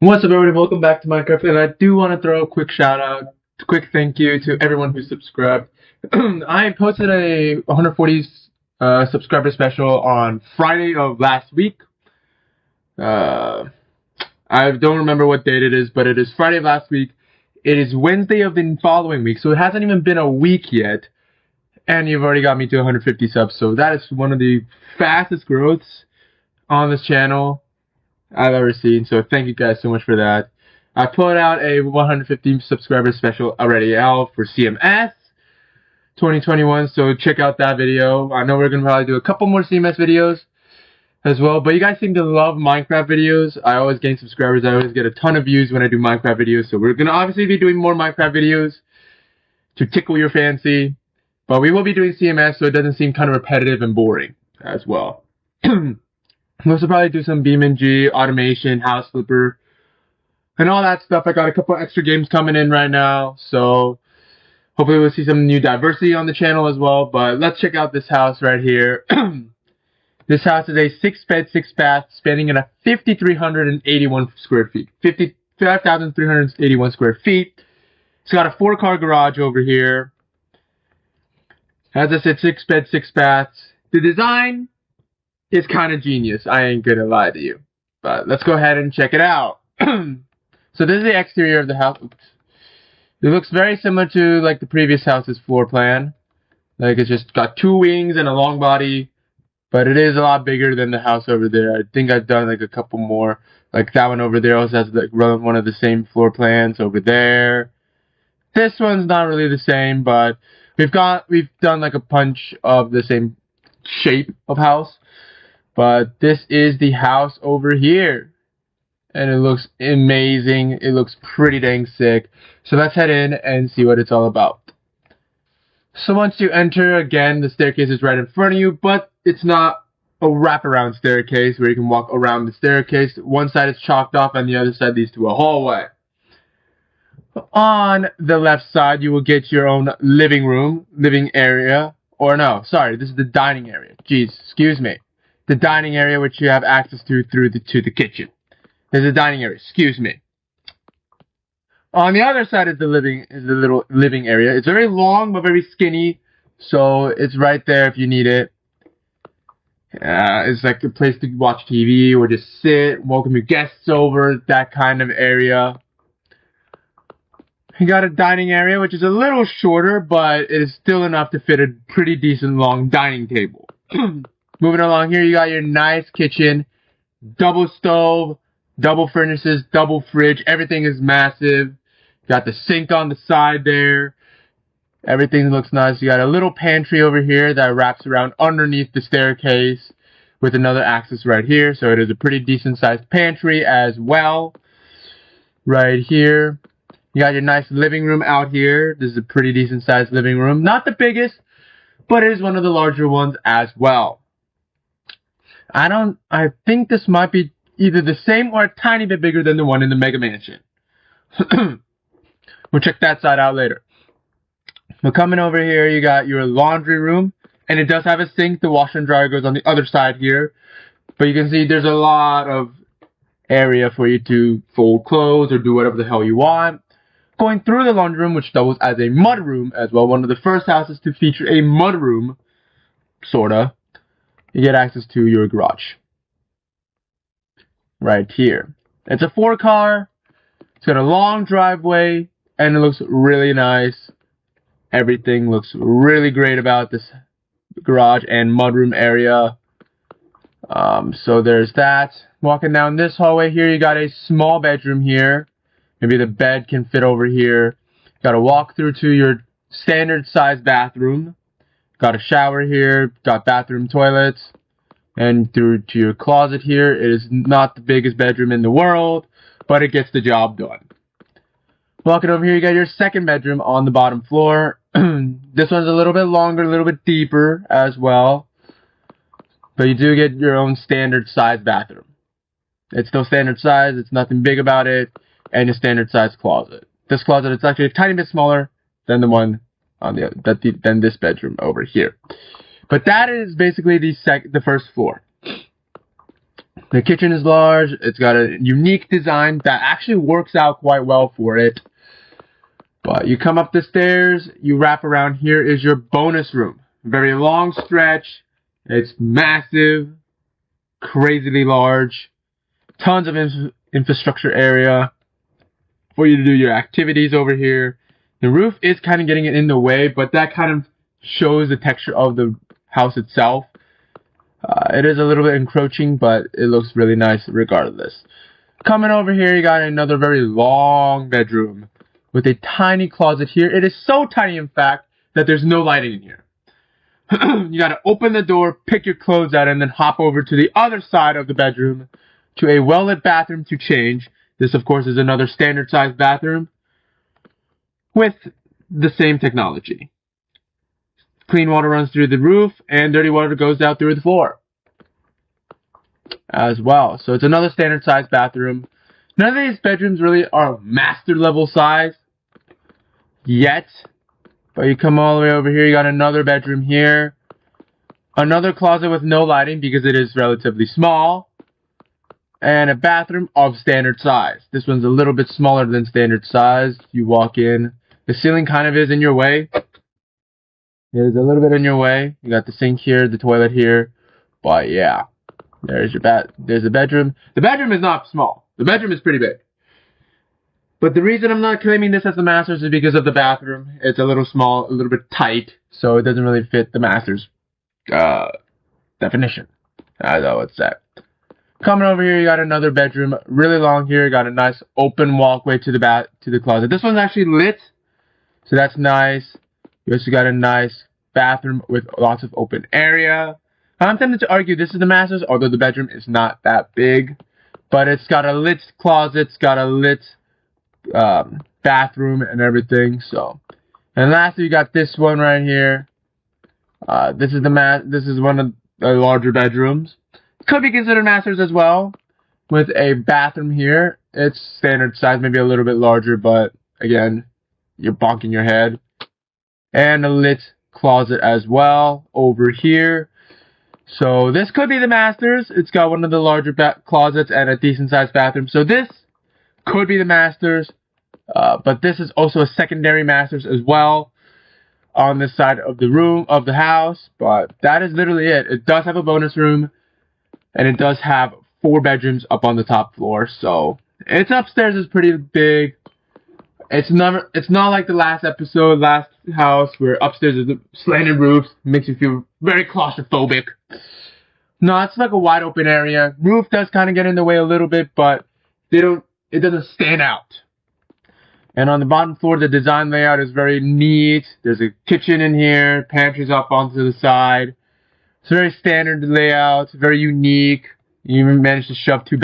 What's up, everybody? Welcome back to Minecraft, and I do want to throw a quick shout out, quick thank you to everyone who subscribed. I posted a 140 subscriber special on Friday of last week. I don't remember what date it is, but it is Friday of last week. It is Wednesday of the following week, so it hasn't even been a week yet, and you've already got me to 150 subs. So that is one of the fastest growths on this channel I've ever seen, so thank you guys so much for that. I put out a 150 subscriber special already out for CMS 2021, so check out that video. I know we're going to probably do a couple more CMS videos as well, but you guys seem to love Minecraft videos. I always gain subscribers. I always get a ton of views when I do Minecraft videos, so we're going to obviously be doing more Minecraft videos to tickle your fancy, but we will be doing CMS so it doesn't seem kind of repetitive and boring as well. We'll also probably do some BeamNG, automation, house flipper, and all that stuff. I got a couple extra games coming in right now, so hopefully we'll see some new diversity on the channel as well. But let's check out this house right here. This house is a 6-bed, 6-bath, spanning in a 5,381 square feet. 55,381 square feet. It's got a 4-car garage over here. As I said, 6-bed, 6-bath. The design is kind of genius. I ain't gonna lie to you. But let's go ahead and check it out. So this is the exterior of the house. Oops. It looks very similar to like the previous house's floor plan. Like it's just got 2 wings and a long body. But it is a lot bigger than the house over there. I think I've done like a couple more. Like that one over there also has like one of the same floor plans over there. This one's not really the same, but we've done like a bunch of the same shape of house. But this is the house over here. And it looks amazing. It looks pretty dang sick. So let's head in and see what it's all about. So once you enter, again, the staircase is right in front of you, but it's not a wraparound staircase where you can walk around the staircase. One side is chalked off and the other side leads to a hallway. On the left side, you will get your own living area. Or no, sorry, this is the dining area. Jeez, excuse me. The dining area which you have access to through to the kitchen. There's a dining area, excuse me. On the other side is the little living area. It's very long but very skinny, so it's right there if you need it. It's like a place to watch TV or just sit, welcome your guests over, that kind of area. You got a dining area which is a little shorter, but it is still enough to fit a pretty decent long dining table. Moving along here, you got your nice kitchen, double stove, double furnaces, double fridge. Everything is massive. Got the sink on the side there. Everything looks nice. You got a little pantry over here that wraps around underneath the staircase with another access right here. So it is a pretty decent sized pantry as well. Right here. You got your nice living room out here. This is a pretty decent sized living room. Not the biggest, but it is one of the larger ones as well. I think this might be either the same or a tiny bit bigger than the one in the Mega Mansion. We'll check that side out later. But coming over here, you got your laundry room. And it does have a sink. The washer and dryer goes on the other side here. But you can see there's a lot of area for you to fold clothes or do whatever the hell you want. Going through the laundry room, which doubles as a mud room as well. One of the first houses to feature a mud room, sorta. You get access to your garage. Right here. It's a 4-car. It's got a long driveway. And it looks really nice. Everything looks really great about this garage and mudroom area. So there's that. Walking down this hallway here, you got a small bedroom here. Maybe the bed can fit over here. Got to walk through to your standard size bathroom. Got a shower here. Got bathroom toilets. And through to your closet here. It is not the biggest bedroom in the world, but it gets the job done. Walking over here, you got your second bedroom on the bottom floor. This one's a little bit longer, a little bit deeper as well. But you do get your own standard size bathroom. It's still standard size, it's nothing big about it, and a standard size closet. This closet is actually a tiny bit smaller than the one on than this bedroom over here. But that is basically the first floor. The kitchen is large. It's got a unique design that actually works out quite well for it. But you come up the stairs, you wrap around. Here is your bonus room. Very long stretch. It's massive, crazily large. Tons of infrastructure area for you to do your activities over here. The roof is kind of getting in the way, but that kind of shows the texture of the house itself. It is a little bit encroaching, but it looks really nice regardless. Coming over here, you got another very long bedroom with a tiny closet here. It is so tiny, in fact, that there's no lighting in here. You got to open the door, pick your clothes out, and then hop over to the other side of the bedroom to a well-lit bathroom to change. This, of course, is another standard-sized bathroom with the same technology. Clean water runs through the roof, and dirty water goes out through the floor as well. So it's another standard-sized bathroom. None of these bedrooms really are master-level size yet. But you come all the way over here, you got another bedroom here. Another closet with no lighting because it is relatively small. And a bathroom of standard size. This one's a little bit smaller than standard size. You walk in. The ceiling kind of is in your way. It is a little bit in your way. You got the sink here, the toilet here. But yeah, there's your there's the bedroom. The bedroom is not small. The bedroom is pretty big. But the reason I'm not claiming this as the master's is because of the bathroom. It's a little small, a little bit tight, so it doesn't really fit the master's definition, as I would say. Coming over here, you got another bedroom, really long here. You got a nice open walkway to the closet. This one's actually lit, so that's nice. You also got a nice bathroom with lots of open area. I'm tempted to argue this is the master's, although the bedroom is not that big. But it's got a lit closet, it's got a lit bathroom and everything. So, and lastly, you got this one right here. This is one of the larger bedrooms. Could be considered master's as well, with a bathroom here. It's standard size, maybe a little bit larger, but again, you're bonking your head. And a lit closet as well over here. So this could be the master's. It's got one of the larger closets and a decent sized bathroom. So this could be the master's, but this is also a secondary master's as well on this side of the room of the house. But that is literally it. It does have a bonus room, and it does have 4 bedrooms up on the top floor. So it's upstairs is pretty big. It's not like the last house, where upstairs is the slanted roofs, makes you feel very claustrophobic. No, it's like a wide open area. Roof does kind of get in the way a little bit, but it doesn't stand out. And on the bottom floor, the design layout is very neat. There's a kitchen in here, pantries up onto the side. It's a very standard layout, very unique. You even managed to shove 2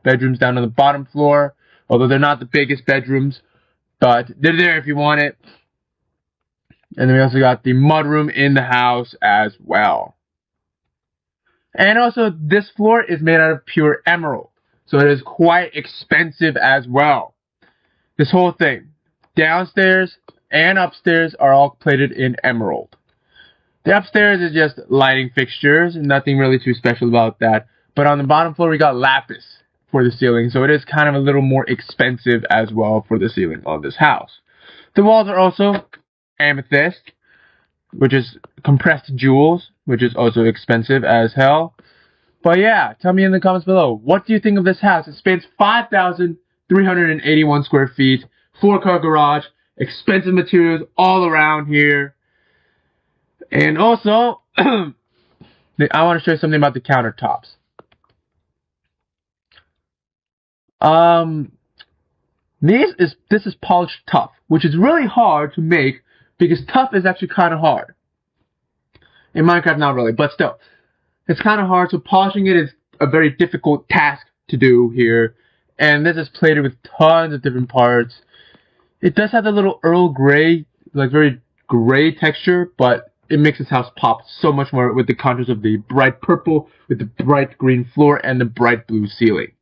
bedrooms down on the bottom floor, although they're not the biggest bedrooms. But they're there if you want it. And then we also got the mudroom in the house as well. And also, this floor is made out of pure emerald. So it is quite expensive as well. This whole thing, downstairs and upstairs, are all plated in emerald. The upstairs is just lighting fixtures, and nothing really too special about that. But on the bottom floor, we got lapis for the ceiling, so it is kind of a little more expensive as well for the ceiling on this house. The walls are also amethyst, which is compressed jewels, which is also expensive as hell. But yeah, tell me in the comments below, what do you think of this house? It spans 5,381 square feet, 4-car garage, expensive materials all around here. And also, I want to show you something about the countertops. This is polished tough, which is really hard to make because tough is actually kind of hard. In Minecraft, not really, but still, it's kind of hard. So polishing it is a very difficult task to do here. And this is plated with tons of different parts. It does have a little Earl Grey, like very gray texture, but it makes this house pop so much more with the contrast of the bright purple, with the bright green floor, and the bright blue ceiling.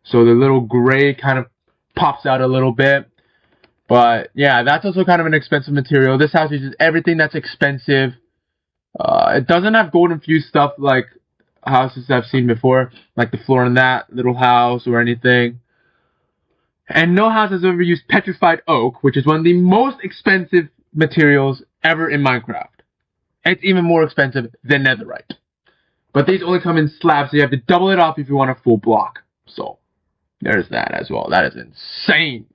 So the little gray kind of pops out a little bit. But yeah, that's also kind of an expensive material. This house uses everything that's expensive. It doesn't have gold infused stuff like houses I've seen before, like the floor in that little house or anything. And no house has ever used petrified oak, which is one of the most expensive materials ever in Minecraft. It's even more expensive than netherite. But these only come in slabs, so you have to double it up if you want a full block. So, there's that as well. That is insane.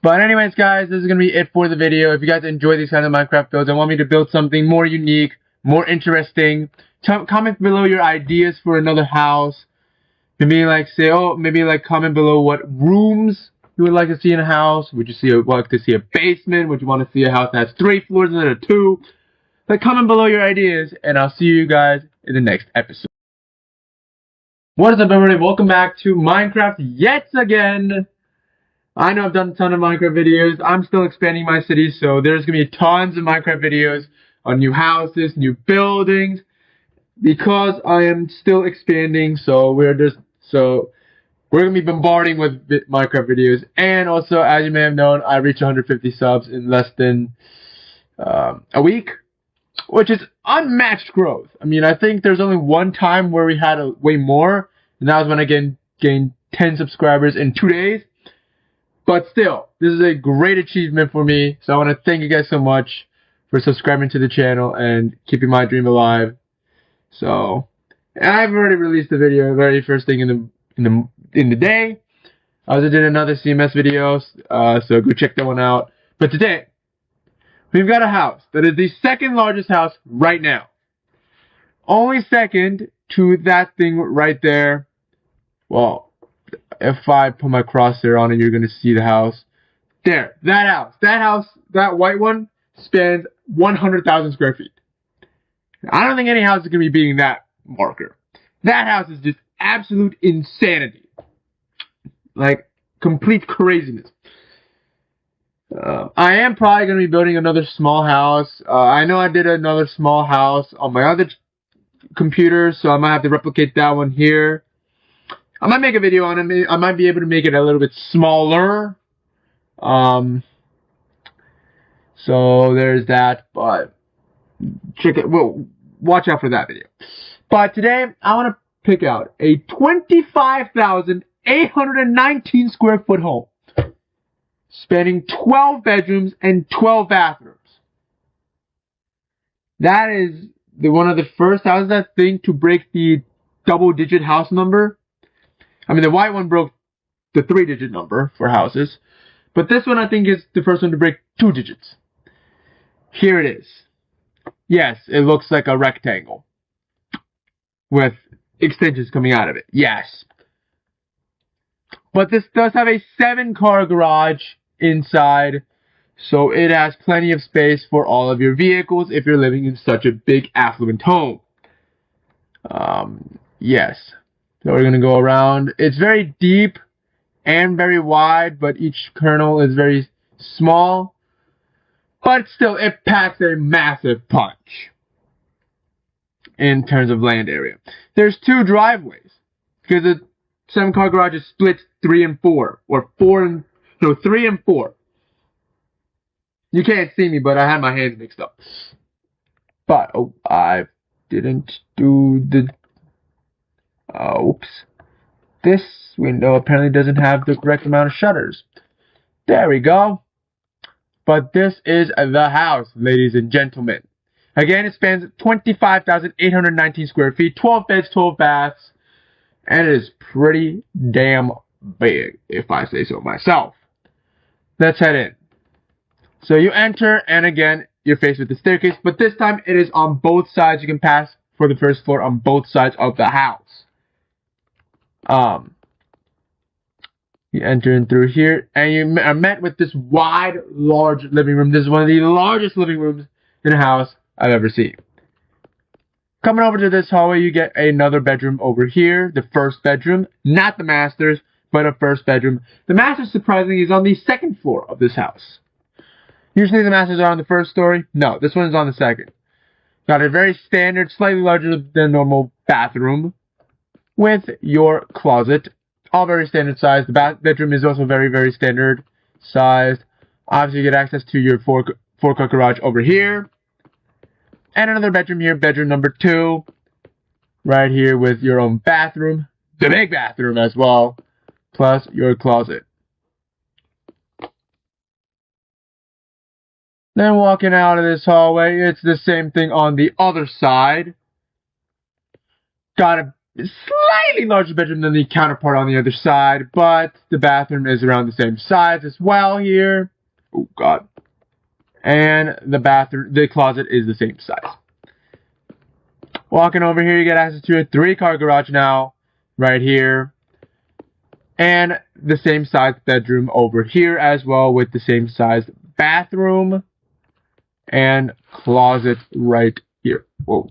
But anyways, guys, this is going to be it for the video. If you guys enjoy these kind of Minecraft builds and want me to build something more unique, more interesting, comment below your ideas for another house. Maybe comment below what rooms you would like to see in a house. Would you like to see a basement? Would you want to see a house that has 3 floors instead of 2? Like, comment below your ideas, and I'll see you guys in the next episode. What is up, everybody? Welcome back to Minecraft yet again. I know I've done a ton of Minecraft videos. I'm still expanding my city, so there's going to be tons of Minecraft videos on new houses, new buildings, because I am still expanding, so we're going to be bombarding with Minecraft videos. And also, as you may have known, I reached 150 subs in less than a week, which is unmatched growth. I mean, I think there's only one time where we had way more, and that was when I gained 10 subscribers in 2 days. But still, this is a great achievement for me, so I want to thank you guys so much for subscribing to the channel and keeping my dream alive. So, I've already released the video, the very first thing in the day. I also did another CMS video, so go check that one out. But today, we've got a house that is the second largest house right now. Only second to that thing right there. Well, if I put my crosshair on it, you're going to see the house. There, that house, that white one, spans 100,000 square feet. I don't think any house is going to be beating that marker. That house is just absolute insanity. Like, complete craziness. I am probably going to be building another small house. I know I did another small house on my other computer, so I might have to replicate that one here. I might make a video on it. I might be able to make it a little bit smaller. So there's that, but check it. Well, watch out for that video. But today, I want to pick out a 25,819 square foot home, spanning 12 bedrooms and 12 bathrooms. That is one of the first houses, I think, to break the double-digit house number. I mean, the white one broke the 3-digit number for houses, but this one, I think, is the first one to break 2 digits. Here it is. Yes, it looks like a rectangle with extensions coming out of it. Yes. But this does have a 7-car garage inside, so it has plenty of space for all of your vehicles if you're living in such a big affluent home. Yes. So we're going to go around. It's very deep and very wide, but each kernel is very small. But still, it packs a massive punch in terms of land area. There's 2 driveways, because the 7-car garage is split 3 and 4, or 3 and 4. You can't see me, but I had my hands mixed up. But, oh, I didn't do the... oops. This window apparently doesn't have the correct amount of shutters. There we go. But this is the house, ladies and gentlemen. Again, it spans 25,819 square feet, 12 beds, 12 baths, and it is pretty damn big, if I say so myself. Let's head in. So you enter, and again, you're faced with the staircase, but this time it is on both sides. You can pass for the first floor on both sides of the house. You enter in through here, and you are met with this wide, large living room. This is one of the largest living rooms in a house I've ever seen. Coming over to this hallway, you get another bedroom over here, the first bedroom, not the master's, but a first bedroom. The master's, surprisingly, is on the 2nd floor of this house. Usually the masters are on the 1st story. No, this one is on the 2nd. Got a very standard, slightly larger than normal bathroom with your closet. All very standard sized. The bedroom is also very, very standard sized. Obviously, you get access to your 4-car garage over here. And another bedroom here, bedroom number 2. right here with your own bathroom, the big bathroom as well, plus your closet. Then walking out of this hallway, it's the same thing on the other side. Got a slightly larger bedroom than the counterpart on the other side, but the bathroom is around the same size as well here. Oh God. And the closet is the same size. Walking over here, you get access to a 3-car garage now, right here. And the same size bedroom over here as well, with the same size bathroom and closet right here. Whoa.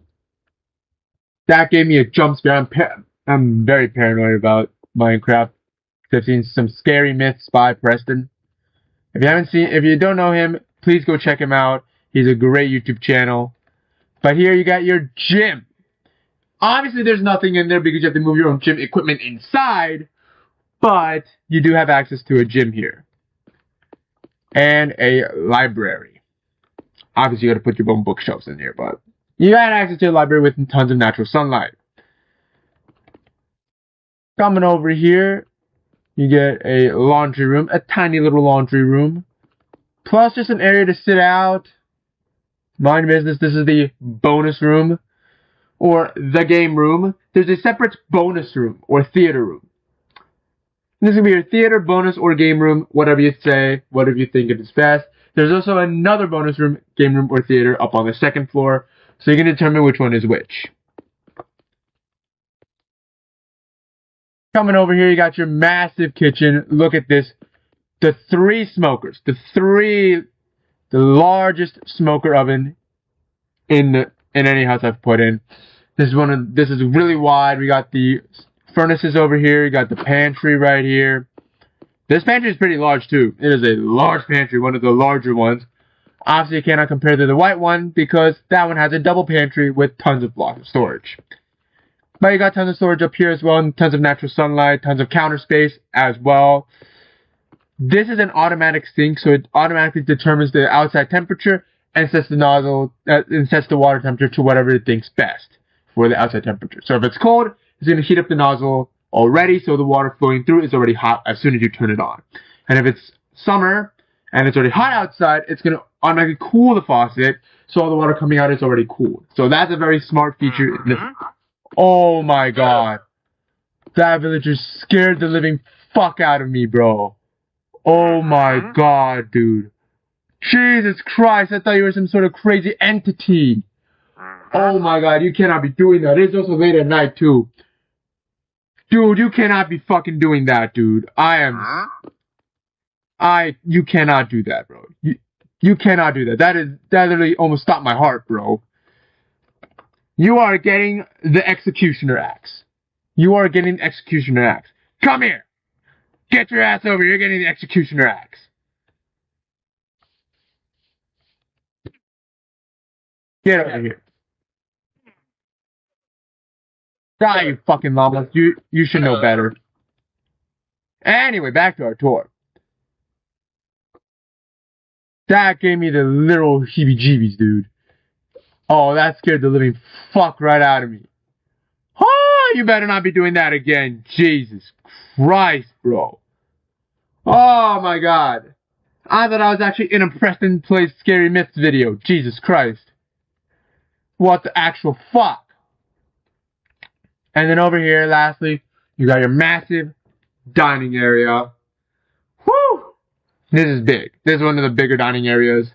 That gave me a jump scare. I'm very paranoid about Minecraft. I've seen some scary myths by Preston. If you don't know him, please go check him out. He's a great YouTube channel. But here you got your gym. Obviously, there's nothing in there because you have to move your own gym equipment inside. But you do have access to a gym here. And a library. Obviously, you got to put your own bookshelves in here, but you got access to a library with tons of natural sunlight. Coming over here, you get a laundry room, a tiny little laundry room, plus just an area to sit out. Mind your business, this is the bonus room, or the game room. There's a separate bonus room, or theater room. This is going to be your theater, bonus, or game room, whatever you say, whatever you think is best. There's also another bonus room, game room, or theater up on the second floor, so you can determine which one is which. Coming over here, you got your massive kitchen. Look at this. The 3 smokers. The largest smoker oven in any house I've put in. This is really wide. We got the furnaces over here. You got the pantry right here. This pantry is pretty large too. It is a large pantry, one of the larger ones. Obviously, you cannot compare to the white one because that one has a double pantry with tons of blocks of storage. But you got tons of storage up here as well, and tons of natural sunlight, tons of counter space as well. This is an automatic sink, so it automatically determines the outside temperature and sets the nozzle, and sets the water temperature to whatever it thinks best for the outside temperature. So if it's cold, it's going to heat up the nozzle already, so the water flowing through is already hot as soon as you turn it on. And if it's summer and it's already hot outside, it's going to automatically cool the faucet, so all the water coming out is already cooled. So that's a very smart feature. Oh my God. That villager scared the living fuck out of me, bro. Oh my God, dude. Jesus Christ, I thought you were some sort of crazy entity. Oh my God, you cannot be doing that. It's also late at night, too. Dude, you cannot be fucking doing that, dude. You cannot do that, bro. You cannot do that. That literally almost stopped my heart, bro. You are getting the executioner axe. You are getting the executioner axe. Come here. Get your ass over here. You're getting the executioner axe. Get over here. Die, you fucking llamas. You should know better. Anyway, back to our tour. That gave me the literal heebie-jeebies, dude. Oh, that scared the living fuck right out of me. Oh, you better not be doing that again. Jesus Christ, bro. Oh, my God. I thought I was actually in a Preston Plays Scary Myths video. Jesus Christ. What the actual fuck? And then over here, lastly, you got your massive dining area. Whew! This is big. This is one of the bigger dining areas.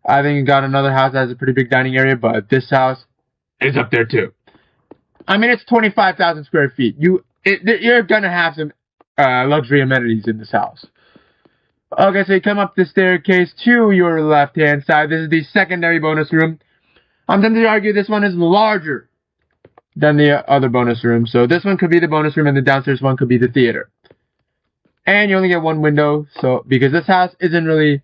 I think you got another house that has a pretty big dining area, but this house is up there too. I mean, it's 25,000 square feet. You're gonna have some luxury amenities in this house. Okay, so you come up the staircase to your left-hand side. This is the secondary bonus room. I'm tempted to argue this one is larger than the other bonus room. So this one could be the bonus room and the downstairs one could be the theater. And you only get one window, so because this house isn't really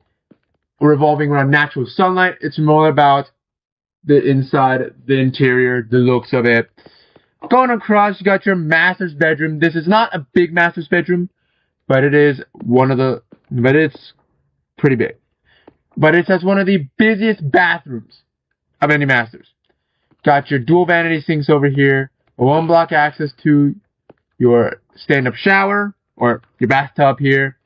revolving around natural sunlight, it's more about the inside, the interior, the looks of it. Going across, you got your master's bedroom. This is not a big master's bedroom, but it's pretty big. But it has one of the busiest bathrooms of any master's. Got your dual vanity sinks over here, a one-block access to your stand-up shower or your bathtub here.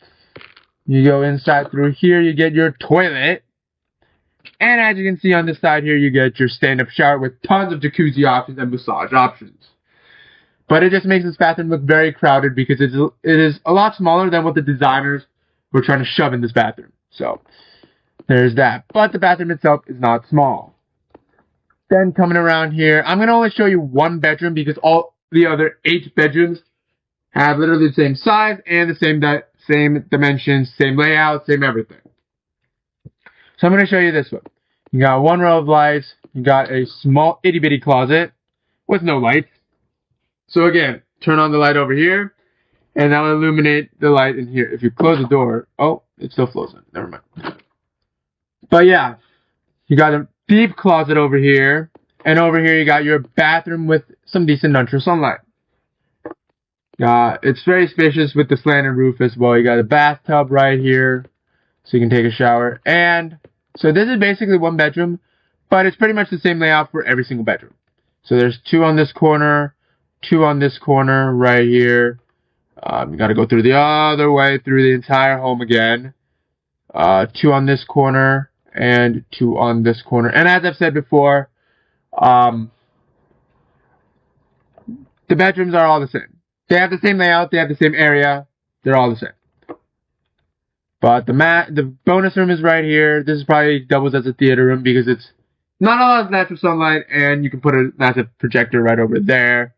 You go inside through here, you get your toilet. And as you can see on this side here, you get your stand-up shower with tons of jacuzzi options and massage options. But it just makes this bathroom look very crowded because it is a lot smaller than what the designers were trying to shove in this bathroom. So, there's that. But the bathroom itself is not small. Then coming around here, I'm going to only show you one bedroom because all the other 8 bedrooms have literally the same size and the same dimensions, same layout, same everything. So I'm going to show you this one. You got one row of lights. You got a small itty bitty closet with no lights. So again, turn on the light over here, and that will illuminate the light in here. If you close the door, oh, it still flows in. Never mind. But yeah, you got a deep closet over here, and over here you got your bathroom with some decent natural sunlight. It's very spacious with the slanted roof as well. You got a bathtub right here, so you can take a shower. And so this is basically one bedroom, but it's pretty much the same layout for every single bedroom. So there's 2 on this corner, 2 on this corner right here. You got to go through the other way through the entire home again. 2 on this corner and 2 on this corner. And as I've said before, the bedrooms are all the same. They have the same layout, they have the same area, they're all the same. But the bonus room is right here. This is probably doubles as a theater room because it's not a lot of natural sunlight, and you can put a massive projector right over there.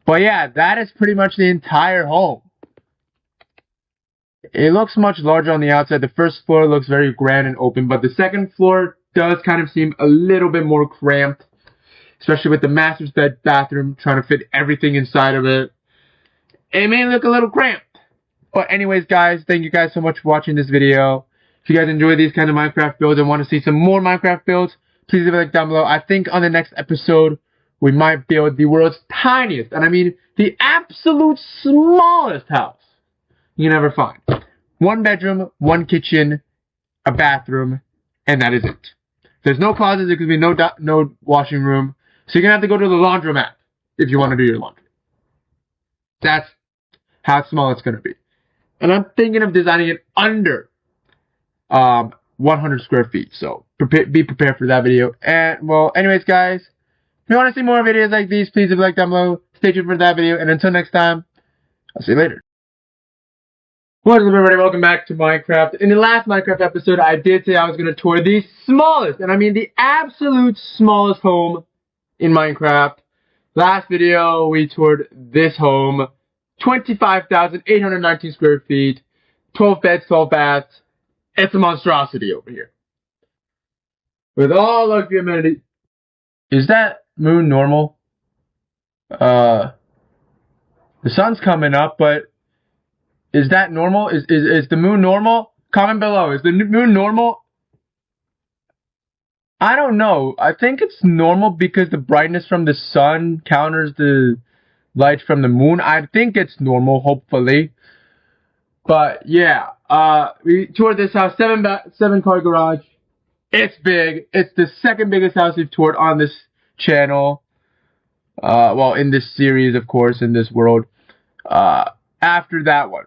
But yeah, that is pretty much the entire home. It looks much larger on the outside. The first floor looks very grand and open, but the second floor does kind of seem a little bit more cramped, especially with the master's bathroom trying to fit everything inside of it. It may look a little cramped. But anyways, guys, thank you guys so much for watching this video. If you guys enjoy these kind of Minecraft builds and want to see some more Minecraft builds, please leave a like down below. I think on the next episode, we might build the world's tiniest, and I mean the absolute smallest house you can ever find. 1 bedroom, 1 kitchen, a bathroom, and that is it. There's no closets, there could be no washing room, so you're going to have to go to the laundromat if you want to do your laundry. That's how small it's going to be. And I'm thinking of designing it under 100 square feet. So be prepared for that video. And well, anyways, guys, if you want to see more videos like these, please leave a like down below. Stay tuned for that video. And until next time, I'll see you later. What is up, everybody? Welcome back to Minecraft. In the last Minecraft episode, I did say I was going to tour the smallest, and I mean the absolute smallest home in Minecraft. Last video, we toured this home. 25,819 square feet, 12 beds, 12 baths. It's a monstrosity over here. With all of the amenities. Is that moon normal? The sun's coming up, but is that normal? Is the moon normal? Comment below. Is the moon normal? I don't know. I think it's normal because the brightness from the sun counters the light from the moon. I think it's normal, hopefully. But yeah, we toured this house, 7-car garage. It's big. It's the second biggest house we've toured on this channel. Well, in this series, of course, in this world. After that one,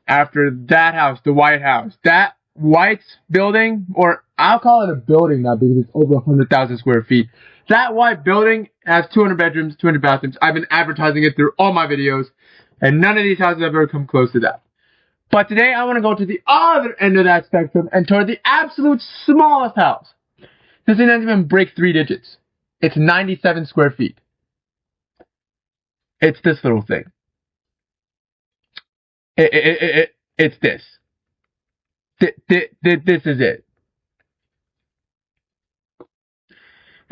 after that house, the White House, that white building, or I'll call it a building now because it's over 100,000 square feet. That white building has 200 bedrooms, 200 bathrooms. I've been advertising it through all my videos, and none of these houses have ever come close to that. But today, I want to go to the other end of that spectrum and toward the absolute smallest house. This thing doesn't even break 3 digits. It's 97 square feet. It's this little thing. It's this. This is it.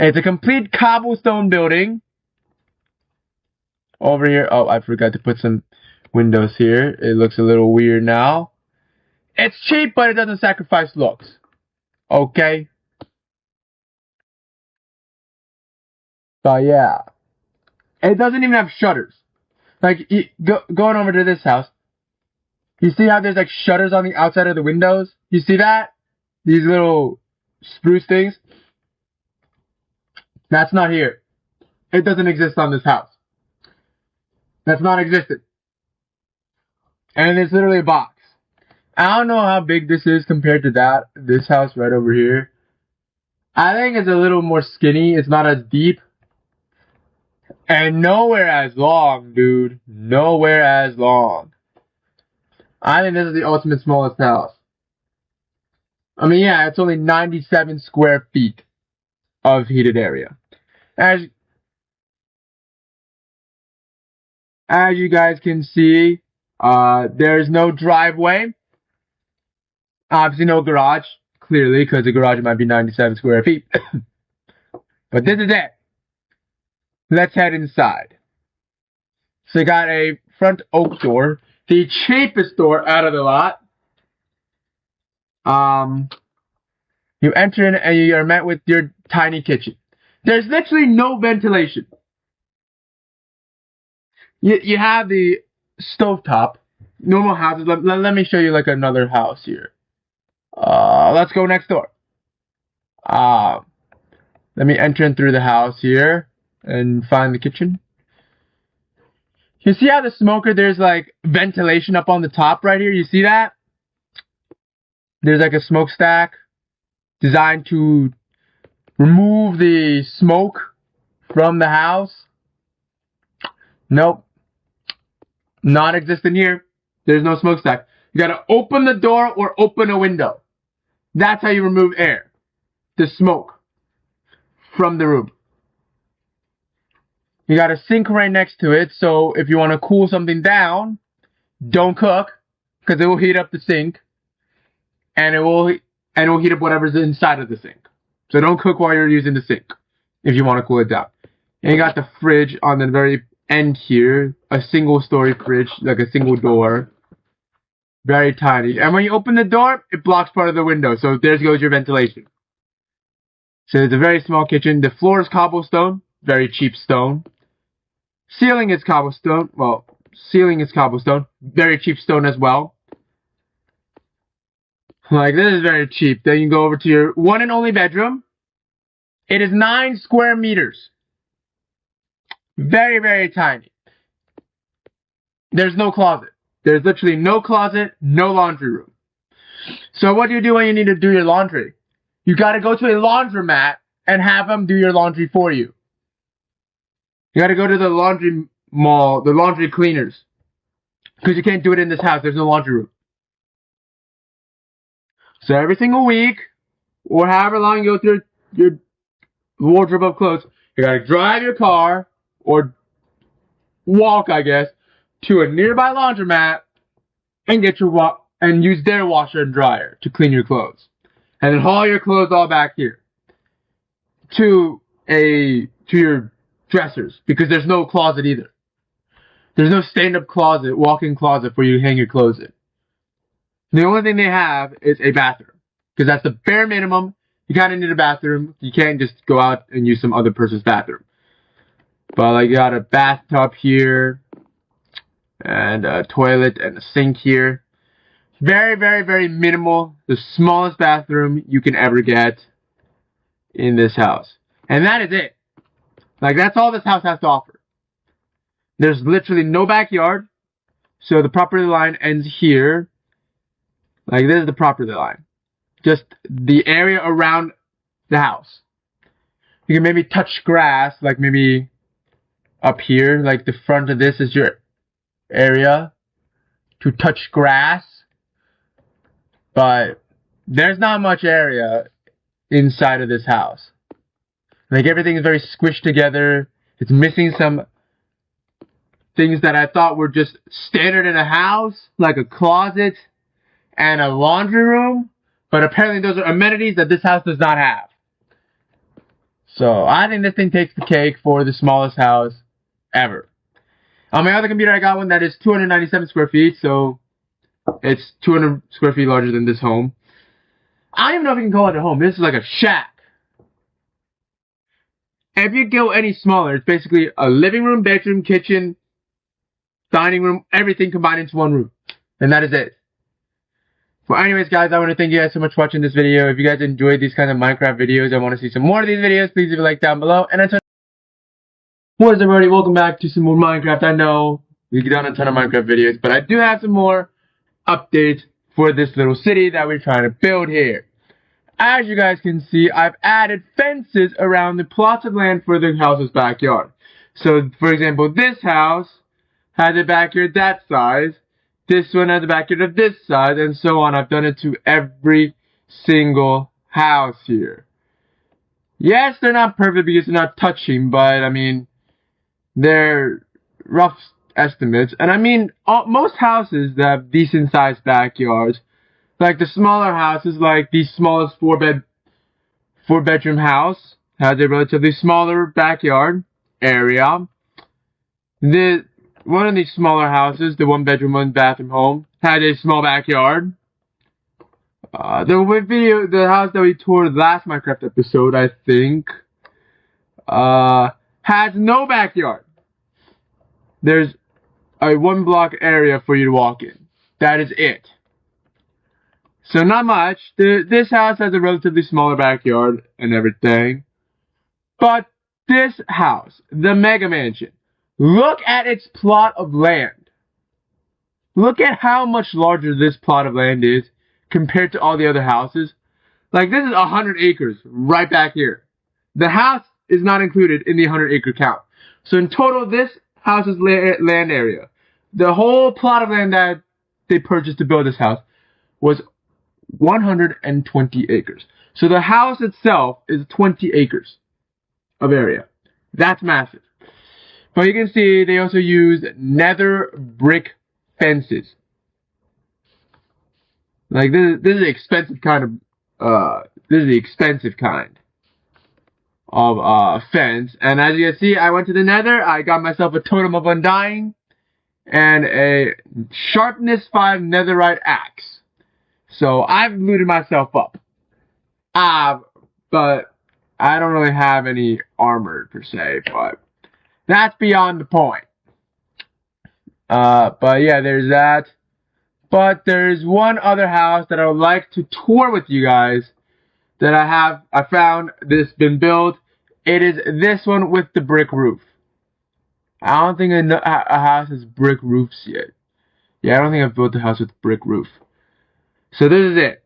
It's a complete cobblestone building. Over here. Oh, I forgot to put some windows here. It looks a little weird now. It's cheap, but it doesn't sacrifice looks. Okay? But yeah. It doesn't even have shutters. Like, going over to this house. You see how there's like shutters on the outside of the windows? You see that? These little spruce things? That's not here. It doesn't exist on this house. That's non-existent. And it's literally a box. I don't know how big this is compared to this house right over here. I think it's a little more skinny. It's not as deep. And nowhere as long, dude. Nowhere as long. I think this is the ultimate smallest house. I mean, yeah, it's only 97 square feet of heated area. As you guys can see, there's no driveway. Obviously no garage, clearly, because the garage might be 97 square feet. But this is it. Let's head inside. So you got a front oak door, the cheapest door out of the lot. You enter in and you are met with your tiny kitchen. There's literally no ventilation. You have the stovetop. Normal houses. Let me show you like another house here. Let's go next door. Let me enter in through the house here and find the kitchen. You see how the smoker, there's like ventilation up on the top right here? You see that? There's like a smokestack designed to remove the smoke from the house. Nope. Not existent here. There's no smokestack. You gotta open the door or open a window. That's how you remove air. The smoke from the room. You got a sink right next to it, so if you want to cool something down, don't cook, because it will heat up the sink, and it will heat up whatever's inside of the sink. So don't cook while you're using the sink, if you want to cool it down. And you got the fridge on the very end here, a single-story fridge, like a single door, very tiny. And when you open the door, it blocks part of the window, so there goes your ventilation. So it's a very small kitchen. The floor is cobblestone, very cheap stone. Ceiling is cobblestone. Well, ceiling is cobblestone. Very cheap stone as well. Like, this is very cheap. Then you go over to your one and only bedroom. It is 9 square meters. Very, very tiny. There's no closet. There's literally no closet, no laundry room. So what do you do when you need to do your laundry? You gotta go to a laundromat and have them do your laundry for you. You gotta go to the laundry mall, the laundry cleaners. Because you can't do it in this house, there's no laundry room. So every single week, or however long you go through your wardrobe of clothes, you gotta drive your car, or walk, I guess, to a nearby laundromat, and get your and use their washer and dryer to clean your clothes. And then haul your clothes all back here. To your dressers, because there's no closet either. There's no stand-up closet, walk-in closet for you to hang your clothes in. The only thing they have is a bathroom, because that's the bare minimum. You kind of need a bathroom. You can't just go out and use some other person's bathroom. But like, you got a bathtub here, and a toilet and a sink here. Very, very, very minimal. The smallest bathroom you can ever get in this house. And that is it. Like, that's all this house has to offer. There's literally no backyard. So the property line ends here. Like, this is the property line. Just the area around the house. You can maybe touch grass, like maybe up here. Like, the front of this is your area to touch grass. But there's not much area inside of this house. Like, everything is very squished together. It's missing some things that I thought were just standard in a house, like a closet and a laundry room. But apparently those are amenities that this house does not have. So I think this thing takes the cake for the smallest house ever. On my other computer, I got one that is 297 square feet, so it's 200 square feet larger than this home. I don't even know if you can call it a home. This is like a shack. If you go any smaller, it's basically a living room, bedroom, kitchen, dining room, everything combined into one room. And that is it. Well, anyways, guys, I want to thank you guys so much for watching this video. If you guys enjoyed these kind of Minecraft videos and want to see some more of these videos, please leave a like down below. And until... What is up, everybody? Welcome back to some more Minecraft. I know We've done a ton of Minecraft videos, but I do have some more updates for this little city that we're trying to build here. As you guys can see, I've added fences around the plots of land for the house's backyard. So, for example, this house has a backyard that size, this one has a backyard of this size, and so on. I've done it to every single house here. Yes, they're not perfect because they're not touching, but, I mean, they're rough estimates. And I mean, most houses that have decent sized backyards, like the smaller houses, like the smallest four bedroom house, has a relatively smaller backyard area. One of these smaller houses, the 1 bedroom, 1 bathroom home, had a small backyard. The house that we toured last Minecraft episode, I think, has no backyard. There's a 1 block area for you to walk in. That is it. So not much. This house has a relatively smaller backyard and everything. But this house, the Mega Mansion, look at its plot of land. Look at how much larger this plot of land is compared to all the other houses. Like, this is 100 acres right back here. The house is not included in the 100 acre count. So in total, this house's land area, the whole plot of land that they purchased to build this house, was 120 acres. So the house itself is 20 acres of area. That's massive. But you can see they also used nether brick fences. Like, this is the expensive kind of fence. And as you can see, I went to the nether, I got myself a totem of undying and a sharpness 5 netherite axe. So I've looted myself up. But I don't really have any armor per se, but that's beyond the point. But yeah, there's that. But there's one other house that I would like to tour with you guys that I found this been built. It is this one with the brick roof. I don't think a house has brick roofs yet. Yeah, I don't think I've built a house with brick roof. So this is it.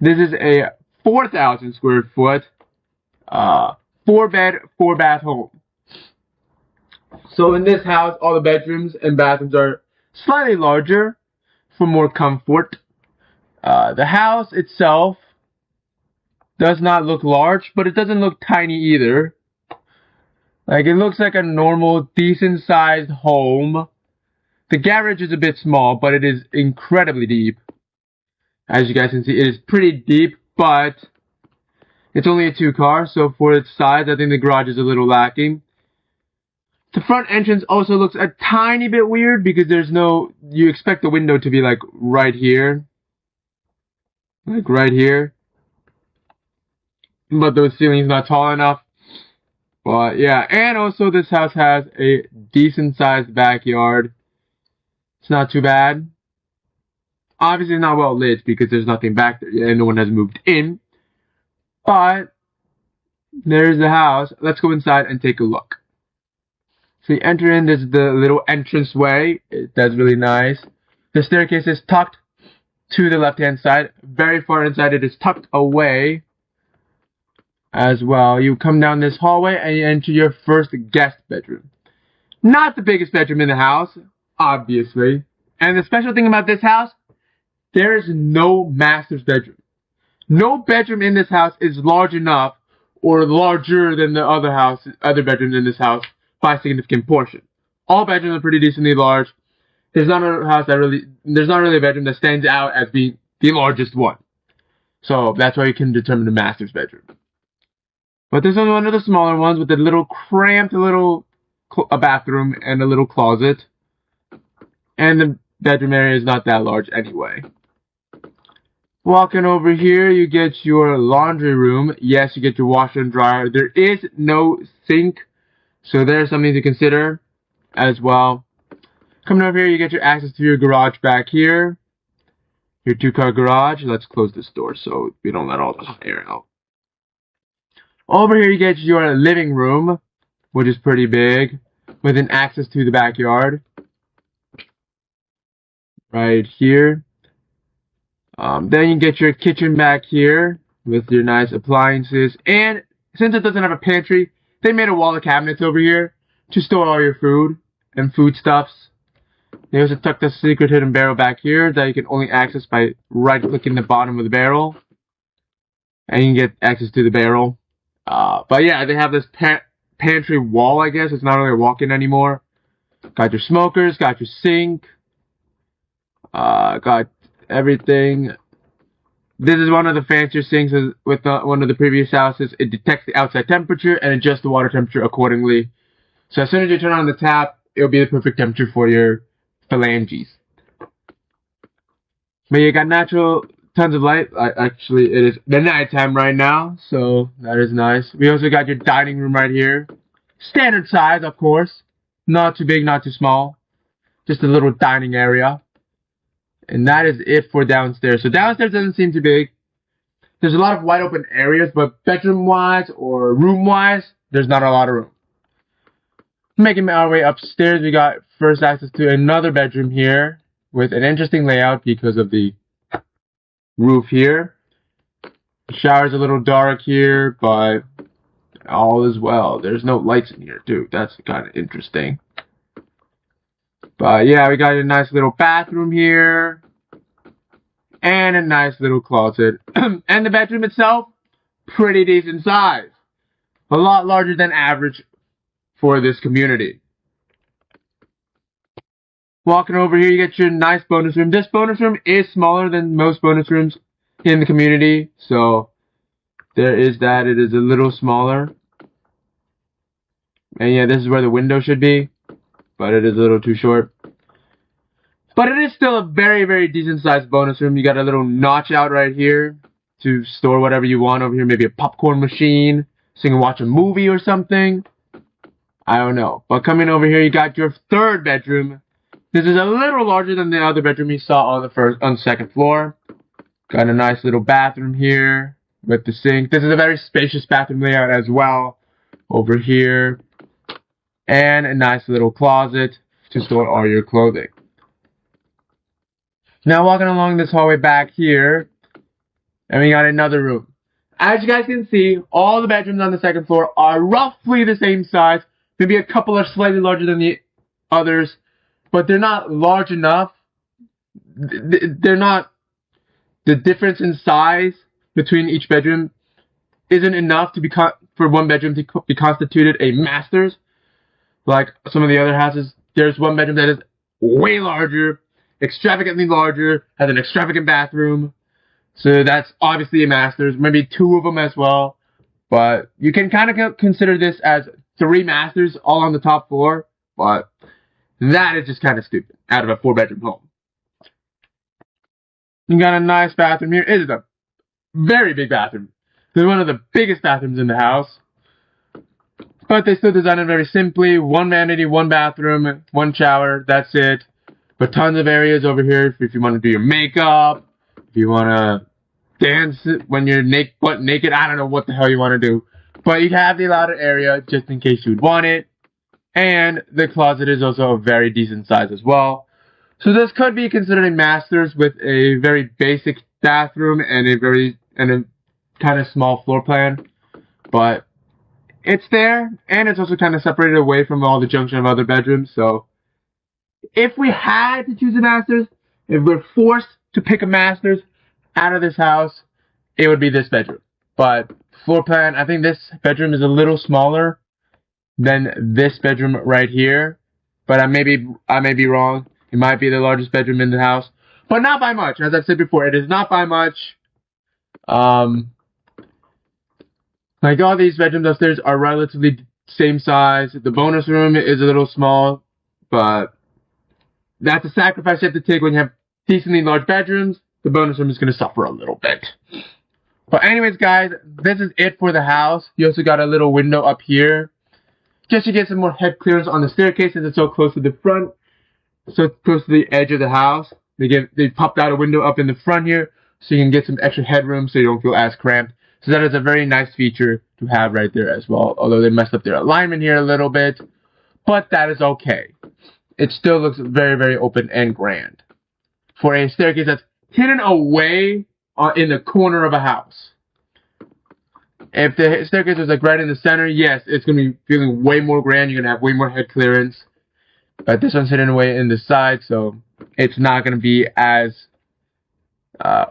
This is a 4,000 square foot, 4-bed, 4-bath home. So in this house, all the bedrooms and bathrooms are slightly larger for more comfort. The house itself does not look large, but it doesn't look tiny either. Like, it looks like a normal, decent-sized home. The garage is a bit small, but it is incredibly deep. As you guys can see, it is pretty deep, but it's only a 2-car, so for its size, I think the garage is a little lacking. The front entrance also looks a tiny bit weird because you expect the window to be like right here. Like right here. But the ceiling's not tall enough. But yeah, and also this house has a decent sized backyard. It's not too bad. Obviously not well lit because there's nothing back there yet and no one has moved in. But there's the house. Let's go inside and take a look. So you enter in, there's the little entrance way. That's really nice. The staircase is tucked to the left-hand side. Very far inside, it is tucked away as well. You come down this hallway and you enter your first guest bedroom. Not the biggest bedroom in the house, obviously. And the special thing about this house, there is no master's bedroom. No bedroom in this house is large enough or larger than the other bedrooms in this house by a significant portion. All bedrooms are pretty decently large. There's not really a bedroom that stands out as being the largest one. So that's why you can determine the master's bedroom. But there's only one of the smaller ones with a little cramped bathroom and a little closet. And the bedroom area is not that large anyway. Walking over here, you get your laundry room. Yes, you get your washer and dryer. There is no sink. So there's something to consider as well. Coming over here, you get your access to your garage back here. Your 2-car garage. Let's close this door so we don't let all the hot air out. Over here, you get your living room, which is pretty big, with an access to the backyard. right here. Then you get your kitchen back here with your nice appliances. And since it doesn't have a pantry, they made a wall of cabinets over here to store all your food and foodstuffs. They also tucked a secret hidden barrel back here that you can only access by right-clicking the bottom of the barrel. And you can get access to the barrel. But yeah, they have this pantry wall, I guess. It's not really a walk-in anymore. Got your smokers, got your sink. Got everything. This is one of the fancier sinks with one of the previous houses. It detects the outside temperature and adjusts the water temperature accordingly. So as soon as you turn on the tap, it'll be the perfect temperature for your phalanges. But you got natural tons of light. Actually, it is the nighttime right now, so that is nice. We also got your dining room right here. Standard size, of course. Not too big, not too small. Just a little dining area. And that is it for downstairs. So downstairs doesn't seem too big. There's a lot of wide open areas, but bedroom-wise or room-wise, there's not a lot of room. Making our way upstairs, we got first access to another bedroom here with an interesting layout because of the roof here. The shower's a little dark here, but all is well. There's no lights in here, too. That's kind of interesting. But yeah, we got a nice little bathroom here. And a nice little closet. And the bedroom itself, pretty decent size. A lot larger than average for this community. Walking over here, you get your nice bonus room. This bonus room is smaller than most bonus rooms in the community. So there is that. It is a little smaller. And yeah, this is where the window should be. But it is a little too short. But it is still a very, very decent sized bonus room. You got a little notch out right here to store whatever you want over here. Maybe a popcorn machine so you can watch a movie or something. I don't know. But coming over here, you got your third bedroom. This is a little larger than the other bedroom you saw on the second floor. Got a nice little bathroom here with the sink. This is a very spacious bathroom layout as well over here. And a nice little closet to store all your clothing. Now walking along this hallway back here, and we got another room. As you guys can see, all the bedrooms on the second floor are roughly the same size. Maybe a couple are slightly larger than the others, but they're not large enough. They're not, the difference in size between each bedroom isn't enough to for one bedroom to be constituted a master's. Like some of the other houses, there's one bedroom that is way larger, extravagantly larger, has an extravagant bathroom. So that's obviously a master's, maybe two of them as well. But you can kind of consider this as 3 masters all on the top floor. But that is just kind of stupid out of a 4-bedroom home. You got a nice bathroom here. It is a very big bathroom. It's one of the biggest bathrooms in the house. But they still designed it very simply. 1 vanity, 1 bathroom, 1 shower. That's it. But tons of areas over here if you want to do your makeup. If you want to dance when you're butt naked. I don't know what the hell you want to do. But you have the allotted area just in case you'd want it. And the closet is also a very decent size as well. So this could be considered a master's with a very basic bathroom and a kind of small floor plan. But it's there, and it's also kind of separated away from all the junction of other bedrooms. So if we had to choose a master's, if we're forced to pick a master's out of this house, it would be this bedroom. But floor plan, I think this bedroom is a little smaller than this bedroom right here. But I may be wrong. It might be the largest bedroom in the house, but not by much. As I've said before, it is not by much. Like all these bedrooms upstairs are relatively same size. The bonus room is a little small, but that's a sacrifice you have to take when you have decently large bedrooms. The bonus room is going to suffer a little bit. But anyways, guys, this is it for the house. You also got a little window up here, just to get some more head clearance on the staircase since it's so close to the front, so close to the edge of the house. They popped out a window up in the front here, so you can get some extra headroom so you don't feel as cramped. So that is a very nice feature to have right there as well. Although they messed up their alignment here a little bit. But that is okay. It still looks very, very open and grand. for a staircase that's hidden away in the corner of a house. If the staircase was like right in the center, yes, it's going to be feeling way more grand. You're going to have way more head clearance. But this one's hidden away in the side, so it's not going to be as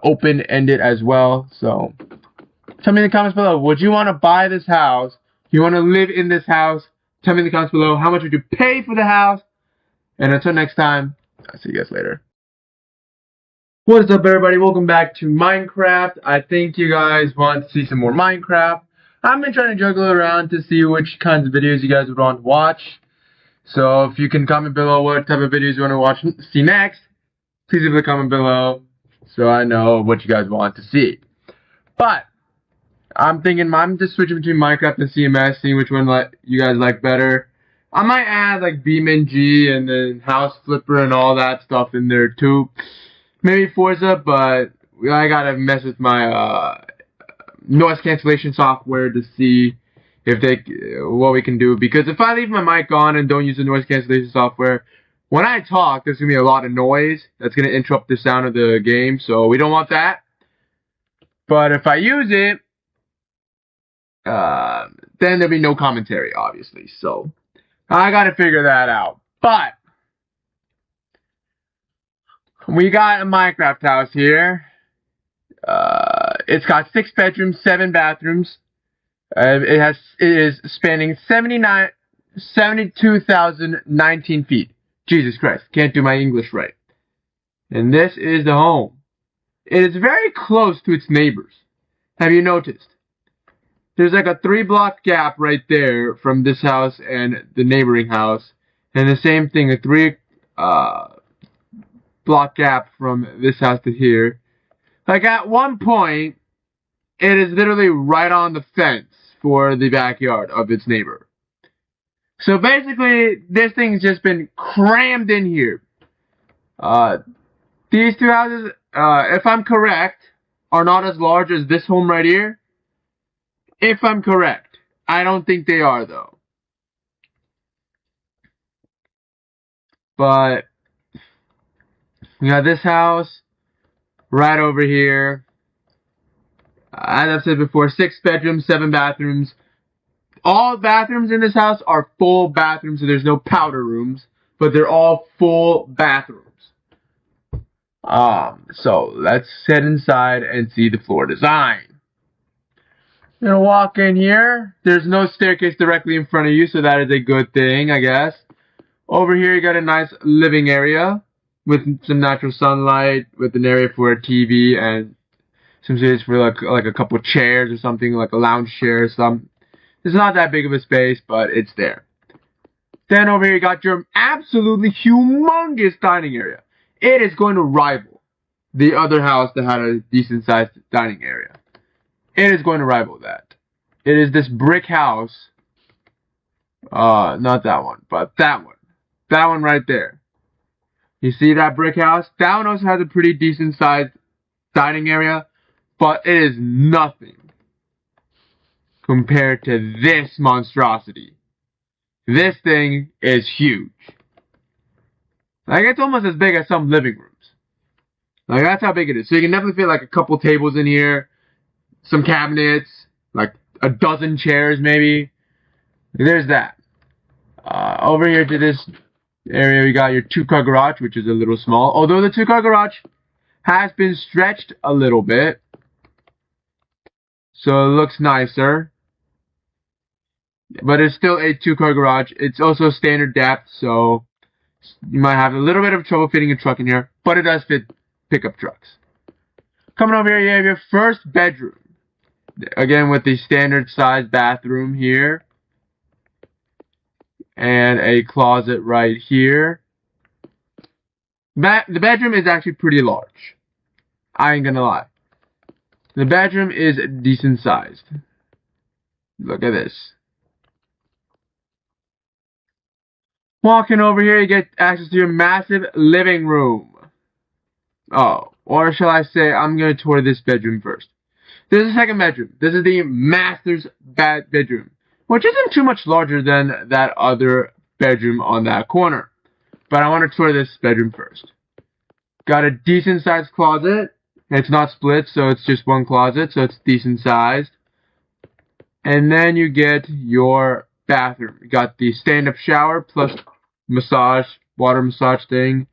open-ended as well. So tell me in the comments below, would you want to buy this house? Do you want to live in this house? Tell me in the comments below, how much would you pay for the house? And until next time, I'll see you guys later. What is up, everybody? Welcome back to Minecraft. I think you guys want to see some more Minecraft. I've been trying to juggle around to see which kinds of videos you guys would want to watch. So if you can comment below what type of videos you want to see next, please leave a comment below so I know what you guys want to see. But I'm thinking I'm just switching between Minecraft and CMS, seeing which one you guys like better. I might add like BeamNG and then House Flipper and all that stuff in there too. Maybe Forza, but I gotta mess with my noise cancellation software to see if what we can do. Because if I leave my mic on and don't use the noise cancellation software, when I talk, there's gonna be a lot of noise that's gonna interrupt the sound of the game. So we don't want that. But if I use it, then there'll be no commentary, obviously. So I gotta figure that out. But we got a Minecraft house here. It's got 6 bedrooms, 7 bathrooms. It is spanning 72,019 feet. Jesus Christ, can't do my English right. And this is the home. It is very close to its neighbors. Have you noticed? There's like a 3-block gap right there from this house and the neighboring house. And the same thing, a 3-block gap from this house to here. Like at one point, it is literally right on the fence for the backyard of its neighbor. So basically, this thing's just been crammed in here. These two houses, if I'm correct, are not as large as this home right here. If I'm correct. I don't think they are, though. But we got this house right over here. As I've said before, 6 bedrooms, 7 bathrooms. All bathrooms in this house are full bathrooms, so there's no powder rooms, but they're all full bathrooms. So let's head inside and see the floor design. You're gonna walk in here. There's no staircase directly in front of you, so that is a good thing, I guess. Over here, you got a nice living area with some natural sunlight, with an area for a TV and some space for like a couple chairs or something, like a lounge chair or something. It's not that big of a space, but it's there. Then over here, you got your absolutely humongous dining area. It is going to rival the other house that had a decent-sized dining area. It is going to rival that. It is this brick house. Not that one, but that one. That one right there. You see that brick house? That one also has a pretty decent sized dining area, but it is nothing compared to this monstrosity. This thing is huge. Like, it's almost as big as some living rooms. Like, that's how big it is. So you can definitely fit like a couple tables in here. Some cabinets, like a dozen chairs maybe. There's that. Over here to this area, we got your 2-car garage, which is a little small. Although the 2-car garage has been stretched a little bit, so it looks nicer. But it's still a 2-car garage. It's also standard depth, so you might have a little bit of trouble fitting a truck in here, but it does fit pickup trucks. Coming over here, you have your first bedroom. Again, with the standard size bathroom here. And a closet right here. The bedroom is actually pretty large. I ain't gonna lie. The bedroom is decent sized. Look at this. Walking over here, you get access to your massive living room. Oh, or shall I say, I'm gonna tour this bedroom first. This is the second bedroom. This is the master's bedroom, which isn't too much larger than that other bedroom on that corner. But I want to tour this bedroom first. Got a decent sized closet. It's not split, so it's just one closet, so it's decent sized. And then you get your bathroom. You got the stand-up shower plus massage, water massage thing.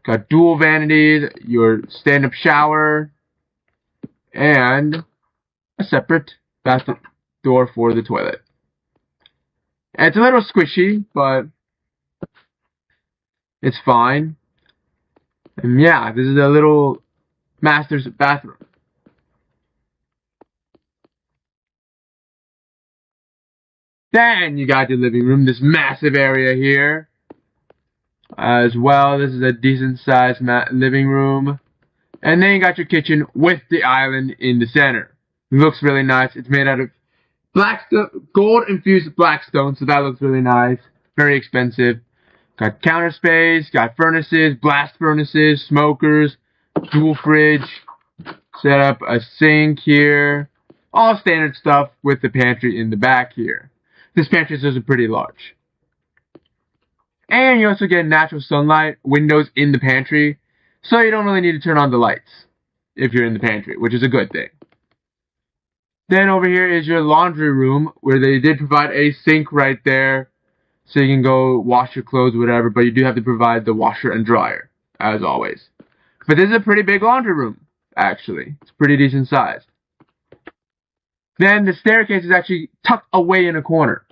Got dual vanities, your stand-up shower, and a separate bathroom door for the toilet. And it's a little squishy, but it's fine. And yeah, this is a little master's bathroom. Then you got your living room, this massive area here. As well, this is a decent sized living room. And then you got your kitchen with the island in the center. It looks really nice. It's made out of gold infused blackstone, so that looks really nice. Very expensive. Got counter space, got furnaces, blast furnaces, smokers, dual fridge, set up a sink here. All standard stuff with the pantry in the back here. This pantry is also pretty large. And you also get natural sunlight, windows in the pantry, so you don't really need to turn on the lights if you're in the pantry, which is a good thing. Then over here is your laundry room, where they did provide a sink right there, so you can go wash your clothes, whatever, but you do have to provide the washer and dryer, as always. But this is a pretty big laundry room, actually. It's pretty decent sized. Then the staircase is actually tucked away in a corner.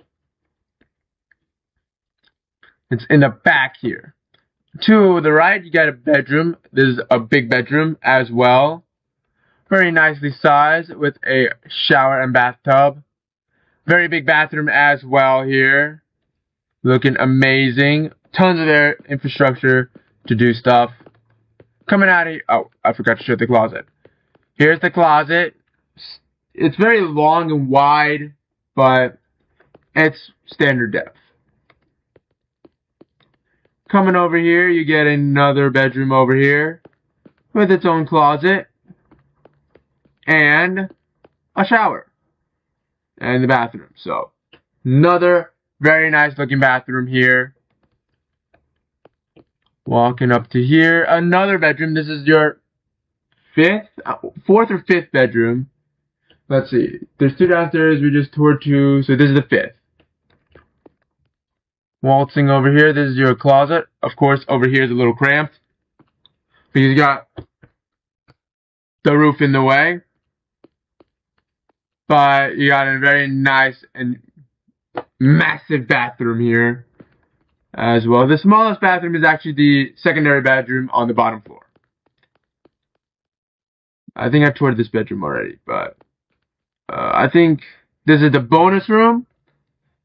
It's in the back here. To the right, you got a bedroom. This is a big bedroom as well. Very nicely sized with a shower and bathtub. Very big bathroom as well here. Looking amazing. Tons of air infrastructure to do stuff. Coming out of here. Oh, I forgot to show the closet. Here's the closet. It's very long and wide, but it's standard depth. Coming over here, you get another bedroom over here with its own closet and a shower and the bathroom. So, another very nice looking bathroom here. Walking up to here, another bedroom. This is your fourth or fifth bedroom. Let's see. There's two downstairs. We just toured two, so this is the fifth. Waltzing over here, this is your closet. Of course, over here is a little cramped because you got the roof in the way. But you got a very nice and massive bathroom here as well. The smallest bathroom is actually the secondary bedroom on the bottom floor. I think I toured this bedroom already, but I think this is the bonus room.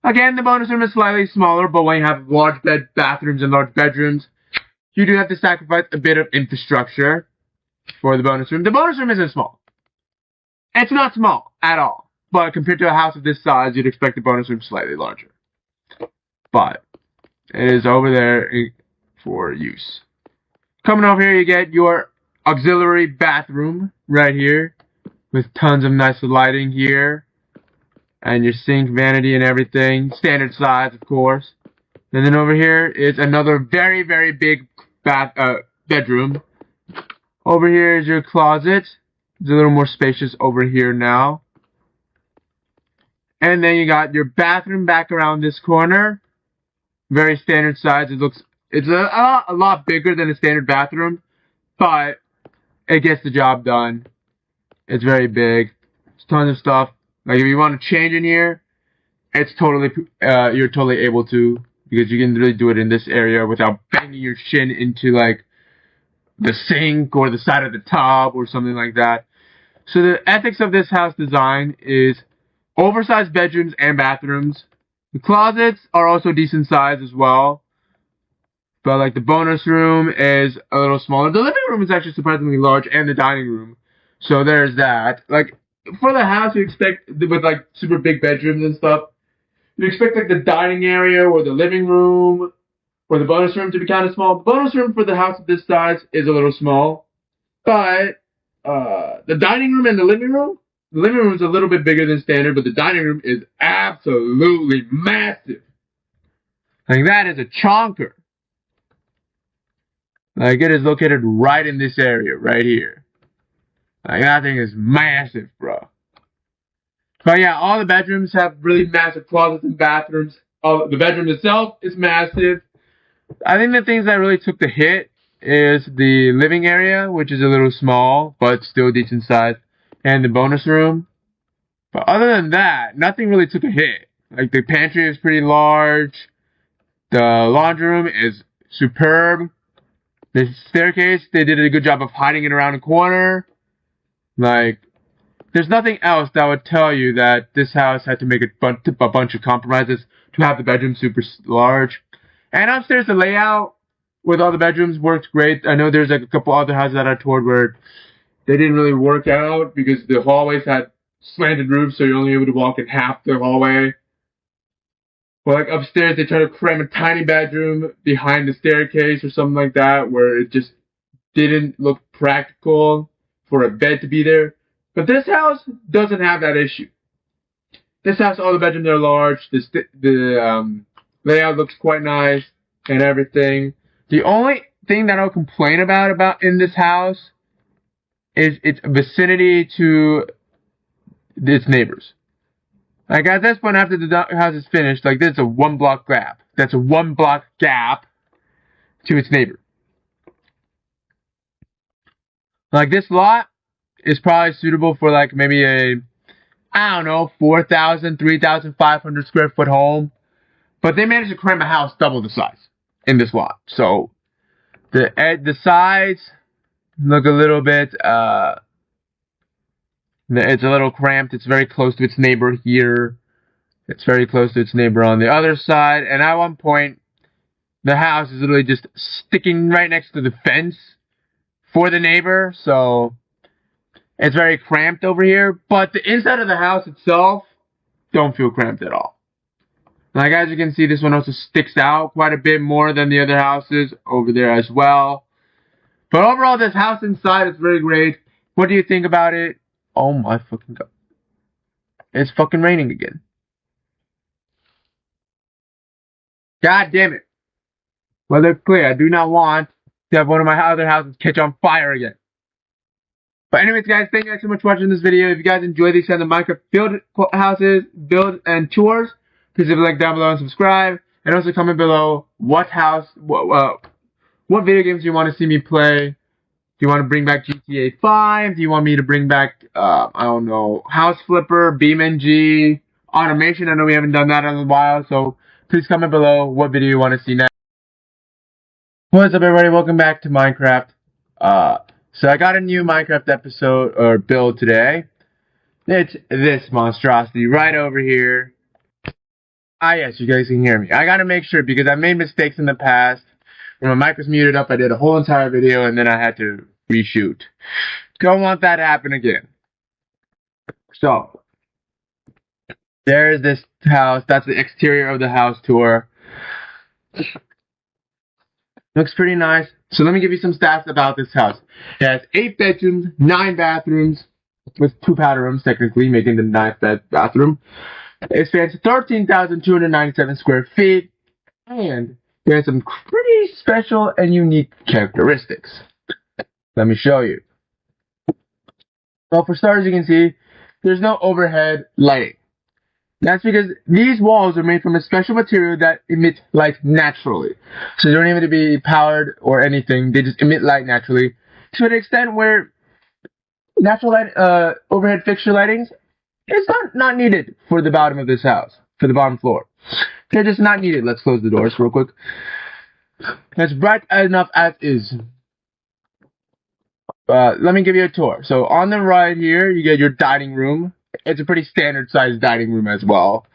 Again, the bonus room is slightly smaller, but when you have large bathrooms and large bedrooms, you do have to sacrifice a bit of infrastructure for the bonus room. The bonus room isn't small. It's not small at all. But compared to a house of this size, you'd expect the bonus room slightly larger. But it is over there for use. Coming over here, you get your auxiliary bathroom right here with tons of nice lighting here. And your sink, vanity, and everything. Standard size, of course. And then over here is another very, very big bedroom. Over here is your closet. It's a little more spacious over here now. And then you got your bathroom back around this corner. Very standard size. It's a lot bigger than a standard bathroom, but it gets the job done. It's very big. It's tons of stuff. Like if you want to change in here, it's you're totally able to, because you can really do it in this area without banging your shin into like the sink or the side of the tub or something like that. So the ethics of this house design is oversized bedrooms and bathrooms. The closets are also decent size as well, but like the bonus room is a little smaller. The living room is actually surprisingly large, and the dining room. So there's that. Like, for the house, you expect, with like super big bedrooms and stuff, you expect like the dining area or the living room or the bonus room to be kind of small. The bonus room for the house of this size is a little small, but the dining room and the living room is a little bit bigger than standard, but the dining room is absolutely massive. Like, that is a chonker. Like, it is located right in this area, right here. Like, that thing is massive, bro. But yeah, all the bedrooms have really massive closets and bathrooms. The bedroom itself is massive. I think the things that really took the hit is the living area, which is a little small, but still decent size, and the bonus room. But other than that, nothing really took a hit. Like, the pantry is pretty large. The laundry room is superb. The staircase, they did a good job of hiding it around the corner. Like, there's nothing else that would tell you that this house had to make a bunch of compromises to have the bedroom super large. And upstairs, the layout with all the bedrooms worked great. I know there's like a couple other houses that I toured where they didn't really work out because the hallways had slanted roofs, so you're only able to walk in half the hallway. But like upstairs, they try to cram a tiny bedroom behind the staircase or something like that, where it just didn't look practical for a bed to be there. But this house doesn't have that issue. This house, all the bedrooms are large. The layout looks quite nice and everything. The only thing that I'll complain about in this house is its vicinity to its neighbors. Like, at this point, after the house is finished, like, there's a 1 block gap. That's a 1 block gap to its neighbor. Like, this lot is probably suitable for, like, maybe a, I don't know, 4,000, 3,500 square foot home. But they managed to cram a house double the size in this lot. So, the sides look a little bit, it's a little cramped. It's very close to its neighbor here. It's very close to its neighbor on the other side. And at one point, the house is literally just sticking right next to the fence for the neighbor. So, it's very cramped over here. But the inside of the house itself don't feel cramped at all. Like, as you can see, this one also sticks out quite a bit more than the other houses over there as well. But overall, this house inside is very great. What do you think about it? Oh my fucking god. It's fucking raining again. God damn it. Well, it's clear. I do not want to have one of my other houses catch on fire again. But anyways, guys, thank you guys so much for watching this video. If you guys enjoy these kind of Minecraft build houses, build and tours, please leave a like down below and subscribe. And also comment below what video games you want to see me play. Do you want to bring back GTA 5? Do you want me to bring back, I don't know, House Flipper, BeamNG, Automation? I know we haven't done that in a while, so please comment below what video you want to see next. What's up, everybody? Welcome back to Minecraft. So I got a new Minecraft episode, or build today. It's this monstrosity right over here. Ah, yes, you guys can hear me. I gotta make sure, because I made mistakes in the past. When my mic was muted up, I did a whole entire video, and then I had to reshoot. Don't want that to happen again. So, there's this house. That's the exterior of the house tour. Looks pretty nice. So let me give you some stats about this house. It has 8 bedrooms, 9 bathrooms, with 2 powder rooms, technically, making the 9th bathroom. It spans 13,297 square feet, and there's some pretty special and unique characteristics. Let me show you. Well, for starters, you can see there's no overhead lighting. That's because these walls are made from a special material that emits light naturally. So they don't even need to be powered or anything. They just emit light naturally. To an extent where natural light, overhead fixture lightings is not needed for the bottom of this house, for the bottom floor. They're just not needed. Let's close the doors real quick. It's bright enough as is. Let me give you a tour. So on the right here, you get your dining room. It's a pretty standard sized dining room as well.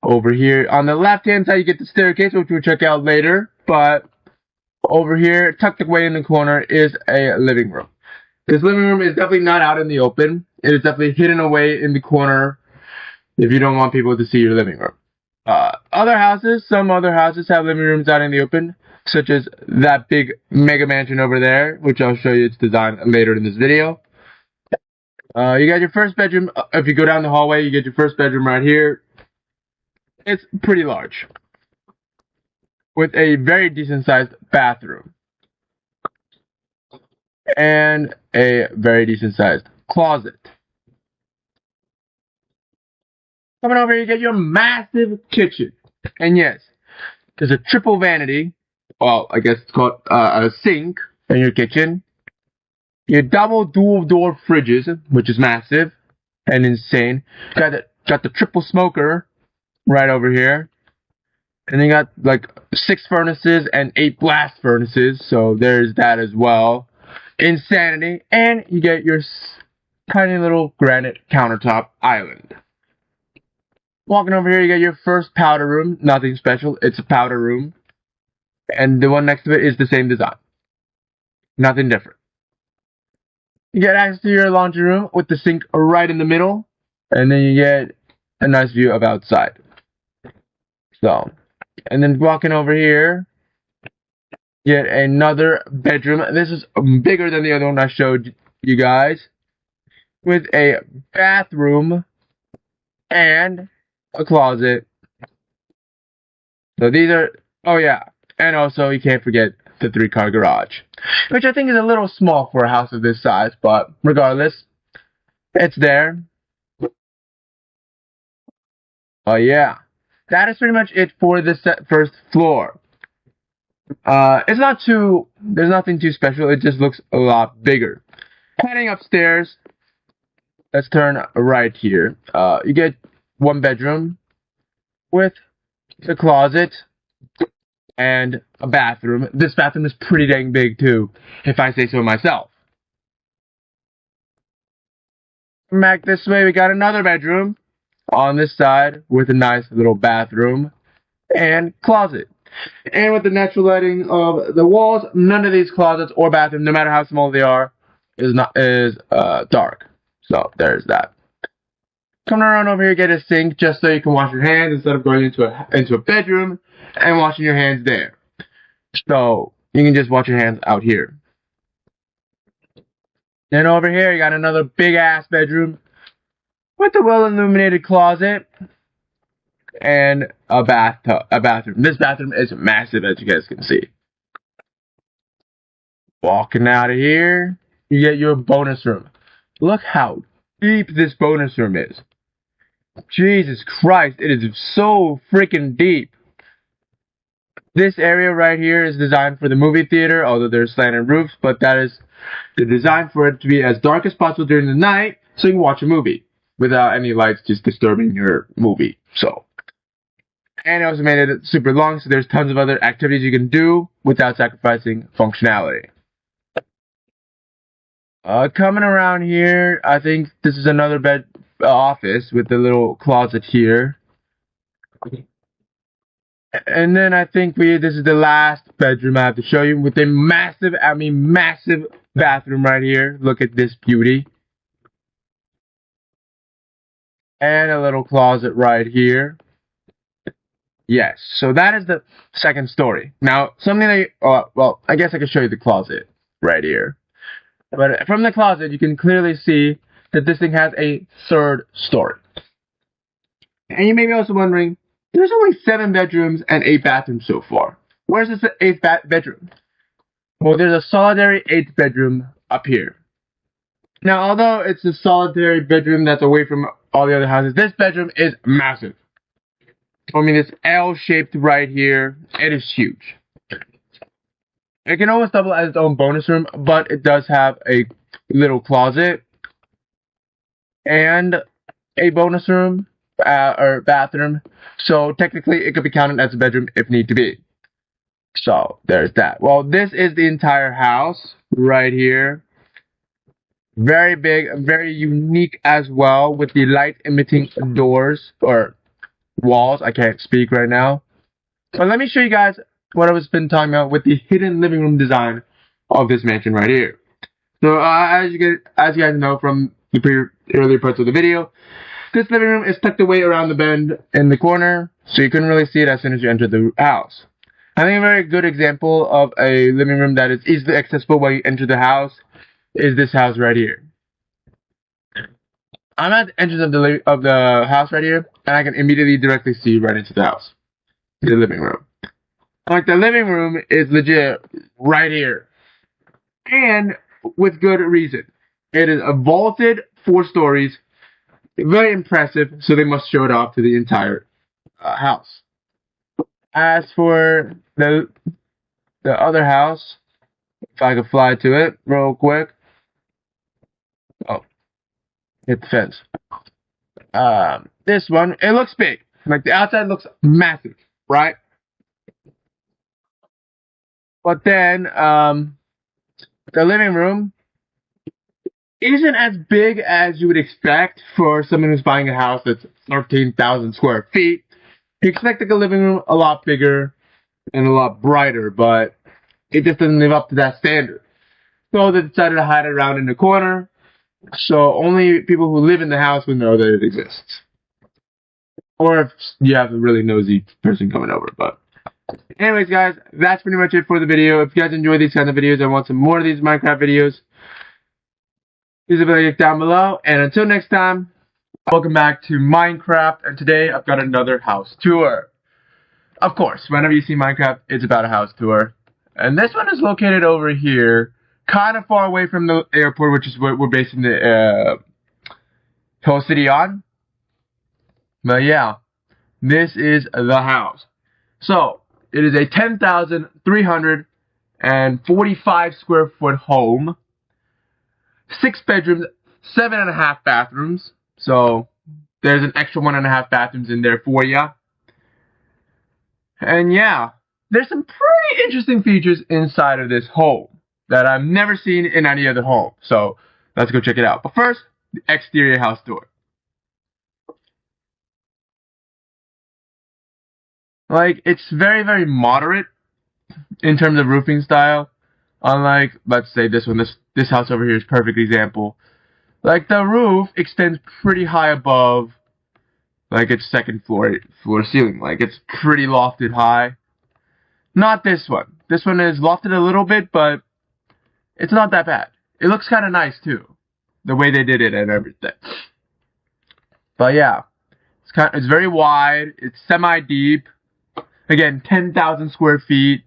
Over here, on the left-hand side, you get the staircase, which we'll check out later. But over here, tucked away in the corner, is a living room. This living room is definitely not out in the open. It is definitely hidden away in the corner if you don't want people to see your living room. Some other houses have living rooms out in the open, such as that big mega mansion over there, which I'll show you its design later in this video. You got your first bedroom. If you go down the hallway, you get your first bedroom right here. It's pretty large, with a very decent sized bathroom. and a very decent sized closet. Coming over here, you get your massive kitchen. And yes, there's a triple vanity. Well, I guess it's called a sink in your kitchen. Your double dual door fridges, which is massive and insane. Got the triple smoker right over here. And then you got like 6 furnaces and 8 blast furnaces. So there's that as well. Insanity. And you get your tiny little granite countertop island. Walking over here, you get your first powder room. Nothing special. It's a powder room. And the one next to it is the same design. Nothing different. You get access to your laundry room with the sink right in the middle. And then you get a nice view of outside. So, and then walking over here, get another bedroom. This is bigger than the other one I showed you guys. With a bathroom and a closet. So these are, oh yeah, and also you can't forget the 3-car garage, which I think is a little small for a house of this size, but regardless, it's there. Oh yeah, that is pretty much it for the first floor. It's not too, there's nothing too special, it just looks a lot bigger. Heading upstairs, let's turn right here. You get 1 bedroom with the closet and a bathroom. This bathroom is pretty dang big too, if I say so myself. Back this way, we got another bedroom on this side with a nice little bathroom and closet. And with the natural lighting of the walls, none of these closets or bathrooms, no matter how small they are, is dark. So there's that. Coming around over here, get a sink just so you can wash your hands instead of going into a bedroom and washing your hands there. So you can just wash your hands out here. Then over here, you got another big ass bedroom with a well illuminated closet and a bathroom. This bathroom is massive, as you guys can see. Walking out of here, you get your bonus room. Look how deep this bonus room is. Jesus Christ, it is so freaking deep. This area right here is designed for the movie theater, although there's slanted roofs, but that is the design for it to be as dark as possible during the night so you can watch a movie without any lights just disturbing your movie. So, and it also made it super long, so there's tons of other activities you can do without sacrificing functionality. Coming around here, I think this is another office with a little closet here. And then I think this is the last bedroom I have to show you with a massive bathroom right here. Look at this beauty. And a little closet right here. Yes, so that is the second story. Now, something that, well, I guess I can show you the closet right here. But from the closet, you can clearly see that this thing has a 3rd story. And you may be also wondering, there's only 7 bedrooms and 8 bathrooms so far. Where's this 8th bedroom? Well, there's a solitary 8th bedroom up here. Now, although it's a solitary bedroom that's away from all the other houses, this bedroom is massive. I mean, it's L-shaped right here. It is huge. It can almost double as its own bonus room, but it does have a little closet and a bonus room or bathroom. So technically, it could be counted as a bedroom if need to be. So there's that. Well, this is the entire house right here. Very big, very unique as well, with the light emitting doors or walls. I can't speak right now. But let me show you guys what I was been talking about with the hidden living room design of this mansion right here. So as you guys know from the earlier parts of the video, this living room is tucked away around the bend in the corner, so you couldn't really see it as soon as you entered the house. I think a very good example of a living room that is easily accessible when you enter the house is this house right here. I'm at the entrance of the house right here, and I can immediately directly see right into the house, the living room. Like, the living room is legit right here. And with good reason. It is a vaulted 4 stories, very impressive, so they must show it off to the entire house. As for the other house, if I could fly to it real quick. Oh, hit the fence. This one, it looks big. Like the outside looks massive, right? But then the living room isn't as big as you would expect for someone who's buying a house that's 13,000 square feet. You expect like a living room a lot bigger and a lot brighter, but it just doesn't live up to that standard. So they decided to hide it around in the corner, so only people who live in the house would know that it exists. Or if you have a really nosy person coming over, but anyways, guys, that's pretty much it for the video. If you guys enjoy these kind of videos and want some more of these Minecraft videos, please leave a like down below. And until next time, welcome back to Minecraft. And today, I've got another house tour. Of course, whenever you see Minecraft, it's about a house tour. And this one is located over here, kind of far away from the airport, which is what we're basing the whole city on. But yeah, this is the house. So, it is a 10,345 square foot home. 6 bedrooms, 7.5 bathrooms. So, there's an extra 1.5 bathrooms in there for ya. And yeah, there's some pretty interesting features inside of this home that I've never seen in any other home. So, let's go check it out. But first, the exterior house tour. Like, it's very, very moderate in terms of roofing style. Unlike, let's say this one, this house over here is a perfect example. Like, the roof extends pretty high above, like, its second floor ceiling. Like, it's pretty lofted high. Not this one. This one is lofted a little bit, but it's not that bad. It looks kind of nice, too. The way they did it and everything. But yeah, it's very wide. It's semi-deep. Again, 10,000 square feet.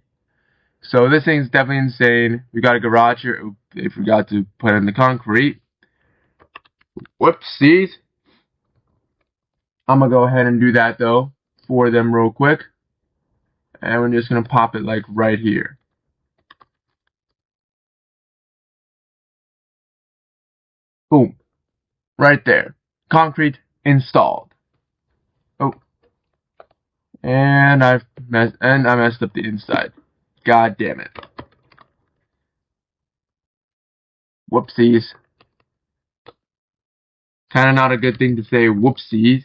So this thing's definitely insane. We got a garage here. They forgot to put in the concrete. Whoopsies. I'm going to go ahead and do that, though, for them real quick. And we're just going to pop it, like, right here. Boom. Right there. Concrete installed. Oh. And I messed up the inside. God damn it. Whoopsies. Kinda not a good thing to say whoopsies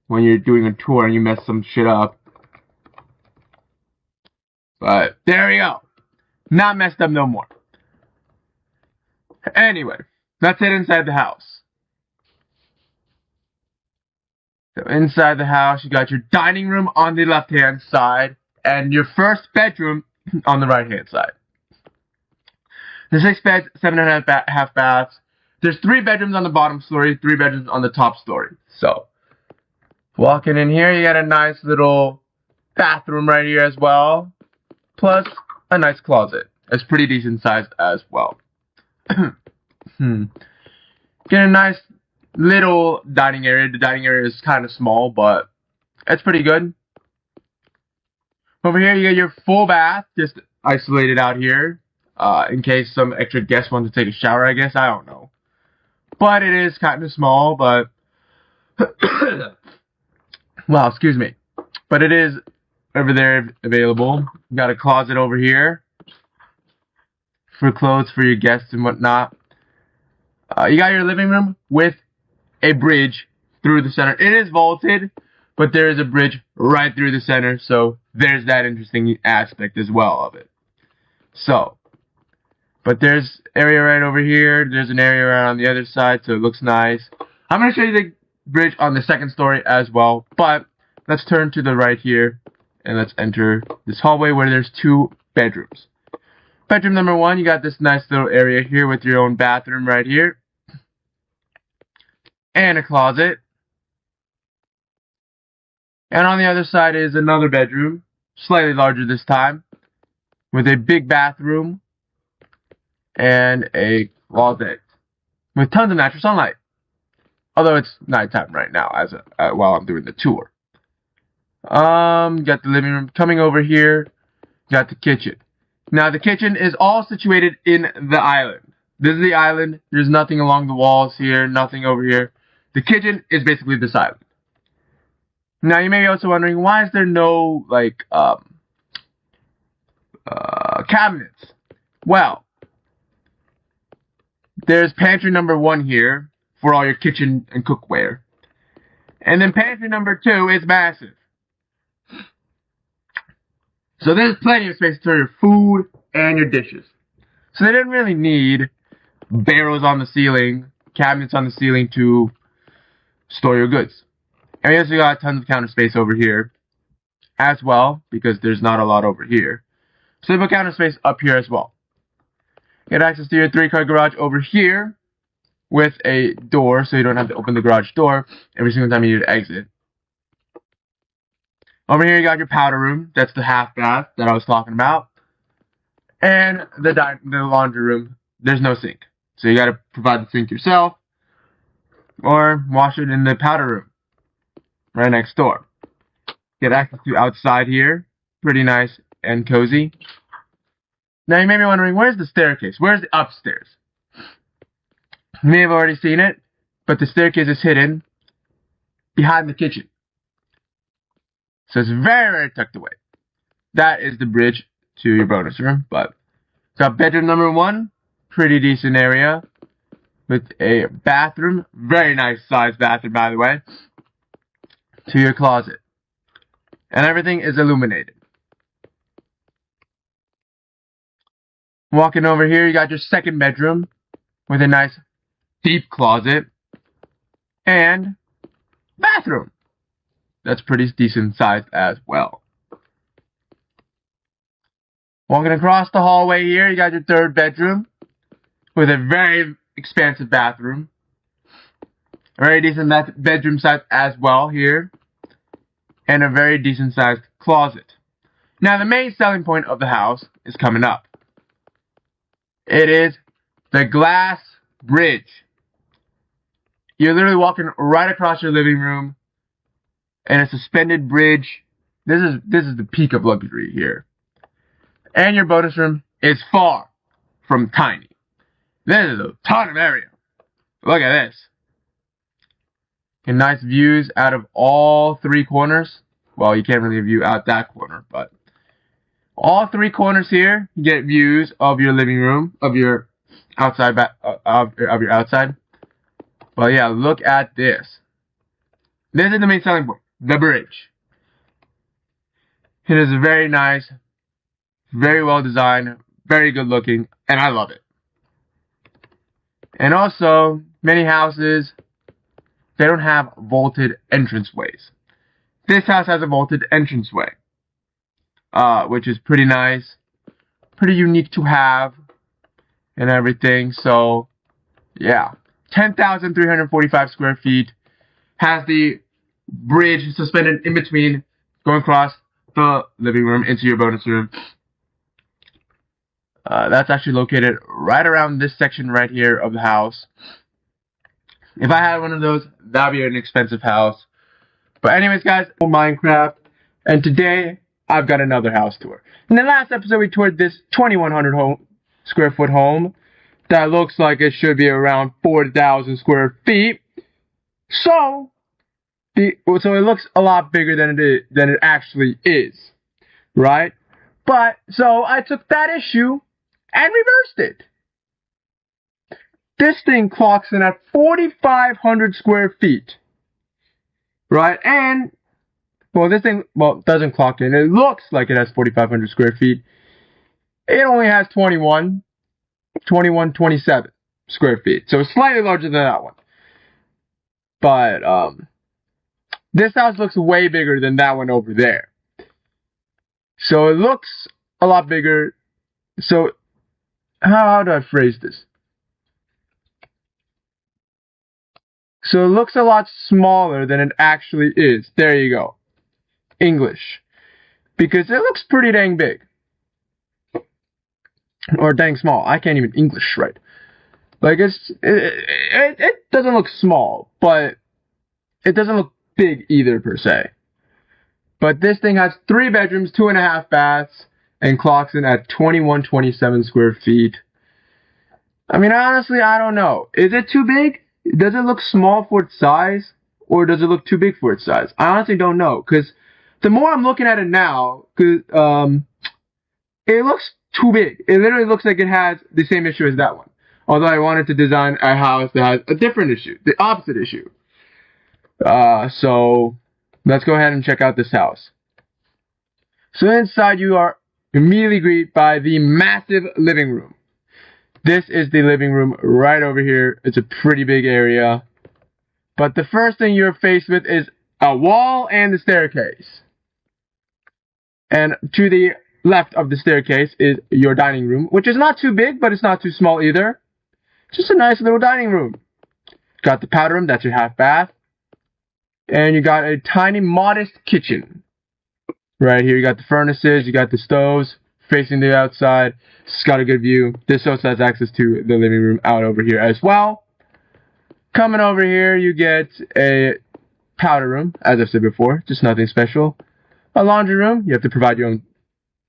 when you're doing a tour and you mess some shit up. But there we go. Not messed up no more. Anyway, that's it inside the house. So inside the house, you got your dining room on the left-hand side and your first bedroom on the right-hand side. There's 6 beds, 7.5 baths. There's 3 bedrooms on the bottom story, 3 bedrooms on the top story. So, walking in here, you got a nice little bathroom right here as well. Plus, a nice closet. It's pretty decent sized as well. Get a nice little dining area. The dining area is kind of small, but it's pretty good. Over here, you get your full bath, just isolated out here. In case some extra guests want to take a shower, I guess. I don't know. But it is kind of small, but... well, excuse me. But it is over there available. You got a closet over here for clothes for your guests and whatnot. You got your living room with a bridge through the center. It is vaulted, but there is a bridge right through the center, so there's that interesting aspect as well of it. So, but there's area right over here. There's an area right on the other side, so it looks nice. I'm going to show you the bridge on the second story as well, but let's turn to the right here, and let's enter this hallway where there's 2 bedrooms. Bedroom number 1, you got this nice little area here with your own bathroom right here. And a closet. And on the other side is another bedroom, slightly larger this time, with a big bathroom. and a closet with tons of natural sunlight. Although it's nighttime right now while I'm doing the tour. Got the living room coming over here. Got the kitchen. Now the kitchen is all situated in the island. This is the island. There's nothing along the walls here, nothing over here. The kitchen is basically this island. Now you may be also wondering, why is there no cabinets? Well, there's pantry number 1 here for all your kitchen and cookware. And then pantry number 2 is massive. So there's plenty of space to store your food and your dishes. So they didn't really need barrels on the ceiling, cabinets on the ceiling to store your goods. And we also got tons of counter space over here as well, because there's not a lot over here. So we put counter space up here as well. Get access to your 3-car garage over here with a door, so you don't have to open the garage door every single time you need to exit. Over here you got your powder room. That's the half bath that I was talking about. And the laundry room. There's no sink, so you got to provide the sink yourself, or wash it in the powder room right next door. Get access to outside here. Pretty nice and cozy. Now you may be wondering, where's the staircase? Where's the upstairs? You may have already seen it, but the staircase is hidden behind the kitchen. So it's very, very tucked away. That is the bridge to your bonus room. But got bedroom number 1, pretty decent area with a bathroom, very nice sized bathroom by the way, to your closet. And everything is illuminated. Walking over here, you got your second bedroom with a nice deep closet and bathroom. That's pretty decent sized as well. Walking across the hallway here, you got your third bedroom with a very expansive bathroom. A very decent bedroom size as well here. And a very decent sized closet. Now the main selling point of the house is coming up. It is the glass bridge. You're literally walking right across your living room, and a suspended bridge. This is the peak of luxury here. And your bonus room is far from tiny. This is a ton of area. Look at this. And nice views out of all 3 corners. Well, you can't really view out that corner, but all 3 corners here, you get views of your living room, of your outside, of your outside. But yeah, look at this. This is the main selling point, the bridge. It is very nice, very well designed, very good looking, and I love it. And also, many houses, they don't have vaulted entranceways. This house has a vaulted entranceway, which is pretty nice, pretty unique to have, and everything. So, yeah, 10,345 square feet, has the bridge suspended in between, going across the living room into your bonus room. That's actually located right around this section right here of the house. If I had one of those, that would be an expensive house. But anyways, guys, Minecraft, and today I've got another house tour. In the last episode, we toured this 2,100 square foot home that looks like it should be around 4,000 square feet. So it looks a lot bigger than it actually is, right? But so I took that issue and reversed it. This thing clocks in at 4,500 square feet, right? And well, this thing doesn't clock in. It looks like it has 4,500 square feet. It only has 27 square feet, so it's slightly larger than that one. But this house looks way bigger than that one over there. So it looks a lot bigger. So how do I phrase this? So it looks a lot smaller than it actually is. There you go. English. Because it looks pretty dang big. Or dang small. I can't even English right. Like, it doesn't look small, but it doesn't look big either, per se. But this thing has 3 bedrooms, 2.5 baths, and clocks in at 2127 square feet. I mean, honestly, I don't know. Is it too big? Does it look small for its size? Or does it look too big for its size? I honestly don't know. Because the more I'm looking at it now, it looks too big. It literally looks like it has the same issue as that one. Although I wanted to design a house that has a different issue, the opposite issue. So let's go ahead and check out this house. So inside you are immediately greeted by the massive living room. This is the living room right over here. It's a pretty big area. But the first thing you're faced with is a wall and the staircase. And to the left of the staircase is your dining room, which is not too big, but it's not too small either. Just a nice little dining room. Got the powder room, that's your half bath. And you got a tiny, modest kitchen. Right here, you got the furnaces, you got the stoves facing the outside. It's got a good view. This also has access to the living room out over here as well. Coming over here, you get a powder room, as I've said before, just nothing special. A laundry room, you have to provide your own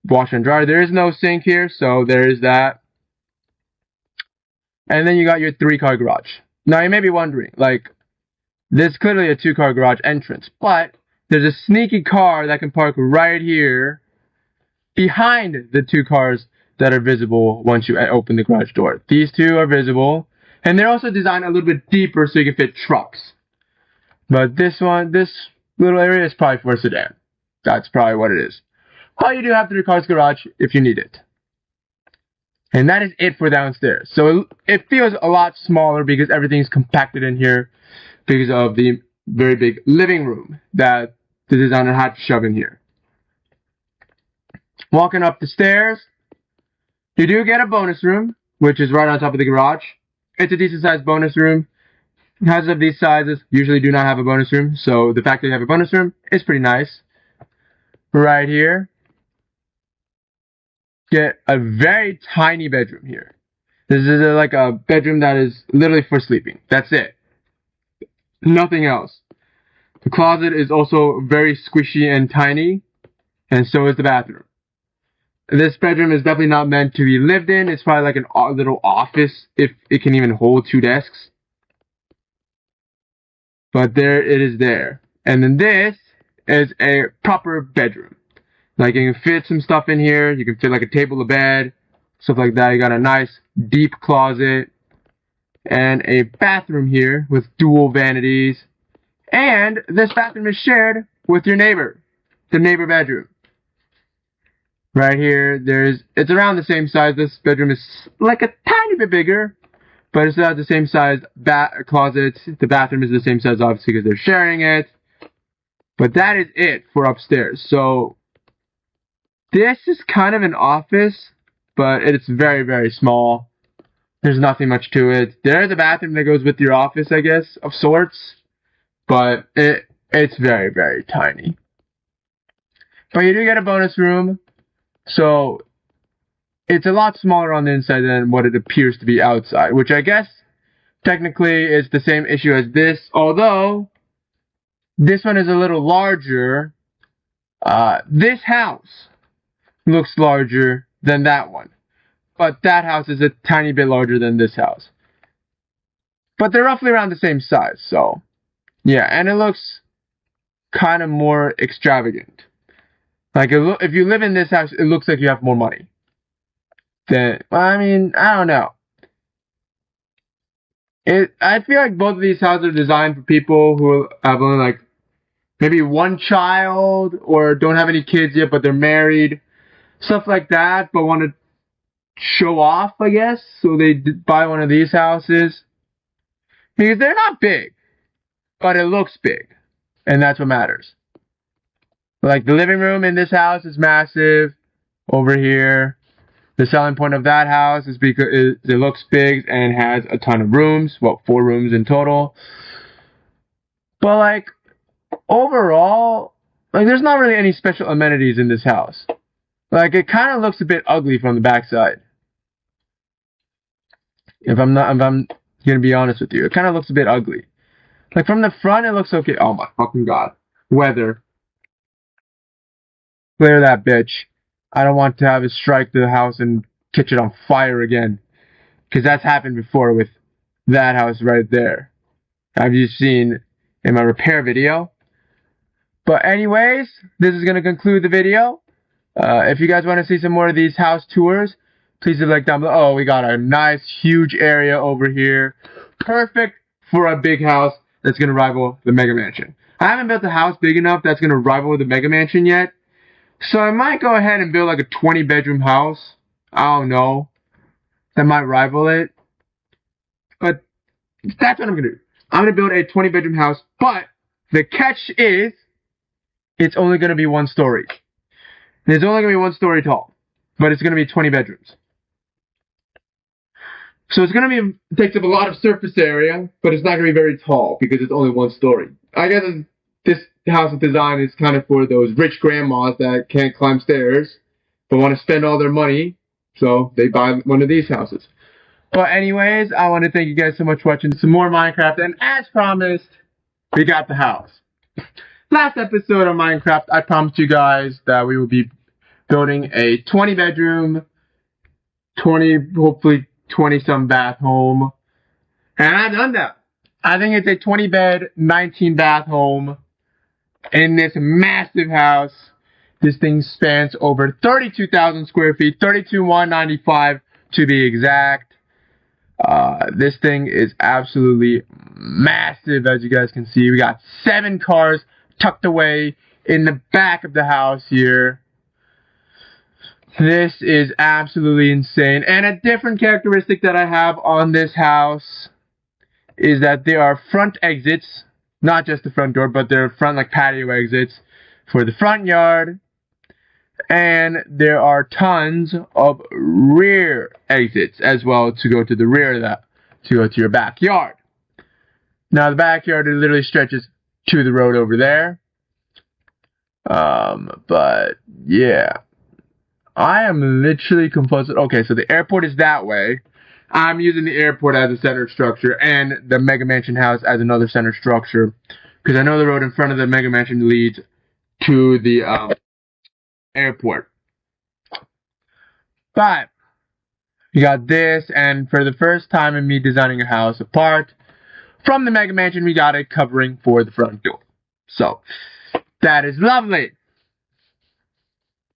washer and dryer. There is no sink here, so there is that. And then you got your 3-car garage. Now you may be wondering, like, there's clearly a 2-car garage entrance, but there's a sneaky car that can park right here behind the 2 cars that are visible once you open the garage door. These 2 are visible, and they're also designed a little bit deeper so you can fit trucks. But this little area is probably for a sedan. That's probably what it is. But you do have 3 cars garage if you need it. And that is it for downstairs. So it feels a lot smaller because everything's compacted in here because of the very big living room that the designer had to shove in here. Walking up the stairs, you do get a bonus room, which is right on top of the garage. It's a decent sized bonus room. Houses of these sizes usually do not have a bonus room, so the fact that you have a bonus room is pretty nice. Right here, get a very tiny bedroom here. This is like a bedroom that is literally for sleeping. That's it. Nothing else. The closet is also very squishy and tiny, and so is the bathroom. This bedroom is definitely not meant to be lived in. It's probably like a little office, if it can even hold 2 desks. But there it is there. And then this is a proper bedroom. Like, you can fit some stuff in here. You can fit like a table, a bed, stuff like that. You got a nice deep closet and a bathroom here with dual vanities. And this bathroom is shared with your neighbor, the neighbor bedroom. Right here, it's around the same size. This bedroom is like a tiny bit bigger, but it's not the same size closet. The bathroom is the same size, obviously, because they're sharing it. But that is it for upstairs. So this is kind of an office, but it's very, very small. There's nothing much to it. There's a bathroom that goes with your office, I guess, of sorts. But it's very, very tiny. But you do get a bonus room. So it's a lot smaller on the inside than what it appears to be outside, which I guess technically is the same issue as this, although this one is a little larger. This house looks larger than that one, but that house is a tiny bit larger than this house. But they're roughly around the same size, so yeah, and it looks kind of more extravagant. Like, if you live in this house, it looks like you have more money. Well, I mean, I don't know. I feel like both of these houses are designed for people who have only, like, maybe 1 child, or don't have any kids yet, but they're married. Stuff like that, but want to show off, I guess. So they buy one of these houses. Because they're not big, but it looks big. And that's what matters. Like, the living room in this house is massive. Over here, the selling point of that house is because it looks big and has a ton of rooms. Well, 4 rooms in total. But, like, overall, like, there's not really any special amenities in this house. Like, it kind of looks a bit ugly from the backside. If I'm gonna be honest with you, it kind of looks a bit ugly. Like from the front, it looks okay. Oh my fucking god, weather. Clear that bitch. I don't want to have it strike the house and catch it on fire again. Because that's happened before with that house right there. Have you seen in my repair video? But anyways, this is going to conclude the video. If you guys want to see some more of these house tours, please leave a like down below. Oh, we got a nice, huge area over here. Perfect for a big house that's going to rival the Mega Mansion. I haven't built a house big enough that's going to rival the Mega Mansion yet. So I might go ahead and build like a 20-bedroom house. I don't know. That might rival it. But that's what I'm going to do. I'm going to build a 20-bedroom house. But the catch is, it's only going to be 1 story. It's only going to be 1 story tall. But it's going to be 20 bedrooms. So it's going to be, takes up a lot of surface area. But it's not going to be very tall because it's only 1 story. I guess this house design is kind of for those rich grandmas that can't climb stairs but want to spend all their money, so they buy one of these houses. But anyways, I want to thank you guys so much for watching some more Minecraft, and as promised, we got the house. Last episode of Minecraft, I promised you guys that we will be building a 20 bedroom, hopefully 20 some bath home, and I've done that. I think it's a 20 bed, 19 bath home in this massive house. This thing spans over 32,000 square feet, 32,195 to be exact. This thing is absolutely massive, as you guys can see. We got 7 cars tucked away in the back of the house here. This is absolutely insane. And a different characteristic that I have on this house is that there are front exits, not just the front door, but there are front like patio exits for the front yard, and there are tons of rear exits as well to go to the rear of that, to go to your backyard. Now the backyard literally stretches to the road over there. But yeah, I am literally confused. Okay, so the airport is that way. I'm using the airport as a center structure and the Mega Mansion house as another center structure, because I know the road in front of the Mega Mansion leads to the airport. But you got this, and for the first time in me designing a house apart from the Mega Mansion, we got a covering for the front door. So that is lovely.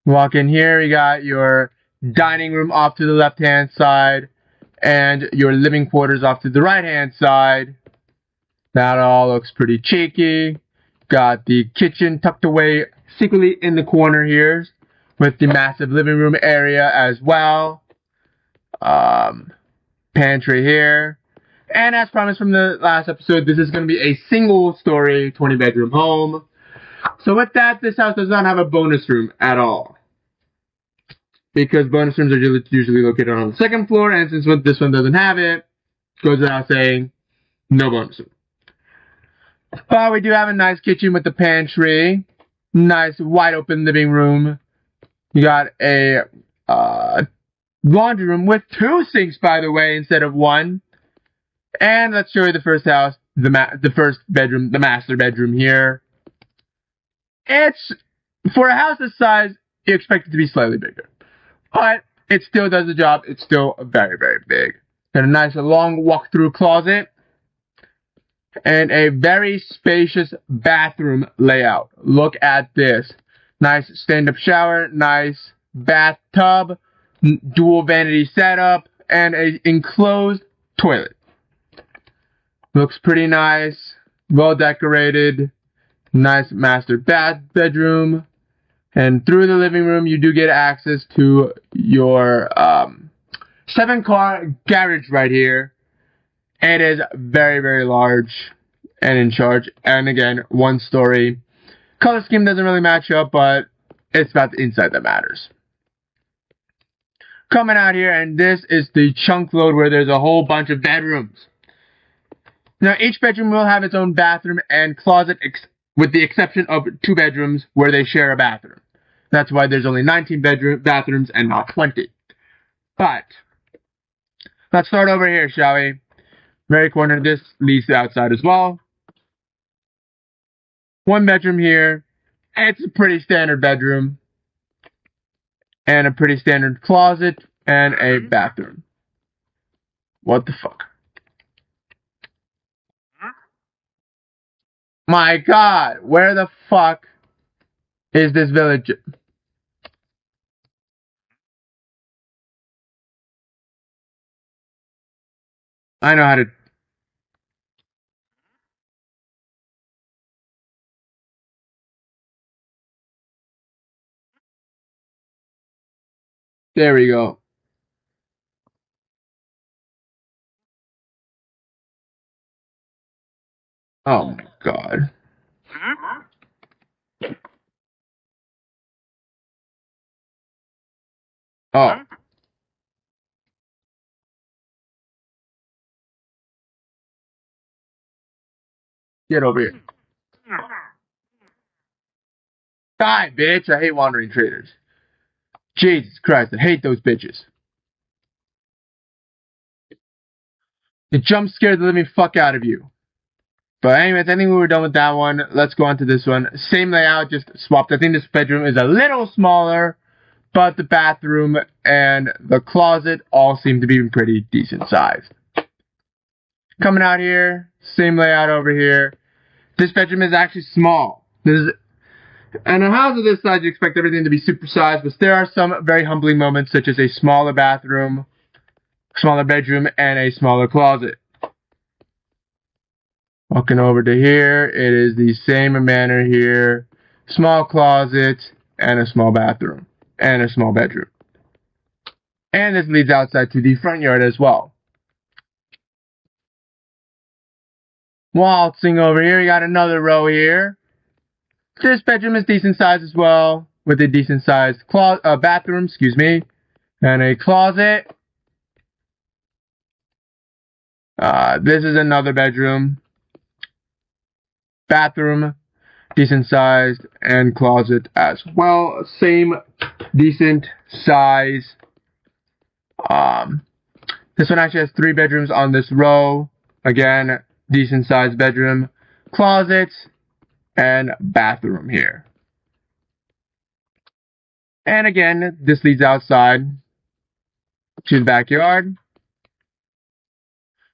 Walk in here, you got your dining room off to the left-hand side, and your living quarters off to the right-hand side. That all looks pretty cheeky. Got the kitchen tucked away secretly in the corner here, with the massive living room area as well. Pantry here. And as promised from the last episode, this is going to be a single-story 20-bedroom home. So with that, this house does not have a bonus room at all, because bonus rooms are usually located on the 2nd floor, and since this one doesn't have it, goes without saying, no bonus room. But we do have a nice kitchen with the pantry, nice wide open living room. You got a laundry room with 2 sinks, by the way, instead of 1. And let's show you the first house, the first bedroom, the master bedroom here. It's, for a house this size, you expect it to be slightly bigger. But it still does the job. It's still very, very big. Got a nice long walk-through closet. And a very spacious bathroom layout. Look at this. Nice stand-up shower. Nice bathtub. Dual vanity setup. And an enclosed toilet. Looks pretty nice. Well decorated. Nice master bedroom. And through the living room, you do get access to your 7-car garage right here. It is very, very large and in charge. And again, 1 story. Color scheme doesn't really match up, but it's about the inside that matters. Coming out here, and this is the chunk load where there's a whole bunch of bedrooms. Now, each bedroom will have its own bathroom and closet, with the exception of 2 bedrooms where they share a bathroom. That's why there's only 19 bathrooms and not 20. But Let's start over here, shall we? Very corner. This leads to outside as well. One bedroom here. It's a pretty standard bedroom. And a pretty standard closet. And a bathroom. What the fuck? My god, where the fuck is this village? I know how to... There we go. Oh my god. Oh. Get over here. Die, bitch. I hate wandering traders. Jesus Christ, I hate those bitches. It jump scared the living fuck out of you. But anyways, I think we were done with that one. Let's go on to this one. Same layout, just swapped. I think this bedroom is a little smaller, but the bathroom and the closet all seem to be pretty decent sized. Coming out here, same layout over here. This bedroom is actually small. And a house of this size, you expect everything to be supersized, but there are some very humbling moments, such as a smaller bathroom, smaller bedroom, and a smaller closet. Walking over to here, it is the same manner here. Small closet, and a small bathroom, and a small bedroom. And this leads outside to the front yard as well. Waltzing over here, you got another row here. This bedroom is decent size as well, with a decent sized bathroom, and a closet. This is another bedroom, bathroom, decent sized, and closet as well. Same decent size. This one actually has 3 bedrooms on this row. Again, decent sized bedroom, closet, and bathroom here. And again, this leads outside to the backyard.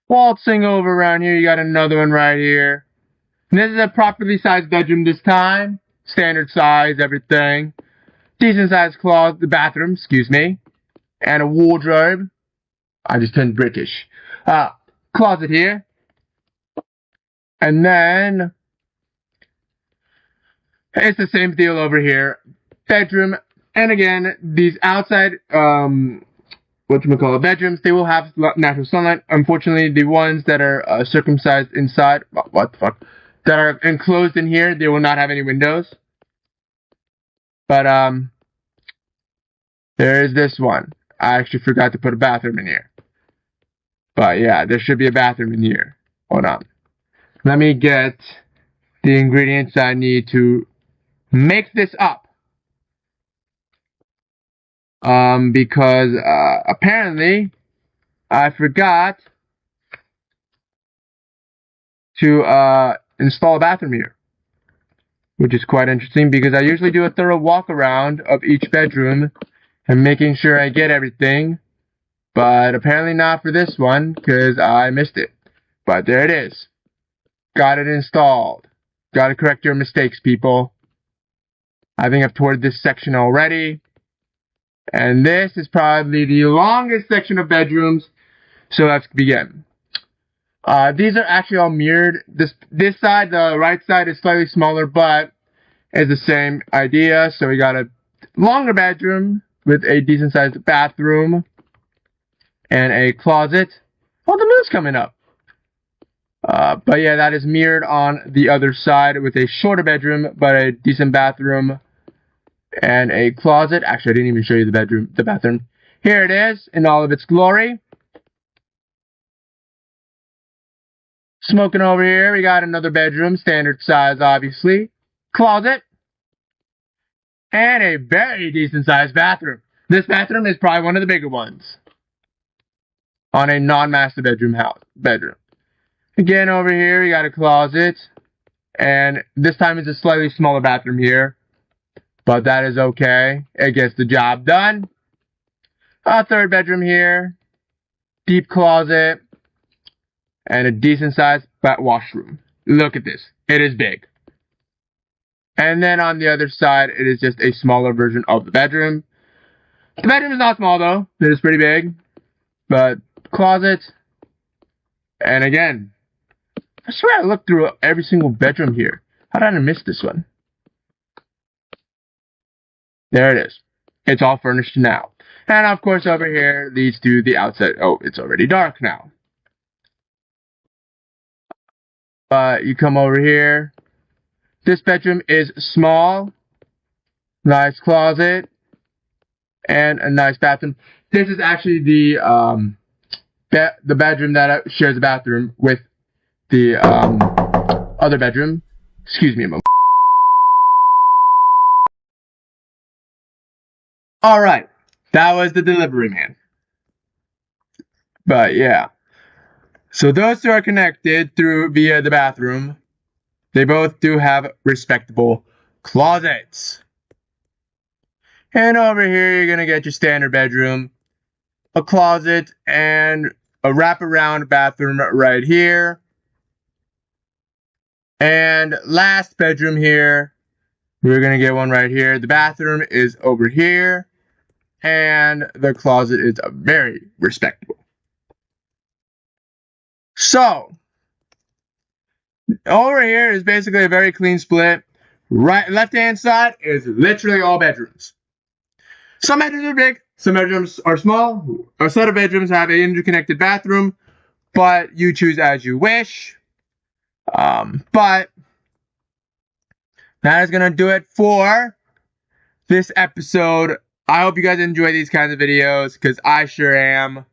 Waltzing over around here, you got another one right here. And this is a properly sized bedroom this time. Standard size, everything. Decent sized the bathroom, and a wardrobe. I just turned British. Closet here. And then it's the same deal over here. Bedroom. And again, these outside, bedrooms, they will have natural sunlight. Unfortunately, the ones that are circumcised inside, that are enclosed in here, they will not have any windows. But, there is this one. I actually forgot to put a bathroom in here. But yeah, there should be a bathroom in here. Hold on. Let me get the ingredients I need to make this up. Because apparently I forgot to install a bathroom here, which is quite interesting because I usually do a thorough walk around of each bedroom and making sure I get everything, but apparently not for this one because I missed it. But there it is. Got it installed. Got to correct your mistakes, people. I think I've toured this section already. And this is probably the longest section of bedrooms, so let's begin. These are actually all mirrored. This side, the right side, is slightly smaller, but is the same idea. So we got a longer bedroom with a decent-sized bathroom and a closet. Oh, the moon's coming up. But yeah, that is mirrored on the other side with a shorter bedroom, but a decent bathroom and a closet. Actually, I didn't even show you the bathroom. Here it is in all of its glory. Smoking over here, we got another bedroom, standard size, obviously. Closet. And a very decent sized bathroom. This bathroom is probably one of the bigger ones. on a non-master bedroom. Again, over here, you got a closet. And this time it's a slightly smaller bathroom here. But that is okay. It gets the job done. A third bedroom here. Deep closet. And a decent sized washroom. Look at this. It is big. And then on the other side, it is just a smaller version of the bedroom. The bedroom is not small though. It is pretty big. But closet. And again, I swear I looked through every single bedroom here. How did I miss this one? There it is. It's all furnished now. And of course over here leads to the outside. Oh, it's already dark now. You come over here. This bedroom is small. Nice closet. And a nice bathroom. This is actually the bedroom that shares a bathroom with the other bedroom. Excuse me a moment. Alright, that was the delivery man. But yeah. So those two are connected via the bathroom. They both do have respectable closets. And over here you're gonna get your standard bedroom, a closet, and a wraparound bathroom right here. And last bedroom here, we're gonna get one right here. The bathroom is over here. And the closet is very respectable. So, over here is basically a very clean split. Left-hand side is literally all bedrooms. Some bedrooms are big, some bedrooms are small. A set of bedrooms have an interconnected bathroom, but you choose as you wish. But that is going to do it for this episode. I hope you guys enjoy these kinds of videos, because I sure am.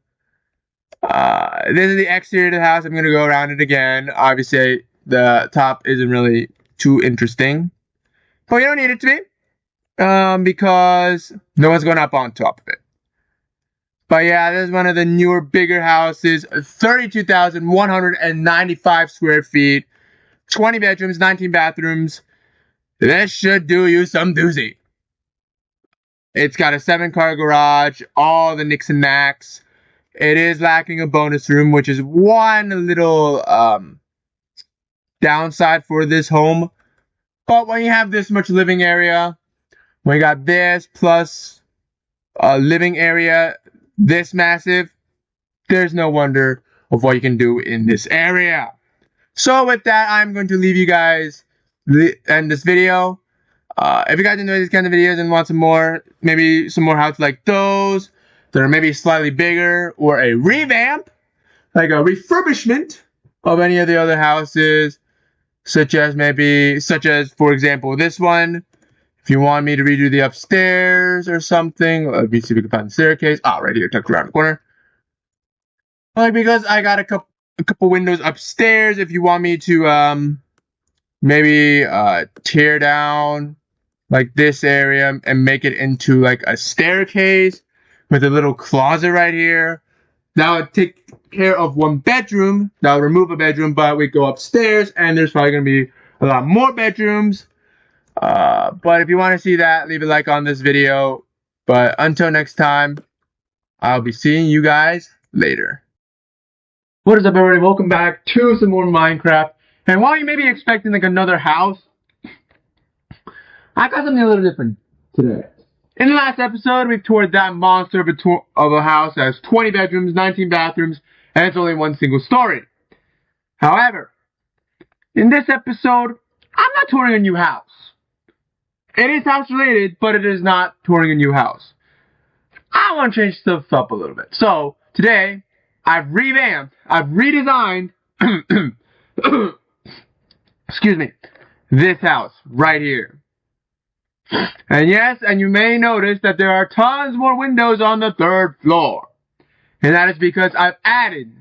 This is the exterior of the house. I'm going to go around it again. Obviously, the top isn't really too interesting. But you don't need it to be. Because no one's going up on top of it. But yeah, this is one of the newer, bigger houses. 32,195 square feet. 20 bedrooms, 19 bathrooms. This should do you some doozy. It's got a 7-car garage, all the nicks and knacks. It is lacking a bonus room, which is one little downside for this home. But when you have this much living area, when you got this plus a living area this massive, there's no wonder of what you can do in this area. So with that, I'm going to leave you guys in this video. If you guys enjoy these kind of videos and want some more, maybe some more houses like those that are maybe slightly bigger, or a revamp, like a refurbishment of any of the other houses, such as for example this one. If you want me to redo the upstairs or something, let me see if we can find the staircase. Right here, tucked around the corner. Like, because I got a couple windows upstairs. If you want me to maybe tear down like this area and make it into like a staircase with a little closet right here, that would take care of one bedroom. That would remove a bedroom, but we go upstairs and there's probably going to be a lot more bedrooms. But if you want to see that, leave a like on this video. But until next time, I'll be seeing you guys later. What is up, everybody? Welcome back to some more Minecraft. And while you may be expecting like another house, I got something a little different today. In the last episode, we toured that monster of a house that has 20 bedrooms, 19 bathrooms, and it's only one single story. However, in this episode, I'm not touring a new house. It is house related, but it is not touring a new house. I want to change stuff up a little bit. So, today, I've redesigned, excuse me, this house right here. And yes, and you may notice that there are tons more windows on the 3rd floor. And that is because I've added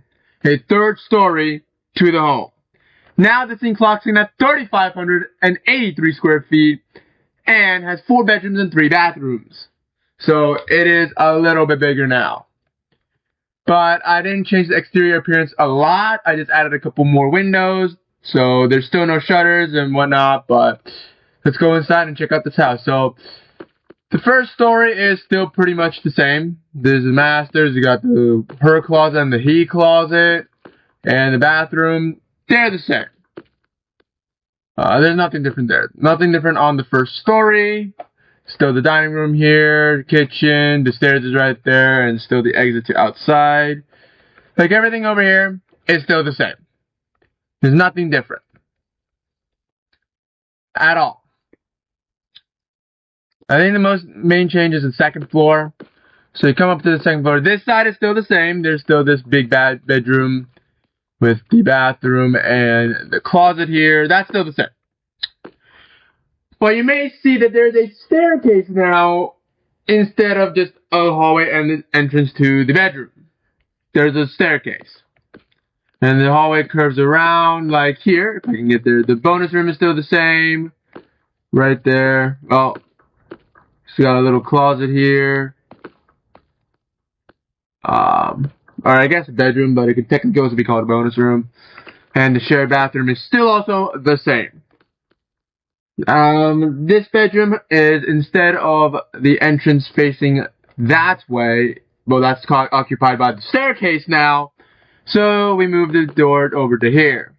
a 3rd story to the home. Now this thing clocks in at 3,583 square feet and has 4 bedrooms and 3 bathrooms. So it is a little bit bigger now. But I didn't change the exterior appearance a lot. I just added a couple more windows. So there's still no shutters and whatnot. But let's go inside and check out this house. So the first story is still pretty much the same. There's the masters. You got the her closet and the he closet. And the bathroom. They're the same. There's nothing different there. Nothing different on the first story. Still the dining room here, kitchen, the stairs is right there, and still the exit to outside. Like everything over here is still the same. There's nothing different. At all. I think the main change is the second floor. So you come up to the second floor. This side is still the same. There's still this big bedroom with the bathroom and the closet here. That's still the same. But you may see that there's a staircase now instead of just a hallway and the entrance to the bedroom. There's a staircase. And the hallway curves around like here. If I can get there. The bonus room is still the same. Right there. Oh, it's got a little closet here. Or I guess a bedroom, but it could technically also be called a bonus room. And the shared bathroom is still also the same. This bedroom is, instead of the entrance facing that way, well, that's occupied by the staircase now, so we moved the door over to here.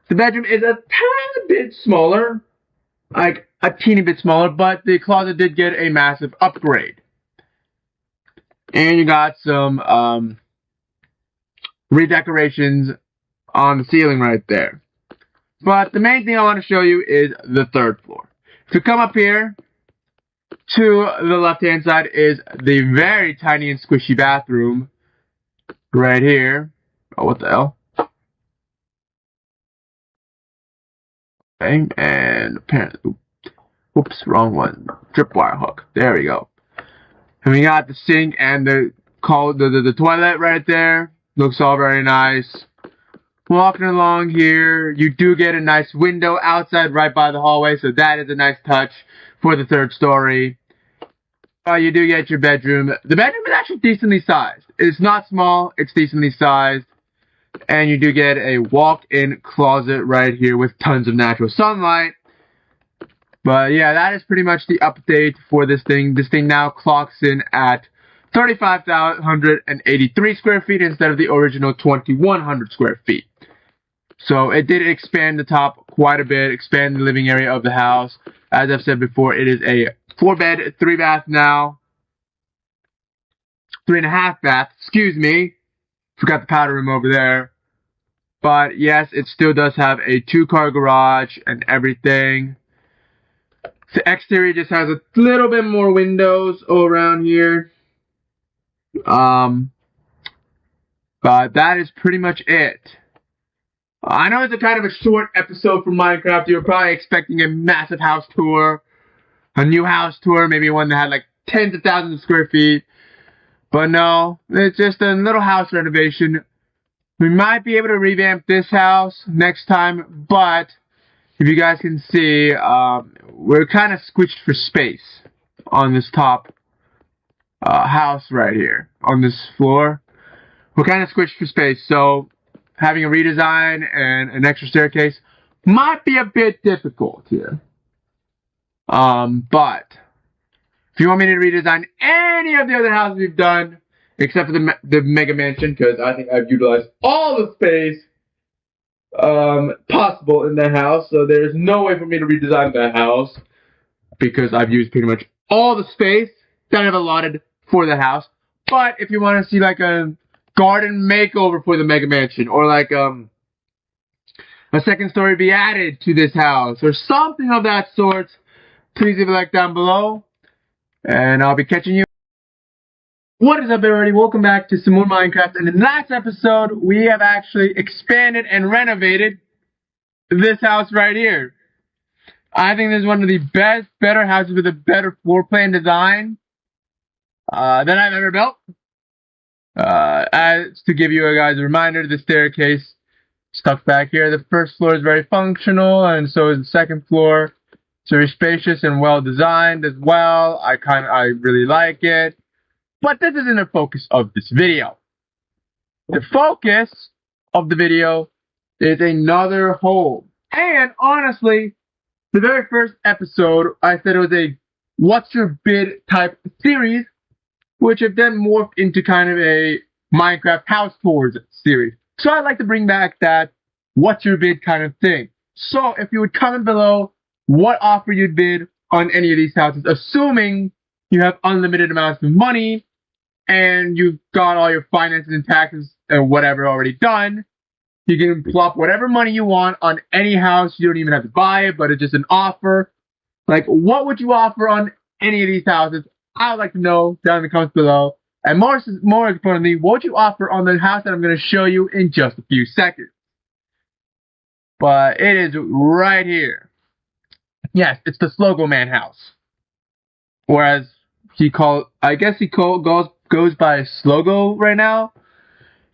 The bedroom is a tiny bit smaller, like a teeny bit smaller, but the closet did get a massive upgrade. And you got some redecorations on the ceiling right there. But the main thing I want to show you is the third floor. If you come up here, to the left-hand side is the very tiny and squishy bathroom. Right here. Oh, what the hell? Okay, and apparently, whoops, wrong one. Tripwire hook. There we go. And we got the sink and the toilet right there. Looks all very nice. Walking along here, you do get a nice window outside right by the hallway, so that is a nice touch for the third story. You do get your bedroom. The bedroom is actually decently sized. It's not small, it's decently sized. And you do get a walk-in closet right here with tons of natural sunlight. But yeah, that is pretty much the update for this thing. This thing now clocks in at 3,583 square feet instead of the original 2,100 square feet. So it did expand the top quite a bit, expand the living area of the house. As I've said before, it is a 4-bed, 3-bath now. 3.5 bath, excuse me. Forgot the powder room over there. But yes, it still does have a 2-car garage and everything. The exterior just has a little bit more windows all around here. But that is pretty much it. I know it's a kind of a short episode for Minecraft. You're probably expecting a massive house tour. A new house tour, maybe one that had like tens of thousands of square feet. But no, it's just a little house renovation. We might be able to revamp this house next time, but if you guys can see, we're kind of squished for space on this top house right here, on this floor. We're kind of squished for space, so having a redesign and an extra staircase might be a bit difficult here. But if you want me to redesign any of the other houses we've done, except for the Mega Mansion, because I think I've utilized all the space possible in the house, so there's no way for me to redesign the house, because I've used pretty much all the space that I've allotted for the house. But if you want to see like a garden makeover for the Mega Mansion, or like a second story be added to this house, or something of that sort, please leave a like down below, and I'll be catching you. What is up, everybody? Welcome back to some more Minecraft. And in the last episode, we have actually expanded and renovated this house right here. I think this is one of the better houses with a better floor plan design that I've ever built. As to give you guys a reminder, the staircase stuck back here. The first floor is very functional, and so is the second floor. It's very spacious and well designed as well. I really like it. But this isn't the focus of this video. The focus of the video is another home. And honestly, the very first episode, I said it was a what's your bid type series, which have then morphed into kind of a Minecraft house tours series. So I'd like to bring back that what's your bid kind of thing. So if you would comment below what offer you'd bid on any of these houses, assuming you have unlimited amounts of money and you've got all your finances and taxes and whatever already done, you can plop whatever money you want on any house. You don't even have to buy it, but it's just an offer. Like, what would you offer on any of these houses? I would like to know down in the comments below. And more importantly, what would you offer on the house that I'm going to show you in just a few seconds? But it is right here. Yes, it's the Slogo Man house. Whereas goes by Slogo right now.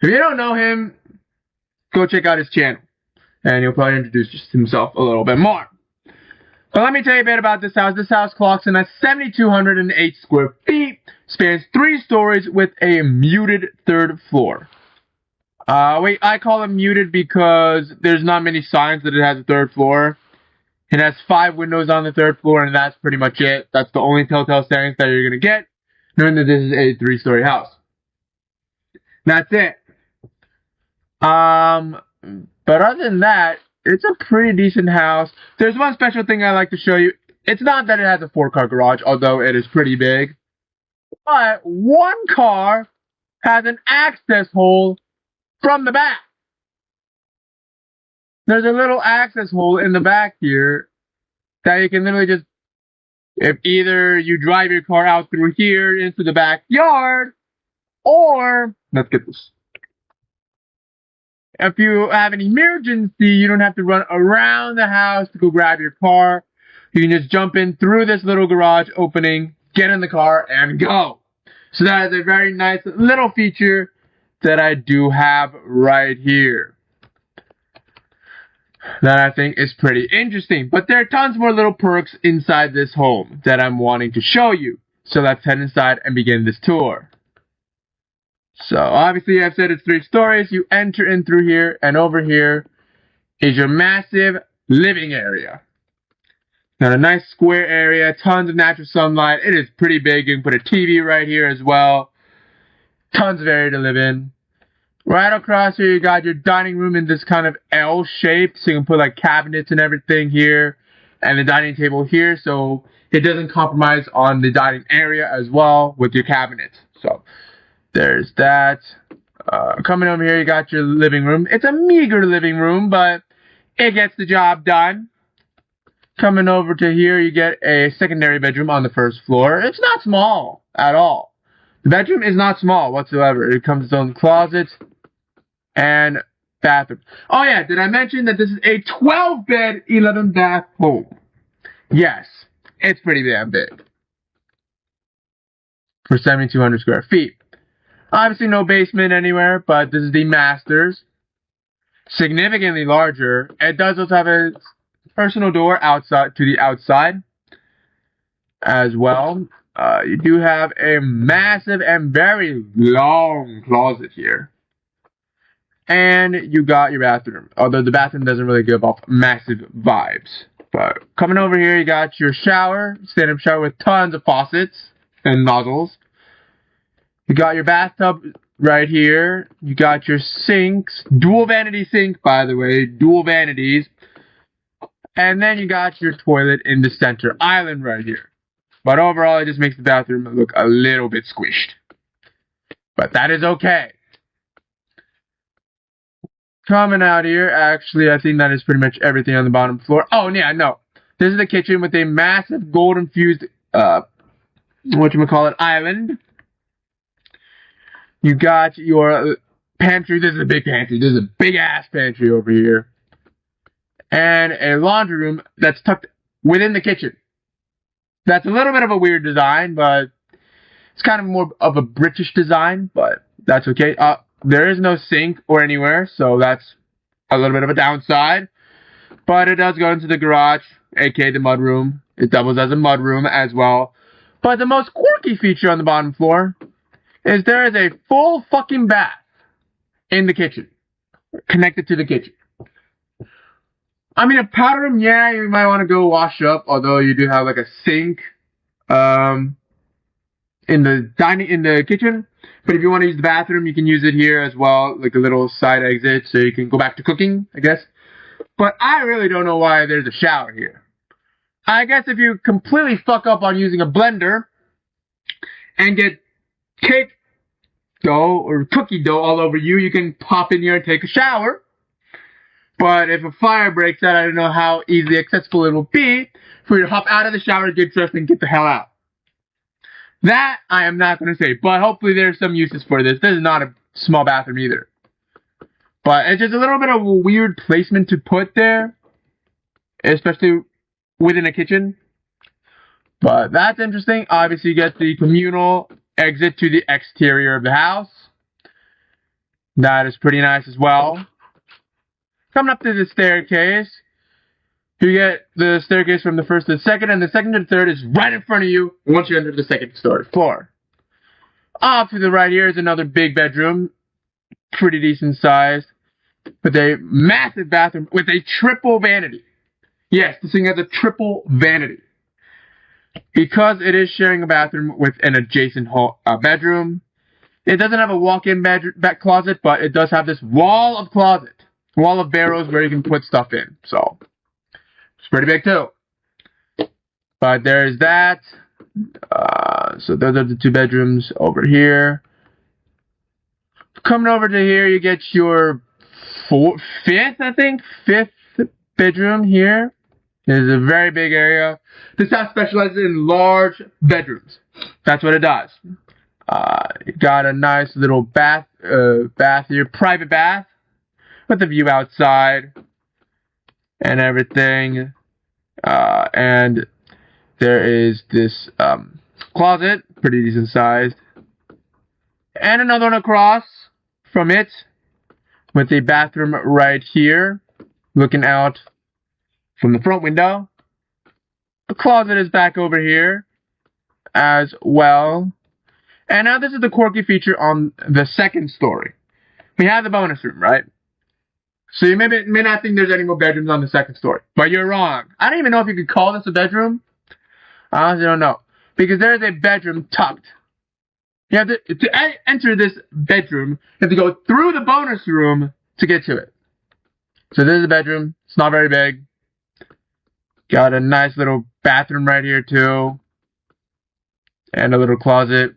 If you don't know him, go check out his channel. And he'll probably introduce himself a little bit more. But let me tell you a bit about this house. This house clocks in at 7,208 square feet, spans 3 stories with a muted 3rd floor. I call it muted because there's not many signs that it has a 3rd floor. It has 5 windows on the 3rd floor, and that's pretty much it. That's the only telltale signs that you're going to get, knowing that this is a 3-story house. That's it. But other than that, it's a pretty decent house. There's one special thing I like to show you. It's not that it has a 4-car garage, although it is pretty big. But one car has an access hole from the back. There's a little access hole in the back here that you can literally just, if either you drive your car out through here into the backyard, or, let's get this. If you have an emergency, you don't have to run around the house to go grab your car. You can just jump in through this little garage opening, get in the car, and go. So that is a very nice little feature that I do have right here. That I think is pretty interesting. But there are tons more little perks inside this home that I'm wanting to show you. So let's head inside and begin this tour. So, obviously, I've said it's 3 stories. You enter in through here, and over here is your massive living area. Got a nice square area, tons of natural sunlight. It is pretty big. You can put a TV right here as well. Tons of area to live in. Right across here, you got your dining room in this kind of L shape, so you can put like cabinets and everything here, and the dining table here, so it doesn't compromise on the dining area as well with your cabinets. So there's that. Coming over here, you got your living room. It's a meager living room, but it gets the job done. Coming over to here, you get a secondary bedroom on the 1st floor. It's not small at all. The bedroom is not small whatsoever. It comes with its own closet and bathroom. Oh yeah, did I mention that this is a 12-bed, 11-bath home? Yes, it's pretty damn big. For 7,200 square feet. Obviously no basement anywhere, but this is the master's. Significantly larger. It does also have a personal door outside to the outside as well. You do have a massive and very long closet here. And you got your bathroom. Although the bathroom doesn't really give off massive vibes. But coming over here, you got your shower. Stand-up shower with tons of faucets and nozzles. You got your bathtub right here. You got your sinks. Dual vanity sink, by the way. Dual vanities. And then you got your toilet in the center island right here. But overall, it just makes the bathroom look a little bit squished. But that is okay. Coming out here, actually, I think that is pretty much everything on the bottom floor. Oh, yeah, no. This is the kitchen with a massive gold-infused, island. You got your pantry. This is a big pantry. This is a big-ass pantry over here. And a laundry room that's tucked within the kitchen. That's a little bit of a weird design, but it's kind of more of a British design, but that's okay. There is no sink or anywhere, so that's a little bit of a downside. But it does go into the garage, aka the mudroom. It doubles as a mudroom as well. But the most quirky feature on the bottom floor is there is a full fucking bath in the kitchen, connected to the kitchen. I mean, a powder room, yeah, you might want to go wash up, although you do have like a sink in the kitchen. But if you want to use the bathroom, you can use it here as well, like a little side exit, so you can go back to cooking, I guess. But I really don't know why there's a shower here. I guess if you completely fuck up on using a blender and get cake dough or cookie dough all over you, you can pop in here and take a shower. But if a fire breaks out, I don't know how easily accessible it will be for you to hop out of the shower, get dressed, and get the hell out. That I am not going to say, but hopefully there's some uses for this. This is not a small bathroom either. But it's just a little bit of a weird placement to put there, especially within a kitchen. But that's interesting. Obviously, you get the communal exit to the exterior of the house. That is pretty nice as well. Coming up to the staircase, you get the staircase from the first to the second, and the second to the third is right in front of you once you enter the second story floor. Off to the right here is another big bedroom, pretty decent size, with a massive bathroom with a triple vanity. Yes, this thing has a triple vanity. Because it is sharing a bathroom with an adjacent bedroom, it doesn't have a walk-in back closet, but it does have this wall of barrels where you can put stuff in. So it's pretty big too. But there's that. So those are the two bedrooms over here. Coming over to here, you get your fifth bedroom here. It is a very big area. This house specializes in large bedrooms. That's what it does. You got a nice little bath here, private bath, with a view outside and everything. And there is this closet, pretty decent sized, and another one across from it, with a bathroom right here, looking out from the front window. The closet is back over here as well. And now this is the quirky feature on the second story. We have the bonus room, right? So you may not think there's any more bedrooms on the second story, but you're wrong. I don't even know if you could call this a bedroom. I honestly don't know. Because there's a bedroom tucked. You have to enter this bedroom, you have to go through the bonus room to get to it. So this is a bedroom. It's not very big. Got a nice little bathroom right here too. And a little closet.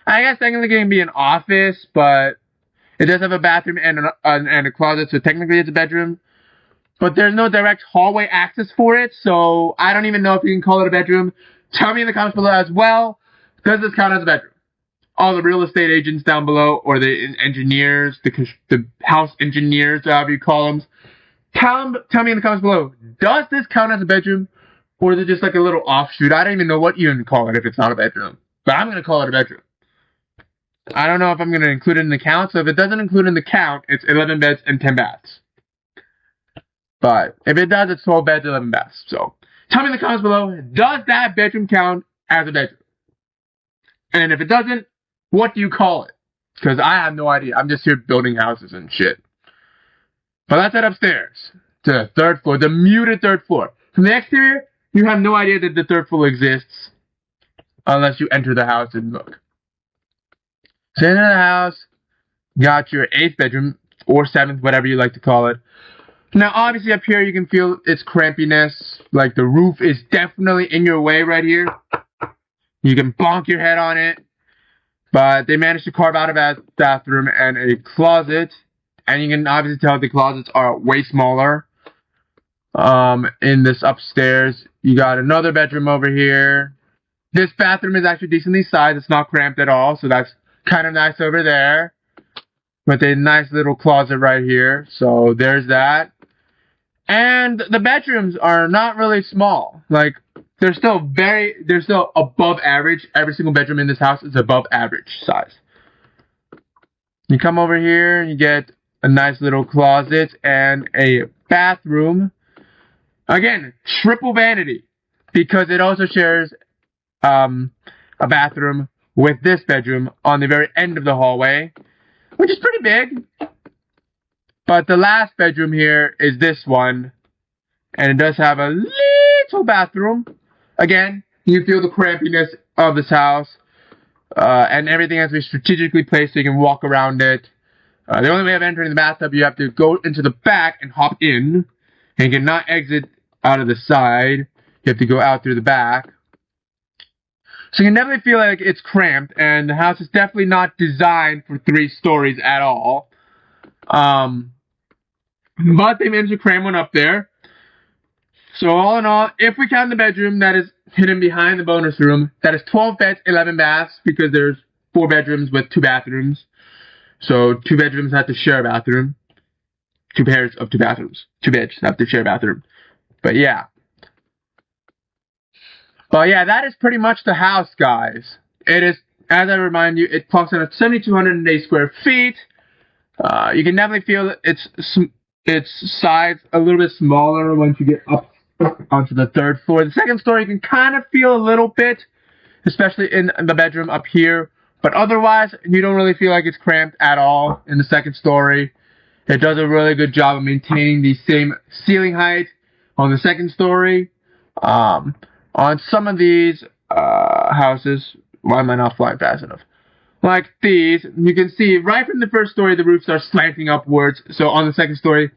I guess technically it can be an office, but it does have a bathroom and a closet, so technically it's a bedroom. But there's no direct hallway access for it, so I don't even know if you can call it a bedroom. Tell me in the comments below as well. Does this count as a bedroom? All the real estate agents down below, or the engineers, the house engineers, however you call them. Tell me in the comments below. Does this count as a bedroom, or is it just like a little offshoot? I don't even know what you can call it if it's not a bedroom. But I'm going to call it a bedroom. I don't know if I'm going to include it in the count, so if it doesn't include in the count, it's 11 beds and 10 baths. But if it does, it's 12 beds, 11 baths. So tell me in the comments below, does that bedroom count as a bedroom? And if it doesn't, what do you call it? Because I have no idea. I'm just here building houses and shit. But let's head upstairs to the third floor, the muted third floor. From the exterior, you have no idea that the third floor exists unless you enter the house and look. So into the house, got your 8th bedroom, or 7th, whatever you like to call it. Now, obviously up here you can feel its crampiness, like the roof is definitely in your way right here. You can bonk your head on it, but they managed to carve out a bathroom and a closet, and you can obviously tell the closets are way smaller. In this upstairs, you got another bedroom over here. This bathroom is actually decently sized, it's not cramped at all, so that's kind of nice over there, with a nice little closet right here. So there's that. And the bedrooms are not really small. Like, they're still above average. Every single bedroom in this house is above average size. You come over here and you get a nice little closet and a bathroom. Again, triple vanity, because it also shares a bathroom with this bedroom on the very end of the hallway, which is pretty big. But the last bedroom here is this one, and it does have a little bathroom. Again, you feel the crampiness of this house, and everything has to be strategically placed so you can walk around it. The only way of entering the bathtub, you have to go into the back and hop in, and you cannot exit out of the side. You have to go out through the back. So you can definitely feel like it's cramped, and the house is definitely not designed for 3 stories at all. But they managed to cram one up there. So all in all, if we count the bedroom that is hidden behind the bonus room, that is 12 beds, 11 baths, because there's 4 bedrooms with 2 bathrooms. So 2 bedrooms have to share a bathroom. 2 pairs of 2 bathrooms. 2 beds have to share a bathroom. But yeah. But yeah, that is pretty much the house, guys. It is, as I remind you, it clocks in at 7,208 square feet. You can definitely feel its size a little bit smaller once you get up onto the 3rd floor. The 2nd story you can kind of feel a little bit, especially in the bedroom up here. But otherwise, you don't really feel like it's cramped at all in the 2nd story. It does a really good job of maintaining the same ceiling height on the 2nd story. On some of these houses, why am I not flying fast enough? Like these, you can see right from the 1st story, the roofs are slanting upwards. So on the 2nd story,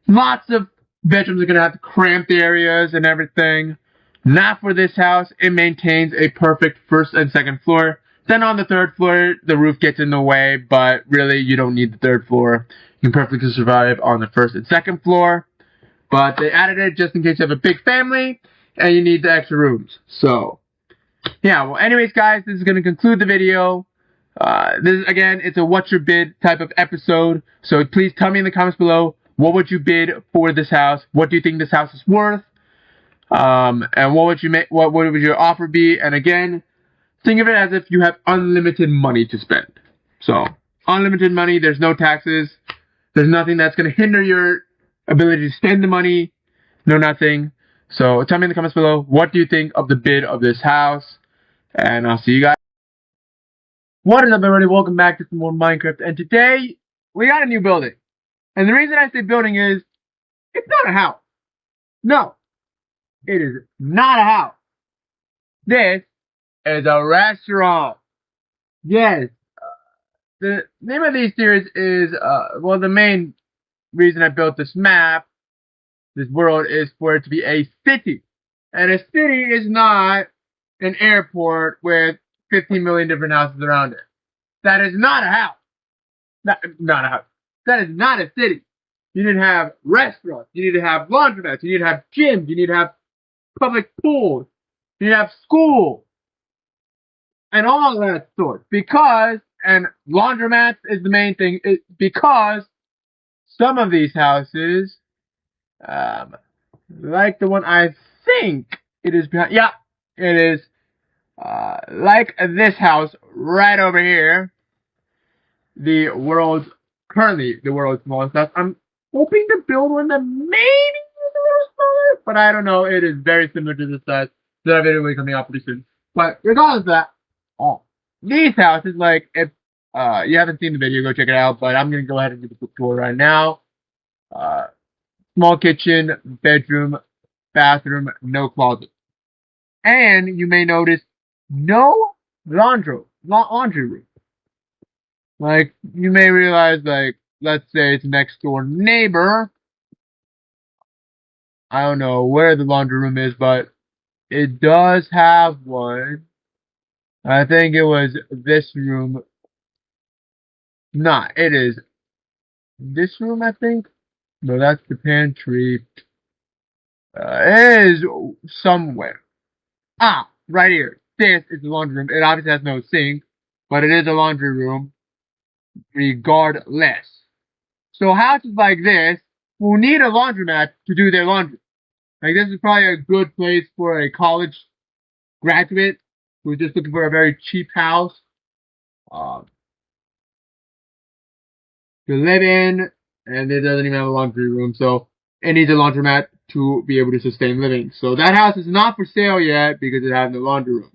lots of bedrooms are going to have cramped areas and everything. Not for this house. It maintains a perfect 1st and 2nd floor. Then on the 3rd floor, the roof gets in the way, but really you don't need the 3rd floor. You can perfectly survive on the 1st and 2nd floor. But they added it just in case you have a big family and you need the extra rooms. So, yeah, well, anyways, guys, this is going to conclude the video. This is, again, it's a what's your bid type of episode. So please tell me in the comments below, what would you bid for this house? What do you think this house is worth? And what would your offer be? And again, think of it as if you have unlimited money to spend. So, unlimited money, there's no taxes. There's nothing that's going to hinder your ability to spend the money. No nothing. So, tell me in the comments below, what do you think of the bid of this house? And I'll see you guys. What is up, everybody? Welcome back to some more Minecraft. And today, we got a new building. And the reason I say building is, it's not a house. No. It is not a house. This is a restaurant. Yes. The name of these series is, well, the main reason I built this map, this world, is for it to be a city. And a city is not an airport with 15 million different houses around it. That is not a house. Not a house. That is not a city. You need to have restaurants. You need to have laundromats. You need to have gyms. You need to have public pools. You need to have schools. And all that sort. Because, and laundromats is the main thing, because some of these houses, like the one I think it is behind, yeah, it is, like this house right over here, currently the world's smallest house. I'm hoping to build one that maybe is a little smaller, but I don't know. It is very similar to this size. That video will be coming out pretty soon. But regardless of that, these houses, like, if you haven't seen the video, go check it out. But I'm gonna go ahead and do the tour right now. Small kitchen, bedroom, bathroom, no closet, and you may notice no laundry room. Like, you may realize, like, let's say it's next door neighbor. I don't know where the laundry room is, but it does have one. I think it was this room. Nah, it is this room, I think. No, that's the pantry. It is somewhere. Ah, right here. This is the laundry room. It obviously has no sink, but it is a laundry room regardless. So houses like this will need a laundromat to do their laundry. Like, this is probably a good place for a college graduate who's just looking for a very cheap house to live in, and it doesn't even have a laundry room, so it needs a laundromat to be able to sustain living. So that house is not for sale yet because it has no laundry room.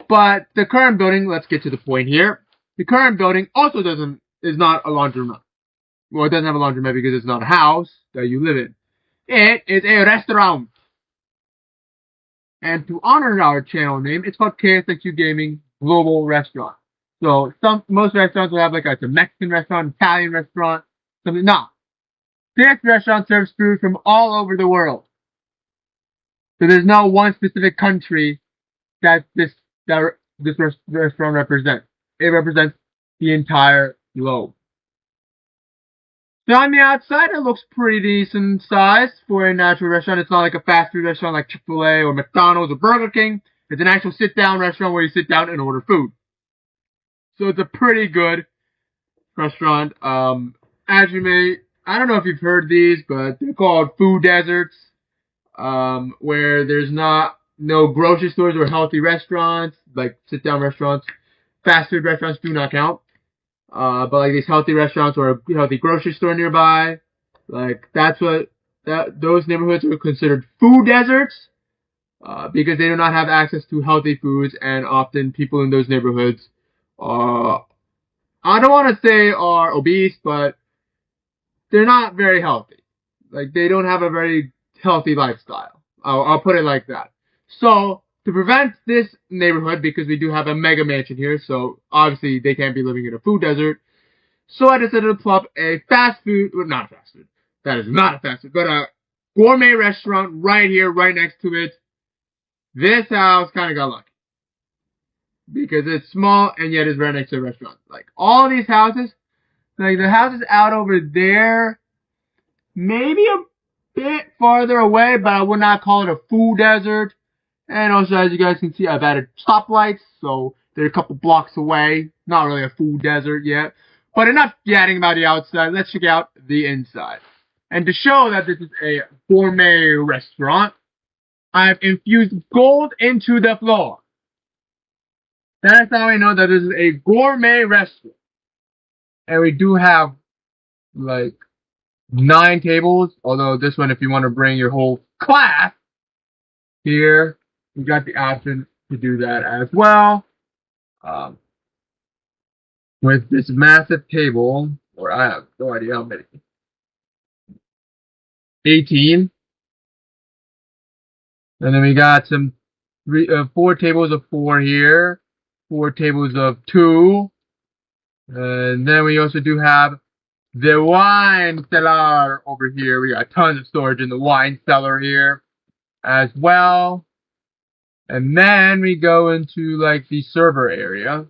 But the current building, let's get to the point here. The current building also is not a laundromat. Well, it doesn't have a laundromat because it's not a house that you live in. It is a restaurant. And to honor our channel name, it's called KSXU Gaming Global Restaurant. So most restaurants will have like a Mexican restaurant, Italian restaurant, something. No, this restaurant serves food from all over the world. So there's no one specific country that this restaurant represents. It represents the entire globe. So on the outside, it looks pretty decent size for a natural restaurant. It's not like a fast food restaurant like Chick-fil-A or McDonald's or Burger King. It's an actual sit-down restaurant where you sit down and order food. So it's a pretty good restaurant. As you may, I don't know if you've heard these, but they're called food deserts, where there's no grocery stores or healthy restaurants, like sit-down restaurants. Fast food restaurants do not count. But like these healthy restaurants or a healthy grocery store nearby, like those neighborhoods are considered food deserts, because they do not have access to healthy foods, and often people in those neighborhoods I don't want to say are obese, but they're not very healthy. Like they don't have a very healthy lifestyle. I'll put it like that. So to prevent this neighborhood, because we do have a mega mansion here, so obviously they can't be living in a food desert. So I decided to plop a fast food, well, not fast food. That is not a fast food, but a gourmet restaurant right here, right next to it. This house kind of got lucky because it's small and yet it's right next to a restaurant. Like all these houses, like the houses out over there, maybe a bit farther away, but I would not call it a food desert. And also, as you guys can see, I've added stoplights, so they're a couple blocks away. Not really a food desert yet. But enough chatting about the outside. Let's check out the inside. And to show that this is a gourmet restaurant, I've infused gold into the floor. That's how I know that this is a gourmet restaurant. And we do have, like, 9 tables. Although this one, if you want to bring your whole class here, you got the option to do that as well. With this massive table, or I have no idea how many. 18. And then we got some 4 tables of 4 here, 4 tables of 2. And then we also do have the wine cellar over here. We got tons of storage in the wine cellar here as well. And then we go into like the server area,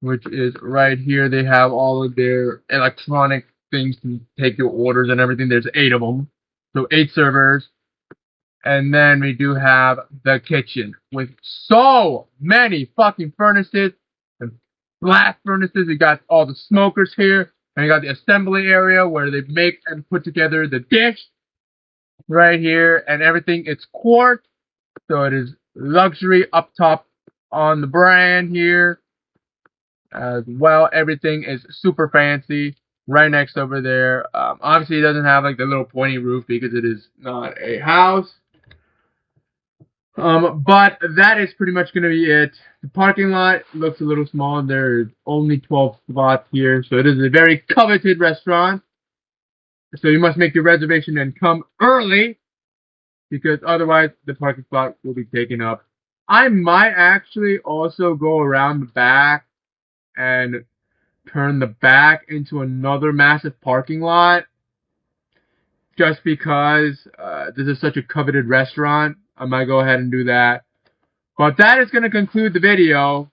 which is right here. They have all of their electronic things to take your orders and everything. There's 8 of them. So 8 servers. And then we do have the kitchen with so many fucking furnaces and blast furnaces. We got all the smokers here. And we got the assembly area where they make and put together the dish right here. And everything, it's quartz. So it is luxury up top on the brand here as well. Everything is super fancy right next over there. Obviously, it doesn't have like the little pointy roof because it is not a house. But that is pretty much going to be it. The parking lot looks a little small. There's only 12 spots here, so it is a very coveted restaurant. So you must make your reservation and come early, because otherwise the parking spot will be taken up. I might actually also go around the back and turn the back into another massive parking lot, just because this is such a coveted restaurant. I might go ahead and do that. But that is going to conclude the video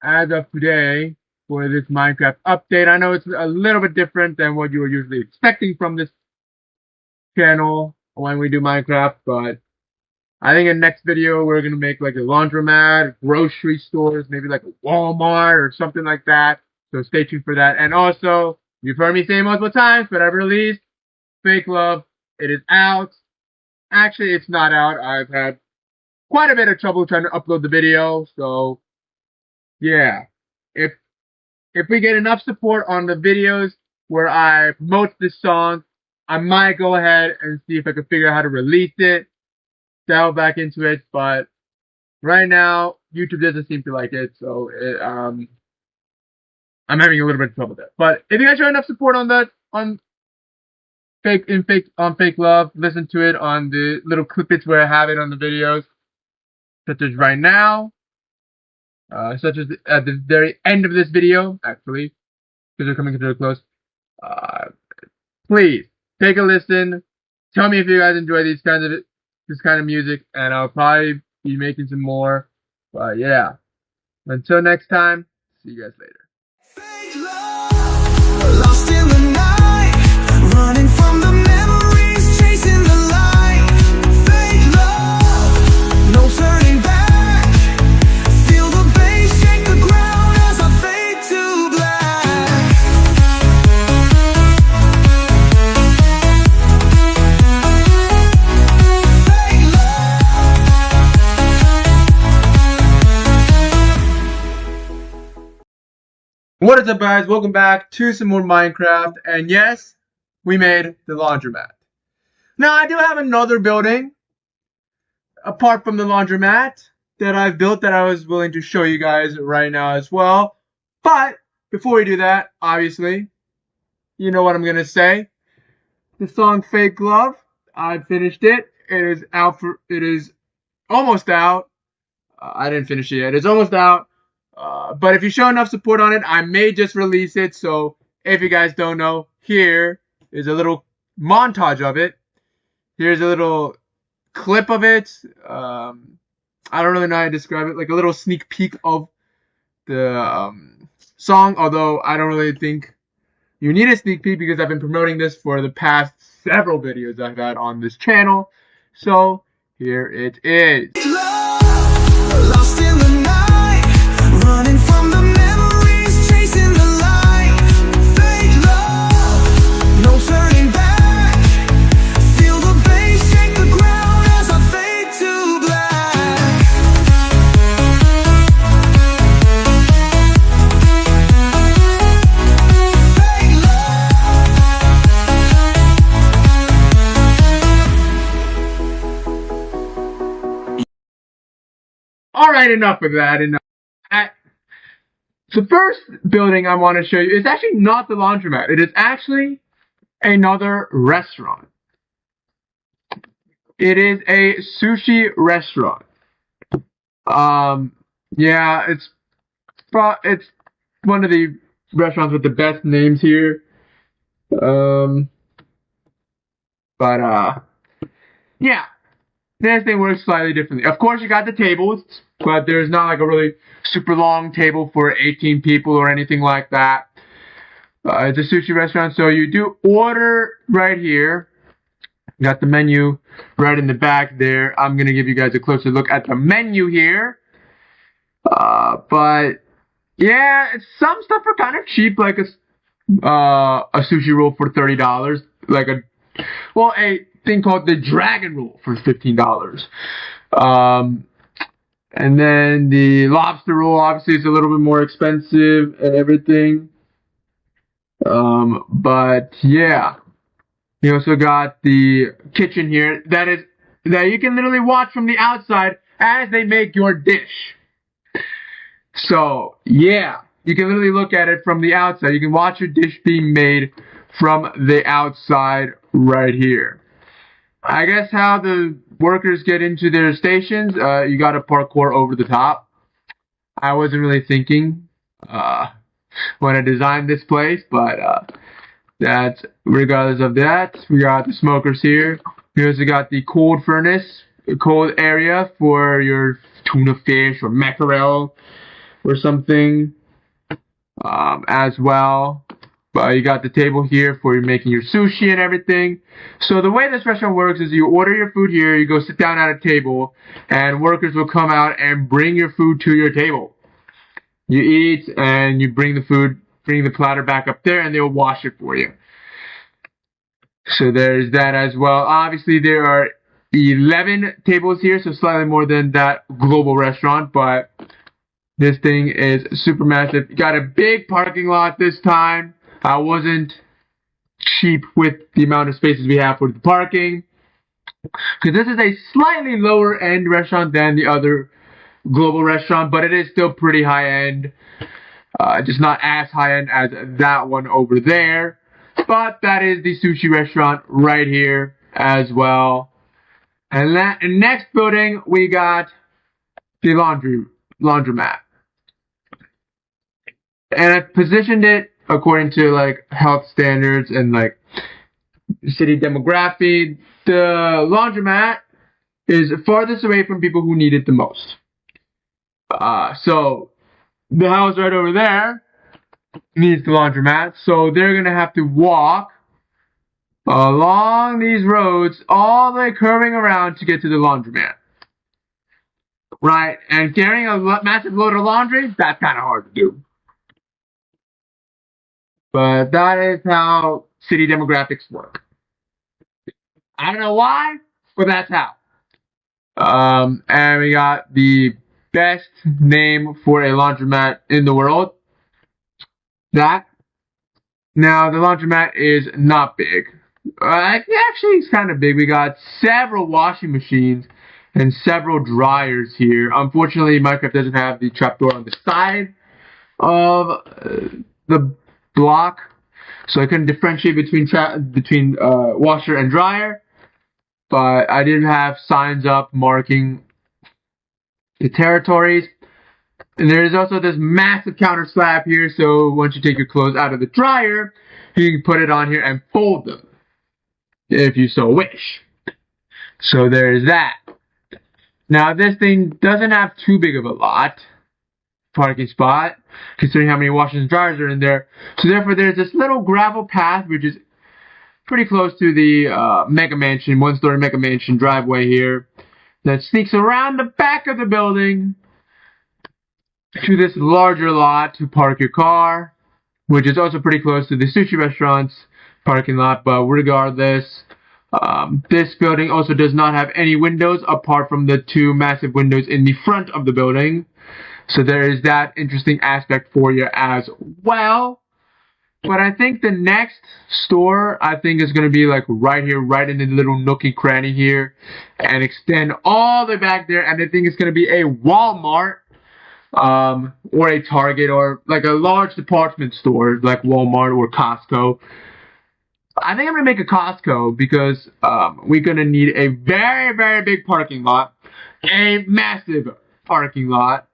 as of today for this Minecraft update. I know it's a little bit different than what you were usually expecting from this channel when we do Minecraft, but I think in the next video we're going to make like a laundromat, grocery stores, maybe like a Walmart or something like that. So stay tuned for that. And also, you've heard me say multiple times, but I've released Fake Love. It is out. Actually, it's not out. I've had quite a bit of trouble trying to upload the video, so yeah. If we get enough support on the videos where I promote this song, I might go ahead and see if I can figure out how to release it, delve back into it, but right now, YouTube doesn't seem to like it, so I'm having a little bit of trouble there. But if you guys show enough support on that, on fake love, listen to it on the little clippets where I have it on the videos, such as right now, such as at the very end of this video, actually, because we're coming to a close. Uh, please take a listen. Tell me if you guys enjoy this kind of music, and I'll probably be making some more. But yeah, until next time, see you guys later. Lost in the night, running from the memories, chasing the light. Fake love, no turning back. Feel the bass shake the ground as I fade to black. Fake love. What is up, guys? Welcome back to some more Minecraft, and yes, we made the laundromat. Now, I do have another building, apart from the laundromat, that I've built that I was willing to show you guys right now as well. But, before we do that, obviously, you know what I'm going to say. The song Fake Love, I finished it. It is almost out. I didn't finish it yet. It's almost out. But if you show enough support on it, I may just release it. So if you guys don't know, here is a little montage of it. Here's a little clip of it. I don't really know how to describe it. Like a little sneak peek of the song. Although I don't really think you need a sneak peek because I've been promoting this for the past several videos I've had on this channel. So here it is. Lost in the night, running from the memories, chasing the light. Fake love, no turning back. Feel the bass shake the ground as I fade to black. Fake love. Alright, enough of that. The first building I want to show you is actually not the laundromat. It is actually another restaurant. It is a sushi restaurant. Yeah, it's one of the restaurants with the best names here. Yeah. This thing works slightly differently. Of course, you got the tables, but there's not like a really super long table for 18 people or anything like that. It's a sushi restaurant, so you do order right here. You got the menu right in the back there. I'm going to give you guys a closer look at the menu here. But, yeah, some stuff are kind of cheap, like a sushi roll for $30. Like a thing called the Dragon Roll for $15. And then the lobster roll obviously is a little bit more expensive and everything. But yeah, you also got the kitchen here that you can literally watch from the outside as they make your dish. So yeah, you can literally look at it from the outside. You can watch your dish being made from the outside right here. I guess how the workers get into their stations, you gotta parkour over the top. I wasn't really thinking when I designed this place, but that's regardless of that. We got the smokers here. We also got the cold furnace, the cold area for your tuna fish or mackerel or something as well. You got the table here for making your sushi and everything. So the way this restaurant works is you order your food here, you go sit down at a table, and workers will come out and bring your food to your table. You eat, and you bring the platter back up there, and they'll wash it for you. So there's that as well. Obviously, there are 11 tables here, so slightly more than that global restaurant, but this thing is super massive. You got a big parking lot this time. I wasn't cheap with the amount of spaces we have for the parking, because this is a slightly lower end restaurant than the other global restaurant, but it is still pretty high end. Just not as high end as that one over there. But that is the sushi restaurant right here as well. And that next building we got the laundromat. And I've positioned it according to like health standards and like city demographic. The laundromat is farthest away from people who need it the most. So the house right over there needs the laundromat, so they're gonna have to walk along these roads all the way curving around to get to the laundromat. Right? And carrying a massive load of laundry, that's kind of hard to do. But that is how city demographics work. I don't know why, but that's how. And we got the best name for a laundromat in the world. That. Now, the laundromat is not big. Actually, it's kind of big. We got several washing machines and several dryers here. Unfortunately, Minecraft doesn't have the trapdoor on the side of the block, so I couldn't differentiate between washer and dryer. But I did have signs up marking the territories. And there is also this massive counter slab here, so once you take your clothes out of the dryer, you can put it on here and fold them, if you so wish. So there's that. Now this thing doesn't have too big of a parking spot, considering how many washers and dryers are in there. So therefore there's this little gravel path, which is pretty close to the mega mansion, one-story mega mansion driveway here, that sneaks around the back of the building to this larger lot to park your car, which is also pretty close to the sushi restaurant's parking lot. But regardless, this building also does not have any windows apart from the two massive windows in the front of the building. So there is that interesting aspect for you as well. But I think the next store, is going to be like right here, right in the little nooky cranny here, and extend all the way back there. And I think it's going to be a Walmart, or a Target, or like a large department store like Walmart or Costco. I think I'm going to make a Costco because we're going to need a very, very big parking lot, a massive parking lot.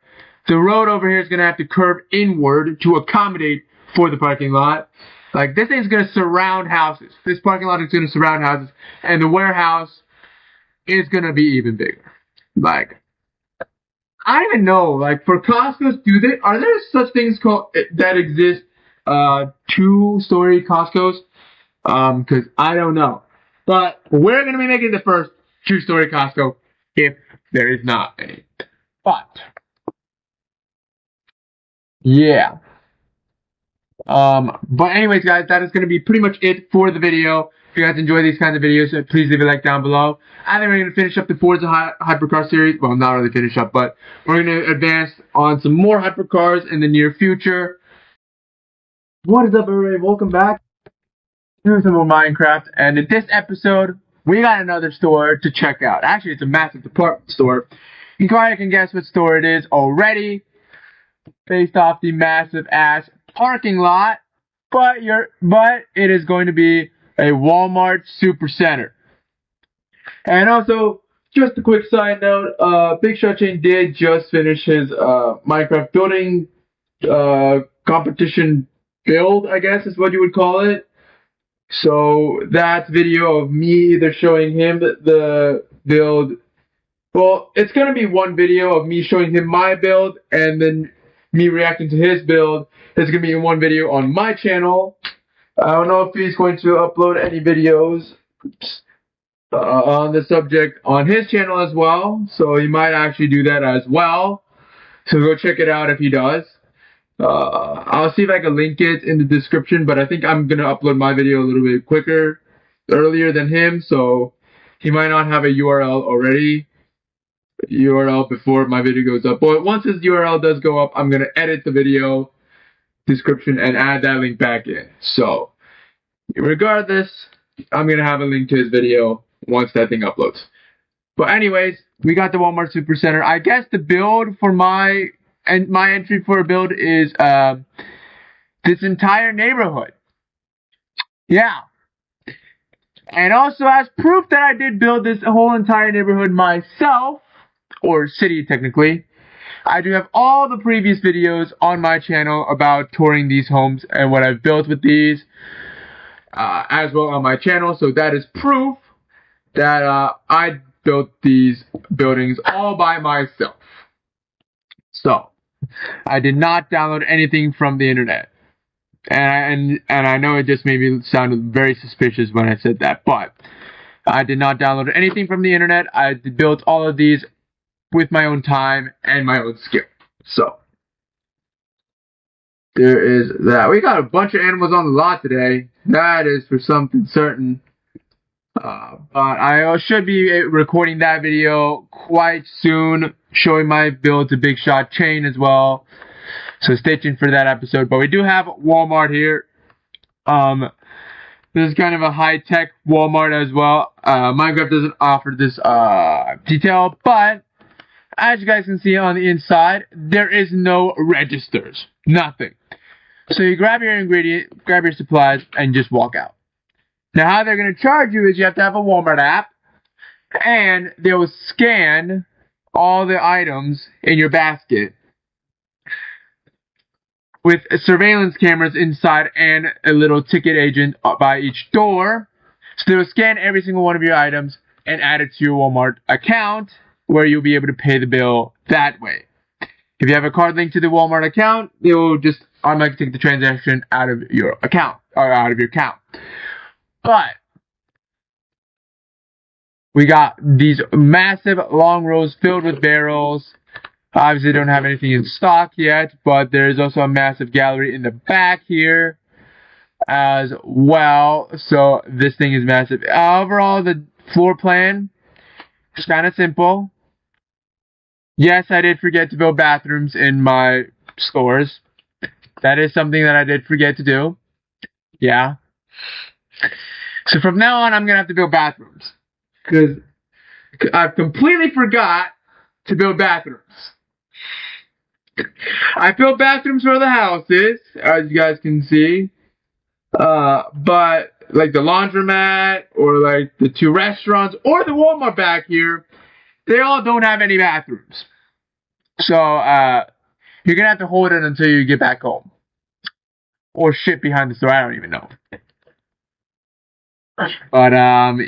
The road over here is going to have to curve inward to accommodate for the parking lot. Like, this thing's going to surround houses. This parking lot is going to surround houses, and the warehouse is going to be even bigger. Like, I don't even know, like, for Costco's, are there such things that exist, two-story Costco's? Cause I don't know. But we're gonna be making the first two-story Costco, if there is not any. But, yeah. But anyways, guys, that is gonna be pretty much it for the video. If you guys enjoy these kinds of videos, please leave a like down below. I think we're going to finish up the Forza Hypercar series. Well, not really finish up, but we're going to advance on some more hypercars in the near future. What is up, everybody? Welcome back to some more Minecraft. And in this episode, we got another store to check out. Actually, it's a massive department store. You probably can guess what store it is already, based off the massive ass parking lot. But it is going to be a Walmart Supercenter. And also, just a quick side note, Big Shot Chain did just finish his Minecraft building competition build, I guess is what you would call it. So that video of me either showing him the build, well, it's going to be one video of me showing him my build and then me reacting to his build. It's going to be in one video on my channel. I don't know if he's going to upload any videos on the subject on his channel as well, so he might actually do that as well. So go check it out if he does. I'll see if I can link it in the description, but I think I'm going to upload my video a little bit earlier than him, so he might not have a URL before my video goes up. But once his URL does go up, I'm going to edit the video description and add that link back in. So regardless, I'm going to have a link to his video once that thing uploads. But anyways, we got the Walmart Supercenter. I guess the build for my and my entry for a build is this entire neighborhood. Yeah. And also as proof that I did build this whole entire neighborhood myself, or city technically, I do have all the previous videos on my channel about touring these homes and what I've built with these, as well on my channel. So that is proof that I built these buildings all by myself. So I did not download anything from the internet. And I know it just made me sound very suspicious when I said that, but I did not download anything from the internet. I built all of these with my own time and my own skill. So there is that. We got a bunch of animals on the lot today. That is for something certain. But I should be recording that video quite soon, showing my build to Big Shot Chain as well. So stay tuned for that episode. But we do have Walmart here. This is kind of a high-tech Walmart as well. Minecraft doesn't offer this detail, but as you guys can see on the inside, there is no registers. Nothing. So you grab your ingredient, grab your supplies, and just walk out. Now how they're going to charge you is you have to have a Walmart app, and they will scan all the items in your basket with surveillance cameras inside and a little ticket agent by each door. So they'll scan every single one of your items and add it to your Walmart account, where you'll be able to pay the bill that way. If you have a card linked to the Walmart account, they will just automatically take the transaction out of your account, or out of your account. But we got these massive long rows filled with barrels. Obviously, don't have anything in stock yet, but there's also a massive gallery in the back here as well. So this thing is massive. Overall, the floor plan is kind of simple. Yes, I did forget to build bathrooms in my stores. That is something that I did forget to do. Yeah. So from now on, I'm going to have to build bathrooms, because I've completely forgot to build bathrooms. I built bathrooms for the houses, as you guys can see. But like the laundromat, or like the 2 restaurants, or the Walmart back here, they all don't have any bathrooms. So you're going to have to hold it until you get back home. Or shit behind the store, I don't even know. But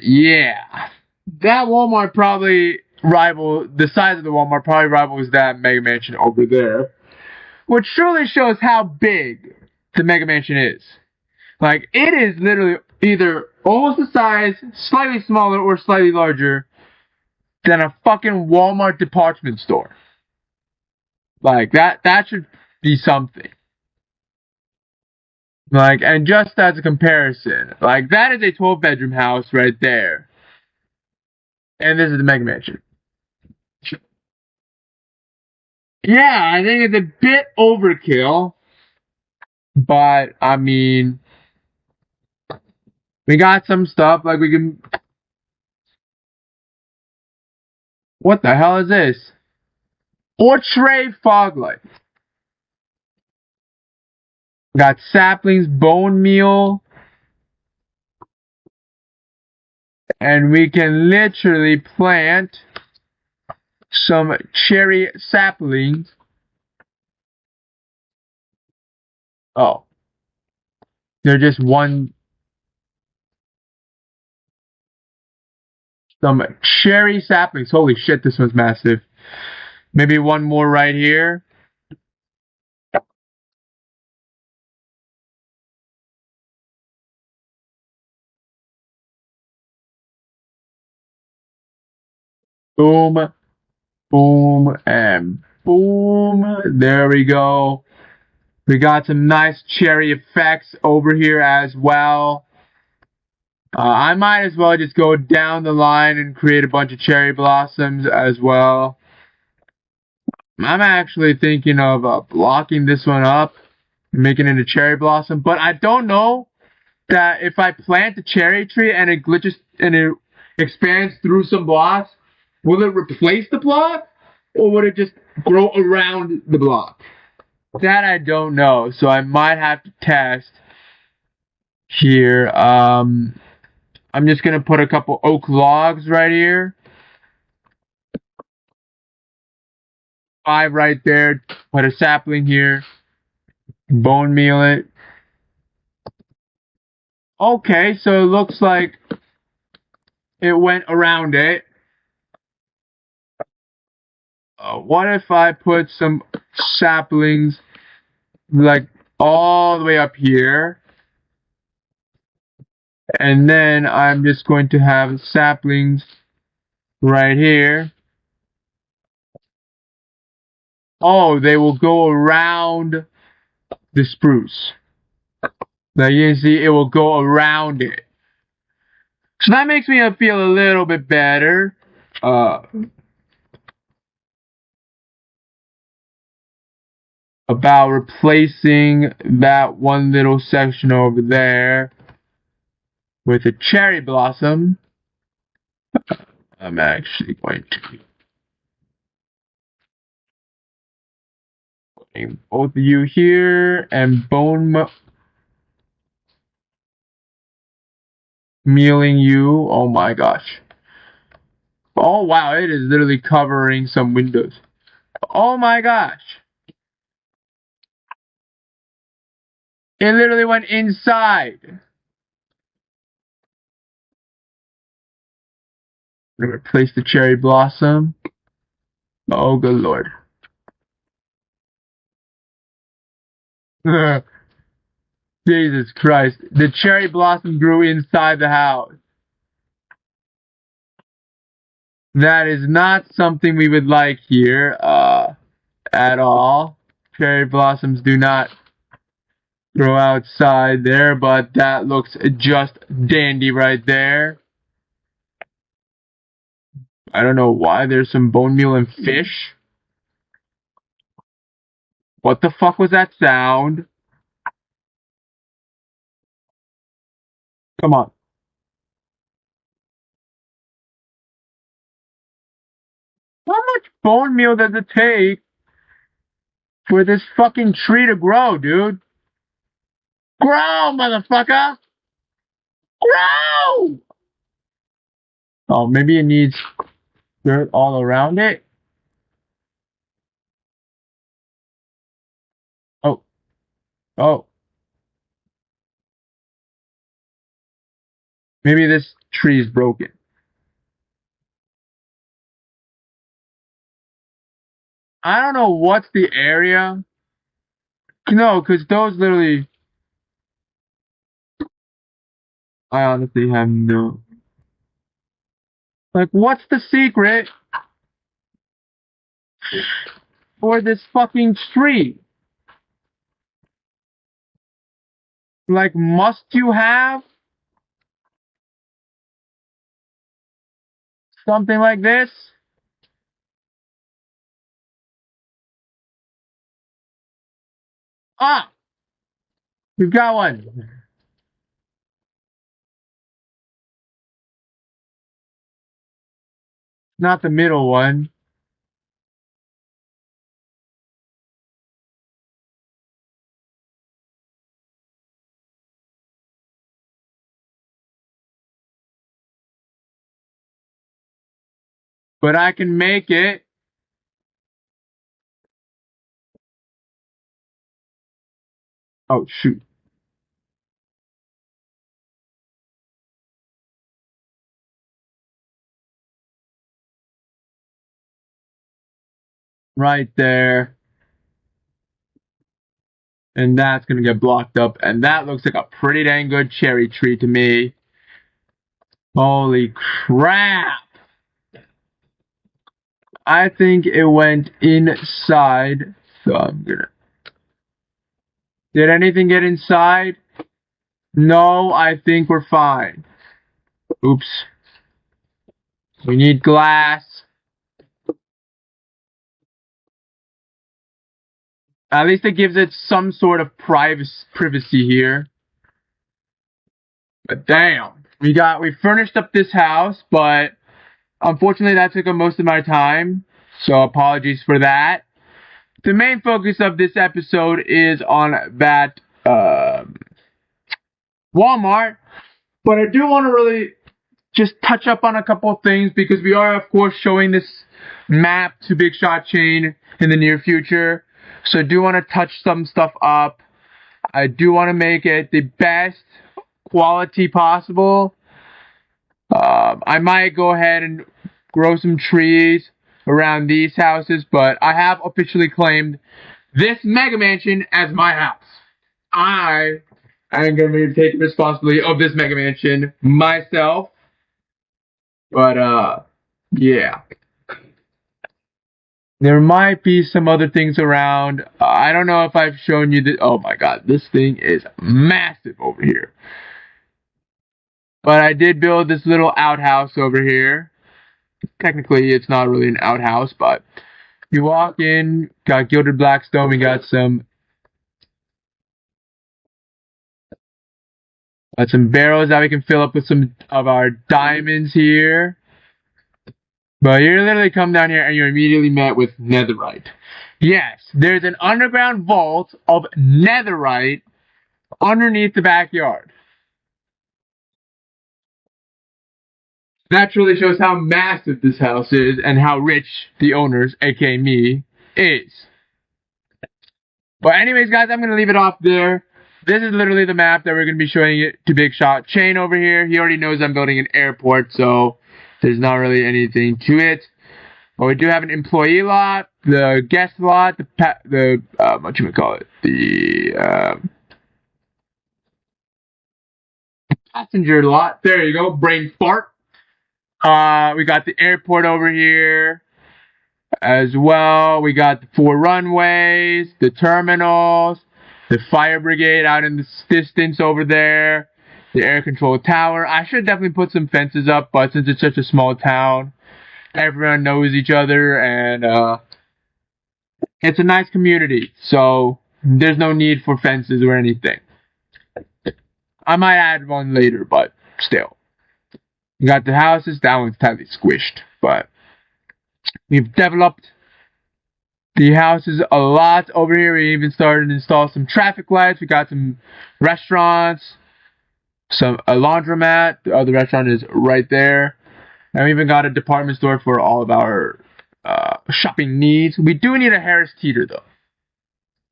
yeah. That Walmart probably the size of the Walmart probably rivals that Mega Mansion over there. Which surely shows how big the Mega Mansion is. Like, it is literally either almost the size, slightly smaller, or slightly larger than a fucking Walmart department store. Like, that should be something. Like, and just as a comparison, like, that is a 12-bedroom house right there. And this is the Mega Mansion. Yeah, I think it's a bit overkill. But, I mean, we got some stuff, like we can... What the hell is this? Portrait fog light. Got saplings, bone meal. And we can literally plant some cherry saplings. Oh. They're just some cherry saplings. Holy shit, this one's massive. Maybe one more right here. Boom, boom, and boom. There we go. We got some nice cherry effects over here as well. I might as well just go down the line and create a bunch of cherry blossoms as well. I'm actually thinking of blocking this one up and making it a cherry blossom, but I don't know that if I plant the cherry tree and it glitches and it expands through some blocks, will it replace the block, or would it just grow around the block? That I don't know, so I might have to test here. I'm just gonna put a couple oak logs right here. 5 right there. Put a sapling here. Bone meal it. Okay, so it looks like it went around it. What if I put some saplings like all the way up here? And then I'm just going to have saplings right here. Oh, they will go around the spruce. Now you can see it will go around it. So that makes me feel a little bit better. About replacing that one little section over there with a cherry blossom. I'm actually going to put both of you here and bone mealing you. Oh my gosh. Oh wow, it is literally covering some windows. Oh my gosh. It literally went inside. I'm gonna replace the cherry blossom. Oh good lord. Jesus Christ. The cherry blossom grew inside the house. That is not something we would like here, at all. Cherry blossoms do not grow outside there, but that looks just dandy right there. I don't know why there's some bone meal and fish. What the fuck was that sound? Come on. How much bone meal does it take for this fucking tree to grow, dude? Grow, motherfucker! Grow! Oh, maybe it needs dirt all around it? Oh. Oh. Maybe this tree is broken. I don't know what's the area. No, because those literally... I honestly have no... Like, what's the secret for this fucking tree? Like, must you have something like this? Ah! We've got one. Not the middle one. But I can make it. Oh, shoot. Right there. And that's going to get blocked up. And that looks like a pretty dang good cherry tree to me. Holy crap. I think it went inside. So I'm gonna... Did anything get inside? No, I think we're fine. Oops. We need glass. At least it gives it some sort of privacy here. But damn. We furnished up this house, but unfortunately that took up most of my time. So apologies for that. The main focus of this episode is on that Walmart, but I do want to really just touch up on a couple of things because we are, of course, showing this map to Big Shot Chain in the near future. So I do want to touch some stuff up. I do want to make it the best quality possible. I might go ahead and grow some trees around these houses, but I have officially claimed this mega mansion as my house. I am going to be taking responsibility of this mega mansion myself. But, yeah. There might be some other things around. I don't know if I've shown you this. Oh my god, this thing is massive over here. But I did build this little outhouse over here. Technically, it's not really an outhouse, but you walk in, got gilded blackstone, we got some barrels that we can fill up with some of our diamonds here. But you literally come down here and you're immediately met with netherite. Yes, there's an underground vault of netherite underneath the backyard. That truly shows how massive this house is and how rich the owners, aka me, is. But anyways, guys, I'm going to leave it off there. This is literally the map that we're going to be showing it to Big Shot Chain over here. He already knows I'm building an airport, so there's not really anything to it. But we do have an employee lot, the guest lot, the passenger lot. There you go, brain fart. We got the airport over here as well. We got the 4 runways, the terminals, the fire brigade out in the distance over there, the air control tower. I should definitely put some fences up, but since it's such a small town, everyone knows each other, and it's a nice community, so there's no need for fences or anything. I might add one later, but still. We got the houses. That one's tightly squished, but we've developed the houses a lot over here. We even started to install some traffic lights. We got some restaurants, a laundromat. The other restaurant is right there. And we even got a department store for all of our shopping needs. We do need a Harris Teeter, though.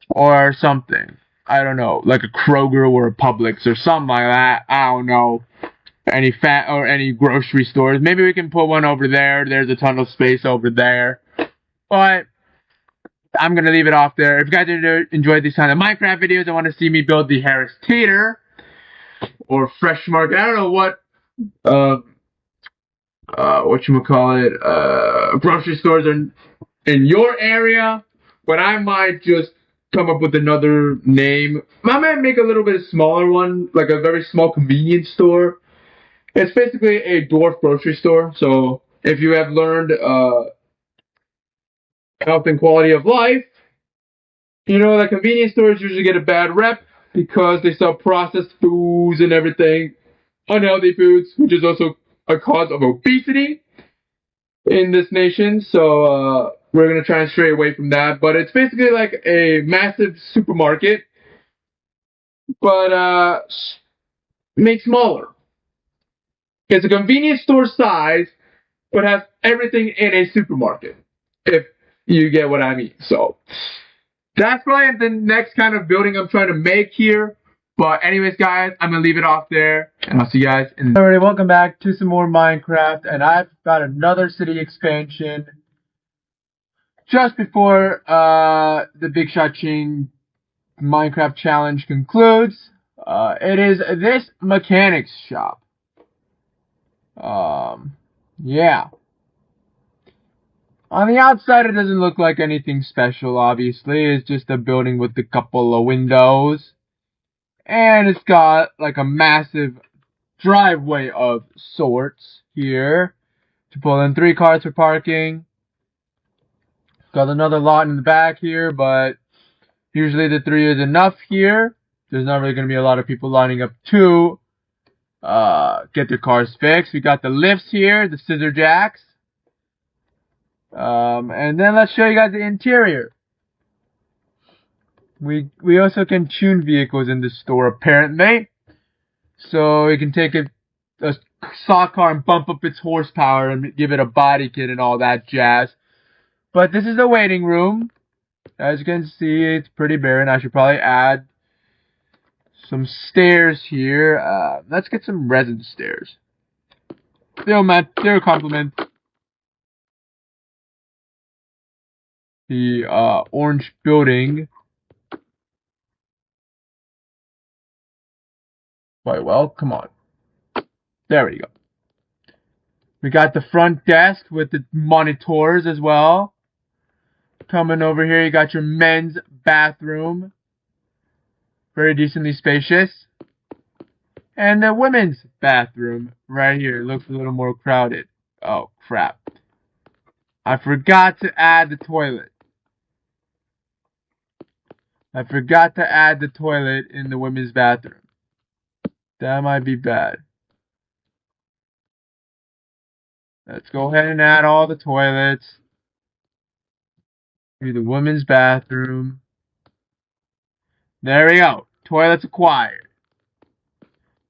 Or something. I don't know. Like a Kroger or a Publix or something like that. I don't know. Any grocery stores. Maybe we can put one over there. There's a ton of space over there. But I'm going to leave it off there. If you guys enjoyed these kind of Minecraft videos and want to see me build the Harris Teeter or Fresh Market, I don't know what grocery stores are in your area, but I might just come up with another name. I might make a little bit smaller one, like a very small convenience store. It's basically a dwarf grocery store. So if you have learned health and quality of life, you know that convenience stores usually get a bad rep because they sell processed foods and everything, unhealthy foods, which is also a cause of obesity in this nation. So we're going to try and stray away from that. But it's basically like a massive supermarket, but made smaller. It's a convenience store size, but has everything in a supermarket, if you get what I mean. So that's probably the next kind of building I'm trying to make here. But anyways, guys, I'm going to leave it off there, and I'll see you guys in the... Alright, welcome back to some more Minecraft, and I've got another city expansion just before the Big Shot Chain Minecraft Challenge concludes. It is this mechanics shop. Yeah. On the outside, it doesn't look like anything special, obviously. It's just a building with a couple of windows. And it's got like a massive driveway of sorts here to pull in 3 cars for parking. Got another lot in the back here, but usually the 3 is enough here. There's not really going to be a lot of people lining up to get their cars fixed. We got the lifts here, the scissor jacks. And then let's show you guys the interior. We also can tune vehicles in the store apparently. So you can take a stock car and bump up its horsepower and give it a body kit and all that jazz. But this is the waiting room. As you can see, it's pretty barren. I should probably add some stairs here. Let's get some resin stairs. They're a compliment. The orange building quite well. Come on. There we go. We got the front desk with the monitors as well. Coming over here, you got your men's bathroom. Very decently spacious. And the women's bathroom right here. Looks a little more crowded. Oh, crap. I forgot to add the toilet. I forgot to add the toilet in the women's bathroom. That might be bad. Let's go ahead and add all the toilets to the women's bathroom. There we go. Toilets acquired.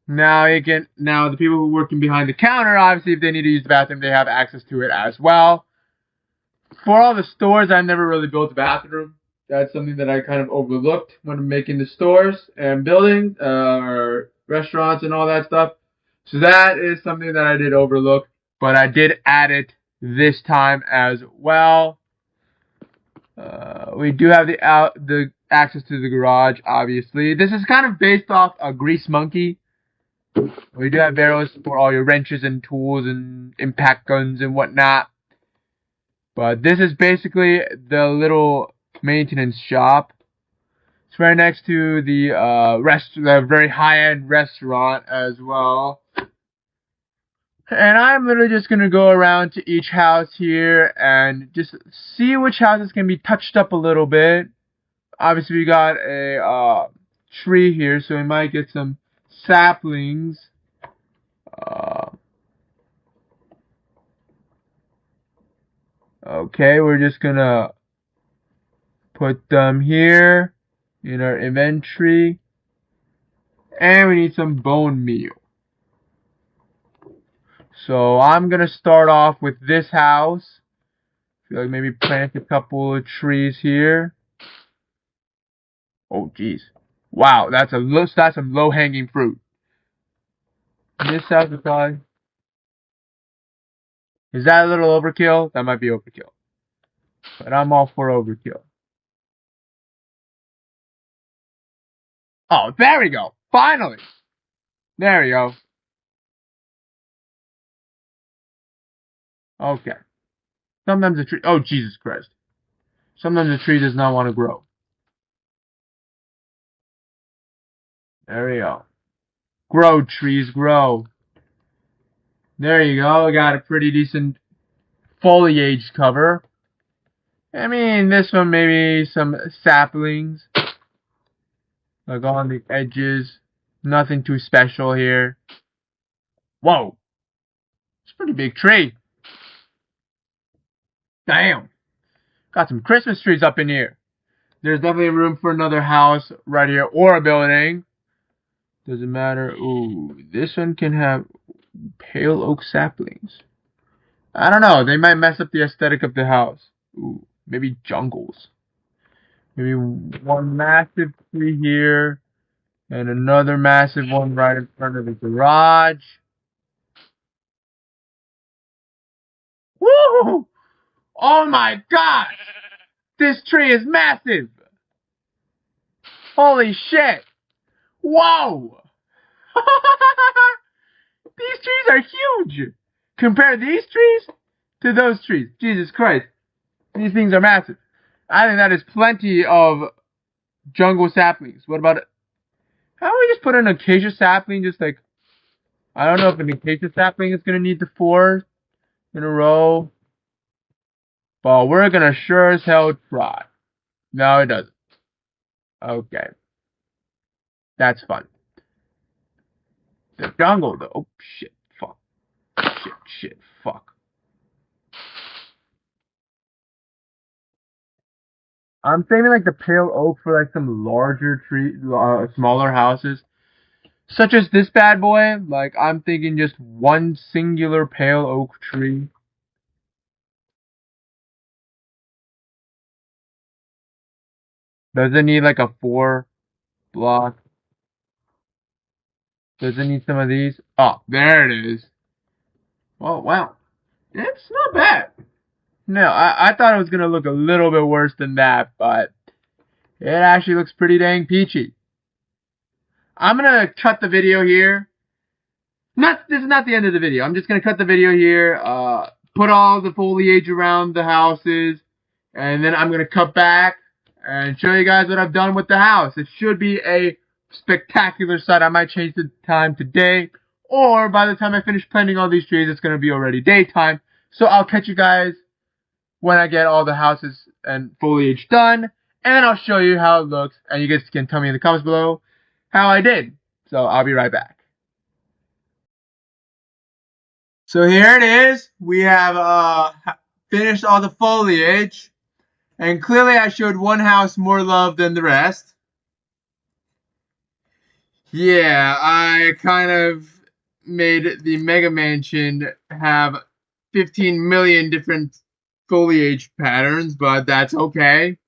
Now the people who are working behind the counter, obviously if they need to use the bathroom, they have access to it as well. For all the stores, I never really built a bathroom. That's something that I kind of overlooked when making the stores and buildings, or restaurants and all that stuff. So that is something that I did overlook, but I did add it this time as well. We do have the access to the garage, obviously. This is kind of based off a Grease Monkey. We do have barrels for all your wrenches and tools and impact guns and whatnot. But this is basically the little maintenance shop. It's right next to the very high-end restaurant as well. And I'm literally just going to go around to each house here and just see which houses can be touched up a little bit. Obviously, we got a tree here, so we might get some saplings. Okay, we're just going to put them here in our inventory. And we need some bone meal. So I'm going to start off with this house. I feel like maybe plant a couple of trees here. Oh, jeez. Wow, that's some low-hanging fruit. This house is probably... Is that a little overkill? That might be overkill. But I'm all for overkill. Oh, there we go. Finally. There we go. Okay. Sometimes a tree... Oh, Jesus Christ. Sometimes a tree does not want to grow. There we go. Grow, trees, grow. There you go. We got a pretty decent foliage cover. I mean, this one maybe some saplings. Like on the edges. Nothing too special here. Whoa. It's a pretty big tree. Damn. Got some Christmas trees up in here. There's definitely room for another house right here. Or a building. Doesn't matter. Ooh, this one can have pale oak saplings. I don't know. They might mess up the aesthetic of the house. Ooh, maybe jungles. Maybe one massive tree here. And another massive one right in front of the garage. Woo! Oh my gosh! This tree is massive! Holy shit! Whoa! These trees are huge! Compare these trees to those trees. Jesus Christ. These things are massive. I think that is plenty of jungle saplings. What about it? How about we just put an acacia sapling, just like... I don't know if an acacia sapling is going to need the 4 in a row. But we're going to sure as hell try. No, it doesn't. Okay. That's fun. The jungle, though. Oh, shit. Fuck. Shit. Fuck. I'm saving like the pale oak for like some larger tree, smaller houses, such as this bad boy. Like I'm thinking just one singular pale oak tree. Does it need like a 4 block? Does it need some of these? Oh, there it is. Oh wow, it's not bad. No, I thought it was gonna look a little bit worse than that, but it actually looks pretty dang peachy. I'm gonna cut the video here. Not This is not the end of the video. I'm just gonna cut the video here. Put all the foliage around the houses, and then I'm gonna cut back and show you guys what I've done with the house. It should be a spectacular sight. I might change the time to day, or by the time I finish planting all these trees, it's gonna be already daytime. So I'll catch you guys when I get all the houses and foliage done, and then I'll show you how it looks, and you guys can tell me in the comments below how I did. So I'll be right back. So here it is. We have finished all the foliage, and clearly I showed one house more love than the rest. Yeah, I kind of made the Mega Mansion have 15 million different foliage patterns, but that's okay.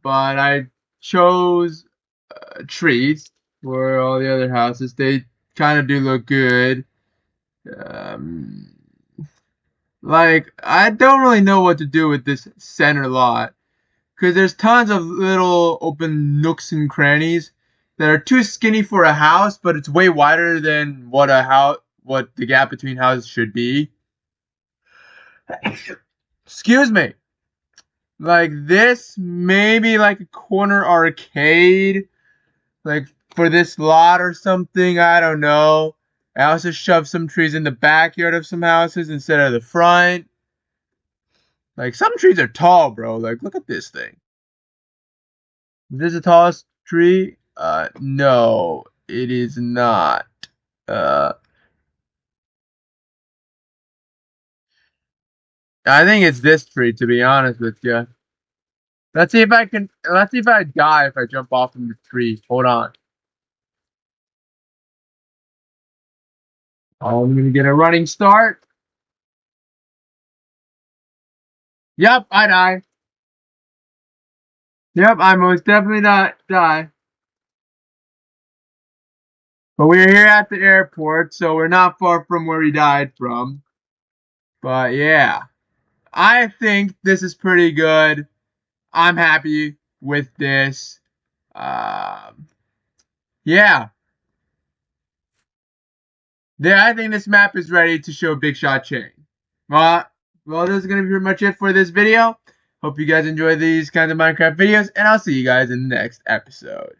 But I chose trees for all the other houses. They kind of do look good. Um, like, I don't really know what to do with this center lot. Because there's tons of little open nooks and crannies that are too skinny for a house, but it's way wider than what the gap between houses should be. Excuse me. Like this, maybe like a corner arcade, like for this lot or something. I don't know. I also shoved some trees in the backyard of some houses instead of the front. Like some trees are tall, bro. Like look at this thing. Is this the tallest tree? No, it is not. Uh, I think it's this tree, to be honest with you. Let's see if I can. Let's see if I die if I jump off from the tree. Hold on. Oh, I'm gonna get a running start. Yep, I die. Yep, I most definitely not die. But we're here at the airport, so we're not far from where he died from. But yeah, I think this is pretty good. I'm happy with this. Um, yeah, I think this map is ready to show Big Shot Chain. Well, this is going to be pretty much it for this video. Hope you guys enjoy these kinds of Minecraft videos, and I'll see you guys in the next episode.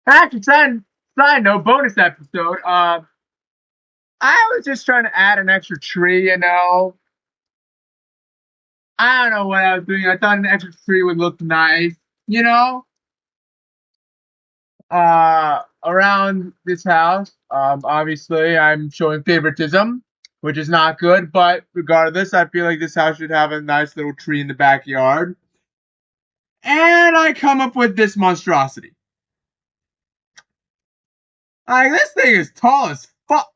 Actually, side note, bonus episode. I was just trying to add an extra tree, I don't know what I was doing. I thought an extra tree would look nice, you know? Around this house. Obviously, I'm showing favoritism, which is not good, but regardless, I feel like this house should have a nice little tree in the backyard. And I come up with this monstrosity. Like, this thing is tall as fuck.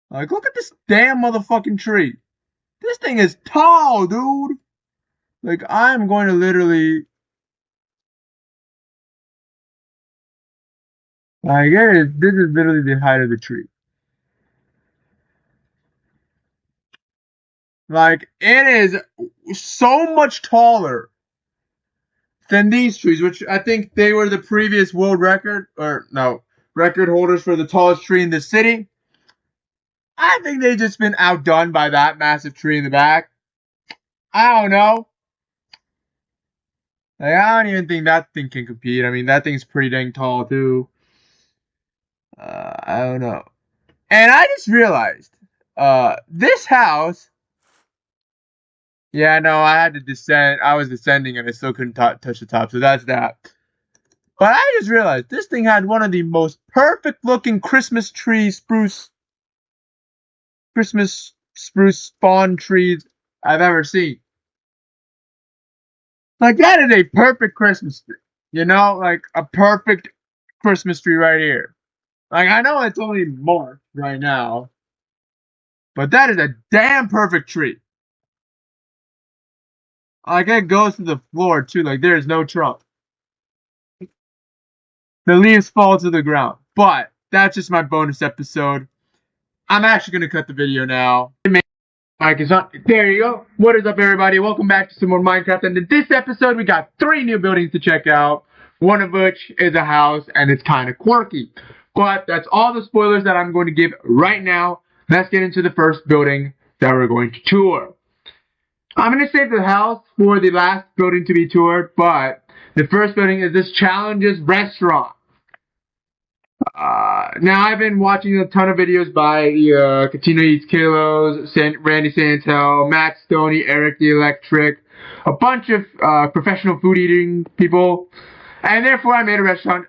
Like, look at this damn motherfucking tree. This thing is tall, dude. Like, I'm going to literally. Like, this is literally the height of the tree. Like, it is so much taller than these trees, which I think they were the previous world record, or no, record holders for the tallest tree in the city. I think they've just been outdone by that massive tree in the back. I don't know. Like, I don't even think that thing can compete. I mean, that thing's pretty dang tall, too. I don't know. And I just realized, this house. Yeah, no, I had to descend. I was descending and I still couldn't touch the top, so that's that. But I just realized this thing had one of the most perfect looking Christmas spruce spawn trees I've ever seen. Like, that is a perfect Christmas tree. You know, like a perfect Christmas tree right here. Like, I know it's only March right now, but that is a damn perfect tree. Like, it goes to the floor too. Like, there is no trunk. The leaves fall to the ground. But that's just my bonus episode. I'm actually gonna cut the video now. Mic is on. There you go. What is up, everybody? Welcome back to some more Minecraft. And in this episode, we got 3 new buildings to check out. One of which is a house, and it's kind of quirky. But that's all the spoilers that I'm going to give right now. Let's get into the first building that we're going to tour. I'm going to save the house for the last building to be toured, but the first building is this Challenges Restaurant. Now, I've been watching a ton of videos by Katina Eats Kilos, Randy Santel, Matt Stoney, Eric the Electric, a bunch of professional food eating people, and therefore I made a restaurant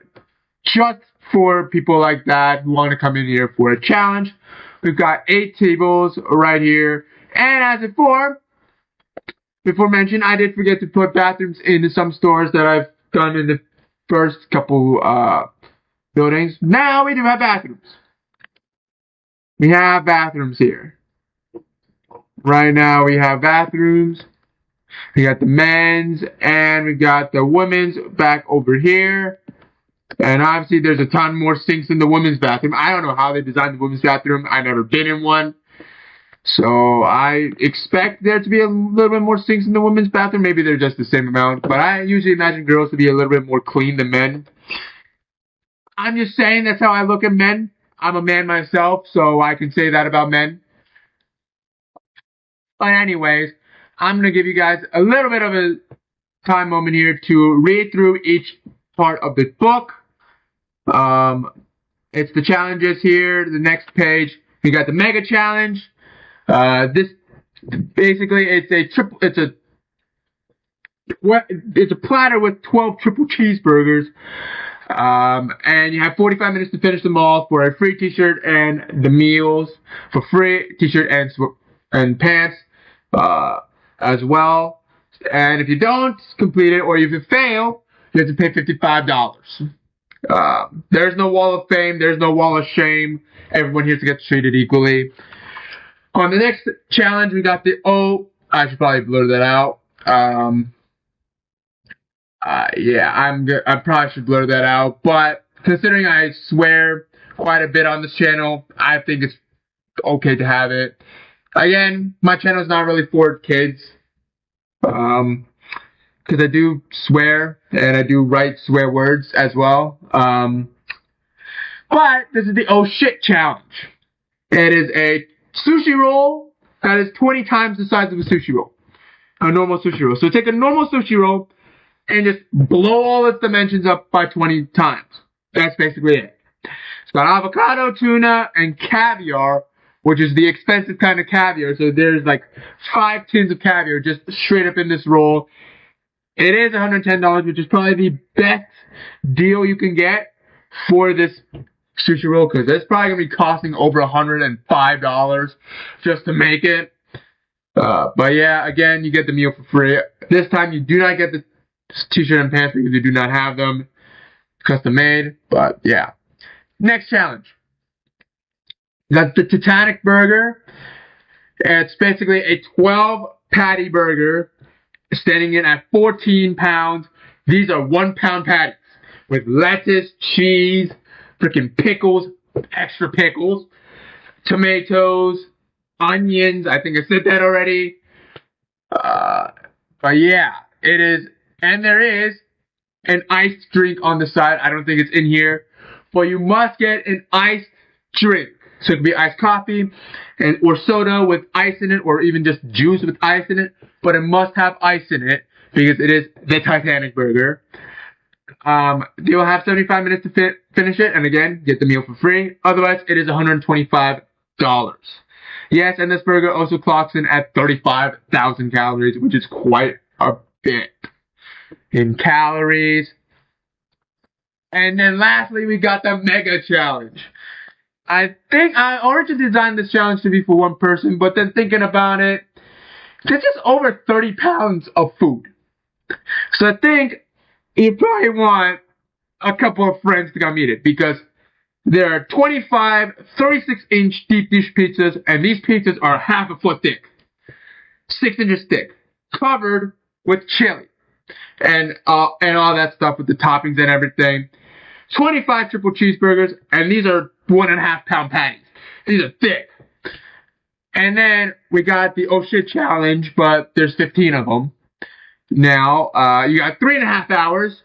just for people like that who want to come in here for a challenge. We've got 8 tables right here, and as before mentioned, I did forget to put bathrooms into some stores that I've done in the first couple buildings. Now we do have bathrooms. We have bathrooms here. Right now we have bathrooms. We got the men's and we got the women's back over here. And obviously there's a ton more sinks in the women's bathroom. I don't know how they designed the women's bathroom. I've never been in one. So I expect there to be a little bit more sinks in the women's bathroom. Maybe they're just the same amount. But I usually imagine girls to be a little bit more clean than men. I'm just saying that's how I look at men. I'm a man myself, so I can say that about men. But anyways, I'm going to give you guys a little bit of a time moment here to read through each part of the book. It's the challenges here. The next page, we got the mega challenge. This basically it's a platter with 12 triple cheeseburgers. And you have 45 minutes to finish them all for a free t-shirt and the meals for free, t-shirt and pants, as well. And if you don't complete it or if you fail, you have to pay $55. There's no wall of fame. There's no wall of shame. Everyone here gets treated equally. On the next challenge, we got I should probably blur that out. Yeah, I probably should blur that out, but considering I swear quite a bit on this channel, I think it's okay to have it. Again, my channel is not really for kids, because I do swear, and I do write swear words as well. But this is the oh shit challenge. It is a sushi roll that is 20 times the size of a sushi roll. A normal sushi roll. So take a normal sushi roll and just blow all its dimensions up by 20 times. That's basically it. It's got avocado, tuna, and caviar, which is the expensive kind of caviar. So there's like 5 tins of caviar just straight up in this roll. It is $110, which is probably the best deal you can get for this sushi roll, because it's probably going to be costing over $105 just to make it. But yeah, again, you get the meal for free. This time you do not get the t-shirt and pants because you do not have them custom made. But yeah, next challenge, that's the Titanic burger. It's basically a 12 patty burger standing in at 14 pounds. These are 1 pound patties with lettuce, cheese, freaking pickles, extra pickles, tomatoes, onions. I think I said that already. But yeah, it is. And there is an iced drink on the side. I don't think it's in here, but you must get an iced drink. So it could be iced coffee or soda with ice in it, or even just juice with ice in it. But it must have ice in it because it is the Titanic burger. You'll have 75 minutes to finish it, and again, get the meal for free. Otherwise, it is $125. Yes, and this burger also clocks in at 35,000 calories, which is quite a bit in calories. And then lastly, we got the mega challenge. I think I originally designed this challenge to be for one person, but then thinking about it, it's just over 30 pounds of food. So I think you probably want a couple of friends to come eat it because there are 25 36-inch deep dish pizzas, and these pizzas are half a foot thick, 6 inches thick, covered with chili and all that stuff with the toppings and everything. 25 triple cheeseburgers, and these are 1.5 pound patties. These are thick. And then we got the oh shit challenge, but there's 15 of them. Now, you got 3.5 hours,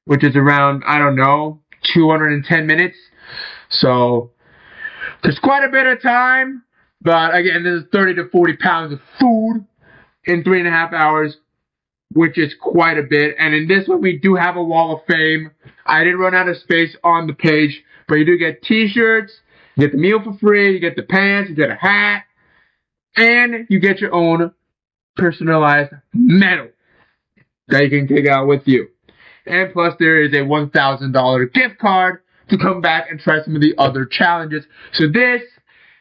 which is around, I don't know, 210 minutes. So, there's quite a bit of time, but again, this is 30 to 40 pounds of food in 3.5 hours, which is quite a bit. And in this one, we do have a wall of fame. I didn't run out of space on the page, but you do get t-shirts, you get the meal for free, you get the pants, you get a hat, and you get your own personalized medal that you can take out with you. And plus, there is a $1,000 gift card to come back and try some of the other challenges. So this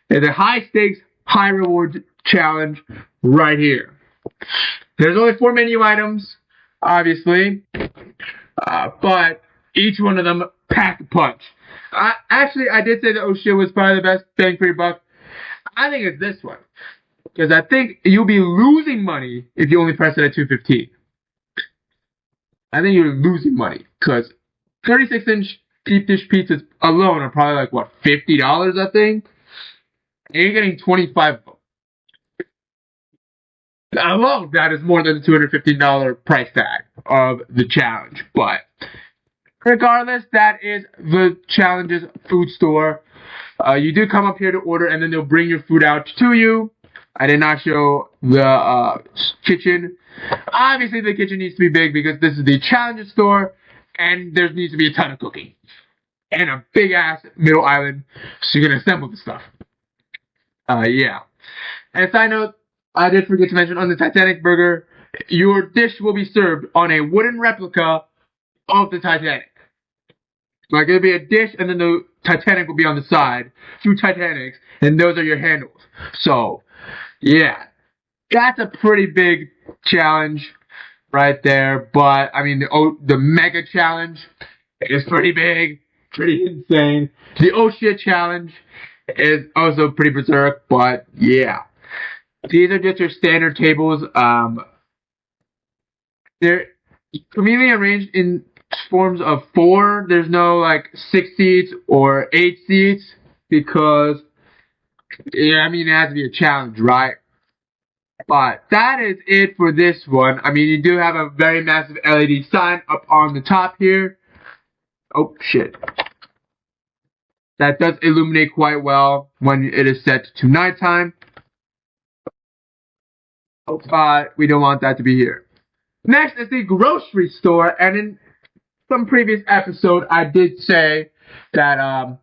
is a high-stakes, high-reward challenge right here. There's only 4 menu items, obviously, but each one of them pack a punch. Actually, I did say that oh shit was probably the best bang for your buck. I think it's this one. Because I think you'll be losing money if you only press it at 215. I think you're losing money. Because 36-inch deep dish pizzas alone are probably like, what, $50, I think? And you're getting 25 of them. Alone, that is more than the $215 price tag of the challenge. But regardless, that is the challenge's food store. You do come up here to order, and then they'll bring your food out to you. I did not show the kitchen. Obviously, the kitchen needs to be big because this is the challenger store, and there needs to be a ton of cooking. And a big-ass middle island, so you can assemble the stuff. Yeah. And side note, I did forget to mention on the Titanic burger, your dish will be served on a wooden replica of the Titanic. Like, it'll be a dish, and then the Titanic will be on the side. 2 Titanics, and those are your handles. So, yeah. That's a pretty big challenge right there. But, I mean, the mega challenge is pretty big, pretty insane. The oh shit challenge is also pretty berserk, but yeah. These are just your standard tables. They're conveniently arranged in forms of 4. There's no like 6 seats or 8 seats because, yeah, I mean, it has to be a challenge, right? But that is it for this one. I mean, you do have a very massive LED sign up on the top here. Oh, shit. That does illuminate quite well when it is set to nighttime. But we don't want that to be here. Next is the grocery store, and in some previous episode, I did say that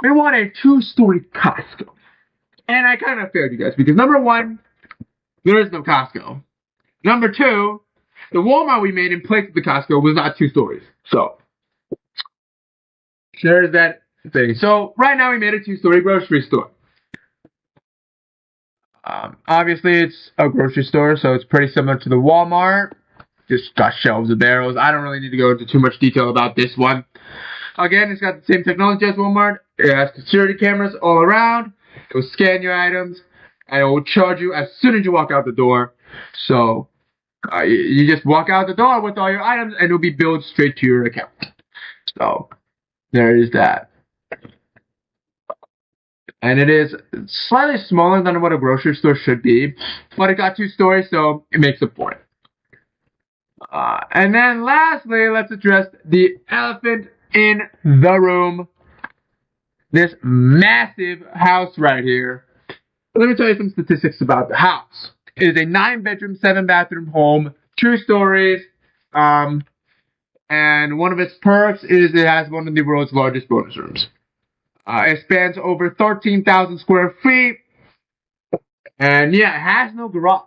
we want a 2-story Costco. And I kind of failed you guys, because number 1, there is no Costco. Number 2, the Walmart we made in place of the Costco was not 2 stories. So, there's that thing. So, right now we made a 2-story grocery store. Obviously, it's a grocery store, so it's pretty similar to the Walmart. Just got shelves and barrels. I don't really need to go into too much detail about this one. Again, it's got the same technology as Walmart. It has security cameras all around. It will scan your items, and it will charge you as soon as you walk out the door. So, you just walk out the door with all your items, and it will be billed straight to your account. So, there is that. And it is slightly smaller than what a grocery store should be, but it got 2 stories, so it makes up for it. And then lastly, let's address the elephant in the room. This massive house right here. Let me tell you some statistics about the house. It is a 9-bedroom, 7-bathroom home, 2 stories, and one of its perks is it has one of the world's largest bonus rooms. It spans over 13,000 square feet. And yeah, it has no garage.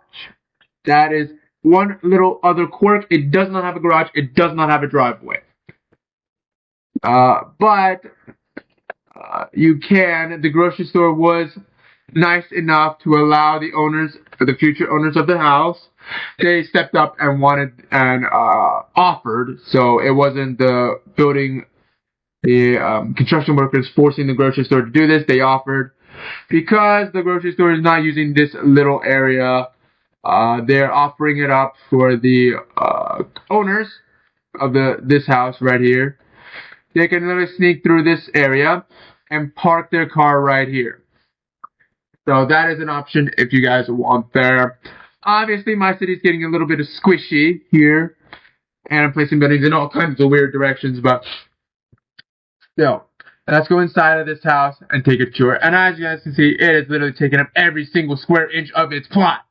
That is one little other quirk. It does not have a garage. It does not have a driveway. But you can. The grocery store was nice enough to allow the owners, or the future owners of the house, they stepped up and wanted and offered. So it wasn't the construction workers forcing the grocery store to do this. They offered because the grocery store is not using this little area. They're offering it up for the owners of this house right here. They can literally sneak through this area and park their car right here. So that is an option if you guys want there. Obviously, my city's getting a little bit of squishy here, and I'm placing buildings in all kinds of weird directions, but still. Let's go inside of this house and take a tour. And as you guys can see, it is literally taking up every single square inch of its plot.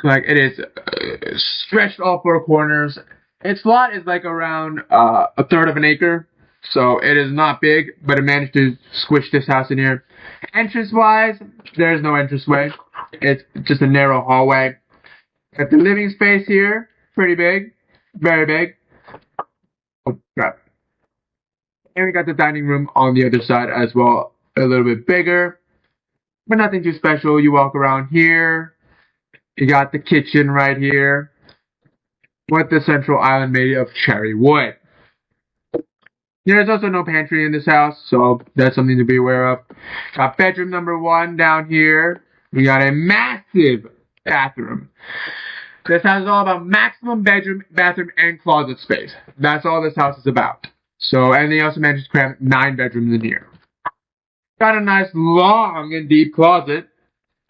Like, it is stretched all four corners. Its lot is like around a third of an acre. So it is not big, but it managed to squish this house in here. Entrance-wise, there's no entranceway. It's just a narrow hallway. Got the living space here. Pretty big. Very big. Oh, crap. And we got the dining room on the other side as well. A little bit bigger. But nothing too special. You walk around here. You got the kitchen right here. With the central island made of cherry wood. There's also no pantry in this house, so that's something to be aware of. Got bedroom number 1 down here. We got a massive bathroom. This house is all about maximum bedroom, bathroom, and closet space. That's all this house is about. So, and they also managed to cram 9 bedrooms in here. Got a nice long and deep closet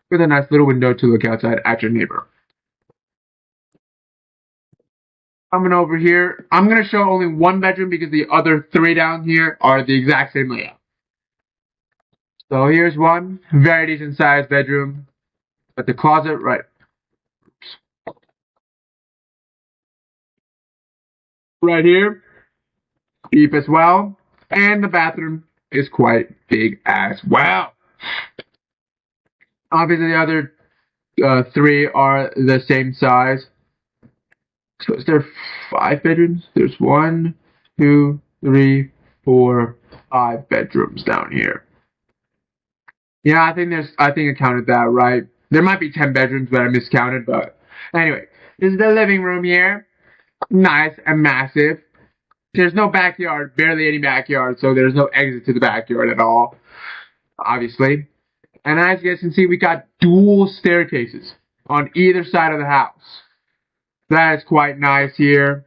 with a nice little window to look outside at your neighbor. Coming over here, I'm going to show only 1 bedroom because the other 3 down here are the exact same layout. So here's one, very decent sized bedroom. But the closet right here, deep as well. And the bathroom is quite big as well. Obviously the other 3 are the same size. So is there 5 bedrooms? There's 1, 2, 3, 4, 5 bedrooms down here. Yeah, I think I counted that right. There might be 10 bedrooms, but I miscounted. But anyway, this is the living room here. Nice and massive. There's no backyard, barely any backyard, so there's no exit to the backyard at all, obviously. And as you guys can see, we got dual staircases on either side of the house. That is quite nice here.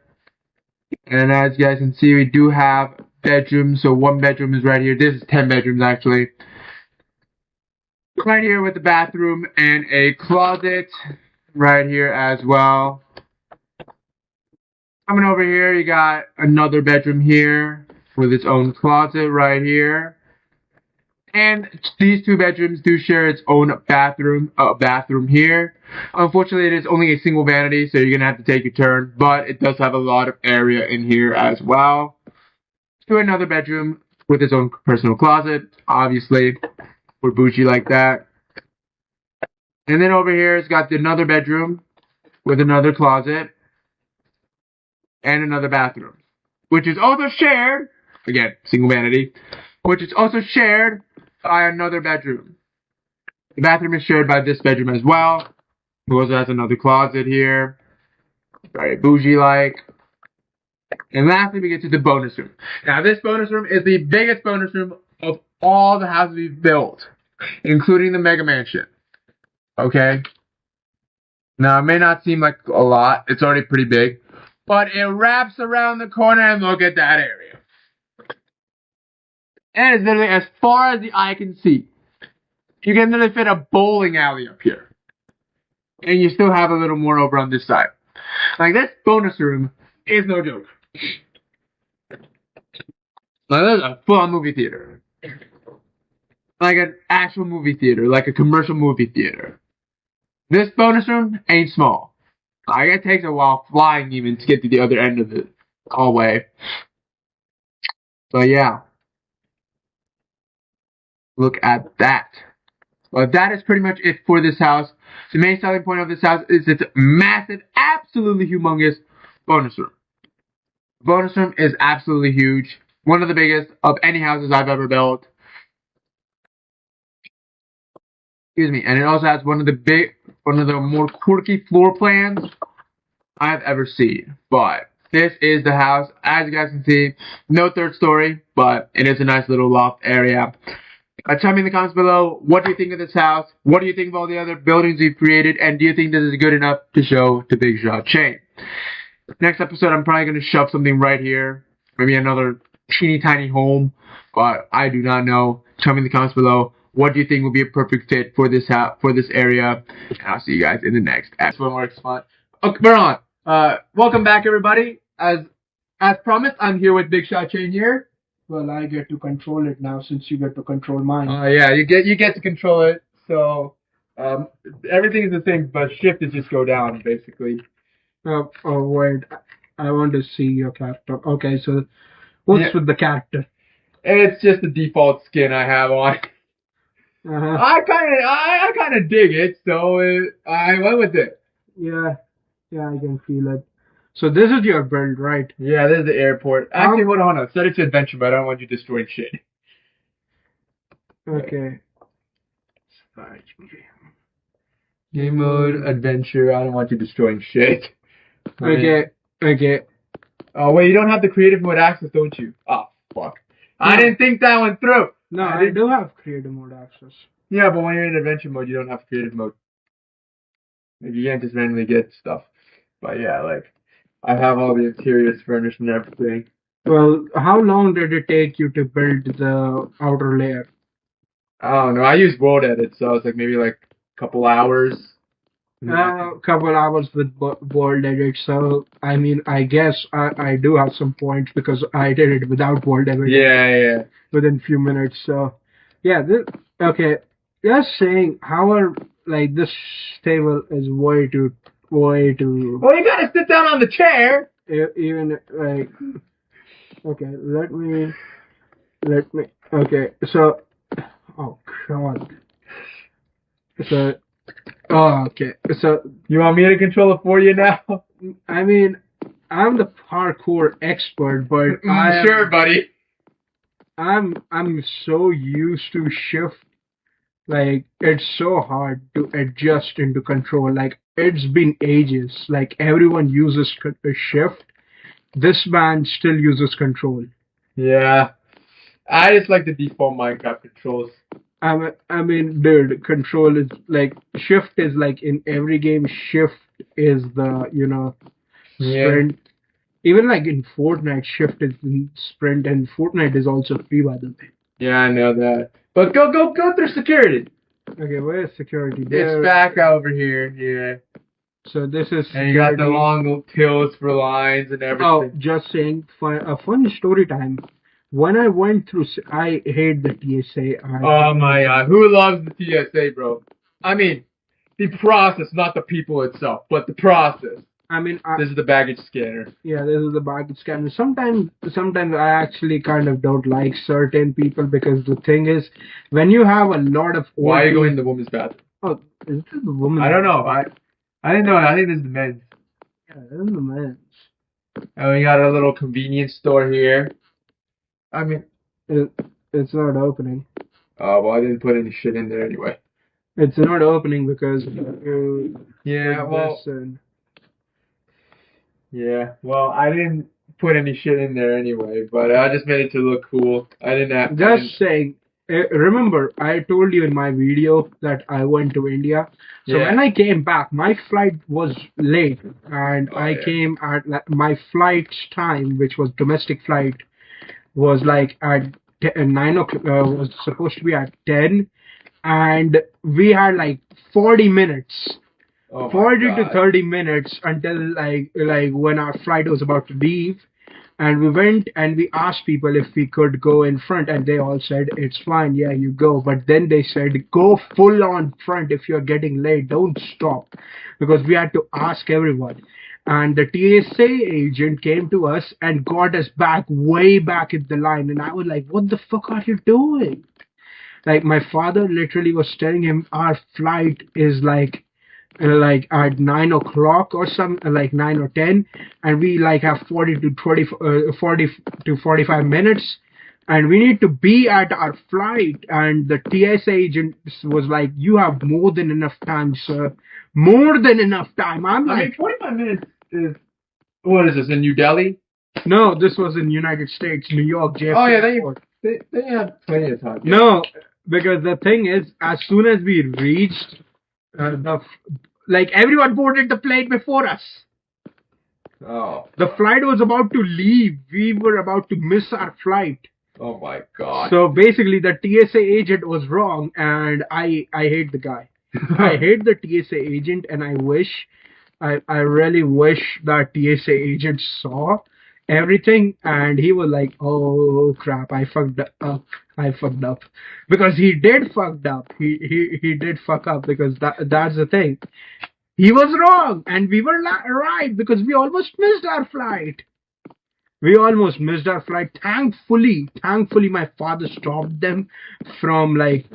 And as you guys can see, we do have bedrooms. So 1 bedroom is right here. This is 10 bedrooms actually. Right here with the bathroom and a closet right here as well. Coming over here, you got another bedroom here with its own closet right here. And these 2 bedrooms do share its own bathroom here. Unfortunately, it is only a single vanity, so you're going to have to take your turn. But it does have a lot of area in here as well. To another bedroom with its own personal closet. Obviously, we're bougie like that. And then over here, it's got another bedroom with another closet. And another bathroom. Which is also shared, again, single vanity, which is also shared by another bedroom. The bathroom is shared by this bedroom as well. It also has another closet here. Very bougie-like. And lastly, we get to the bonus room. Now, this bonus room is the biggest bonus room of all the houses we've built, including the Mega Mansion. Okay? Now, it may not seem like a lot. It's already pretty big. But it wraps around the corner, and look at that area. And it's literally as far as the eye can see. You can literally fit a bowling alley up here. And you still have a little more over on this side. Like, this bonus room is no joke. Like, this is a full-on movie theater. Like an actual movie theater. Like a commercial movie theater. This bonus room ain't small. Like, it takes a while flying even to get to the other end of the hallway. So, yeah. Look at that. Well, that is pretty much it for this house. The main selling point of this house is its massive, absolutely humongous bonus room. The bonus room is absolutely huge. One of the biggest of any houses I've ever built. Excuse me. And it also has one of the one of the more quirky floor plans I've ever seen. But this is the house. As you guys can see, no third story, but it is a nice little loft area. Tell me in the comments below, what do you think of this house? What do you think of all the other buildings we've created? And do you think this is good enough to show to Big Shot Chain? Next episode, I'm probably going to shove something right here. Maybe another teeny tiny home. But I do not know. Tell me in the comments below, what do you think will be a perfect fit for this house, for this area? And I'll see you guys in the next episode. One more spot. Okay, we're on. Welcome back, everybody. As promised, I'm here with Big Shot Chain here. Well, I get to control it now since you get to control mine. Oh yeah, you get to control it. So everything is the same, but shift is just go down basically. Oh wait, I want to see your character. Okay, so what's with the character? It's just the default skin I have on. I kind of dig it, so I went with it. Yeah, I can feel it. So this is your build, right? Yeah, this is the airport. Actually, hold on. Set it to adventure, but I don't want you destroying shit. Okay. Game mode, adventure. I don't want you destroying shit. Okay. Oh, wait, you don't have the creative mode access, don't you? Oh, fuck. No. I didn't think that one through. No, I do have creative mode access. Yeah, but when you're in adventure mode, you don't have creative mode. Like, you can't just randomly get stuff. But yeah, like, I have all the interiors furnished and everything. Well, how long did it take you to build the outer layer? I don't know. I use World Edit, so it's like maybe like a couple hours. Couple hours with World Edit. So I mean, I guess I do have some points because I did it without World Edit. Yeah. Within few minutes. So yeah. Okay. Just saying, however, like this table is way too. Well, you gotta sit down on the chair. Even like, okay, let me. Okay, so, oh god. So, okay, so you want me to control it for you now? I mean, I'm the parkour expert, but sure, buddy. I'm so used to shift. Like, it's so hard to adjust into control. Like, it's been ages. Like, everyone uses shift. This man still uses control. Yeah. I just like the default Minecraft controls. I mean, dude, control is like, shift is like in every game, shift is the, sprint. Yeah. Even like in Fortnite, shift is in sprint, and Fortnite is also free, by the way. Yeah, I know that. But go through security. Okay, where is security? It's back over here, yeah. So this is security. And you got the long tills for lines and everything. Oh, just saying, a fun story time. When I went through, I hate the TSA. Oh my god, who loves the TSA, bro? I mean, the process, not the people itself, but the process. I mean, this is the baggage scanner. Yeah, this is the baggage scanner. Sometimes I actually kind of don't like certain people because the thing is, when you have a lot of... Why are you going to the women's bathroom? Oh, is this the women's I don't know. I didn't know. I think this is the men's. Yeah, this is the men's. And we got a little convenience store here. I mean... It's not opening. Oh, well, I didn't put any shit in there anyway. It's not opening because... yeah, well... Yeah, well, I didn't put any shit in there anyway, but I just made it to look cool. I didn't have... Just saying, remember, I told you in my video that I went to India. So when I came back, my flight was late, and I came at my flight's time, which was domestic flight, was like at 9 o'clock, was supposed to be at 10, and we had like 40 minutes. 40 to 30 minutes until like when our flight was about to leave, and we went and we asked people if we could go in front, and they all said it's fine, yeah, you go. But then they said go full on front if you're getting late, don't stop, because we had to ask everyone. And the TSA agent came to us and got us back way back in the line, and I was like, what the fuck are you doing? Like, my father literally was telling him our flight is like at 9 o'clock or something, like 9 or 10, and we like have 40 to 45 minutes, and we need to be at our flight. And the TSA agent was like, "You have more than enough time, sir. More than enough time." I'm I like, mean, 45 minutes is. What is this, in New Delhi? "No, this was in United States, New York, JFK Oh, yeah, Airport." they have plenty of time. No, because the thing is, as soon as we reached, like everyone boarded the plane before us. Oh. The flight was about to leave. We were about to miss our flight. Oh, my God. So basically, the TSA agent was wrong, and I hate the guy. I hate the TSA agent, and I really wish that TSA agent saw everything, and he was like, "Oh crap, I fucked up. I fucked up," because he did fucked up. He did fuck up, because that's the thing. He was wrong, and we were right, because we almost missed our flight. We almost missed our flight. Thankfully, my father stopped them from like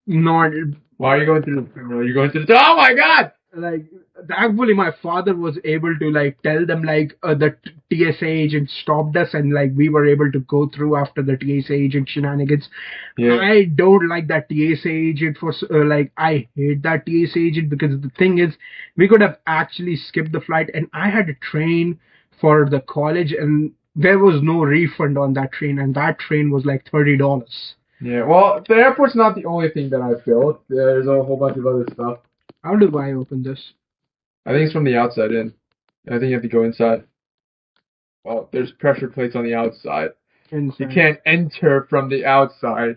not Why are you going through the criminal? You're going through the. Oh, my God! like. Thankfully, my father was able to like tell them like the TSA agent stopped us, and like we were able to go through after the TSA agent shenanigans. Yeah. I don't like that TSA agent for like I hate that TSA agent, because the thing is, we could have actually skipped the flight, and I had a train for the college, and there was no refund on that train, and that train was like $30. Yeah, well, the airport's not the only thing that I built. There's a whole bunch of other stuff. How do I open this? I think it's from the outside in. I think you have to go inside. Well, there's pressure plates on the outside. You Inside. can't enter from the outside.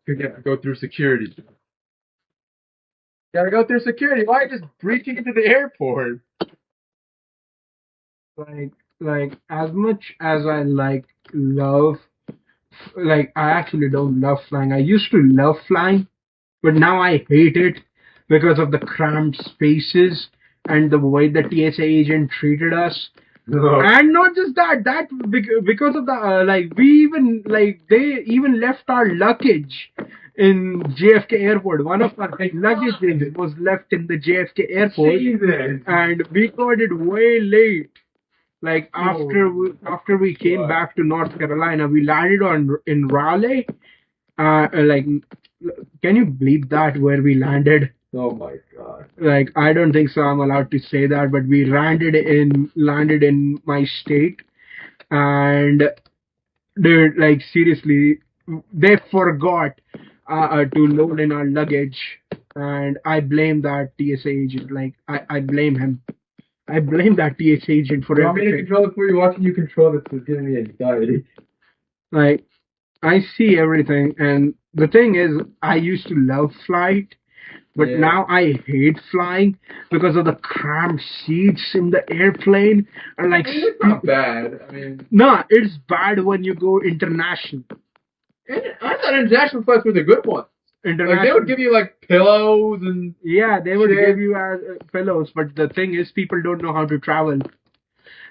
You have to go through security. You gotta go through security. Why are you just breaching into the airport? Like as much as I love, like I actually don't love flying. I used to love flying, but now I hate it because of the cramped spaces and the way the TSA agent treated us. And not just that because of the like we even like they even left our luggage in JFK airport. One of our luggage was left in the JFK airport, Jesus. and we got it way late. Like after we came God. back to North Carolina, we landed in Raleigh. Like, can you believe that where we landed? Oh my God. Like, I don't think so. I'm allowed to say that, but we landed in my state, and dude, like seriously, they forgot to load in our luggage, and I blame that TSA agent. Like, I blame him. I blame that TSA agent for You want me to everything. control it for you? Watching you control this is giving me anxiety. Like, I see everything, and the thing is, I used to love flight, but Yeah. now I hate flying because of the cramped seats in the airplane. And like, It's not bad. I mean, no, it's bad when you go international. I thought international flights were the good ones. Like, International. they would give you, like, pillows and... Yeah, they would shit. give you pillows, but the thing is, people don't know how to travel.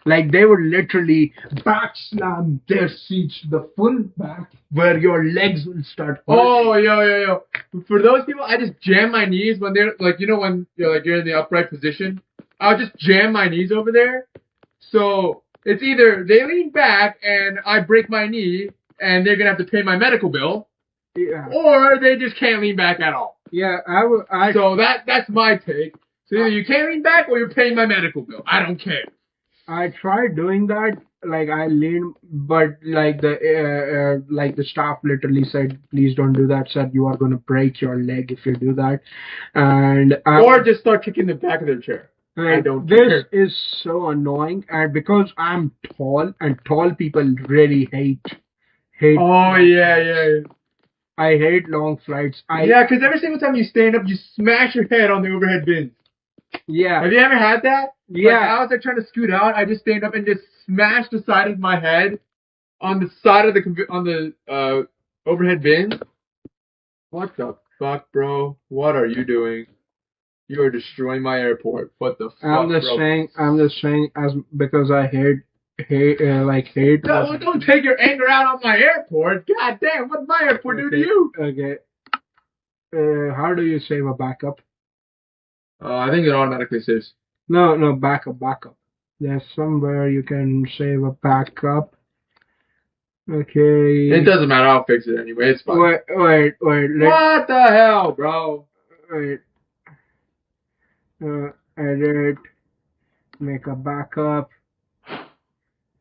Like, they would literally back slam their seats to the full back where your legs will start hurting. Oh, yo. For those people, I just jam my knees when they're, like, you know, when you're in the upright position. I'll just jam my knees over there. So, it's either they lean back and I break my knee and they're going to have to pay my medical bill, Yeah. or they just can't lean back at all. Yeah, So that's my take. So either you can't lean back or you're paying my medical bill. I don't care. I tried doing that. Like I leaned, but like the staff literally said, "Please don't do that, sir. You are gonna break your leg if you do that." And Or just start kicking the back of their chair. I don't this care. is so annoying, and because I'm tall, and tall people really hate. Oh, yeah. I hate long flights. Yeah, because every single time you stand up, you smash your head on the overhead bins. Yeah. Have you ever had that? Yeah. Like, I was like trying to scoot out. I just stand up and just smash the side of my head on the side of the overhead bin. What the fuck, bro? What are you doing? You are destroying my airport. What the fuck, I'm just bro? saying, as because I hate. Don't take your anger out on my airport. God damn, what did my airport do to you? Okay. How do you save a backup? I think it automatically saves. No, backup. There's somewhere you can save a backup. Okay. It doesn't matter. I'll fix it anyway. It's fine. Wait. What the hell, bro? Wait. Edit. Make a backup.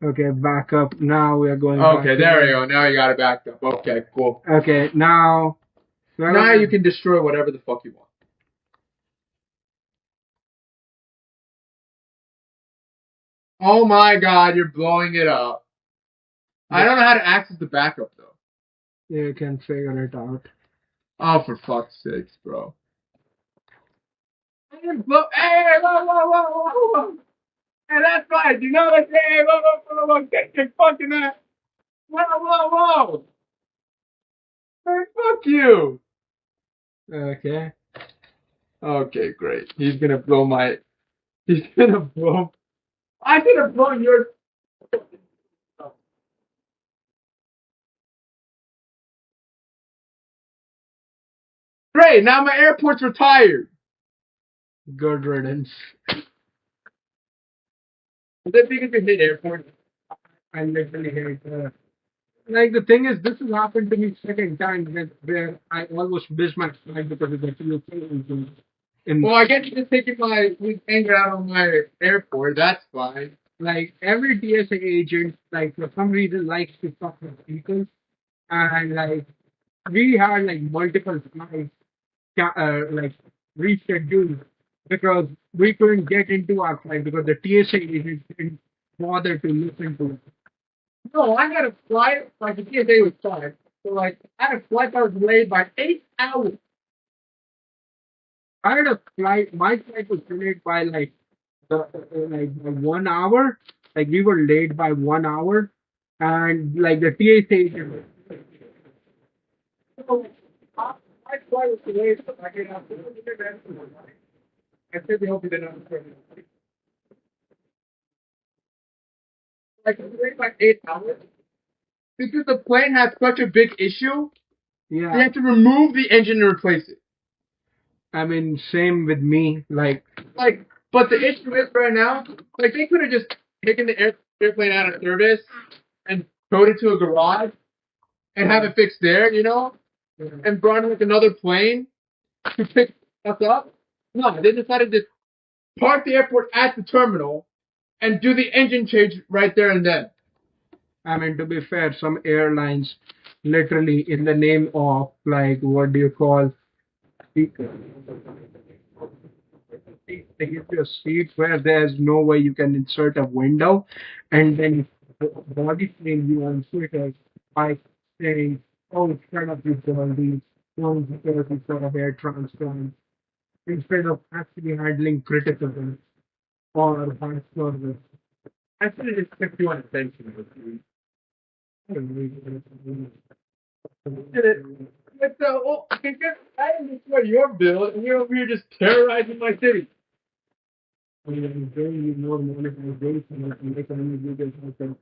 Okay, backup. Now we are going. Okay, there we go. Now you got it backed up. Okay, cool. Okay, now. Now you can destroy whatever the fuck you want. Oh my god, you're blowing it up. I don't know how to access the backup though. You can figure it out. Oh, for fuck's sakes, bro. Hey, whoa. Hey, that's right. You know what I'm saying? Whoa. Get your fucking ass. Whoa. Hey, fuck you. Okay. Okay, great. He's gonna blow. I should have blown yours. Great, now my airport's retired. Good riddance. Is that because you hate airports? I literally hate like the thing is, this has happened to me second time where I almost missed my flight because of the fuel engine. Well, I guess you're just taking my anger out on my airport. That's fine. Like every TSA agent, like for some reason, likes to talk with people, and like we had like multiple flights, like rescheduled because we couldn't get into our flight because the TSA agent didn't bother to listen to it. No, I had a flight, like the TSA was fine. So, like, I had a flight that was delayed by 8 hours. I had a flight. My flight was delayed by like by 1 hour. Like we were late by 1 hour, and like the TSA agent. So, my flight was delayed. So I did have to I said they hope you didn't understand. Like, it was delayed by 8 hours. Because the plane had such a big issue, they Yeah, had to remove the engine and replace it. I mean, same with me. Like, But the issue is right now, like, they could have just taken the airplane out of service and towed it to a garage and have it fixed there, you know, and brought in like another plane to pick us up. No, they decided to park the airport at the terminal and do the engine change right there and then. I mean, to be fair, some airlines literally in the name of like what do you call they give you a seat where there's no way you can insert a window, and then body frame you on Twitter by saying, "Oh, turn up your body, don't security for a hair transplant," instead of actually handling criticism or harsh service. I should have just kept you on attention. But I didn't destroy your bill, and you're over here just terrorizing my city. I'm doing you more monetization and make only videos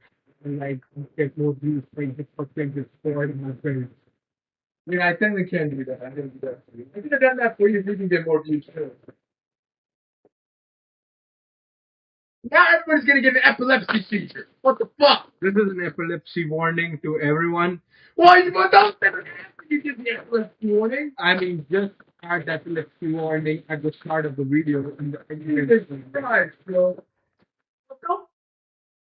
and like get more views like this percent is spoiled my friends. I mean, I technically can do that. I didn't do that for you. I could have done that for you so you can get more views too. Now everybody's gonna get an epilepsy seizure. What the fuck? This is an epilepsy warning to everyone. Why you don't you get the epilepsy warning? I mean, just add that epilepsy warning at the start of the video. Jesus Christ, bro.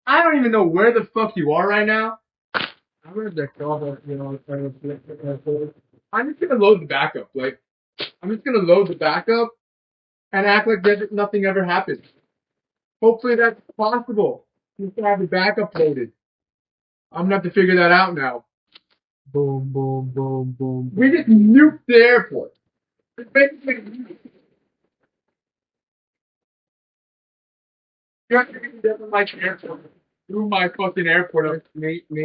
I don't even know where the fuck you are right now. I'm at the top of, I'm just gonna load the backup. Like, I'm just gonna load the backup and act like nothing ever happened. Hopefully that's possible. Just to have the backup loaded. I'm gonna have to figure that out now. boom, boom, boom, boom. We just nuked the airport. It's basically you have to get my airport through my fucking airport.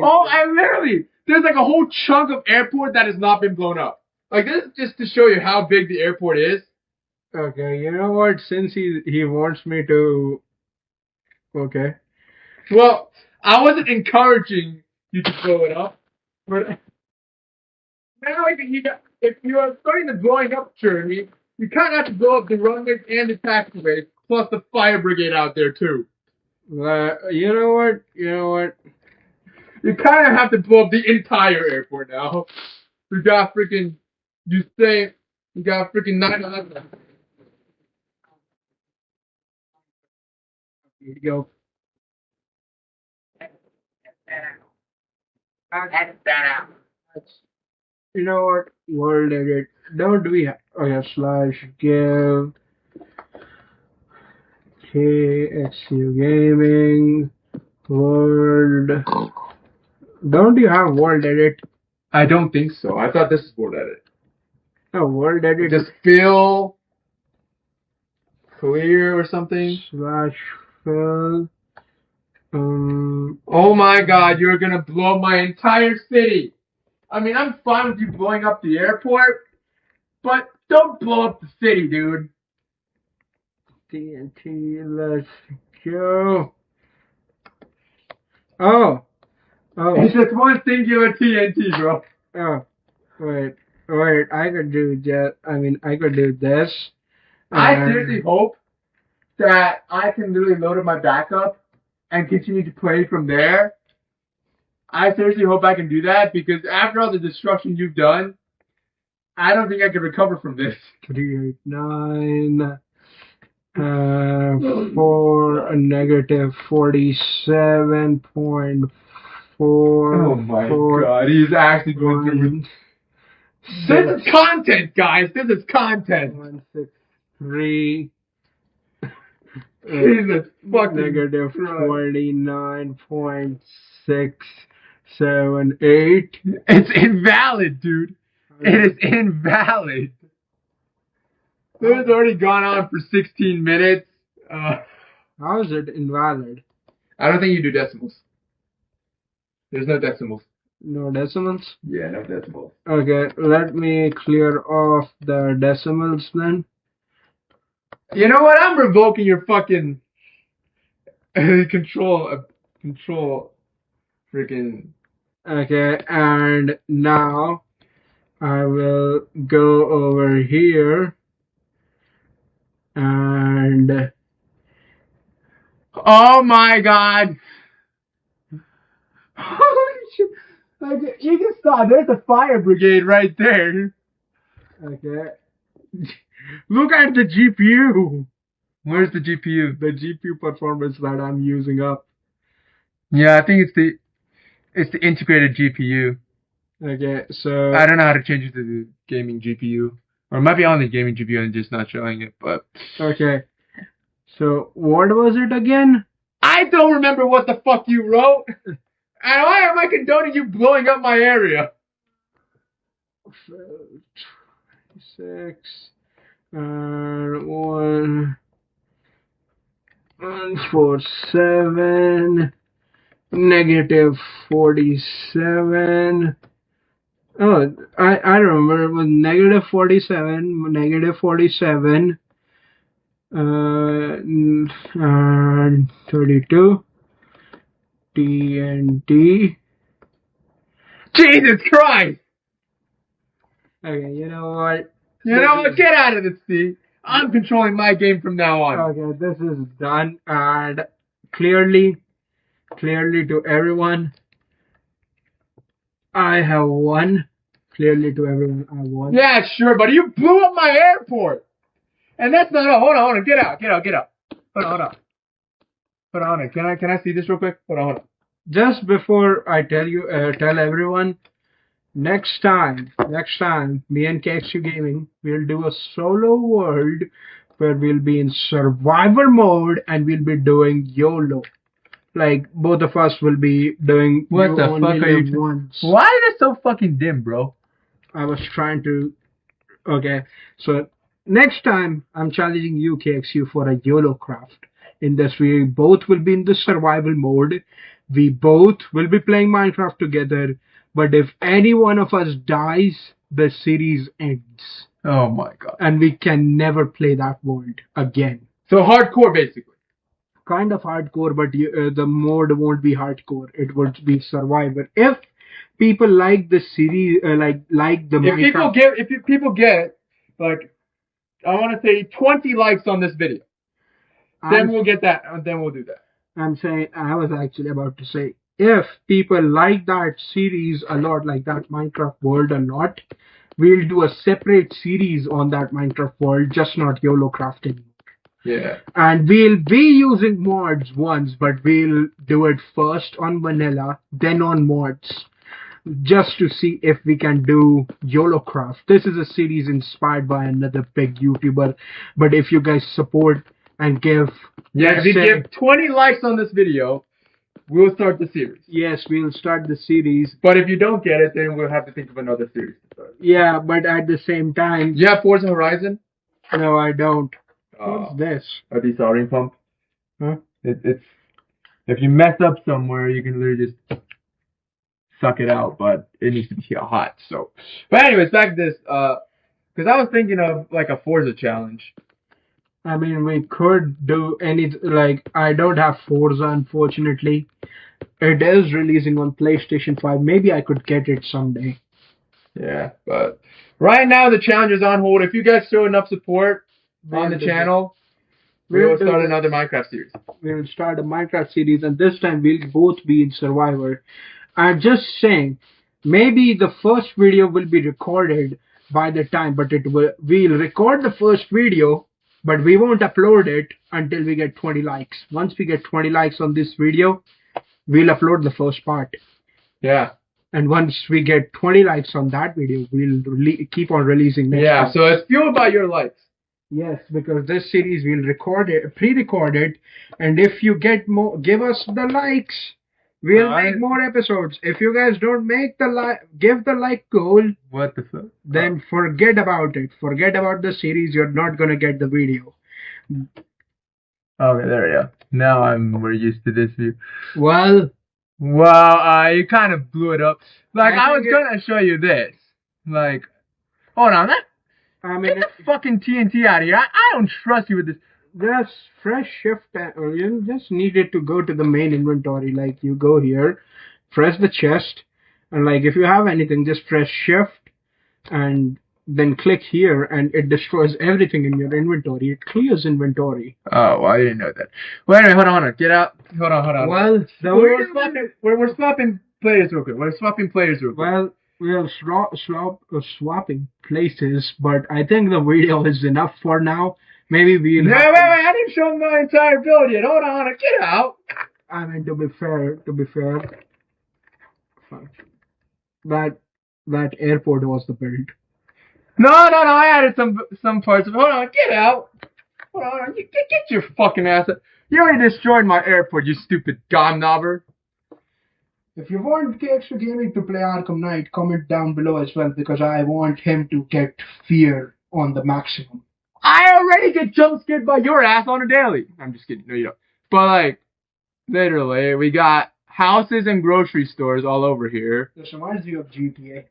Oh, I literally there's like a whole chunk of airport that has not been blown up. Like this is just to show you how big the airport is. Okay, you know what? Since he wants me to. Okay. Well, I wasn't encouraging you to blow it up, but now if you are starting the blowing up journey, you kind of have to blow up the runways and the taxiways, plus the fire brigade out there too. You know what? You know what? You kind of have to blow up the entire airport now. We got freaking, you got freaking 9/11. Here you go. You know what? World edit. Don't we have? Okay, slash give KXU Gaming World. Don't you have world edit? I don't think so. I thought this is World Edit. No, world edit. Just fill clear or something. Slash fill. Oh my god, you're gonna blow up my entire city. I mean, I'm fine with you blowing up the airport, but don't blow up the city, dude. TNT, let's go. Oh. It's just one singular TNT, bro. Oh. Wait. I could do I could do this. I seriously hope that I can literally load up my backup and continue to play from there. I seriously hope I can do that because after all the destruction you've done, I don't think I can recover from this. 389 for a negative 47.4. Oh my god, he's actually going through. This is content, guys. This is content. 163. Jesus fucking Negative Christ. 49.678. It's invalid, dude. It is invalid. This has already gone on for 16 minutes. How is it invalid? I don't think you do decimals. There's no decimals. No decimals? Yeah, no decimals. Okay, let me clear off the decimals then. You know what? I'm revoking your fucking control freaking. Okay, and now I will go over here and Oh my god! Holy shit! Like, you can stop. There's a fire brigade right there. okay. Look at the GPU. Where's the GPU? The GPU performance that I'm using up. Yeah, I think it's the integrated GPU. Okay, so I don't know how to change it to the gaming GPU. Or it might be on the gaming GPU and just not showing it, but okay. So what was it again? I don't remember what the fuck you wrote. And why am I condoning you blowing up my area? 6 and 147 negative 47. Oh, I remember it was negative 47, negative 47, and 32, TNT. Jesus Christ! Okay, you know what? You know what? Get out of this, Steve. I'm controlling my game from now on. Okay, this is done, and clearly to everyone, I have won. Clearly to everyone, I won. Yeah, sure, buddy. You blew up my airport. And that's not all. Hold on. Get out. Hold on. Can I see this real quick? Hold on. Just before I tell everyone, next time, me and KXU Gaming will do a solo world where we'll be in survivor mode and we'll be doing YOLO. Like both of us will be doing. What the fuck are you? Once. Why is it so fucking dim, bro? I was trying to. Okay, so next time I'm challenging you, KXU, for a YOLO craft. In this, we both will be in the survival mode. We both will be playing Minecraft together. But if any one of us dies, the series ends. Oh my god. And we can never play that world again. So hardcore, basically. Kind of hardcore, but the mode won't be hardcore. It would be survivor. If people like the series, like the Minecraft. If people get like, I want to say 20 likes on this video, then we'll get that. Then we'll do that. I'm saying, I was actually about to say, if people like that series a lot, like that Minecraft world a lot, we'll do a separate series on that Minecraft world, just not YOLO crafting. Yeah. And we'll be using mods once, but we'll do it first on vanilla, then on mods, just to see if we can do YOLO craft. This is a series inspired by another big YouTuber, but if you guys support and give, Yeah, if you give 20 likes on this video, we'll start the series. yes, we'll start the series. But if you don't get it, then we'll have to think of another series to start. Yeah, but at the same time, You have Forza Horizon? no, I don't. What's this? A desoldering pump. Huh? It's if you mess up somewhere, you can literally just suck it out, but it needs to be hot. So, but anyways, back to this. Because I was thinking of like a Forza challenge. I mean, we could do any, like, I don't have Forza, unfortunately. It is releasing on PlayStation 5. Maybe I could get it someday. Yeah, but right now the challenge is on hold. If you guys show enough support on the channel, we'll start another Minecraft series. We'll start a Minecraft series, and this time we'll both be in Survivor. I'm just saying, maybe the first video will be recorded by the time, but we'll record the first video, but we won't upload it until we get 20 likes. Once we get 20 likes on this video, we'll upload the first part. Yeah. And once we get 20 likes on that video, we'll keep on releasing next Yeah, part. so it's fueled by your likes. Yes, because this series we'll record it, pre-record it, and if you get more, give us the likes, we'll make more episodes. If you guys don't make the give the like goal, What the fuck? then forget about it. Forget about the series. You're not gonna get the video. Okay, there we go. Now we're used to this view. Well, You kind of blew it up. Like, I was gonna show you this. Like, hold on, I mean, get the fucking TNT out of here. I don't trust you with this. just fresh shift. You just needed to go to the main inventory. Like, you go here, press the chest, and like if you have anything, just press shift, and then click here, and it destroys everything in your inventory. It clears inventory. Oh, well, I didn't know that. Well, anyway, hold on. Get out. Hold on. Well, We're swapping players real quick. Well, we're swapping places, but I think the video is enough for now. Maybe we'll. Wait, I didn't show them the entire build yet. Hold on, get out. I mean, to be fair, that airport was the build. No, I added some parts of it. Hold on, get out. Hold on, get your fucking ass out. You already destroyed my airport, you stupid gomnobber. If you want KX2 Gaming to play Arkham Knight, comment down below as well, because I want him to get fear on the maximum. I already get jump scared by your ass on a daily. I'm just kidding. No, you don't. But, like, literally, we got houses and grocery stores all over here. This reminds me of GTA.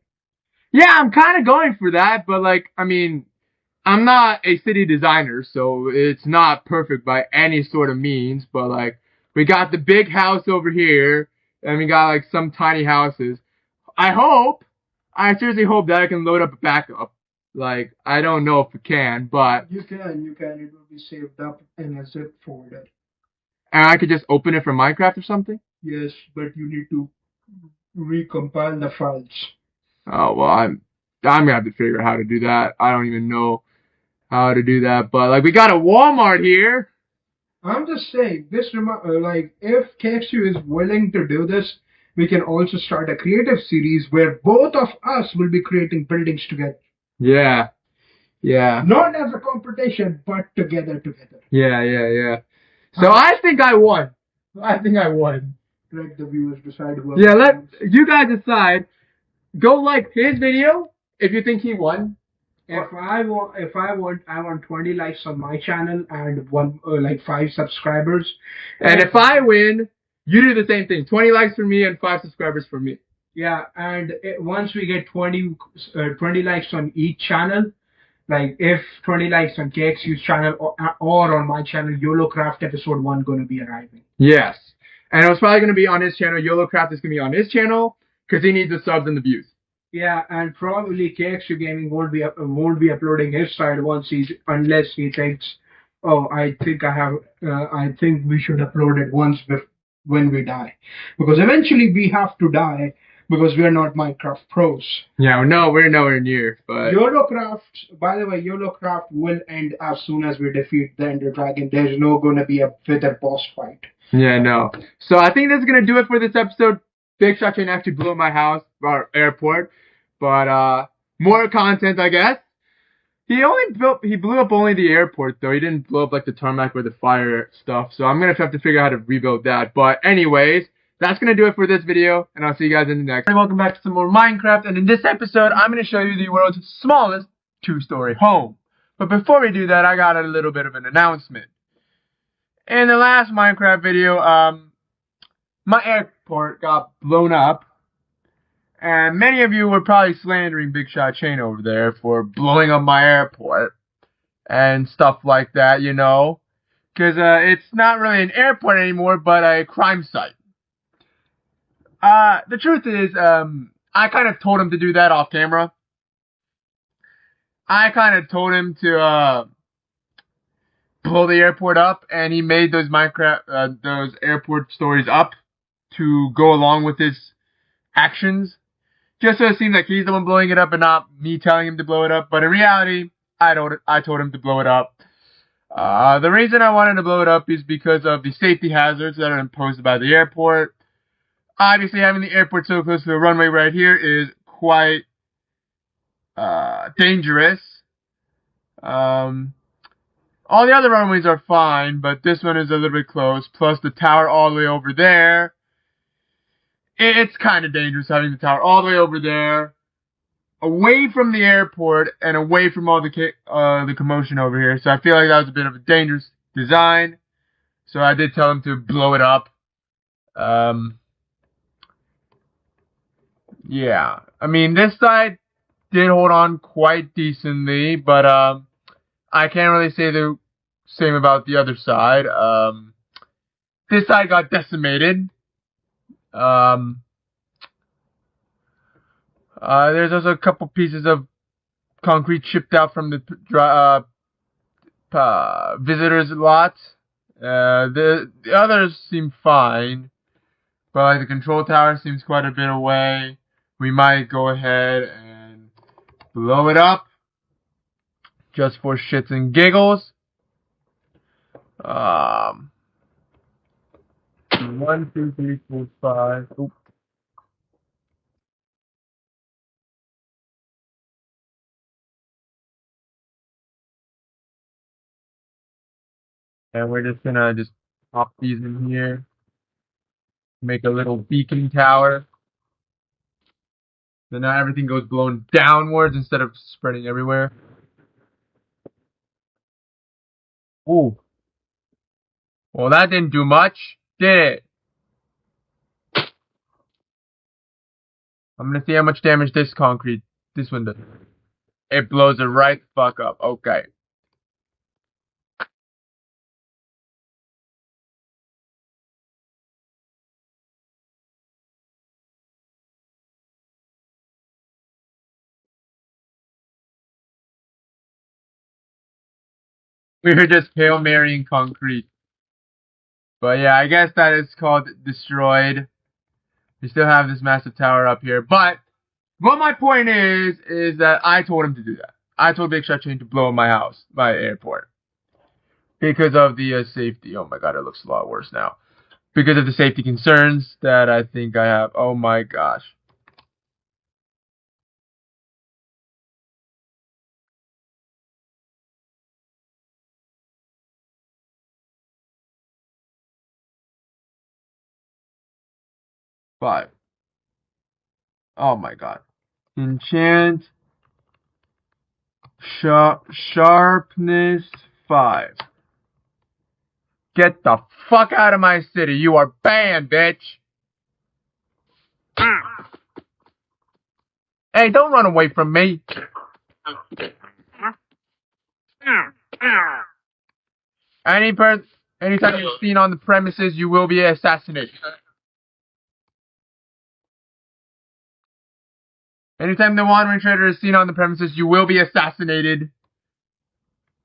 Yeah, I'm kind of going for that, but, like, I mean, I'm not a city designer, so it's not perfect by any sort of means, but, like, we got the big house over here, and we got, like, some tiny houses. I seriously hope that I can load up a backup. Like, I don't know if we can, but... You can. It will be saved up in a zip folder. And I could just open it from Minecraft or something? Yes, but you need to recompile the files. Oh, well, I'm gonna have to figure out how to do that. I don't even know how to do that, but, like, we got a Walmart here. I'm just saying, like, if KX2 is willing to do this, we can also start a creative series where both of us will be creating buildings together. Yeah. Not as a competition, but together. Yeah. So I think I won. Let the viewers decide who. Yeah, let you guys decide. Go like his video if you think he won. I want 20 likes on my channel and 5 subscribers. And if I win, you do the same thing. 20 likes for me and 5 subscribers for me. Yeah, and once we get 20 likes on each channel, like if 20 likes on KXU's channel or on my channel, YOLOcraft episode 1 going to be arriving. Yes. And it was probably going to be on his channel. YOLOcraft is going to be on his channel because he needs the subs and the views. Yeah, and probably KX2 Gaming won't be uploading his side unless he thinks, oh, I think we should upload it once before. when we die, because eventually we have to die because we are not Minecraft pros. Yeah, no, we're nowhere near, but YOLOcraft, by the way, YOLOcraft will end as soon as we defeat the Ender Dragon. There's no gonna be a wither boss fight. yeah, no. So I think that's gonna do it for this episode. Big Shot Chain actually blew up my house, our airport, but more content, I guess. He blew up only the airport though. He didn't blow up like the tarmac or the fire stuff. So I'm gonna have to figure out how to rebuild that. But anyways, that's gonna do it for this video, and I'll see you guys in the next. Welcome back to some more Minecraft, and in this episode, I'm gonna show you the world's smallest two-story home. But before we do that, I got a little bit of an announcement. In the last Minecraft video, my airport got blown up. And many of you were probably slandering Big Shot Chain over there for blowing up my airport and stuff like that, you know. Because it's not really an airport anymore, but a crime site. The truth is, I kind of told him to do that off camera. I kind of told him to blow the airport up, and he made those those airport stories up to go along with his actions. Just so it seems like he's the one blowing it up and not me telling him to blow it up. But in reality, I told him to blow it up. The reason I wanted to blow it up is because of the safety hazards that are imposed by the airport. Obviously, having the airport so close to the runway right here is quite dangerous. All the other runways are fine, but this one is a little bit close. Plus the tower all the way over there. It's kind of dangerous having the tower all the way over there, away from the airport and away from all the commotion over here. So I feel like that was a bit of a dangerous design. So I did tell him to blow it up. Yeah, I mean this side did hold on quite decently, but I can't really say the same about the other side. This side got decimated. There's also a couple pieces of concrete shipped out from the visitors lot. The others seem fine, but like the control tower seems quite a bit away. We might go ahead and blow it up just for shits and giggles. 1, 2, 3, 4, 5. Oop. And we're just gonna pop these in here. Make a little beacon tower. So now everything goes blown downwards instead of spreading everywhere. Ooh. Well, that didn't do much, did it? I'm gonna see how much damage this one does. It blows it right the fuck up. Okay. We were just Hail Marying concrete. But yeah, I guess that is called destroyed. We still have this massive tower up here. But what my point is that I told him to do that. I told Big Shot Chain to blow up my house, my airport. Because of the safety. Oh my god, it looks a lot worse now. Because of the safety concerns that I think I have. Oh my gosh. Five. Oh my god. Enchant. Sharpness 5. Get the fuck out of my city. You are banned, bitch. Hey, don't run away from me. Anytime you're seen on the premises, you will be assassinated. Anytime the wandering trader is seen on the premises, you will be assassinated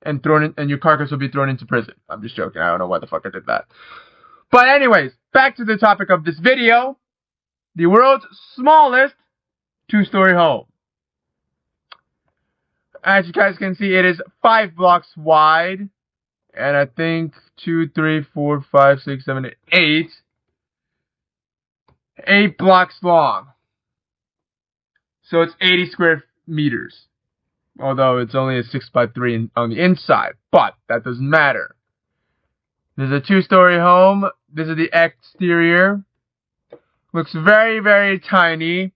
and and your carcass will be thrown into prison. I'm just joking. I don't know why the fuck I did that. But anyways, back to the topic of this video, the world's smallest two-story home. As you guys can see, it is 5 blocks wide, and I think 2, 3, 4, 5, 6, 7, 8. 8 blocks long. So it's 80 square meters. Although it's only a 6x3 on the inside. But that doesn't matter. This is a 2-story home. This is the exterior. Looks very, very tiny.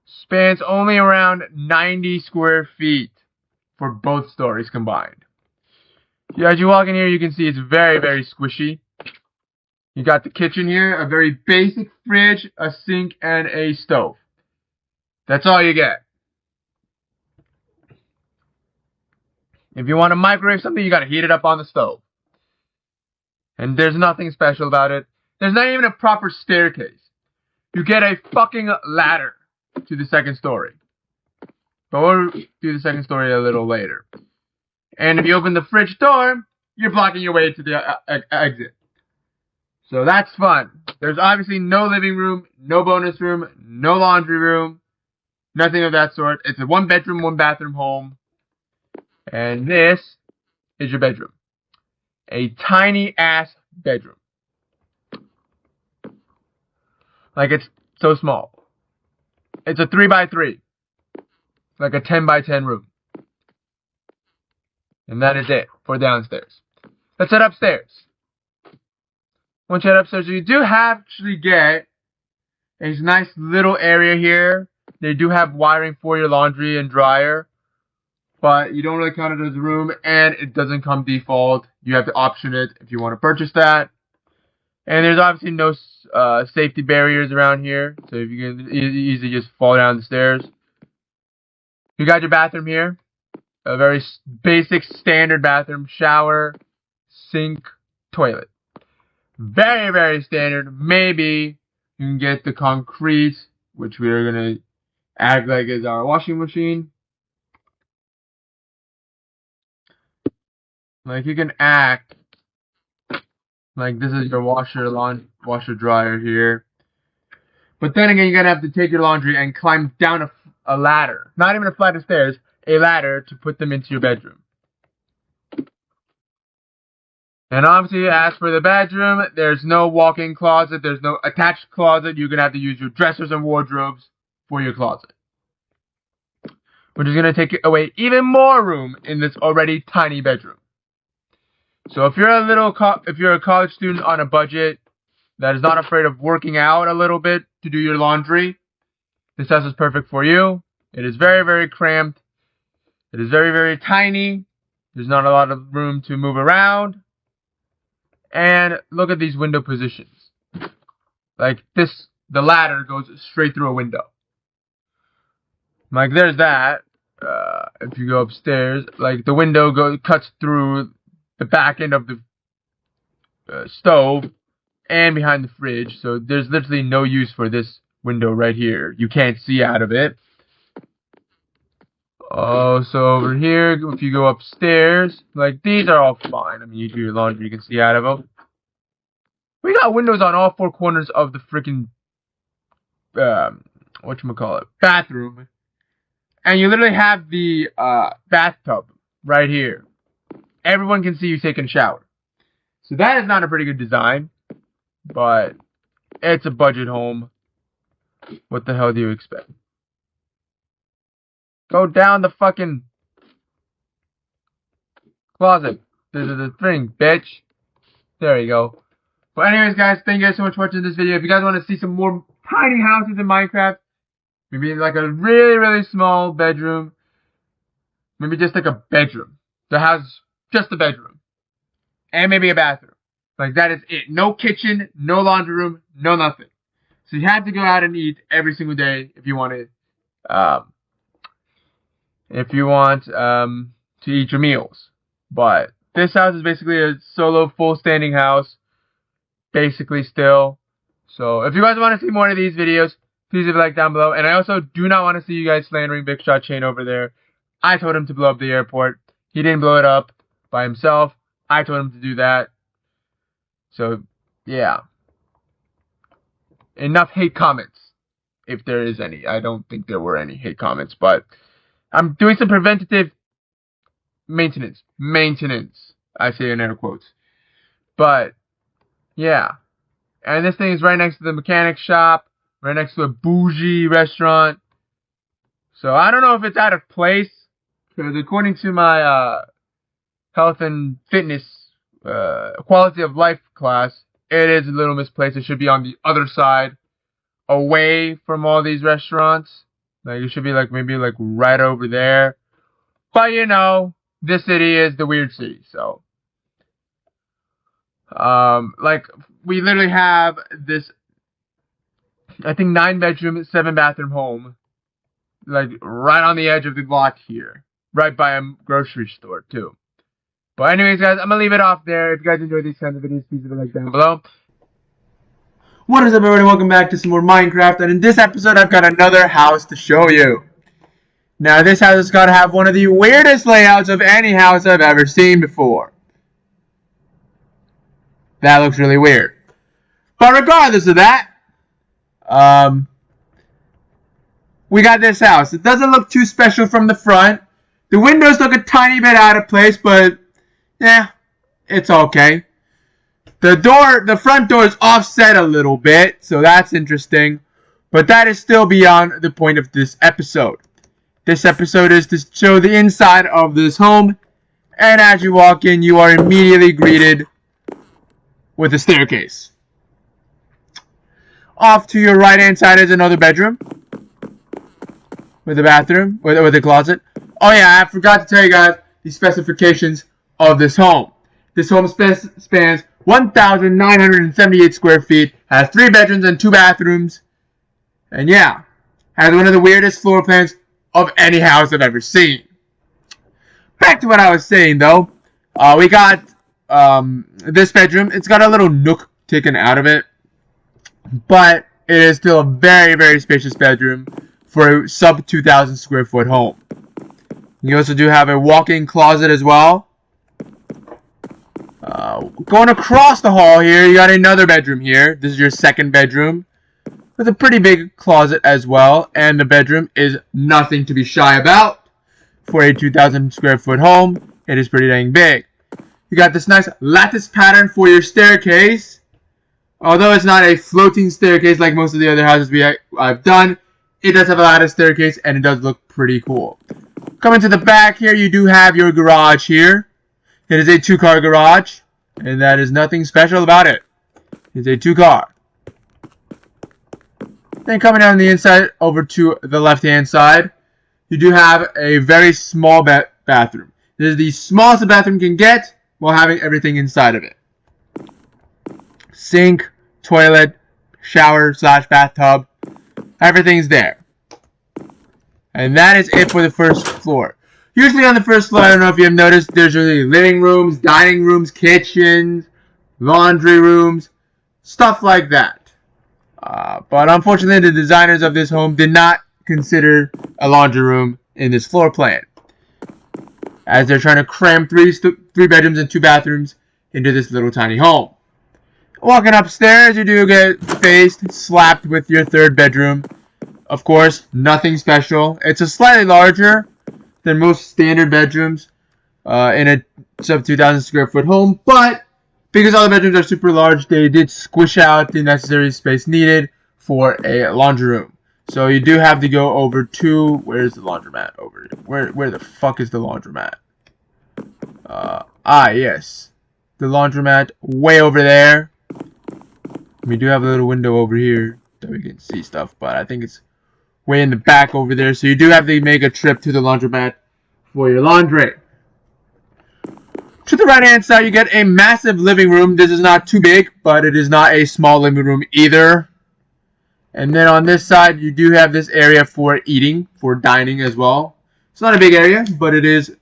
Spans only around 90 square feet for both stories combined. As you walk in here, you can see it's very, very squishy. You got the kitchen here, a very basic fridge, a sink, and a stove. That's all you get. If you want to microwave something, you gotta heat it up on the stove. And there's nothing special about it. There's not even a proper staircase. You get a fucking ladder to the second story. But we'll do the second story a little later. And if you open the fridge door, you're blocking your way to the exit. So that's fun. There's obviously no living room, no bonus room, no laundry room, nothing of that sort. It's a 1-bedroom, 1-bathroom home. And this is your bedroom. A tiny ass bedroom. Like, it's so small. It's a 3x3. Like a 10x10 room. And that is it for downstairs. Let's head upstairs. Once you head upstairs, you do actually get a nice little area here. They do have wiring for your laundry and dryer. But you don't really count it as a room, and it doesn't come default. You have to option it if you want to purchase that. And there's obviously no safety barriers around here, so if you can easily just fall down the stairs. You got your bathroom here, a very basic standard bathroom: shower, sink, toilet. Very, very standard. Maybe you can get the concrete, which we are gonna act like is our washing machine. Like, you can act like this is your washer dryer here. But then again, you're gonna have to take your laundry and climb down a ladder. Not even a flight of stairs, a ladder to put them into your bedroom. And obviously, as for the bedroom, there's no walk-in closet, there's no attached closet. You're gonna have to use your dressers and wardrobes for your closet, which is gonna take away even more room in this already tiny bedroom. So if you're a college student on a budget that is not afraid of working out a little bit to do your laundry, this house is perfect for you. It is very, very cramped. It is very, very tiny. There's not a lot of room to move around. And look at these window positions. Like this, the ladder goes straight through a window. Like, there's that. If you go upstairs, like, the window cuts through the back end of the stove and behind the fridge, so there's literally no use for this window right here. You can't see out of it. Oh, so over here, if you go upstairs, like, these are all fine. I mean, you do your laundry, you can see out of them. We got windows on all 4 corners of the freaking bathroom, and you literally have the bathtub right here. Everyone can see you taking a shower. So that is not a pretty good design, but it's a budget home. What the hell do you expect? Go down the fucking closet. This is the thing, bitch. There you go. But anyways, guys, thank you guys so much for watching this video. If you guys want to see some more tiny houses in Minecraft, maybe like a really, really small bedroom, maybe just like a bedroom that has just a bedroom, and maybe a bathroom. Like, that is it. No kitchen, no laundry room, no nothing. So you have to go out and eat every single day if you want to, to eat your meals. But this house is basically a solo, full standing house, basically still. So if you guys want to see more of these videos, please leave a like down below. And I also do not want to see you guys slandering Big Shot Chain over there. I told him to blow up the airport. He didn't blow it up by himself. I told him to do that. So, yeah. enough hate comments, if there is any. I don't think there were any hate comments, but I'm doing some preventative maintenance. Maintenance. I say in air quotes. But, yeah. And this thing is right next to the mechanic shop, right next to a bougie restaurant. So I don't know if it's out of place, because according to my health and fitness quality of life class, it is a little misplaced. It should be on the other side, away from all these restaurants. Like, it should be like maybe like right over there. But you know, this city is the weird city, so like we literally have this, I think 9-bedroom, 7-bathroom home, like right on the edge of the lot here, right by a grocery store too. But anyways, guys, I'm gonna leave it off there. If you guys enjoy these kinds of videos, please leave a like down below. What is up, everybody? Welcome back to some more Minecraft, and in this episode, I've got another house to show you. Now, this house has got to have one of the weirdest layouts of any house I've ever seen before. That looks really weird. But regardless of that, we got this house. It doesn't look too special from the front. The windows look a tiny bit out of place, but yeah, it's okay. The front door is offset a little bit, so that's interesting. But that is still beyond the point of this episode. This episode is to show the inside of this home, and as you walk in, you are immediately greeted with a staircase. Off to your right-hand side is another bedroom with a bathroom, with a closet. Oh yeah, I forgot to tell you guys the specifications of this home. This home spans 1,978 square feet, has 3 bedrooms and 2 bathrooms, and yeah, has one of the weirdest floor plans of any house I've ever seen. Back to what I was saying though, we got this bedroom. It's got a little nook taken out of it, but it is still a very, very spacious bedroom for a sub 2,000 square foot home. You also do have a walk-in closet as well. Going across the hall here, you got another bedroom here. This is your second bedroom, with a pretty big closet as well, and the bedroom is nothing to be shy about. For a 2,000 square foot home, it is pretty dang big. You got this nice lattice pattern for your staircase. Although it's not a floating staircase like most of the other houses I've done, it does have a lattice staircase, and it does look pretty cool. Coming to the back here, you do have your garage here. It is a 2-car garage, and that is nothing special about it. It's a 2-car. Then coming down the inside over to the left-hand side, you do have a very small bathroom. This is the smallest a bathroom can get while having everything inside of it. Sink, toilet, shower / bathtub, everything's there. And that is it for the first floor. Usually on the first floor, I don't know if you have noticed, there's usually living rooms, dining rooms, kitchens, laundry rooms, stuff like that. But unfortunately, the designers of this home did not consider a laundry room in this floor plan, as they're trying to cram 3 bedrooms and 2 bathrooms into this little tiny home. Walking upstairs, you do get slapped with your 3rd bedroom. Of course, nothing special. It's a slightly larger than most standard bedrooms in a sub 2,000 square foot home, but because all the bedrooms are super large, they did squish out the necessary space needed for a laundry room. So you do have to go over to, where's the laundromat over here? Where the fuck is the laundromat? Yes. The laundromat way over there. We do have a little window over here that we can see stuff, but I think it's way in the back over there. So you do have to make a trip to the laundromat for your laundry. To the right hand side, you get a massive living room. This is not too big, but it is not a small living room either. And then on this side, you do have this area for eating, for dining as well. It's not a big area, but it is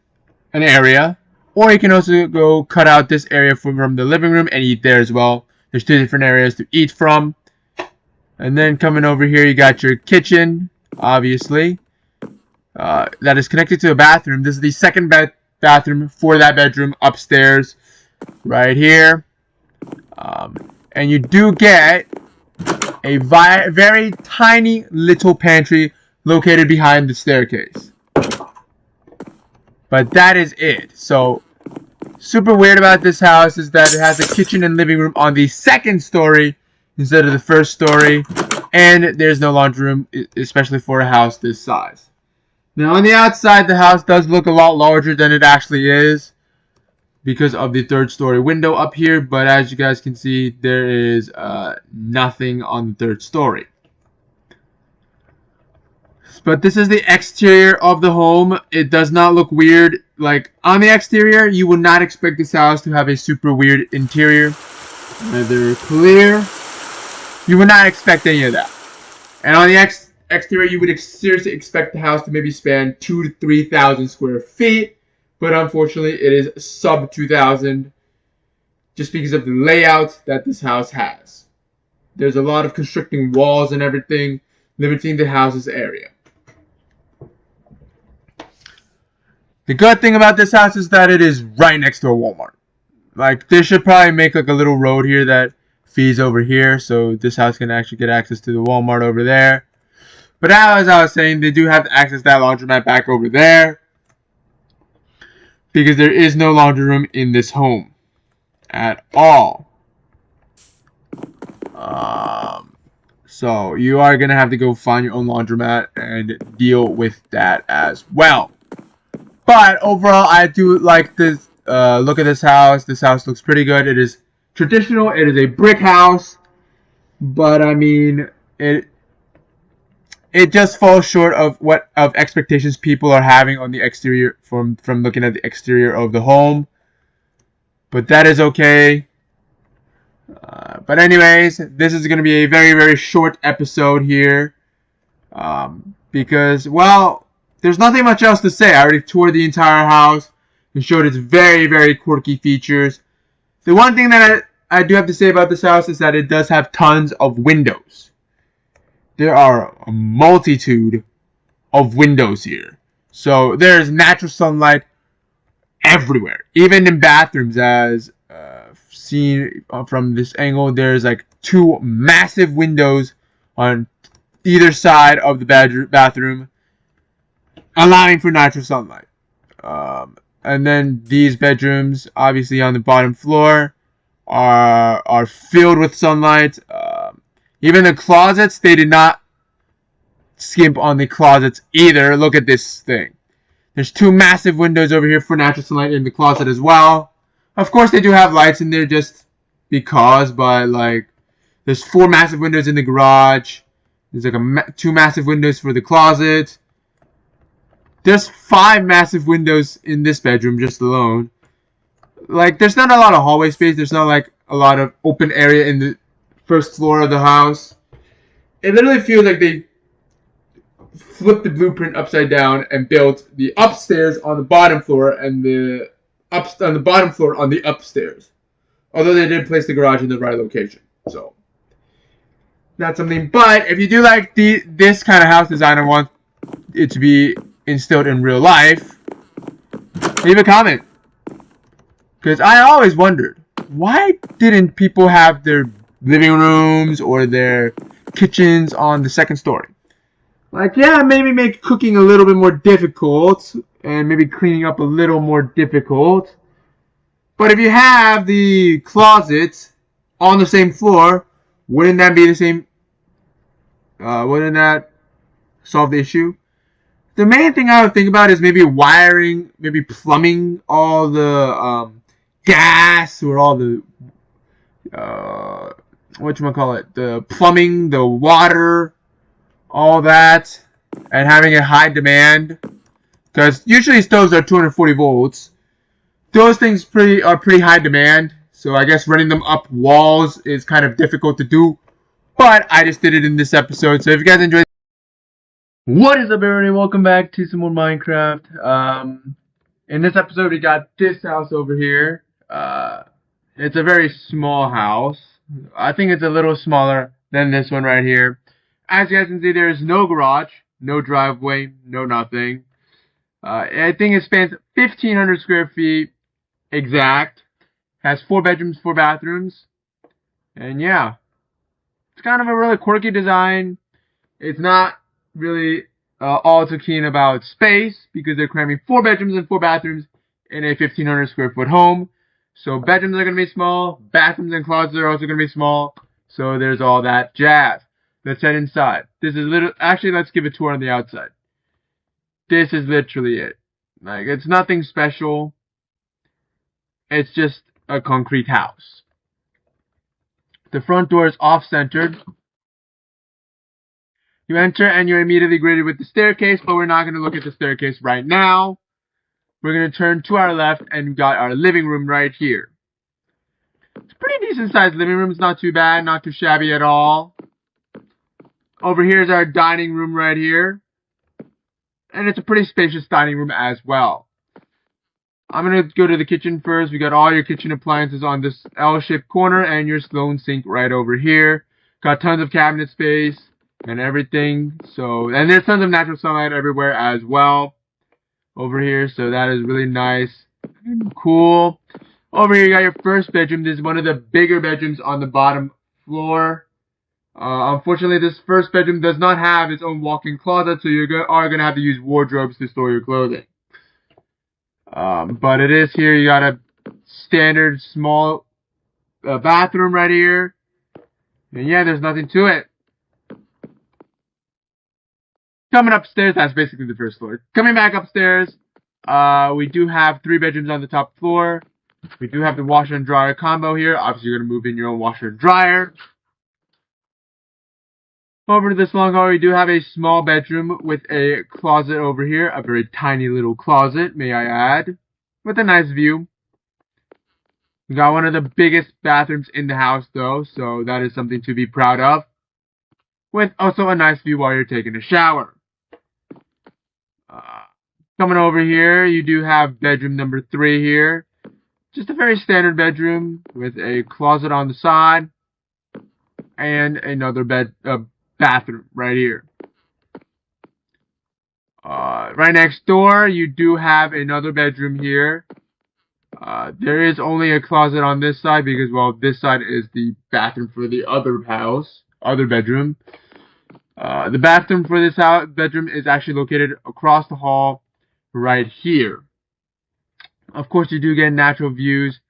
an area. Or you can also go cut out this area from the living room and eat there as well. There's 2 different areas to eat from. And then coming over here, you got your kitchen, obviously. That is connected to a bathroom. This is the second bathroom for that bedroom upstairs, right here. And you do get a very tiny little pantry located behind the staircase. But that is it. So, super weird about this house is that it has a kitchen and living room on the second story instead of the first story. And there's no laundry room, especially for a house this size. Now, on the outside, the house does look a lot larger than it actually is because of the third story window up here. But as you guys can see, there is nothing on the third story. But this is the exterior of the home. It does not look weird. Like, on the exterior, you would not expect this house to have a super weird interior. They're clear. You would not expect any of that. And on the exterior, you would seriously expect the house to maybe span 2,000 to 3,000 square feet. But unfortunately, it is sub 2,000 just because of the layout that this house has. There's a lot of constricting walls and everything, limiting the house's area. The good thing about this house is that it is right next to a Walmart. Like, they should probably make like a little road here that feeds over here, so this house can actually get access to the Walmart over there. But as I was saying, they do have access to that laundromat back over there, because there is no laundry room in this home at all. So you are gonna have to go find your own laundromat and deal with that as well. But overall, I do like this look at this house. This house looks pretty good. It is traditional. It is a brick house, but I mean, it just falls short of what expectations people are having on the exterior from looking at the exterior of the home. But that is okay. But anyways, this is going to be a very short episode here, because, well, there's nothing much else to say. I already toured the entire house and showed its very quirky features. The one thing that I do have to say about this house is that it does have tons of windows. There are a multitude of windows here. So there's natural sunlight everywhere. Even in bathrooms, as seen from this angle, there's like 2 massive windows on either side of the bathroom, allowing for natural sunlight. And then these bedrooms, obviously on the bottom floor, are filled with sunlight. Even the closets, they did not skimp on the closets either. Look at this thing. There's 2 massive windows over here for natural sunlight in the closet as well. Of course, they do have lights in there just because, but like, there's 4 massive windows in the garage. There's like 2 massive windows for the closet. There's 5 massive windows in this bedroom just alone. Like, there's not a lot of hallway space. There's not like a lot of open area in the first floor of the house. It literally feels like they flipped the blueprint upside down and built the upstairs on the bottom floor and the on the bottom floor on the upstairs. Although they did place the garage in the right location, so that's something. But if you do like this kind of house design and want it to be instilled in real life, leave a comment. Because I always wondered, why didn't people have their living rooms or their kitchens on the second story? Like, yeah, maybe make cooking a little bit more difficult, and maybe cleaning up a little more difficult. But if you have the closet on the same floor, wouldn't that be the same? Wouldn't that solve the issue? The main thing I would think about is maybe wiring, maybe plumbing all the gas or all the whatchamacallit, the plumbing, the water, all that, and having a high demand, because usually stoves are 240 volts. Those things are pretty high demand, so I guess running them up walls is kind of difficult to do. But I just did it in this episode, so if you guys enjoyed, what is up, everybody? Welcome back to some more Minecraft. In this episode, we got this house over here. It's a very small house. I think it's a little smaller than this one right here. As you guys can see, there's no garage, no driveway, no nothing. I think it spans 1,500 square feet exact. Has 4 bedrooms, 4 bathrooms. And yeah. It's kind of a really quirky design. It's not really all too keen about space because they're cramming 4 bedrooms and 4 bathrooms in a 1,500 square foot home. So bedrooms are going to be small, bathrooms and closets are also going to be small. So there's all that jazz. Let's head inside. This is actually, let's give a tour on the outside. This is literally it. Like, it's nothing special. It's just a concrete house. The front door is off-centered. You enter and you're immediately greeted with the staircase, but we're not going to look at the staircase right now. We're going to turn to our left and we've got our living room right here. It's a pretty decent sized living room. It's not too bad, not too shabby at all. Over here is our dining room right here. And it's a pretty spacious dining room as well. I'm going to go to the kitchen first. We got all your kitchen appliances on this L-shaped corner and your Sloan sink right over here. Got tons of cabinet space and everything. And there's tons of natural sunlight everywhere as well over here. So that is really nice and cool. Over here you got your first bedroom. This is one of the bigger bedrooms on the bottom floor. Unfortunately, this first bedroom does not have its own walk-in closet, so you are going to have to use wardrobes to store your clothing. But it is here. You got a standard small bathroom right here. And yeah, there's nothing to it. Coming upstairs, that's basically the first floor. Coming back upstairs, we do have 3 bedrooms on the top floor. We do have the washer and dryer combo here. Obviously, you're going to move in your own washer and dryer. Over to this long hall, we do have a small bedroom with a closet over here. A very tiny little closet, may I add. With a nice view. We got one of the biggest bathrooms in the house, though. So that is something to be proud of. With also a nice view while you're taking a shower. Coming over here, you do have bedroom number 3 here. Just a very standard bedroom with a closet on the side. And another bathroom right here. Right next door, you do have another bedroom here. There is only a closet on this side because, well, this side is the bathroom for the other bedroom. The bathroom for this bedroom is actually located across the hall right here. Of course, you do get natural views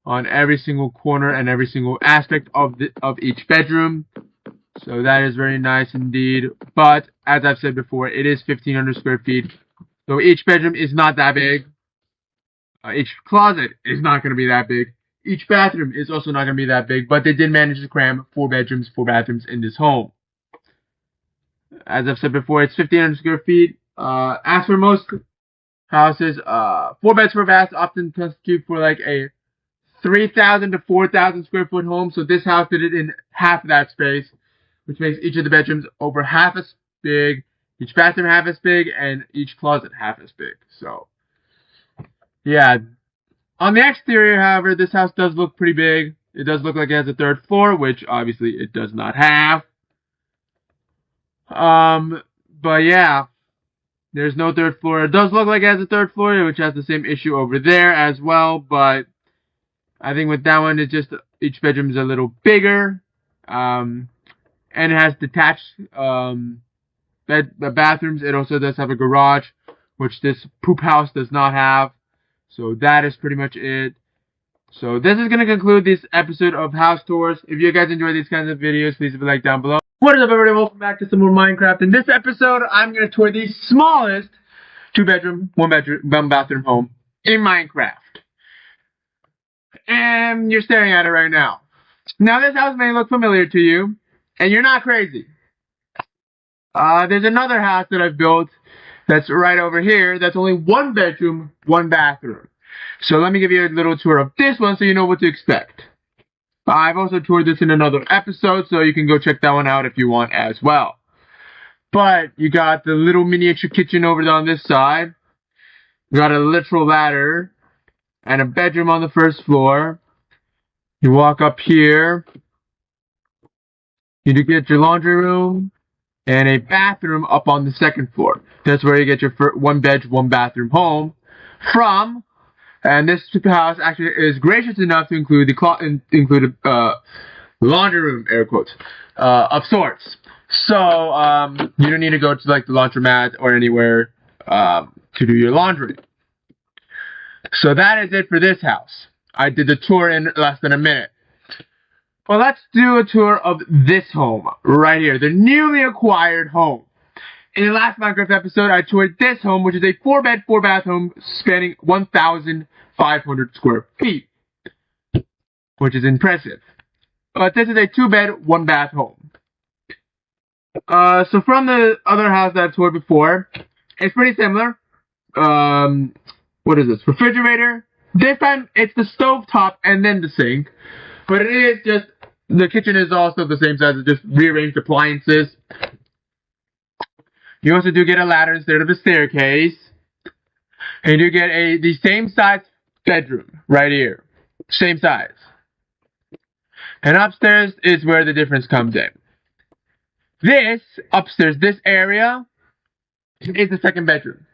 on every single corner and every single aspect of each bedroom. So that is very nice indeed. But, as I've said before, it is 1,500 square feet. So each bedroom is not that big. Each closet is not going to be that big. Each bathroom is also not going to be that big. But they did manage to cram 4 bedrooms, 4 bathrooms in this home. As I've said before, it's 1,500 square feet. As for most houses, 4 beds, 4 baths often constitute for like a 3,000 to 4,000 square foot home. So this house did it in half of that space, which makes each of the bedrooms over half as big, each bathroom half as big, and each closet half as big. So, yeah. On the exterior, however, this house does look pretty big. It does look like it has a 3rd floor, which obviously it does not have. But yeah, there's no 3rd floor. It does look like it has a 3rd floor, which has the same issue over there as well, but I think with that one, it's just each bedroom is a little bigger. And it has detached bathrooms. It also does have a garage, which this poop house does not have. So that is pretty much it. So this is going to conclude this episode of House Tours. If you guys enjoy these kinds of videos, please leave a like down below. What is up, everybody? Welcome back to some more Minecraft. In this episode, I'm going to tour the smallest 2-bedroom, 1-bathroom home in Minecraft. And you're staring at it right now. Now, this house may look familiar to you, and you're not crazy. There's another house that I've built that's right over here that's only 1 bedroom, 1 bathroom. So let me give you a little tour of this one so you know what to expect. I've also toured this in another episode, so you can go check that one out if you want as well. But you got the little miniature kitchen over on this side. You got a literal ladder and a bedroom on the 1st floor. You walk up here. You do get your laundry room and a bathroom up on the 2nd floor. That's where you get your 1-bed, 1-bathroom home from. And this house actually is gracious enough to include laundry room, air quotes, of sorts. So you don't need to go to like the laundromat or anywhere to do your laundry. So that is it for this house. I did the tour in less than a minute. Well, let's do a tour of this home right here, the newly acquired home. In the last Minecraft episode, I toured this home, which is a 4-bed, 4-bath home spanning 1,500 square feet, which is impressive. But this is a 2-bed, 1-bath home. So from the other house that I've toured before, it's pretty similar. What is this? Refrigerator. This time it's the stove top and then the sink. But it is just, the kitchen is also the same size, it's just rearranged appliances. You also do get a ladder instead of a staircase. And you do get the same size bedroom right here. Same size. And upstairs is where the difference comes in. This, upstairs, this area, is the second bedroom.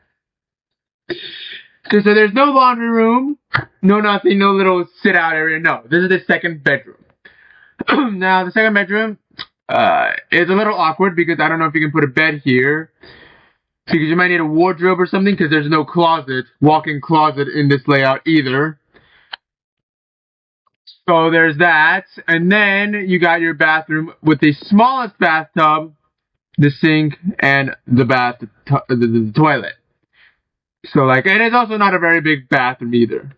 So there's no laundry room, no nothing, no little sit-out area, no. This is the second bedroom. Now, the second bedroom is a little awkward because I don't know if you can put a bed here. Because you might need a wardrobe or something because there's no closet, walk-in closet in this layout either. So there's that. And then you got your bathroom with the smallest bathtub, the sink, and the toilet. So like, it is also not a very big bathroom either.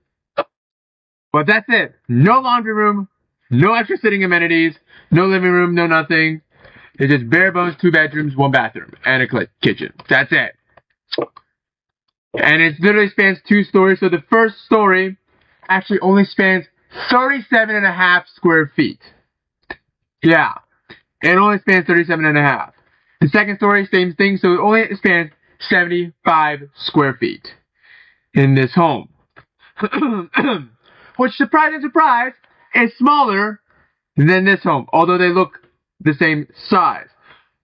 But that's it. No laundry room, no extra sitting amenities, no living room, no nothing. It's just bare bones, 2 bedrooms, 1 bathroom, and a kitchen. That's it. And it literally spans 2 stories. So the first story actually only spans 37.5 square feet. Yeah. It only spans 37.5. The second story, same thing. So it only spans 75 square feet in this home. Which, surprise, is smaller than this home. Although they look the same size.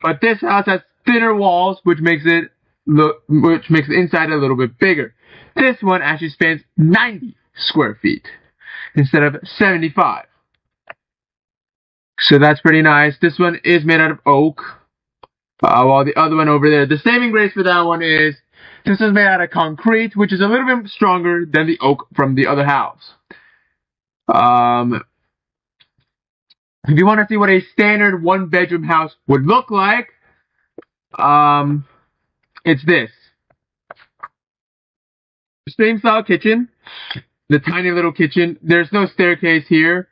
But this house has thinner walls, which makes the inside a little bit bigger. This one actually spans 90 square feet instead of 75. So that's pretty nice. This one is made out of oak. While the other one over there, the saving grace for that one is this is made out of concrete, which is a little bit stronger than the oak from the other house. If you want to see what a standard 1-bedroom house would look like, it's this. Same style kitchen, the tiny little kitchen. There's no staircase here,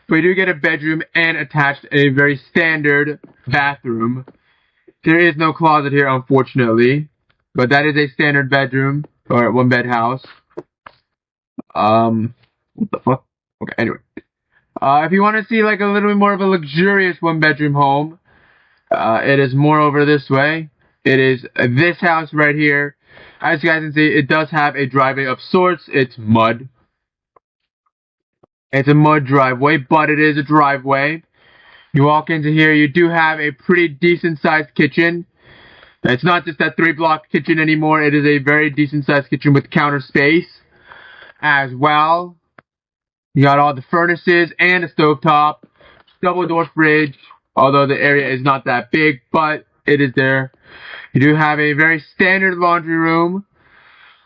but you do get a bedroom and attached a very standard bathroom. There is no closet here, unfortunately, but that is a standard bedroom or 1-bed house. What the fuck? Okay, anyway. If you want to see like a little bit more of a luxurious 1-bedroom home, it is more over this way. It is this house right here. As you guys can see, it does have a driveway of sorts. It's mud. It's a mud driveway, but it is a driveway. You walk into here, you do have a pretty decent sized kitchen. It's not just that 3-block kitchen anymore. It is a very decent sized kitchen with counter space as well. You got all the furnaces and a stovetop, double door fridge, although the area is not that big, but it is there. You do have a very standard laundry room.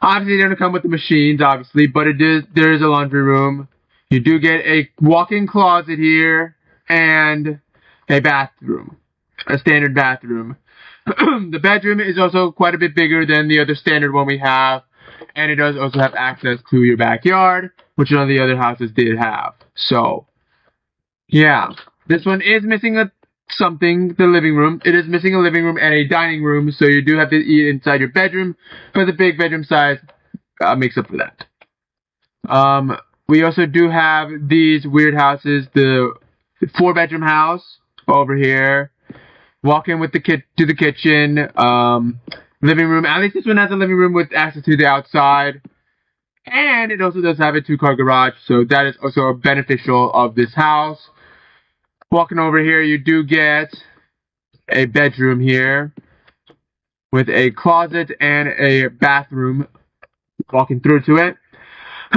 Obviously, they don't come with the machines, obviously, but there is a laundry room. You do get a walk-in closet here and a bathroom, a standard bathroom. The bedroom is also quite a bit bigger than the other standard one we have, and it does also have access to your backyard, which none of the other houses did have. So, yeah. This one is missing the living room. It is missing a living room and a dining room, so you do have to eat inside your bedroom, but the big bedroom size makes up for that. We also do have these weird houses, the 4-bedroom house over here. Walk in with to the kitchen, living room. At least this one has a living room with access to the outside. And it also does have a 2-car garage, so that is also beneficial of this house. Walking over here, you do get a bedroom here with a closet and a bathroom walking through to it.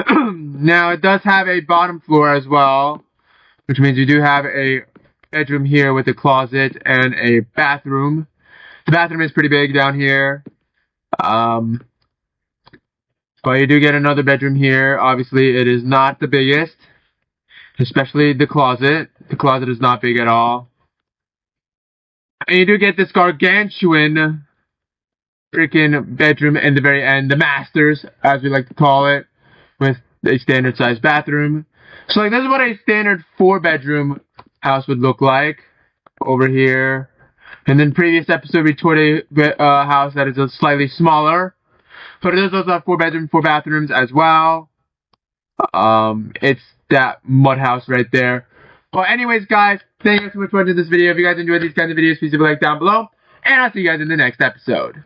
Now, it does have a bottom floor as well, which means you do have a bedroom here with a closet and a bathroom. The bathroom is pretty big down here. But you do get another bedroom here. Obviously, it is not the biggest, especially the closet. The closet is not big at all. And you do get this gargantuan freaking bedroom in the very end, the masters, as we like to call it, with a standard sized bathroom. So like this is what a standard 4-bedroom house would look like over here. And then previous episode we toured a house that is a slightly smaller, but it does also have 4 bedrooms, 4 bathrooms as well. It's that mud house right there. Well, anyways, guys, thank you guys so much for watching this video. If you guys enjoyed these kinds of videos, please leave a like down below, and I'll see you guys in the next episode.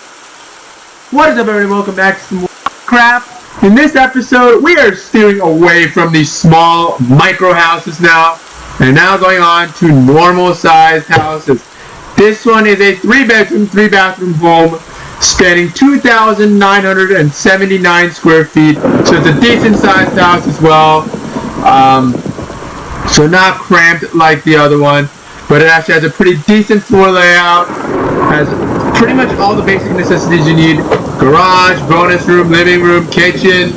What is up, everybody? Welcome back to some more crap. In this episode, we are steering away from these small micro houses now, and now going on to normal sized houses. This one is a 3-bedroom, 3-bathroom home spanning 2,979 square feet, so it's a decent sized house as well. So not cramped like the other one, but it actually has a pretty decent floor layout, has pretty much all the basic necessities you need: garage, bonus room, living room, kitchen,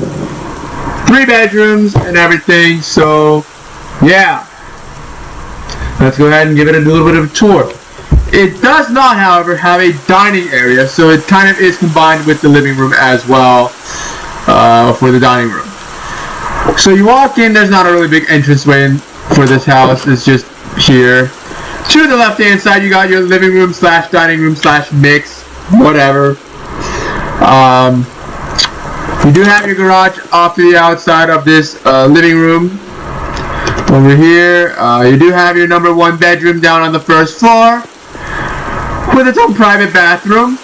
3 bedrooms and everything. So yeah, let's go ahead and give it a little bit of a tour. It does not, however, have a dining area, so it kind of is combined with the living room as well for the dining room. So you walk in, there's not a really big entranceway for this house. It's just here. To the left hand side, you got your living room slash dining room slash mix, whatever. You do have your garage off to the outside of this living room. Over here, you do have your number 1 bedroom down on the first floor, with its own private bathroom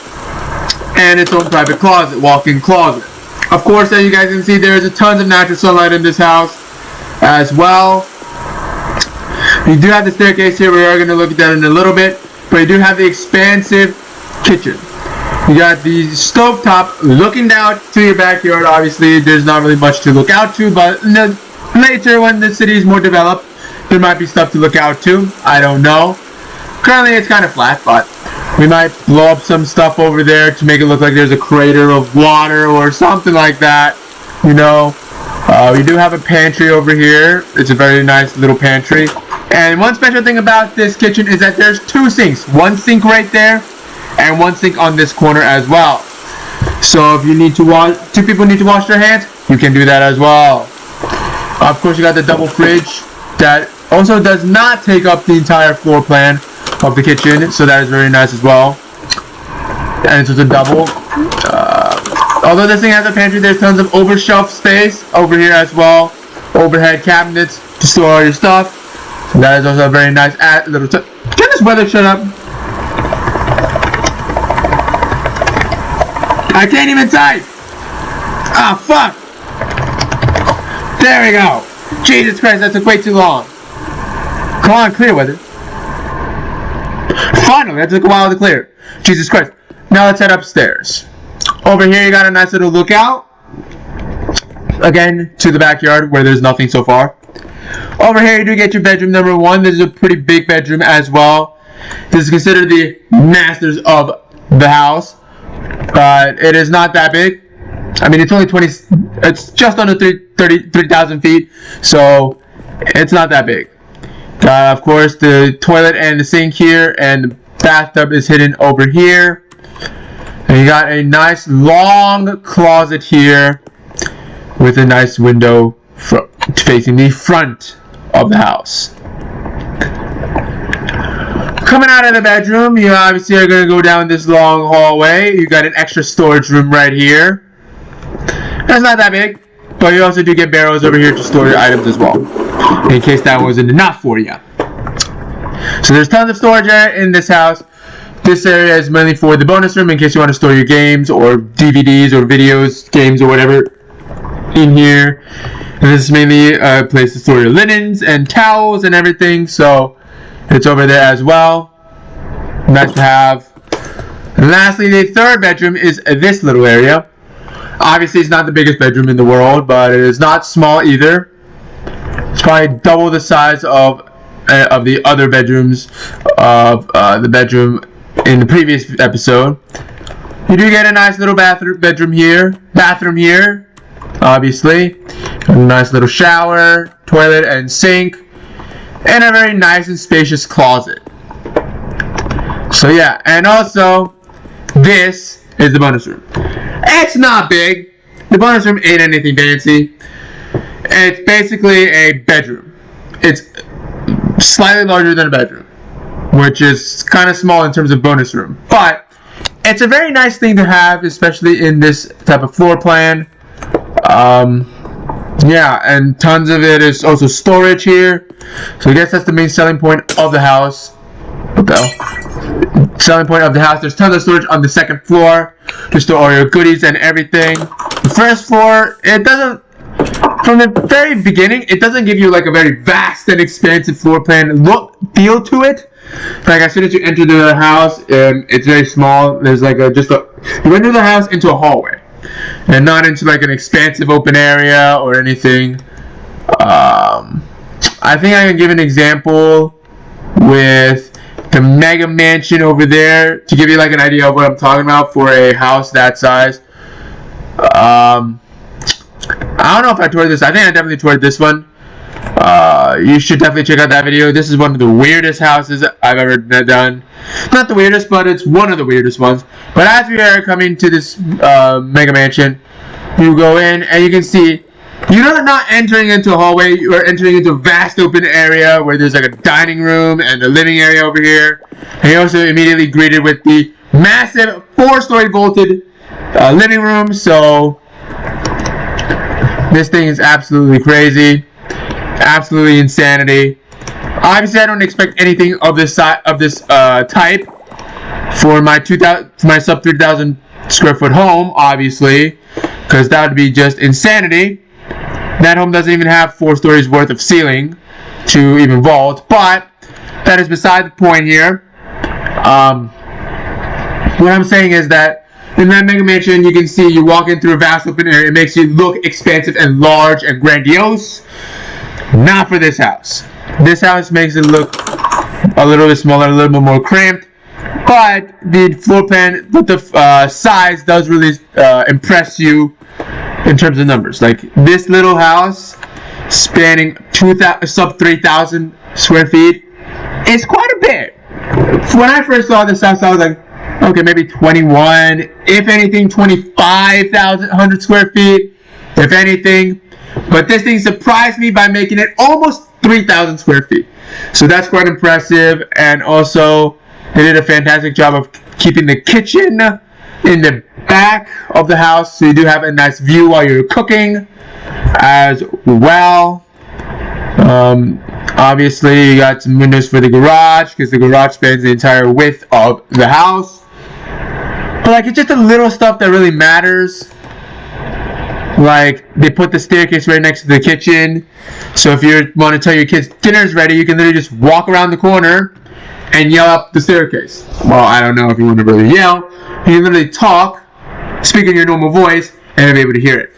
and its own private closet, walk-in closet. Of course, as you guys can see, there is a tons of natural sunlight in this house as well. You do have the staircase here. We are going to look at that in a little bit, but you do have the expansive kitchen. You got the stovetop looking down to your backyard. Obviously, there's not really much to look out to, but later when the city is more developed, there might be stuff to look out to. I don't know. Currently, it's kind of flat, but we might blow up some stuff over there to make it look like there's a crater of water or something like that, you know. We do have a pantry over here. It's a very nice little pantry. And one special thing about this kitchen is that there's 2 sinks. 1 sink right there, and 1 sink on this corner as well. So if you need to wash, 2 people need to wash their hands, you can do that as well. Of course, you got the double fridge that also does not take up the entire floor plan of the kitchen, so that is very nice as well. And it's just a double. Although this thing has a pantry, there's tons of over-shelf space over here as well. Overhead cabinets to store all your stuff. So that is also a very nice little. Can this weather shut up? I can't even type. Ah, fuck. There we go. Jesus Christ, that took way too long. Come on, clear weather. Finally, that took a while to clear. Jesus Christ. Now let's head upstairs. Over here, you got a nice little lookout. Again, to the backyard where there's nothing so far. Over here, you do get your bedroom number 1. This is a pretty big bedroom as well. This is considered the masters of the house, but it is not that big. I mean, it's only it's just under 3,000 feet, so it's not that big. Of course, the toilet and the sink here, and the bathtub is hidden over here. And you got a nice long closet here with a nice window facing the front of the house. Coming out of the bedroom, you obviously are going to go down this long hallway. You got an extra storage room right here. It's not that big, but you also do get barrels over here to store your items as well, in case that wasn't enough for you. So there's tons of storage area in this house. This area is mainly for the bonus room, in case you want to store your games or DVDs or videos, games or whatever in here. And this is mainly a place to store your linens and towels and everything, so it's over there as well. Nice to have. And lastly, the 3rd bedroom is this little area. Obviously, it's not the biggest bedroom in the world, but it is not small either. It's probably double the size of of the other bedrooms of the bedroom in the previous episode. You do get a nice little bathroom here, obviously. A nice little shower, toilet, and sink, and a very nice and spacious closet. So yeah, and also, this is the bonus room. It's not big. The bonus room ain't anything fancy. It's basically a bedroom. It's slightly larger than a bedroom, which is kind of small in terms of bonus room. But it's a very nice thing to have, especially in this type of floor plan. Yeah, and tons of it is also storage here. So I guess that's the main selling point of the house. What the hell? Selling point of the house. There's tons of storage on the second floor to store all your goodies and everything. The first floor, it doesn't, from the very beginning, it doesn't give you like a very vast and expansive floor plan feel to it. Like as soon as you enter the house, it's very small. There's like you enter the house into a hallway, and not into like an expansive open area or anything. I think I can give an example with the mega mansion over there to give you like an idea of what I'm talking about for a house that size. I don't know if I toured this. I think I definitely toured this one. You should definitely check out that video. This is one of the weirdest houses I've ever done. Not the weirdest, but it's one of the weirdest ones. But as we are coming to this mega mansion, you go in and you can see you're not entering into a hallway. You are entering into a vast open area where there's like a dining room and a living area over here. And you're also immediately greeted with the massive 4-story vaulted living room. So this thing is absolutely crazy. Absolutely insanity. Obviously, I don't expect anything of this type for my sub 3,000 square foot home, obviously, because that would be just insanity. That home doesn't even have 4 stories worth of ceiling to even vault, but that is beside the point here. What I'm saying is that in that mega mansion, you can see you walk in through a vast open area. It makes you look expansive and large and grandiose. Not for this house. This house makes it look a little bit smaller, a little bit more cramped. But the floor plan, but the size does really impress you in terms of numbers. Like this little house, spanning sub 3,000 square feet, is quite a bit. When I first saw this house, I was like, okay, maybe 21, if anything, 25,100 square feet, if anything. But this thing surprised me by making it almost 3,000 square feet. So that's quite impressive. And also, they did a fantastic job of keeping the kitchen in the back of the house. So you do have a nice view while you're cooking as well. Obviously, you got some windows for the garage because the garage spans the entire width of the house. But like, it's just the little stuff that really matters. Like, they put the staircase right next to the kitchen. So if you want to tell your kids dinner's ready, you can literally just walk around the corner and yell up the staircase. Well, I don't know if you want to really yell. You can literally talk, speak in your normal voice, and you'll be able to hear it.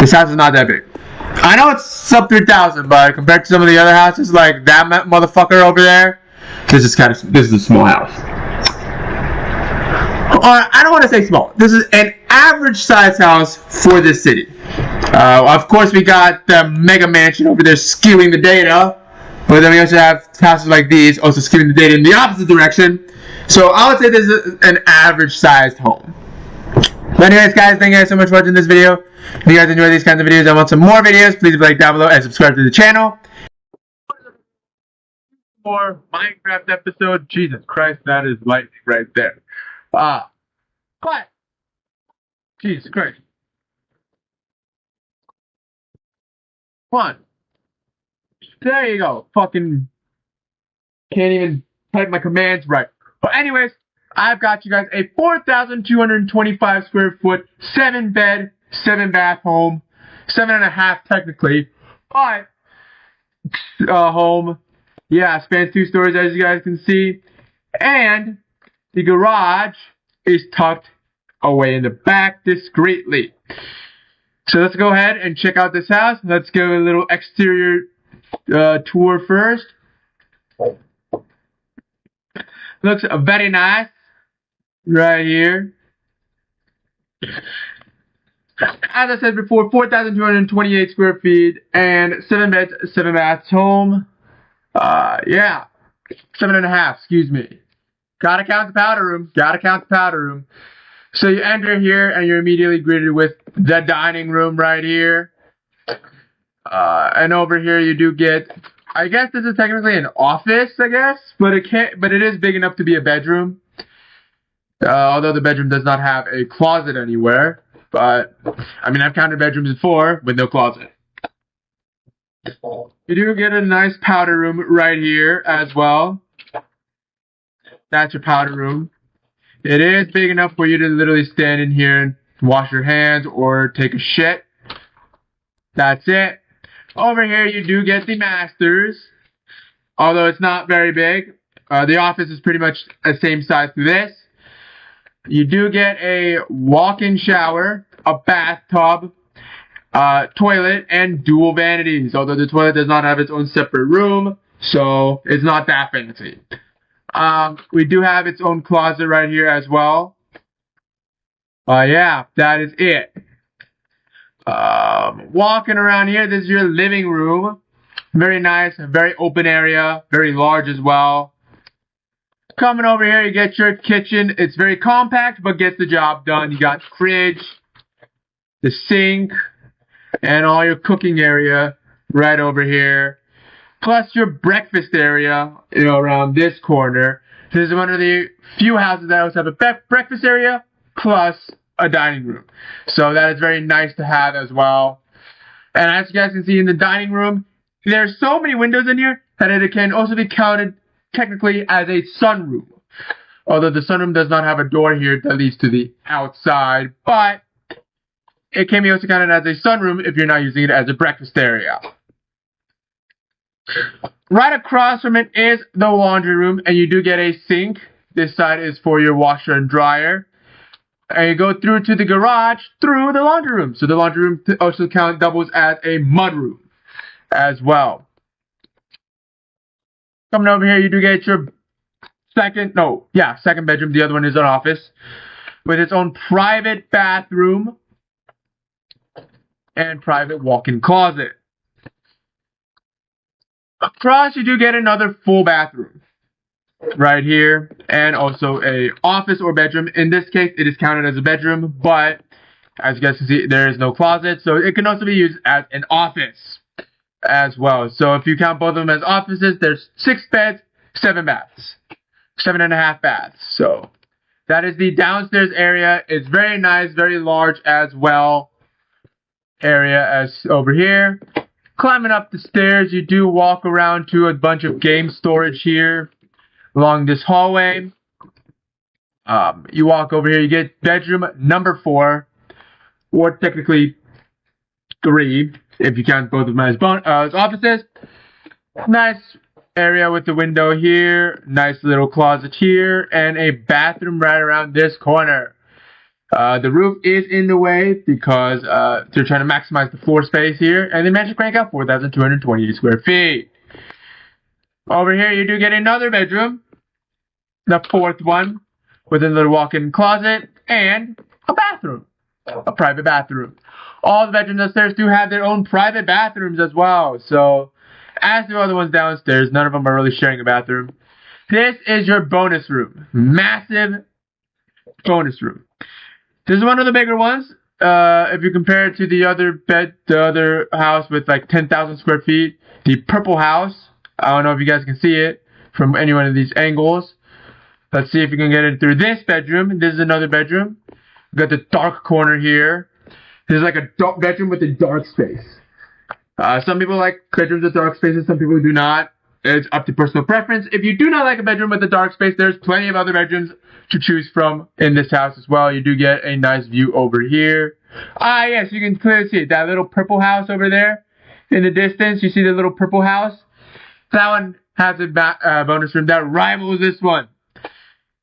This house is not that big. I know it's sub 3,000, but compared to some of the other houses, like that motherfucker over there, this is a small house. Or I don't want to say small. This is an average size house for this city. Of course, we got the mega mansion over there skewing the data, but then we also have houses like these also skewing the data in the opposite direction. So I would say this is an average sized home. But anyways, guys, thank you guys so much for watching this video. If you guys enjoy these kinds of videos and want some more videos, please like down below and subscribe to the channel. More Minecraft episode. Jesus Christ, that is lightning right there. But Jesus Christ. Come on. There you go. Fucking can't even type my commands right. But anyways, I've got you guys a 4,225 square foot, 7 bed, 7 bath home, 7.5 technically, but home. Yeah, spans 2 stories as you guys can see, and the garage is tucked away in the back discreetly. So let's go ahead and check out this house. Let's give a little exterior tour first. Looks very nice right here. As I said before, 4,228 square feet and 7 beds, 7 baths home. Yeah, 7.5, excuse me. Gotta count the powder room. Gotta count the powder room. So you enter here and you're immediately greeted with the dining room right here. And over here you do get, I guess this is technically an office, I guess, but it is big enough to be a bedroom. Although the bedroom does not have a closet anywhere, but I mean I've counted bedrooms before with no closet. You do get a nice powder room right here as well. That's your powder room. It is big enough for you to literally stand in here and wash your hands or take a shit. That's it. Over here you do get the masters, although it's not very big. The office is pretty much the same size to this. You do get a walk-in shower, a bathtub, toilet, and dual vanities, although the toilet does not have its own separate room, so it's not that fancy. We do have its own closet right here as well. Yeah, that is it. Walking around here, this is your living room. Very nice, very open area, very large as well. Coming over here, you get your kitchen. It's very compact, but gets the job done. You got the fridge, the sink, and all your cooking area right over here. Plus your breakfast area, around this corner. This is one of the few houses that also have a breakfast area, plus a dining room. So that is very nice to have as well. And as you guys can see in the dining room, there's so many windows in here that it can also be counted technically as a sunroom. Although the sunroom does not have a door here that leads to the outside, but it can be also counted as a sunroom if you're not using it as a breakfast area. Right across from it is the laundry room, and you do get a sink. This side is for your washer and dryer. And you go through to the garage through the laundry room. So the laundry room also doubles as a mudroom as well. Coming over here, you do get your second bedroom. The other one is an office with its own private bathroom and private walk-in closet. Across, you do get another full bathroom right here, and also a office or bedroom. In this case, it is counted as a bedroom, but as you guys can see, there is no closet, so it can also be used as an office as well. So if you count both of them as offices, there's 6 beds, 7 baths, 7.5 baths. So that is the downstairs area. It's very nice, very large as well area as over here. Climbing up the stairs, you do walk around to a bunch of game storage here along this hallway. You walk over here, you get bedroom number 4, or technically 3, if you count both of them as offices. Nice area with the window here, nice little closet here, and a bathroom right around this corner. The roof is in the way because they're trying to maximize the floor space here, and they managed to crank out 4,228 square feet. Over here, you do get another bedroom, the 4th one, with a little walk-in closet and a bathroom, a private bathroom. All the bedrooms upstairs do have their own private bathrooms as well. So, as the other ones downstairs, none of them are really sharing a bathroom. This is your bonus room, massive bonus room. This is one of the bigger ones. If you compare it to the other house with like 10,000 square feet, the purple house. I don't know if you guys can see it from any one of these angles. Let's see if you can get it through this bedroom. This is another bedroom. We've got the dark corner here. This is like a dark bedroom with a dark space. Some people like bedrooms with dark spaces. Some people do not. It's up to personal preference. If you do not like a bedroom with a dark space, there's plenty of other bedrooms to choose from in this house as well. You do get a nice view over here. Yes, you can clearly see it. That little purple house over there in the distance. You see the little purple house? That one has a bonus room that rivals this one.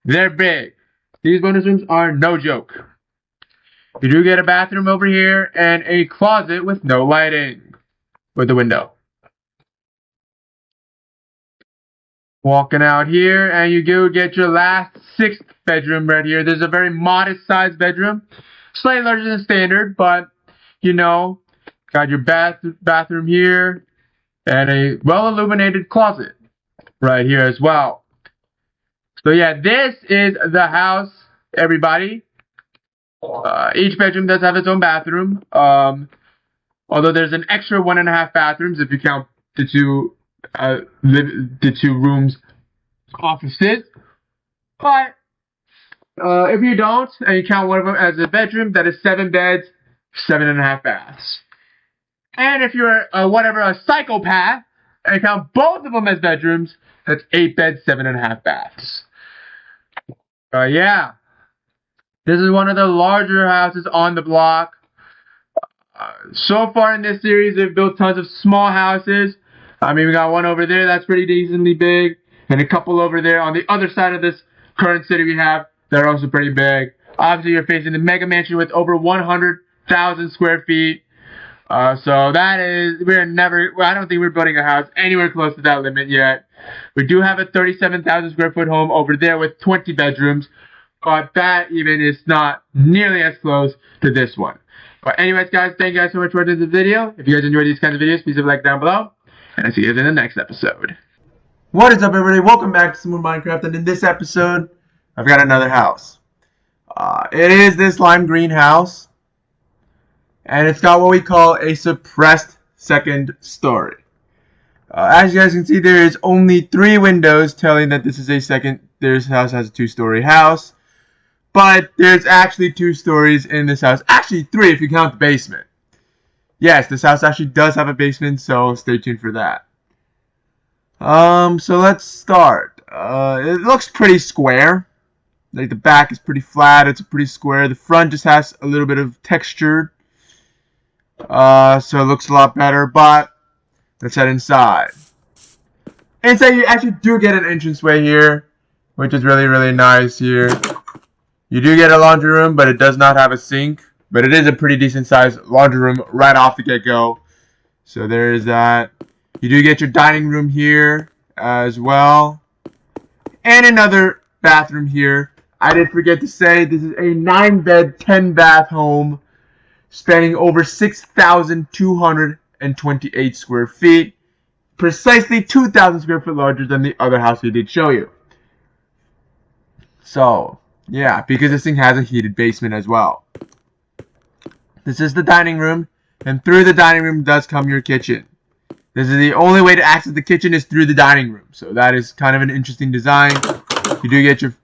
They're big. These bonus rooms are no joke. You do get a bathroom over here and a closet with no lighting with a window. Walking out here, and you go get your last 6th bedroom right here. There's a very modest sized bedroom, slightly larger than standard, but you know, got your bathroom here, and a well illuminated closet right here as well. So yeah, this is the house, everybody. Each bedroom does have its own bathroom. Although there's an extra 1.5 bathrooms if you count the two rooms offices. But if you don't, and you count one of them as a bedroom, that is 7 beds, 7.5 baths. And if you're a psychopath, and you count both of them as bedrooms, that's 8 beds, 7.5 baths. Yeah. This is one of the larger houses on the block. So far in this series, they've built tons of small houses. I mean, we got one over there that's pretty decently big, and a couple over there on the other side of this current city we have that are also pretty big. Obviously, you're facing the mega mansion with over 100,000 square feet. So that is, I don't think we're building a house anywhere close to that limit yet. We do have a 37,000 square foot home over there with 20 bedrooms, but that even is not nearly as close to this one. But anyways, guys, thank you guys so much for watching this video. If you guys enjoyed these kinds of videos, please leave a like down below, and I'll see you guys in the next episode. What is up, everybody? Welcome back to some more Minecraft, and in this episode, I've got another house. It is this lime green house, and it's got what we call a suppressed second story. As you guys can see, there is only 3 windows telling that this is this house has a 2-story house. But there's actually 2 stories in this house. Actually 3 if you count the basement. Yes, this house actually does have a basement, so stay tuned for that. So let's start. It looks pretty square. Like the back is pretty flat, it's pretty square. The front just has a little bit of texture. So it looks a lot better, but let's head inside. Inside you actually do get an entranceway here, which is really, really nice here. You do get a laundry room, but it does not have a sink. But it is a pretty decent sized laundry room right off the get-go. So there is that. You do get your dining room here as well. And another bathroom here. I did forget to say, this is a 9-bed, 10-bath home spanning over 6,228 square feet. Precisely 2,000 square foot larger than the other house we did show you. So yeah, because this thing has a heated basement as well. This is the dining room, and through the dining room does come your kitchen. This is the only way to access the kitchen is through the dining room, so that is kind of an interesting design. You do get your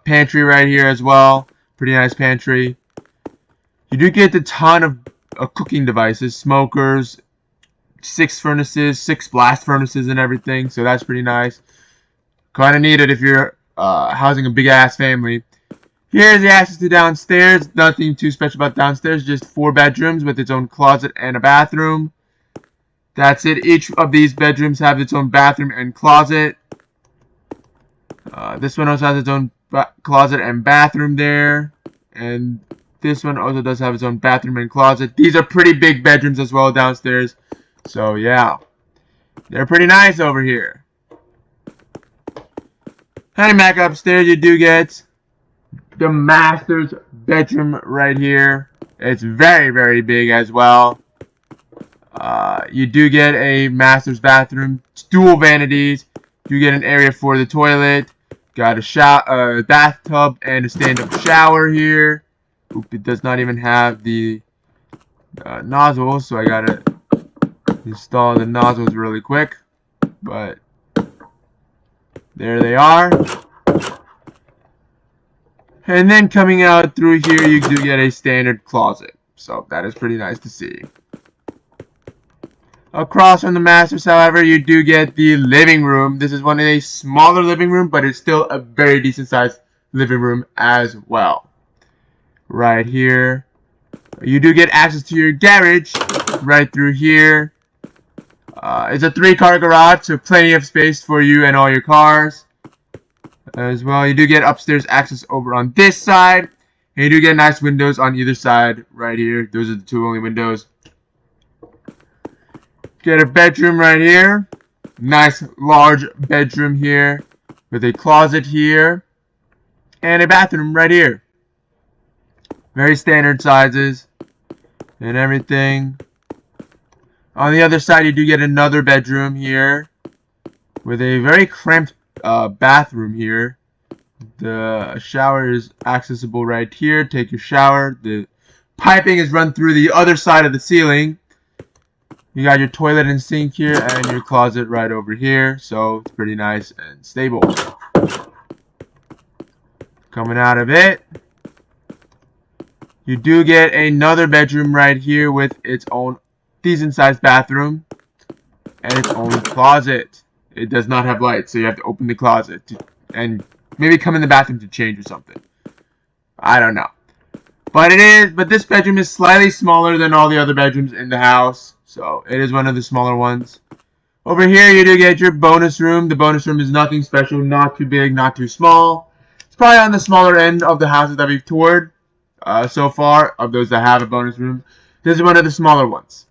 pantry right here as well. Pretty nice pantry. You do get a ton of cooking devices, smokers, 6 furnaces, 6 blast furnaces and everything, so that's pretty nice. Kind of needed if you're housing a big ass family. Here's the access to downstairs. Nothing too special about downstairs, just 4 bedrooms with its own closet and a bathroom. That's it. Each of these bedrooms have its own bathroom and closet. This one also has its own closet and bathroom there, and this one also does have its own bathroom and closet. These are pretty big bedrooms as well downstairs, so yeah, they're pretty nice over here. Heading back upstairs, you do get the master's bedroom right here. It's very, very big as well. You do get a master's bathroom, dual vanities. You get an area for the toilet. Got a bathtub and a stand-up shower here. Oop, it does not even have the nozzles, so I gotta install the nozzles really quick. But there they are. And then coming out through here, you do get a standard closet. So that is pretty nice to see. Across from the masters, however, you do get the living room. This is one of a smaller living room, but it's still a very decent sized living room as well. Right here. You do get access to your garage right through here. It's a 3-car garage, so plenty of space for you and all your cars. As well, you do get upstairs access over on this side. And you do get nice windows on either side right here. Those are the 2 only windows. Get a bedroom right here. Nice large bedroom here with a closet here and a bathroom right here. Very standard sizes and everything. On the other side, you do get another bedroom here with a very cramped bathroom here. The shower is accessible right here. Take your shower. The piping is run through the other side of the ceiling. You got your toilet and sink here and your closet right over here. So it's pretty nice and stable. Coming out of it, you do get another bedroom right here with its own decent sized bathroom and its own closet. It does not have lights, so you have to open the closet and maybe come in the bathroom to change or something. I don't know. But this bedroom is slightly smaller than all the other bedrooms in the house. So it is one of the smaller ones. Over here you do get your bonus room. The bonus room is nothing special, not too big, not too small. It's probably on the smaller end of the houses that we've toured so far, of those that have a bonus room. This is one of the smaller ones.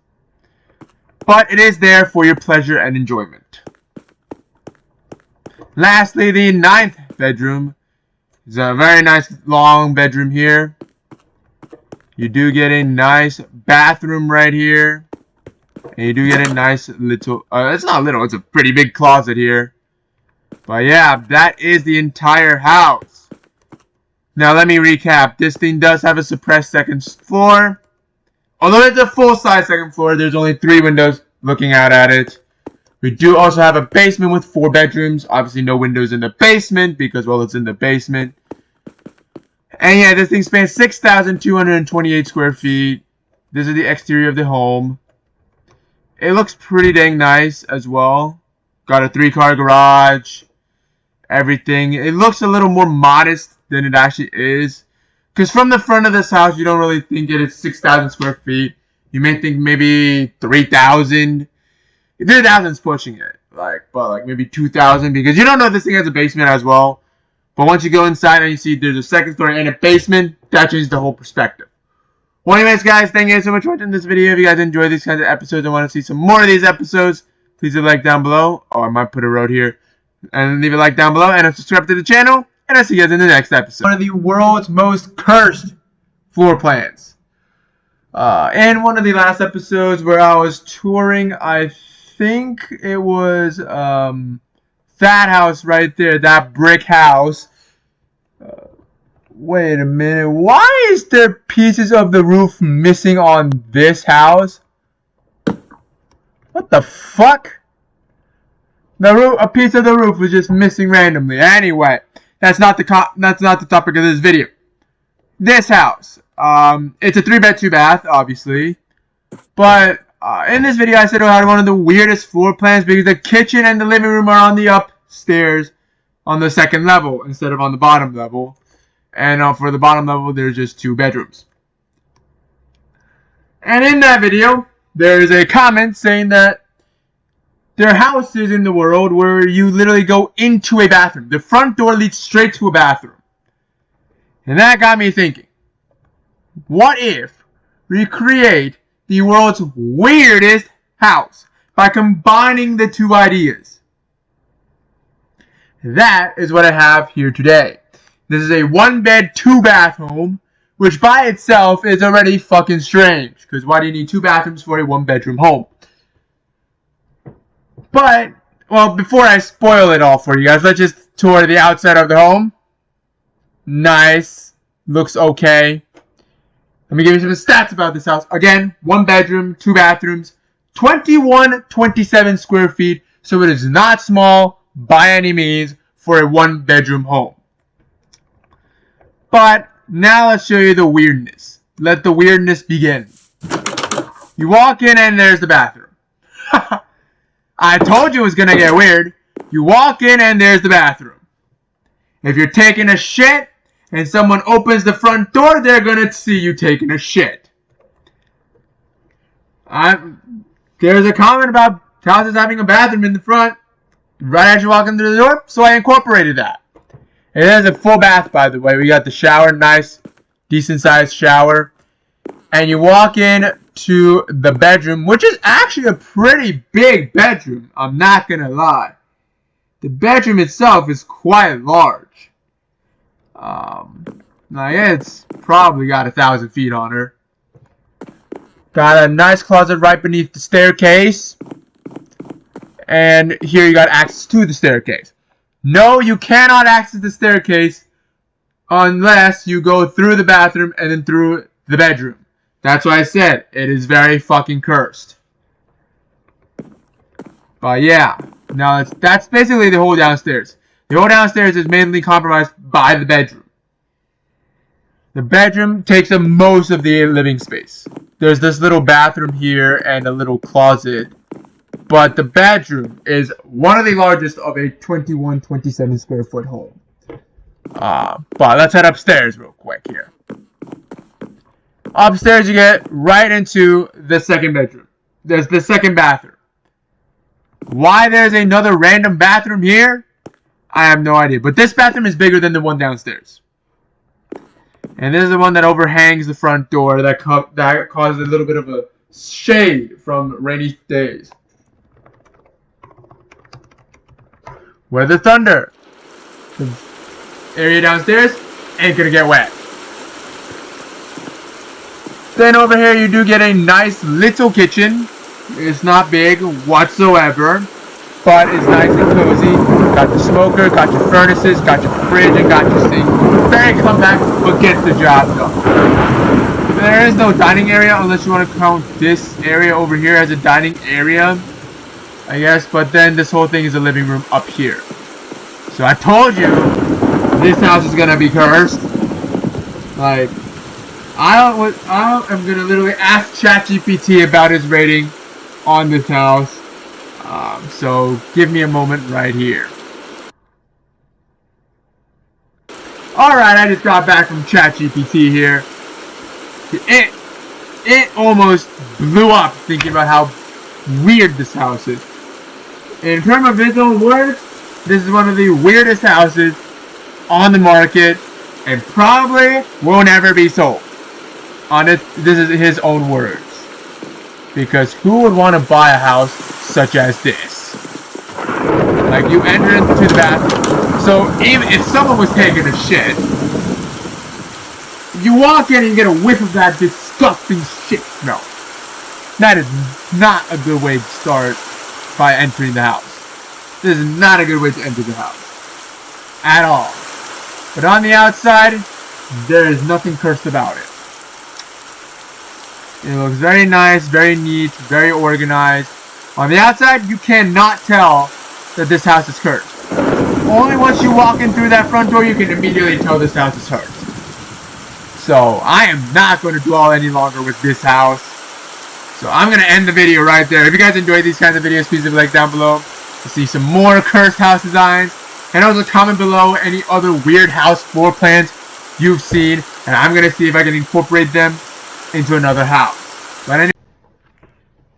But it is there for your pleasure and enjoyment. Lastly, the 9th bedroom. It's a very nice long bedroom here. You do get a nice bathroom right here. And you do get a nice little, it's not little, it's a pretty big closet here. But yeah, that is the entire house. Now let me recap. This thing does have a suppressed second floor. Although it's a full-size second floor, there's only 3 windows looking out at it. We do also have a basement with 4 bedrooms. Obviously no windows in the basement because, well, it's in the basement. And yeah, this thing spans 6,228 square feet. This is the exterior of the home. It looks pretty dang nice as well. Got a 3-car garage. Everything. It looks a little more modest than it actually is. Because from the front of this house, you don't really think it is 6,000 square feet. You may think maybe 3,000. 3,000 is pushing it. But maybe 2,000. Because you don't know if this thing has a basement as well. But once you go inside and you see there's a second story and a basement, that changes the whole perspective. Well, anyways, guys, thank you guys so much for watching this video. If you guys enjoy these kinds of episodes and want to see some more of these episodes, please leave a like down below. Or I might put a road here. And leave a like down below and subscribe to the channel. And I'll see you guys in the next episode. One of the world's most cursed floor plans. In one of the last episodes where I was touring, I think it was that house right there, that brick house. Wait a minute. Why is there pieces of the roof missing on this house? What the fuck? A piece of the roof was just missing randomly. Anyway, that's not the topic of this video. This house, it's a 3-bed, 2-bath, obviously. But in this video, I said I had one of the weirdest floor plans because the kitchen and the living room are on the upstairs, on the 2nd level instead of on the bottom level. And for the bottom level, there's just 2 bedrooms. And in that video, there is a comment saying that there are houses in the world where you literally go into a bathroom. The front door leads straight to a bathroom. And that got me thinking, what if we create the world's weirdest house by combining the 2 ideas? That is what I have here today. This is a 1-bed, 2-bath home, which by itself is already fucking strange. Because why do you need 2 bathrooms for a 1-bedroom home? But, well, before I spoil it all for you guys, let's just tour the outside of the home. Nice. Looks okay. Let me give you some stats about this house. Again, 1 bedroom, 2 bathrooms, 2127 square feet. So it is not small by any means for a 1-bedroom home. But now let's show you the weirdness. Let the weirdness begin. You walk in and there's the bathroom. I told you it was going to get weird. You walk in and there's the bathroom. If you're taking a shit and someone opens the front door, they're going to see you taking a shit. There's a comment about houses having a bathroom in the front right as you walk in through the door, so I incorporated that. It has a full bath, by the way. We got the shower, nice, decent sized shower. and you walk in to the bedroom, which is actually a pretty big bedroom. I'm not gonna lie. The bedroom itself is quite large. Now yeah, it's probably got 1,000 feet on her. Got a nice closet right beneath the staircase. And here you got access to the staircase. No, you cannot access the staircase unless you go through the bathroom and then through the bedroom. That's why I said it is very fucking cursed. But yeah, now that's basically the whole downstairs. The whole downstairs is mainly compromised by the bedroom. The bedroom takes up most of the living space. There's this little bathroom here and a little closet. But the bedroom is one of the largest of a 27 square foot home. But let's head upstairs real quick here. Upstairs you get right into the second bedroom. There's the second bathroom. Why there's another random bathroom here, I have no idea. But this bathroom is bigger than the one downstairs. And this is the one that overhangs the front door that causes a little bit of a shade from rainy days. Weather thunder. The area downstairs ain't gonna get wet. Then over here you do get a nice little kitchen. It's not big whatsoever, but it's nice and cozy. Got the smoker, got your furnaces, got your fridge, and got your sink. Very compact, but gets the job done. There is no dining area unless you want to count this area over here as a dining area, I guess. But then this whole thing is a living room up here. So I told you this house is gonna be cursed. Like, I'm gonna literally ask ChatGPT about his rating on this house. So give me a moment right here. Alright, I just got back from ChatGPT here. It almost blew up thinking about how weird this house is. In terms of his own words, this is one of the weirdest houses on the market and probably won't ever be sold. This is his own words. Because who would want to buy a house such as this? Like, you enter into the bathroom. So even if someone was taking a shit, you walk in and you get a whiff of that disgusting shit smell. That is not a good way to start by entering the house. This is not a good way to enter the house. At all. But on the outside, there is nothing cursed about it. It looks very nice, very neat, very organized. On the outside, you cannot tell that this house is cursed. Only once you walk in through that front door, you can immediately tell this house is cursed. So, I am not going to dwell any longer with this house. So, I'm going to end the video right there. If you guys enjoyed these kinds of videos, please leave a like down below to see some more cursed house designs. And also comment below any other weird house floor plans you've seen. And I'm going to see if I can incorporate them into another house. But anyway,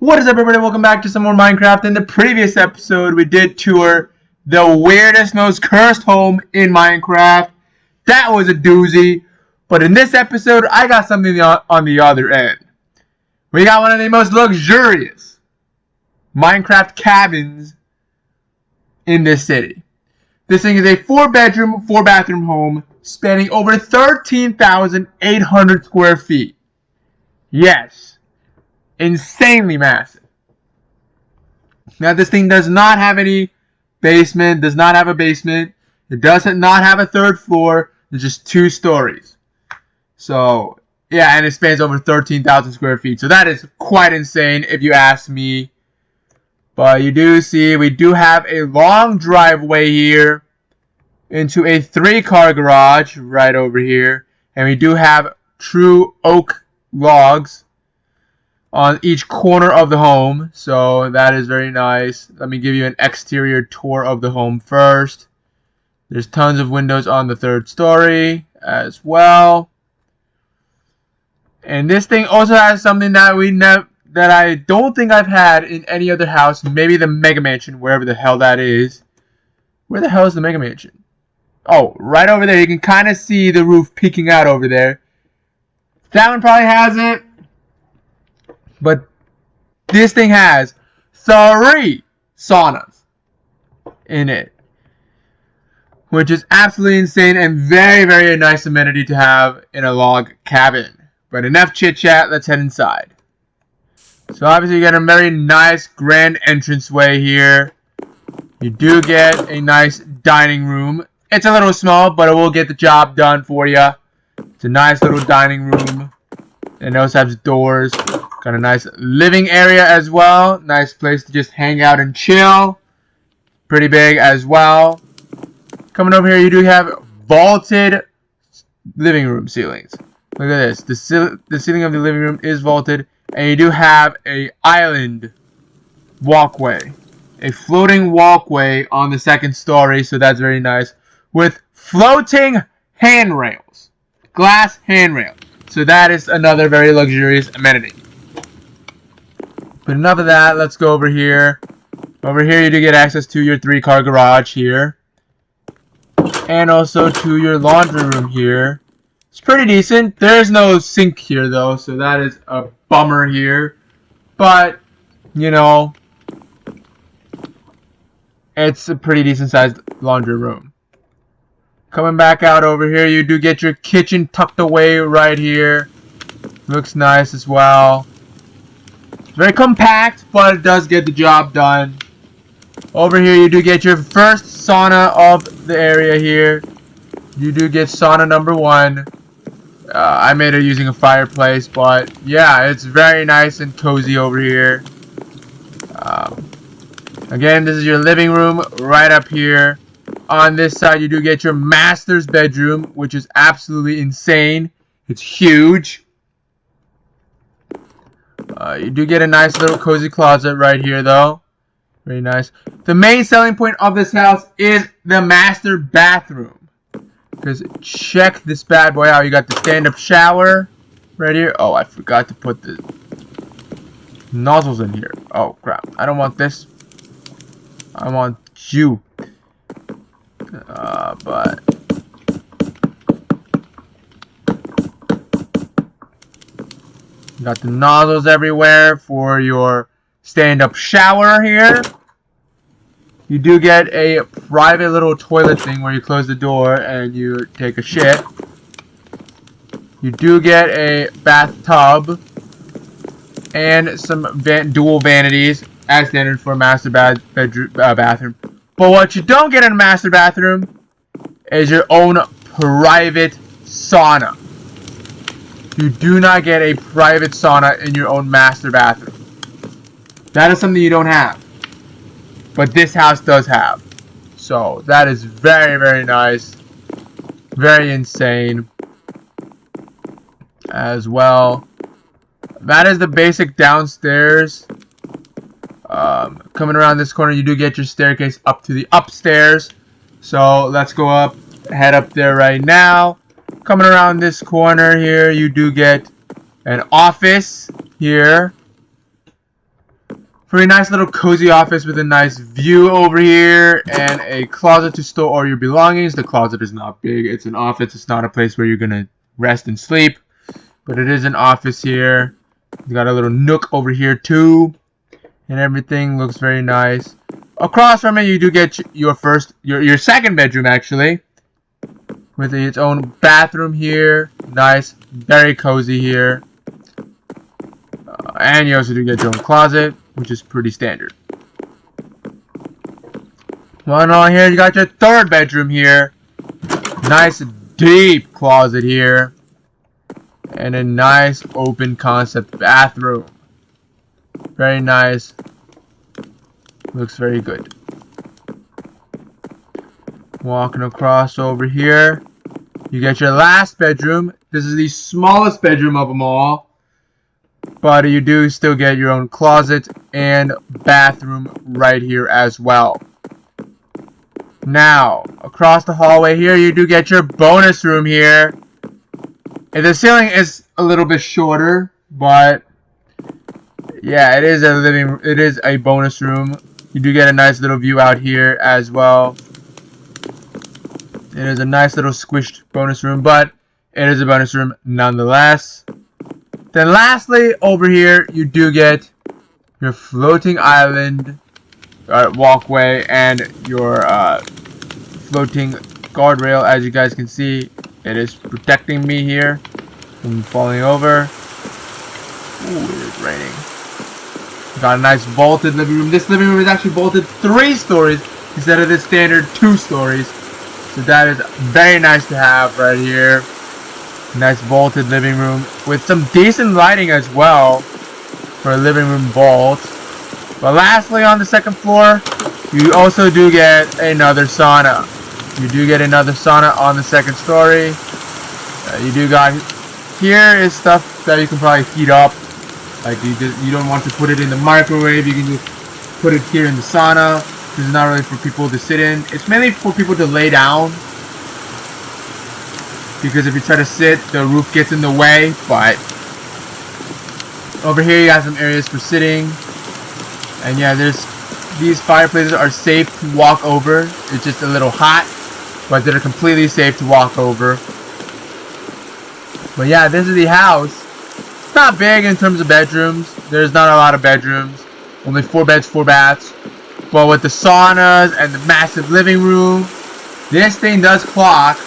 what is up, everybody? Welcome back to some more Minecraft. In the previous episode, we did tour the weirdest, most cursed home in Minecraft. That was a doozy. But in this episode, I got something on the other end. We got one of the most luxurious Minecraft cabins in this city. This thing is a 4-bedroom, 4-bathroom home spanning over 13,800 square feet. Yes, insanely massive. Now this thing does not have any basement, does not have a basement. It does not have a 3rd floor. It's just 2 stories. So, yeah, and it spans over 13,000 square feet. So that is quite insane if you ask me. But you do see we do have a long driveway here into a 3-car garage right over here. And we do have true oak logs on each corner of the home. So that is very nice. Let me give you an exterior tour of the home first. There's tons of windows on the 3rd story as well. And this thing also has something that that I don't think I've had in any other house. Maybe the Mega Mansion, wherever the hell that is. Where the hell is the Mega Mansion? Oh, right over there. You can kind of see the roof peeking out over there. That one probably has it. But this thing has 3 saunas in it, which is absolutely insane and very, very nice amenity to have in a log cabin. But enough chit chat, let's head inside. So obviously you get a very nice grand entranceway here. You do get a nice dining room. It's a little small, but it will get the job done for you. It's a nice little dining room. And it also has doors. Got a nice living area as well. Nice place to just hang out and chill. Pretty big as well. Coming over here, you do have vaulted living room ceilings. Look at this. The ceiling of the living room is vaulted. And you do have a island walkway. A floating walkway on the 2nd story. So that's very nice. With floating handrails. Glass handrails. So that is another very luxurious amenity. But enough of that. Let's go over here. Over here you do get access to your 3-car garage here. And also to your laundry room here. It's pretty decent. There's no sink here though, so that is a bummer here. But, you know, it's a pretty decent sized laundry room. Coming back out over here, you do get your kitchen tucked away right here. Looks nice as well. Very compact, but it does get the job done. Over here you do get your first sauna of the area here. You do get sauna number 1. I made it using a fireplace, but yeah, it's very nice and cozy over here. Again, this is your living room right up here. On this side you do get your master's bedroom, which is absolutely insane. It's huge. You do get a nice little cozy closet right here though. Very nice. The main selling point of this house is the master bathroom. Because check this bad boy out. You got the stand-up shower right here. Oh, I forgot to put the nozzles in here. Oh, crap. I don't want this. I want you. But you got the nozzles everywhere for your stand-up shower here. You do get a private little toilet thing where you close the door and you take a shit. You do get a bathtub and some dual vanities as standard for a master bathroom. But what you don't get in a master bathroom is your own private sauna. You do not get a private sauna in your own master bathroom. That is something you don't have. But this house does have. So that is very, very nice. Very insane. As well. That is the basic downstairs. Coming around this corner, you do get your staircase up to the upstairs. So let's go up. Head up there right now. Coming around this corner here, you do get an office here. Very nice little cozy office with a nice view over here and a closet to store all your belongings. The closet is not big. It's an office. It's not a place where you're going to rest and sleep. But it is an office here. You got a little nook over here too. And everything looks very nice. Across from it you do get your second bedroom actually. With its own bathroom here. Nice. Very cozy here. And you also do get your own closet, which is pretty standard. One on here, you got your 3rd bedroom here. Nice deep closet here. And a nice open concept bathroom. Very nice. Looks very good. Walking across over here, you get your last bedroom. This is the smallest bedroom of them all. But you do still get your own closet and bathroom right here as well. Now, across the hallway here, you do get your bonus room here. And the ceiling is a little bit shorter, but yeah, it is a bonus room. You do get a nice little view out here as well. It is a nice little squished bonus room, but it is a bonus room nonetheless. Then lastly, over here, you do get your floating island walkway and your floating guardrail. As you guys can see, it is protecting me here from falling over. Ooh, it is raining. Got a nice vaulted living room. This living room is actually vaulted 3 stories instead of the standard 2 stories. So that is very nice to have right here. Nice vaulted living room with some decent lighting as well for a living room vault. But lastly, on the second floor, you also do get another sauna. You do get another sauna on the second story. You do got here is stuff that you can probably heat up. Like you don't want to put it in the microwave. You can just put it here in the sauna. This is not really for people to sit in. It's mainly for people to lay down. Because if you try to sit, the roof gets in the way. But over here you got some areas for sitting. And yeah, these fireplaces are safe to walk over. It's just a little hot, but they're completely safe to walk over. But yeah, this is the house. It's not big in terms of bedrooms. There's not a lot of bedrooms. Only 4 beds, 4 baths. But with the saunas and the massive living room, this thing does clock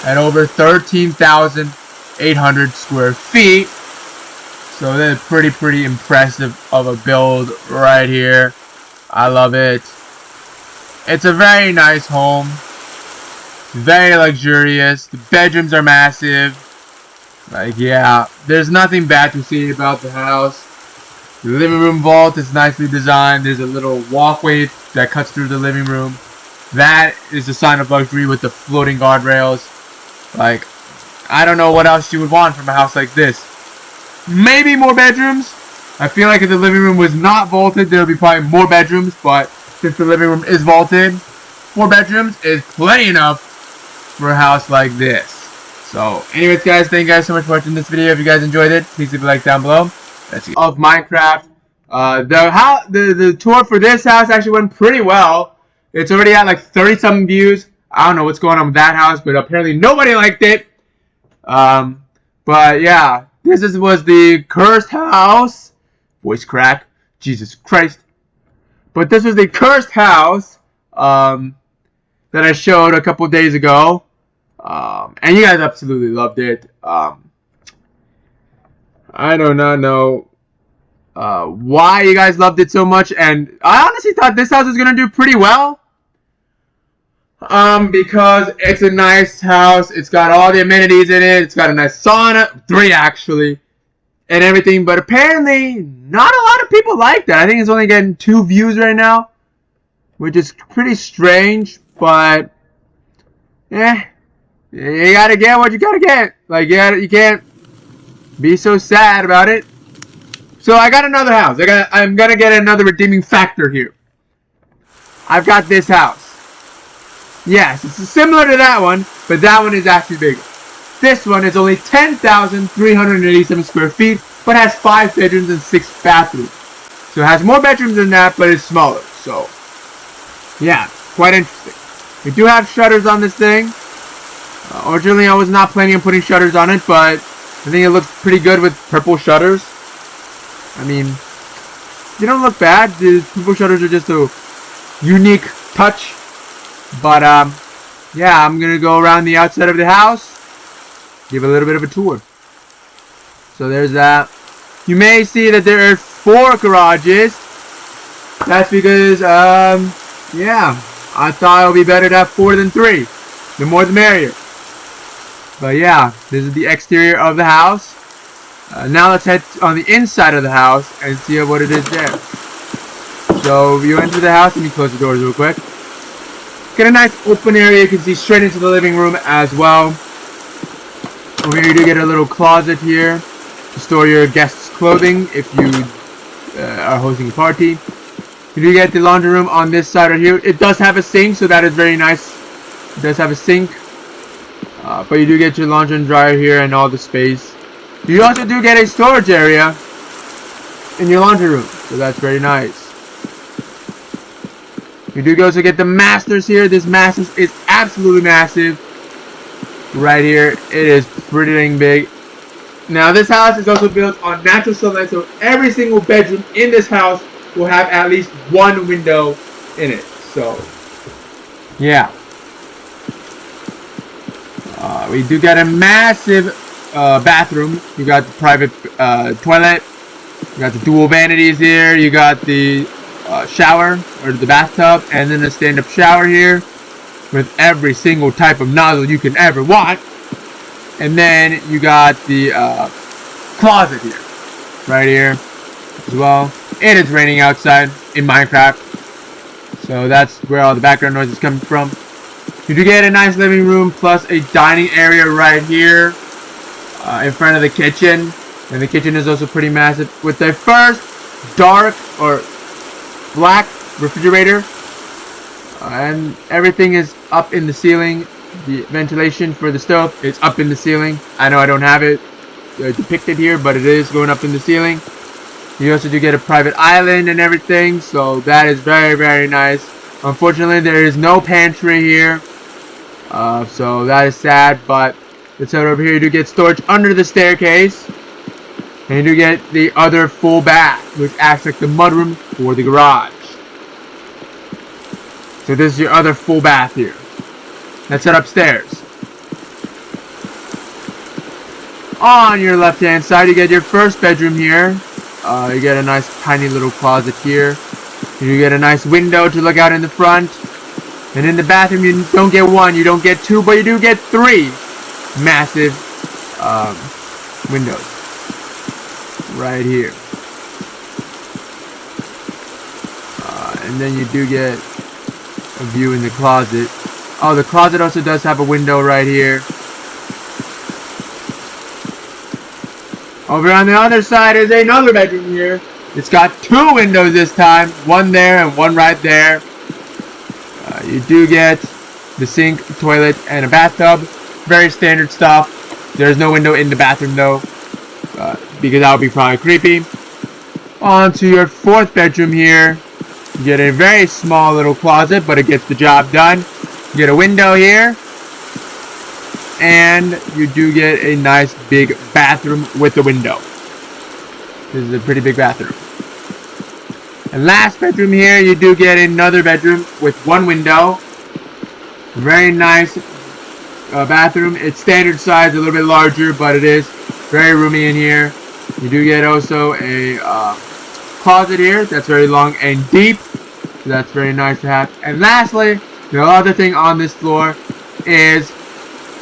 at over 13,800 square feet. So that's pretty impressive of a build right here. I love it. It's a very nice home. Very luxurious. The bedrooms are massive. Like, yeah, there's nothing bad to say about the house. The living room vault is nicely designed. There's a little walkway that cuts through the living room. That is a sign of luxury with the floating guardrails. Like, I don't know what else you would want from a house like this. Maybe more bedrooms. I feel like if the living room was not vaulted, there would be probably more bedrooms. But since the living room is vaulted, 4 bedrooms is plenty enough for a house like this. So, anyways, guys, thank you guys so much for watching this video. If you guys enjoyed it, please leave a like down below. That's it. Of Minecraft. The tour for this house actually went pretty well. It's already at like 30-something views. I don't know what's going on with that house, but apparently nobody liked it. But yeah, this was the cursed house. Voice crack. Jesus Christ. But this was the cursed house that I showed a couple days ago. And you guys absolutely loved it. I do not know why you guys loved it so much, and I honestly thought this house was gonna do pretty well. Because it's a nice house. It's got all the amenities in it. It's got a nice sauna, 3 actually, and everything. But apparently, not a lot of people like that. I think it's only getting 2 views right now, which is pretty strange. But yeah, you gotta get what you gotta get. Like you can't be so sad about it. So I got another house. I'm gonna get another redeeming factor here. I've got this house. Yes, it's similar to that one, but that one is actually bigger. This one is only 10,387 square feet, but has 5 bedrooms and 6 bathrooms. So it has more bedrooms than that, but it's smaller. So, yeah, quite interesting. We do have shutters on this thing. Originally, I was not planning on putting shutters on it, but I think it looks pretty good with purple shutters. I mean, they don't look bad. The purple shutters are just a unique touch. But, yeah, I'm going to go around the outside of the house, give a little bit of a tour. So there's that. You may see that there are 4 garages. That's because, yeah, I thought it would be better to have 4 than 3. The more the merrier. But yeah, this is the exterior of the house. Now let's head on the inside of the house and see what it is there. So you enter the house, and you close the doors real quick. Get a nice open area. You can see straight into the living room as well. Over here you do get a little closet here to store your guests' clothing if you are hosting a party. You do get the laundry room on this side right here. It does have a sink, so that is very nice. It does have a sink. But you do get your laundry and dryer here and all the space. You also do get a storage area in your laundry room, so that's very nice. You do also get the masters here. This master is absolutely massive. Right here, it is pretty dang big. Now this house is also built on natural sunlight, so every single bedroom in this house will have at least one window in it. So, yeah. We do got a massive bathroom. You got the private toilet. You got the dual vanities here. You got the shower or the bathtub, and then a stand-up shower here with every single type of nozzle you can ever want. And then you got the closet here, right here as well. It is raining outside in Minecraft, so that's where all the background noise is coming from. You do get a nice living room plus a dining area right here in front of the kitchen. And the kitchen is also pretty massive with the first dark or black refrigerator. And everything is up in the ceiling. The ventilation for the stove is up in the ceiling. I know I don't have it depicted here, but it is going up in the ceiling. You also do get a private island and everything, so that is very, very nice. Unfortunately, there is no pantry here, so that is sad, but let's head over here. You do get storage under the staircase, and you do get the other full bath, which acts like the mudroom for the garage. So this is your other full bath here. Let's head upstairs. On your left hand side, you get your first bedroom here. You get a nice tiny little closet here. You get a nice window to look out in the front. And in the bathroom, you don't get one, you don't get two, but you do get three massive windows right here. And then you do get a view in the closet. Oh, the closet also does have a window right here. Over on the other side is another bedroom here. It's got two windows this time. One there and one right there. You do get the sink, toilet, and a bathtub. Very standard stuff. There's no window in the bathroom though, because that would be probably creepy. On to your fourth bedroom here. You get a very small little closet, but it gets the job done. You get a window here. And you do get a nice big bathroom with a window. This is a pretty big bathroom. And last bedroom here, you do get another bedroom with one window. Very nice bathroom. It's standard size, a little bit larger, but it is very roomy in here. You do get also a closet here that's very long and deep. So that's very nice to have. And lastly, the other thing on this floor is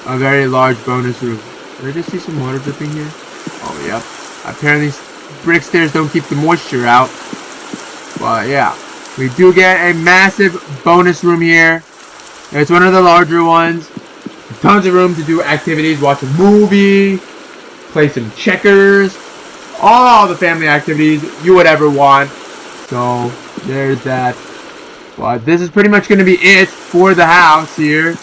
a very large bonus room. Did I just see some water dripping here? Oh, yep. Apparently, brick stairs don't keep the moisture out. But yeah, we do get a massive bonus room here. It's one of the larger ones. Tons of room to do activities, watch a movie, play some checkers, all the family activities you would ever want. So there's that. But this is pretty much going to be it for the house here.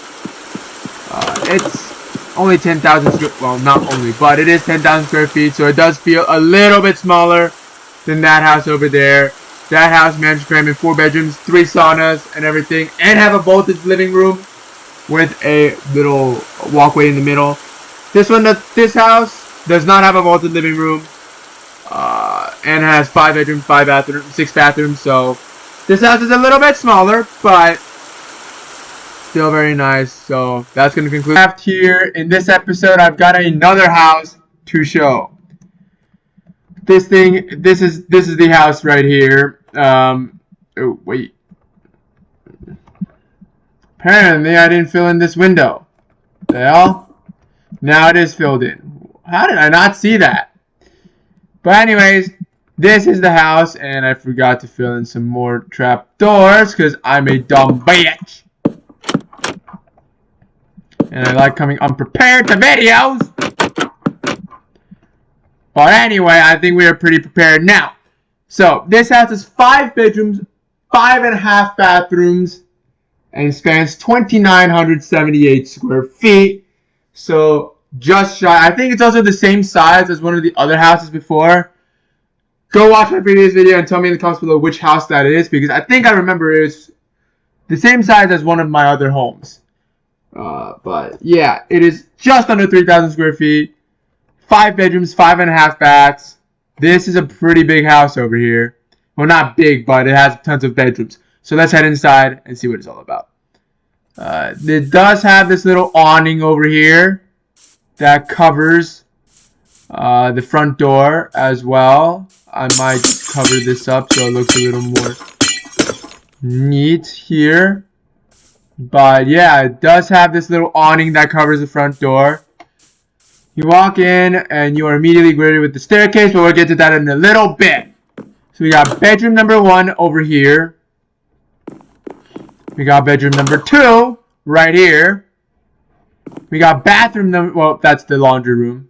It's only 10,000 square, well, not only, but it is 10,000 square feet, so it does feel a little bit smaller than that house over there. That house managed to cram in 4 bedrooms, 3 saunas, and everything, and have a vaulted living room with a little walkway in the middle. This house does not have a vaulted living room, and has 5 bedrooms, 5 bathrooms, 6 bathrooms. So this house is a little bit smaller, but still very nice. So that's going to conclude here in this episode. I've got another house to show. This is the house right here. Oh wait. Apparently I didn't fill in this window. The hell? Now it is filled in. How did I not see that? But anyways, this is the house, and I forgot to fill in some more trap doors because I'm a dumb bitch. And I like coming unprepared to videos. But anyway, I think we are pretty prepared now. So, this house is 5 bedrooms, 5.5 bathrooms, and spans 2,978 square feet. So, just shy. I think it's also the same size as one of the other houses before. Go watch my previous video and tell me in the comments below which house that is, because I think I remember it's the same size as one of my other homes. But yeah, it is just under 3,000 square feet. 5 bedrooms, 5.5 baths. This is a pretty big house over here. Well, not big, but it has tons of bedrooms. So let's head inside and see what it's all about. It does have this little awning over here that covers the front door as well. I might cover this up so it looks a little more neat here. But yeah, it does have this little awning that covers the front door. You walk in and you are immediately greeted with the staircase, but we'll get to that in a little bit. So we got bedroom number 1 over here. We got bedroom number 2 right here. We got bathroom number, well, that's the laundry room.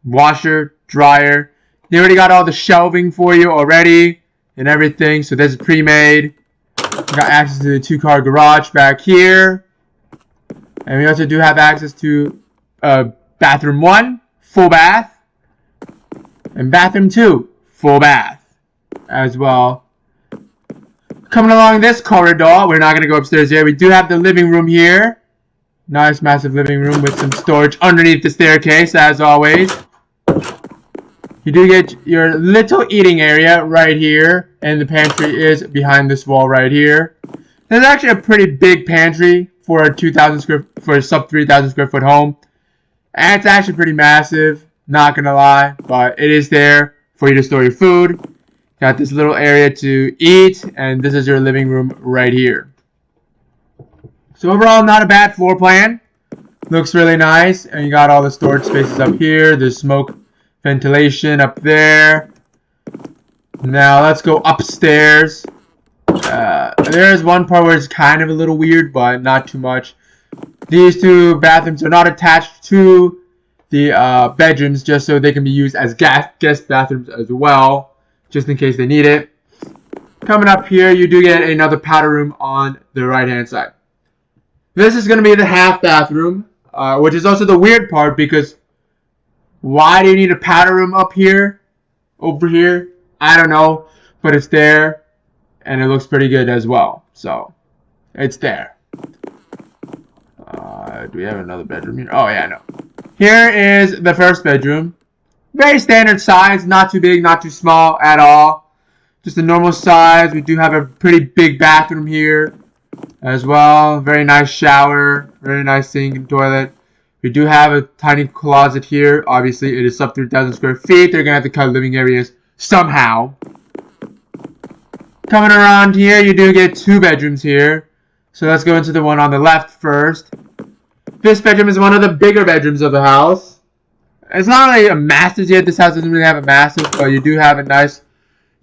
Washer, dryer. They already got all the shelving for you already and everything. So this is pre-made. We got access to the 2-car garage back here. And we also do have access to bathroom 1, full bath. And bathroom 2, full bath as well. Coming along this corridor, we're not going to go upstairs here. We do have the living room here. Nice massive living room with some storage underneath the staircase as always. You do get your little eating area right here, and the pantry is behind this wall right here. There's actually a pretty big pantry for a sub 3,000 square foot home, and it's actually pretty massive. Not gonna lie, but it is there for you to store your food. Got this little area to eat, and this is your living room right here. So overall, not a bad floor plan. Looks really nice, and you got all the storage spaces up here. There's smoke ventilation up there. Now let's go upstairs. There's one part where it's kind of a little weird, but not too much. These 2 bathrooms are not attached to the bedrooms, just so they can be used as guest bathrooms as well, just in case they need it. Coming up here, you do get another powder room on the right hand side. This is going to be the half bathroom, which is also the weird part, because why do you need a powder room up here, over here? I don't know, but it's there, and it looks pretty good as well. So, it's there. Do we have another bedroom here? Oh yeah, no. Here is the first bedroom. Very standard size, not too big, not too small at all. Just a normal size. We do have a pretty big bathroom here as well. Very nice shower, very nice sink and toilet. We do have a tiny closet here. Obviously, it is sub 3,000 square feet. They're going to have to cut living areas somehow. Coming around here, you do get 2 bedrooms here. So let's go into the one on the left first. This bedroom is one of the bigger bedrooms of the house. It's not really a massive yet. This house doesn't really have a massive, but you do have a nice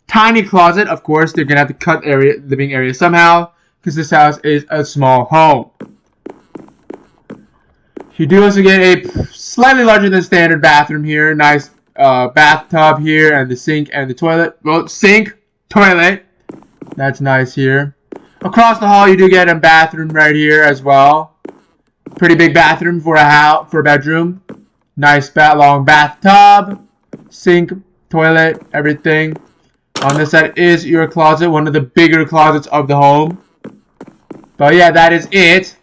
tiny closet. Of course, they're going to have to cut living area somehow, because this house is a small home. You do also get a slightly larger than standard bathroom here. Nice bathtub here, and the sink and the toilet. Well, sink, toilet. That's nice here. Across the hall, you do get a bathroom right here as well. Pretty big bathroom for a bedroom. Nice long bathtub, sink, toilet, everything. On this side is your closet, one of the bigger closets of the home. But yeah, that is it.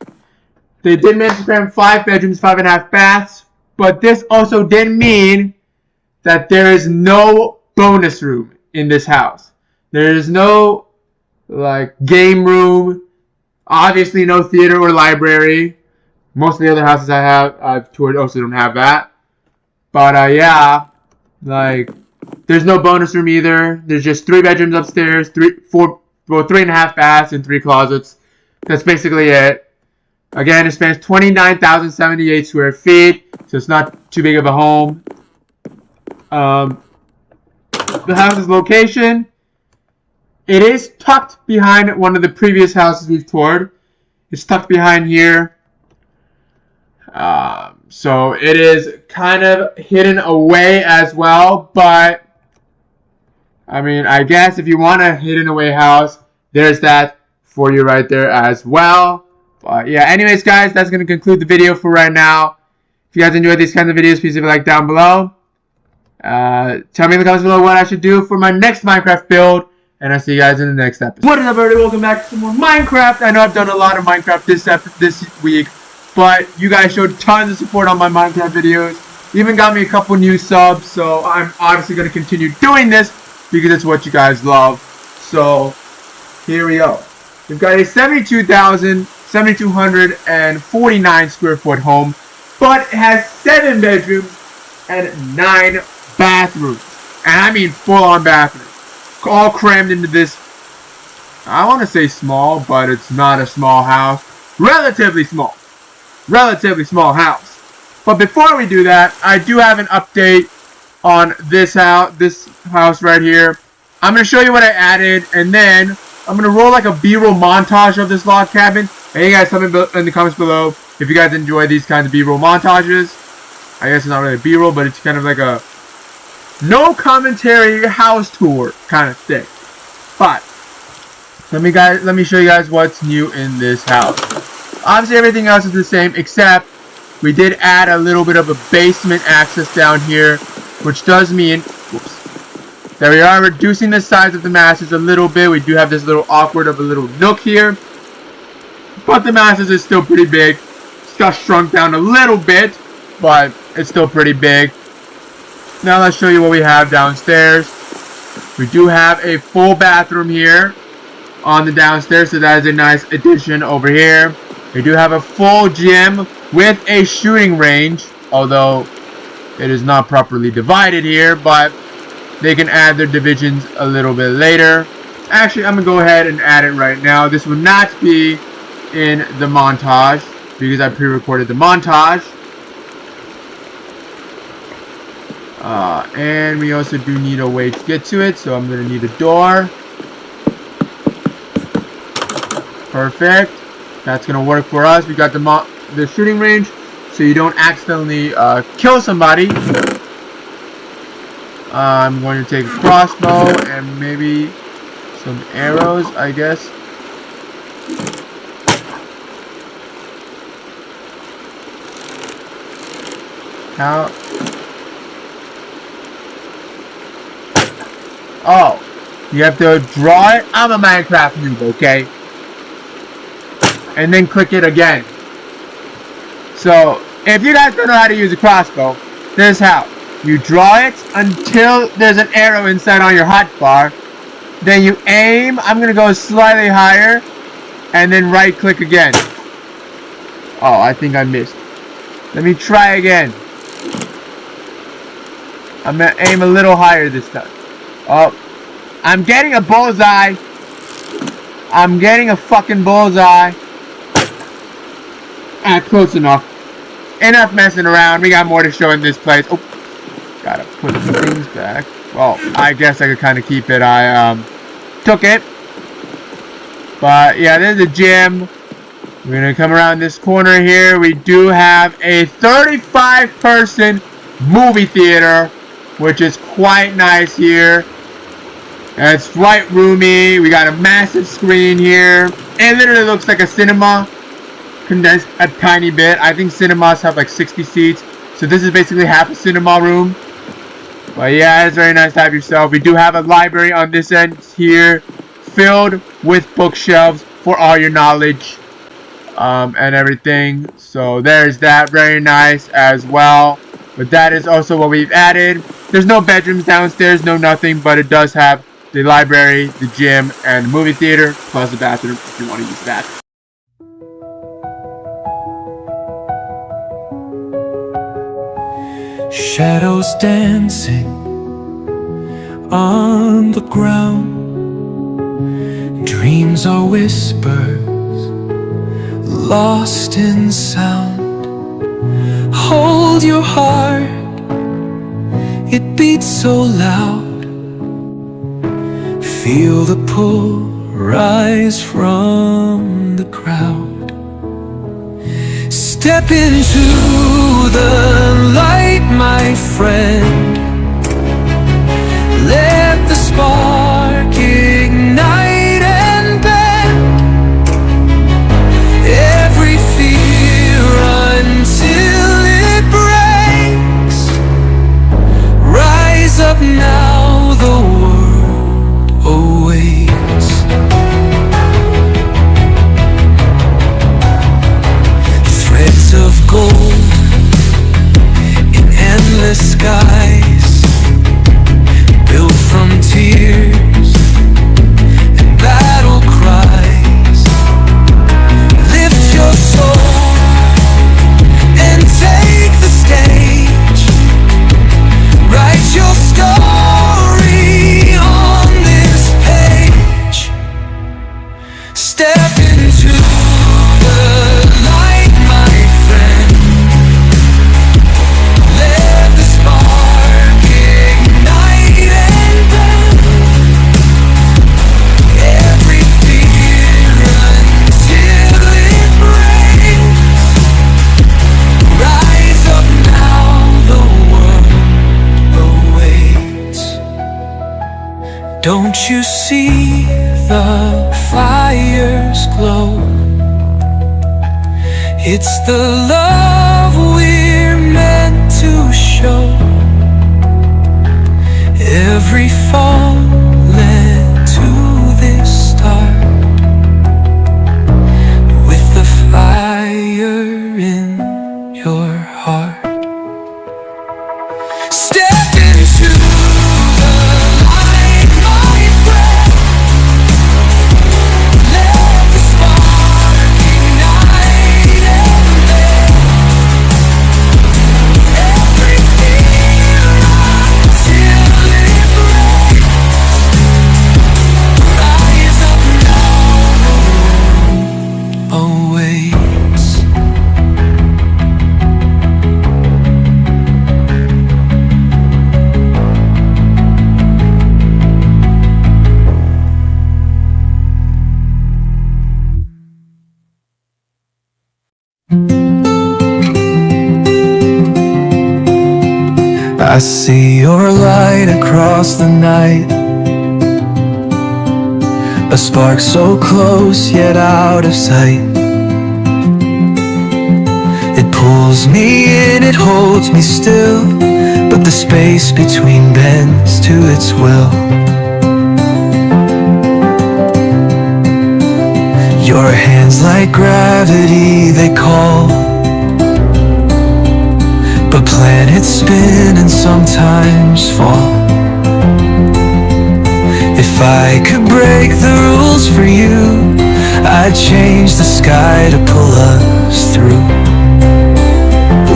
They did manage to cram 5 bedrooms, 5.5 baths, but this also did mean that there is no bonus room in this house. There is no game room, obviously no theater or library. Most of the other houses I've toured also don't have that. But yeah, there's no bonus room either. There's just 3 bedrooms upstairs, 3.5 baths and 3 closets. That's basically it. Again, it spans 29,078 square feet, so it's not too big of a home. The house's location, it is tucked behind one of the previous houses we've toured. It's tucked behind here. So it is kind of hidden away as well, but I mean, I guess if you want a hidden away house, there's that for you right there as well. But yeah, anyways guys, that's going to conclude the video for right now. If you guys enjoyed these kinds of videos, please leave a like down below. Tell me in the comments below what I should do for my next Minecraft build, and I'll see you guys in the next episode. What is up everybody, welcome back to some more Minecraft. I know I've done a lot of Minecraft this week, but you guys showed tons of support on my Minecraft videos. Even got me a couple new subs, so I'm obviously going to continue doing this because it's what you guys love. So here we go. We've got a 7,249 square foot home, but it has 7 bedrooms and 9 bathrooms. And I mean full on bathrooms. All crammed into this, I want to say small, but it's not a small house. Relatively small house. But before we do that, I do have an update on this house right here. I'm going to show you what I added, and then I'm going to roll like a B-roll montage of this log cabin. And you guys tell me in the comments below if you guys enjoy these kinds of B-roll montages. I guess it's not really a B-roll, but it's kind of like a no commentary house tour kind of thing. But let me show you guys what's new in this house. Obviously everything else is the same, except we did add a little bit of a basement access down here, which does mean that we are reducing the size of the masses a little bit. We do have this little awkward of a little nook here, but the masses is still pretty big. It's got shrunk down a little bit, but it's still pretty big. Now let's show you what we have downstairs. We do have a full bathroom here on the downstairs, so that is a nice addition over here. We do have a full gym with a shooting range, although it is not properly divided here, but they can add their divisions a little bit later. Actually, I'm going to go ahead and add it right now. This will not be in the montage because I pre-recorded the montage. And we also do need a way to get to it, so I'm going to need a door. Perfect. That's going to work for us. We got the shooting range, so you don't accidentally kill somebody. I'm going to take a crossbow and maybe some arrows, I guess. How? Oh, you have to draw it. I'm a Minecraft noob, okay? And then click it again. So, if you guys don't know how to use a crossbow, this is how. You draw it until there's an arrow inside on your hotbar. Then you aim. I'm going to go slightly higher. And then right click again. Oh, I think I missed. Let me try again. I'm going to aim a little higher this time. Oh, I'm getting a bullseye. I'm getting a fucking bullseye. Ah, close enough. Enough messing around. We got more to show in this place. Oh, gotta put some things back. Well, I guess I could kind of keep it. I took it. But yeah, there's a gym. We're gonna come around this corner here. We do have a 35-person movie theater, which is quite nice here. And it's quite roomy. We got a massive screen here. It literally looks like a cinema, condensed a tiny bit. I think cinemas have like 60 seats, so this is basically half a cinema room. But yeah, it's very nice to have yourself. We do have a library on this end here, filled with bookshelves for all your knowledge and everything. So there's that. Very nice as well. But that is also what we've added. There's no bedrooms downstairs, no nothing, but it does have the library, the gym, and the movie theater, plus the bathroom if you want to use that. Shadows dancing on the ground. Dreams are whispers lost in sound. Hold your heart, it beats so loud. Feel the pull rise from the crowd. Step into the light, my friend. Let the spark ignite and bend every fear until it breaks. Rise up now, the world awaits. Threads of gold in endless Don't you see the fire's glow? It's the love we're meant to show. Every fall led to this start, with the fire in your heart. Step into the light, my friend. Let the spark ignite and then every fear until it breaks. Rise up now, awaits. I see your light across the night, a spark so close yet out of sight. It pulls me in, it holds me still, but the space between bends to its will. Your hands like gravity, they call, but planets spin and sometimes fall. If I could break the rules for you, I'd change the sky to pull us through.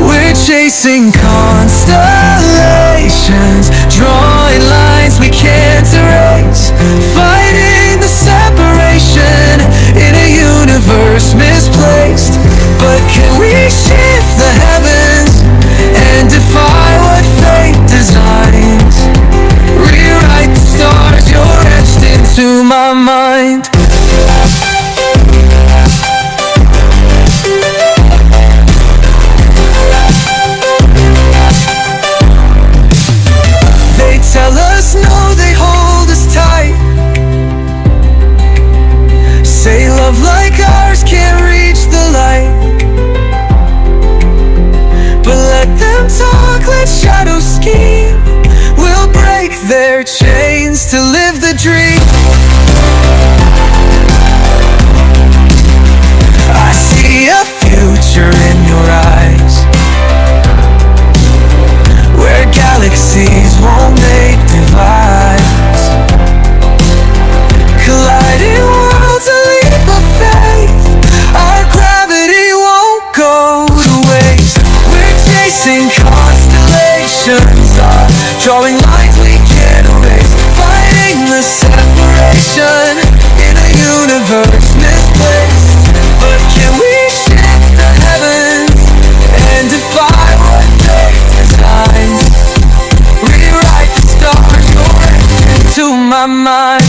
We're chasing constellations, drawing lines we can't erase, fighting the separation in a universe misplaced. But can we shift the heavens and defy what fate designs? Rewrite the stars, you're etched into my mind. They tell us no, they hold us tight, say love like ours can't reach the light. But let them talk, let shadows scheme, we'll break their chains to live the dream. I see a future in your eyes, where galaxies won't make divides, colliding worlds a leap of faith, our gravity won't go to waste. We're chasing constellations, drawing lines we can't erase, fighting the separation in a universe misplaced. But can we shift the heavens and defy what fate designs? Rewrite the stars, you're into my mind.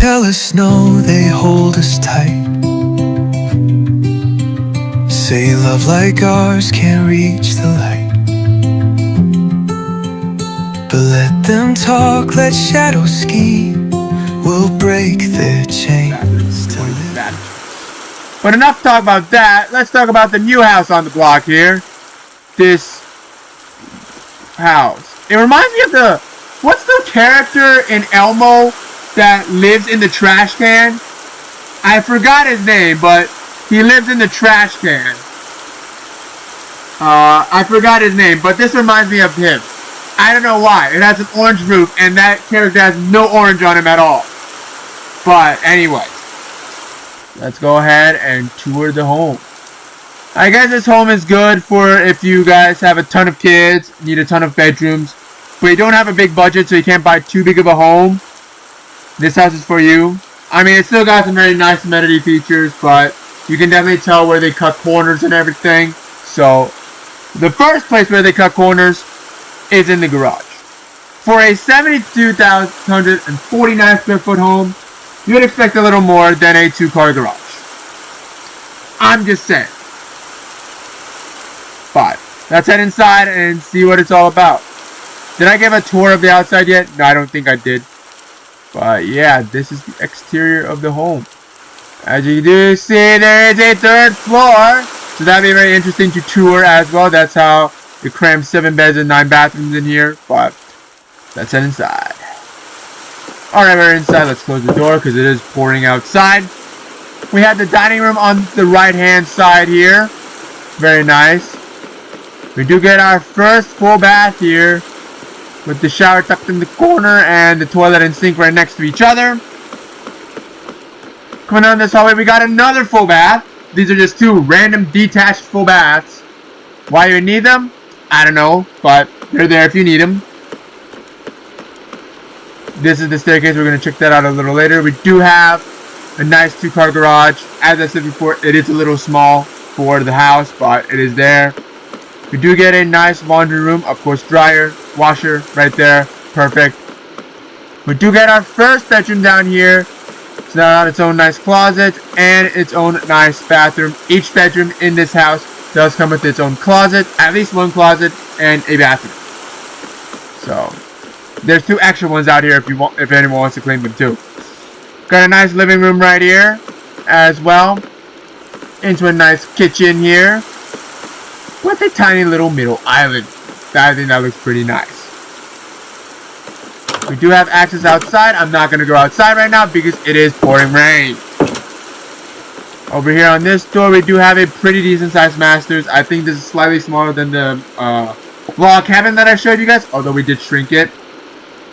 Tell us no, they hold us tight, say love like ours can't reach the light. But let them talk, let shadows scheme, we'll break their chains to live. But enough talk about that. Let's talk about the new house on the block here. This house. It reminds me of what's the character in Elmo that lives in the trash can? I forgot his name, but he lives in the trash can. I forgot his name, but this reminds me of him. I don't know why. It has an orange roof, and that character has no orange on him at all. But anyway, let's go ahead and tour the home. I guess this home is good for if you guys have a ton of kids, need a ton of bedrooms, but you don't have a big budget, so you can't buy too big of a home. This house is for you. I mean, it's still got some very nice amenity features, but you can definitely tell where they cut corners and everything. So The first place where they cut corners is in the garage. For a 72,149 square foot home, you would expect a little more than a 2-car garage. I'm just saying. But let's head inside and see what it's all about. Did I give a tour of the outside yet? No, I don't think I did. But yeah, this is the exterior of the home. As you do see, there is a 3rd floor. So that'd be very interesting to tour as well. That's how you cram 7 beds and 9 bathrooms in here. But let's head inside. Alright, we're inside. Let's close the door because it is pouring outside. We have the dining room on the right-hand side here. Very nice. We do get our first full bath here, with the shower tucked in the corner and the toilet and sink right next to each other. Coming down this hallway, we got another full bath. These are just 2 random detached full baths. Why you need them? I don't know, but they're there if you need them. This is the staircase. We're going to check that out a little later. We do have a nice 2-car garage. As I said before, it is a little small for the house, but it is there. We do get a nice laundry room. Of course, dryer, washer right there. Perfect. We do get our first bedroom down here. It's got its own nice closet and its own nice bathroom. Each bedroom in this house does come with its own closet, at least 1 closet and a bathroom. So there's 2 extra ones out here if anyone wants to claim them too. Got a nice living room right here as well. Into a nice kitchen here with a tiny little middle island. I think that looks pretty nice. We do have access outside. I'm not going to go outside right now because it is pouring rain. Over here on this door, we do have a pretty decent sized master's. I think this is slightly smaller than the log cabin that I showed you guys, although we did shrink it.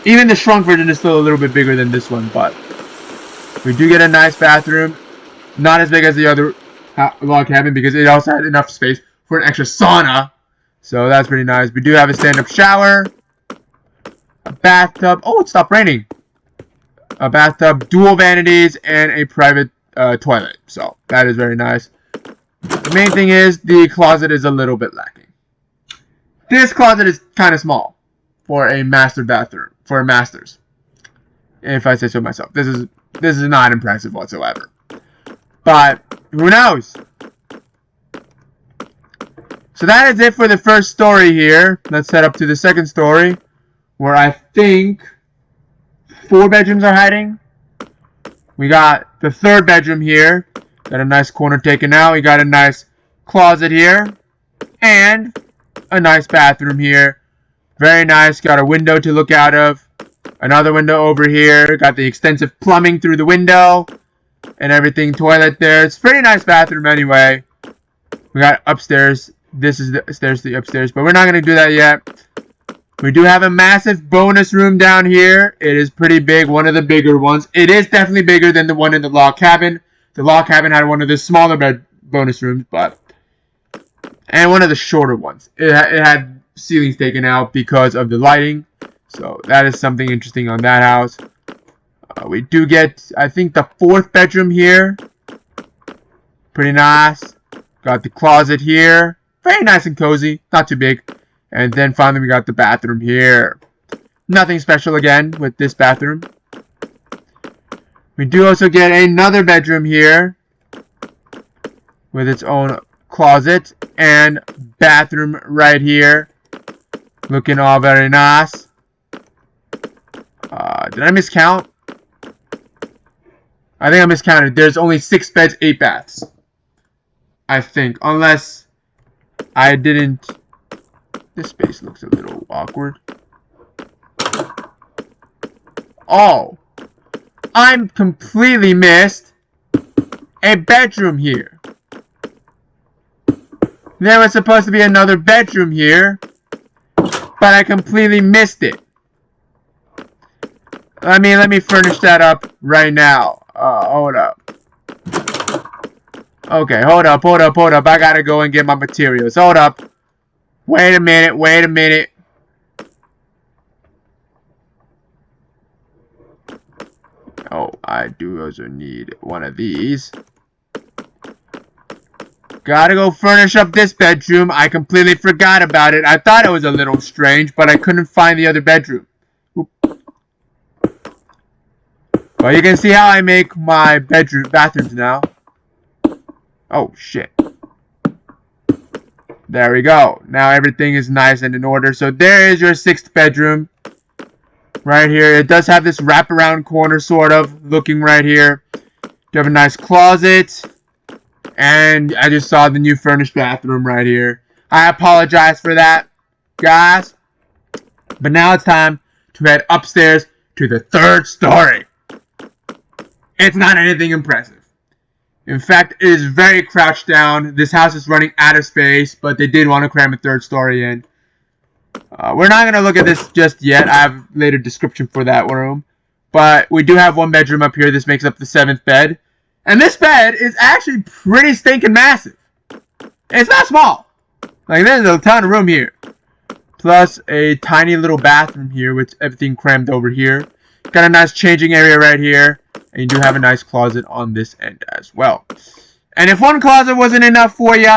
Even the shrunk version is still a little bit bigger than this one, but we do get a nice bathroom. Not as big as the other log cabin because it also had enough space for an extra sauna. So that's pretty nice. We do have a stand-up shower. A bathtub. Oh, it stopped raining. A bathtub, dual vanities, and a private toilet. So that is very nice. The main thing is the closet is a little bit lacking. This closet is kind of small for a master bathroom, for a master's. If I say so myself. This is not impressive whatsoever. But who knows? So that is it for the first story here. Let's head up to the second story, where I think 4 bedrooms are hiding. We got the 3rd bedroom here. Got a nice corner taken out. We got a nice closet here. And a nice bathroom here. Very nice. Got a window to look out of. Another window over here. Got the extensive plumbing through the window. And everything. Toilet there. It's a pretty nice bathroom anyway. We got upstairs. This is the stairs to the upstairs. But we're not going to do that yet. We do have a massive bonus room down here. It is pretty big. One of the bigger ones. It is definitely bigger than the one in the log cabin. The log cabin had one of the smaller bonus rooms. And one of the shorter ones. It had ceilings taken out because of the lighting. So that is something interesting on that house. We do get, I think, the 4th bedroom here. Pretty nice. Got the closet here. Very nice and cozy. Not too big. And then finally we got the bathroom here. Nothing special again with this bathroom. We do also get another bedroom here. With its own closet and bathroom right here. Looking all very nice. Did I miscount? I think I miscounted. There's only 6 beds, 8 baths. I think. Unless I didn't. This space looks a little awkward. Oh. I'm completely missed a bedroom here. There was supposed to be another bedroom here. But I completely missed it. Let me furnish that up right now. Hold up. Okay, hold up. I gotta go and get my materials. Hold up. Wait a minute. Oh, I do also need one of these. Gotta go furnish up this bedroom. I completely forgot about it. I thought it was a little strange, but I couldn't find the other bedroom. Oop. Well, you can see how I make my bathrooms now. Oh, shit. There we go. Now everything is nice and in order. So there is your 6th bedroom. Right here. It does have this wraparound corner, sort of, looking right here. You have a nice closet. And I just saw the new furnished bathroom right here. I apologize for that, guys. But now it's time to head upstairs to the 3rd story. It's not anything impressive. In fact, it is very crouched down. This house is running out of space, but they did want to cram a 3rd story in. We're not going to look at this just yet. I have a later description for that room. But we do have 1 bedroom up here. This makes up the 7th bed. And this bed is actually pretty stinking massive. It's not small. Like, there's a ton of room here. Plus a tiny little bathroom here with everything crammed over here. Got a nice changing area right here. And you do have a nice closet on this end as well. And if 1 closet wasn't enough for you,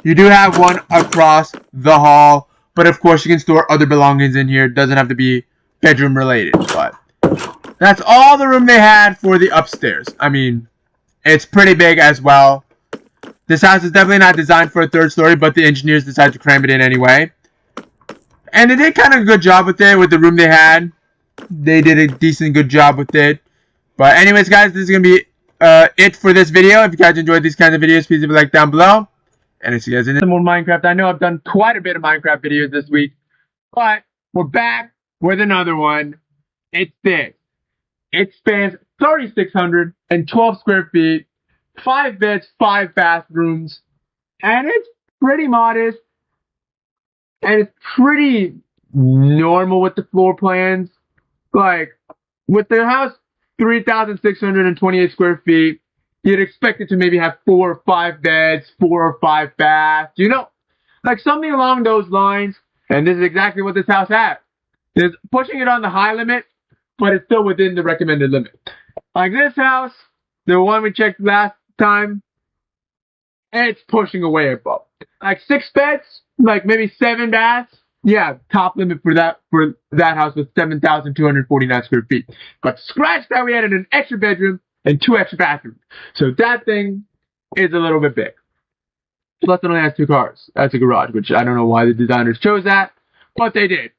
you do have 1 across the hall. But of course, you can store other belongings in here. It doesn't have to be bedroom related. But that's all the room they had for the upstairs. I mean, it's pretty big as well. This house is definitely not designed for a 3rd story, but the engineers decided to cram it in anyway. And they did kind of a good job with it, with the room they had. They did a decent good job with it. But anyways, guys, this is going to be it for this video. If you guys enjoyed these kinds of videos, please leave a like down below. And I'll see you guys in some more Minecraft. I know I've done quite a bit of Minecraft videos this week. But we're back with another one. It's this. It spans 3,612 square feet, 5 beds, 5 bathrooms, and it's pretty modest, and it's pretty normal with the floor plans. Like, with the house 3,628 square feet, you'd expect it to maybe have 4 or 5 beds, 4 or 5 baths, you know, like something along those lines, and this is exactly what this house has. It's pushing it on the high limit, but it's still within the recommended limit. Like this house, the one we checked last time, it's pushing away above. Like 6 beds, like maybe 7 baths. Yeah, top limit for that house was 7,249 square feet. But scratch that, we added an extra bedroom and 2 extra bathrooms. So that thing is a little bit big. Plus it only has 2 cars. That's a garage, which I don't know why the designers chose that, but they did.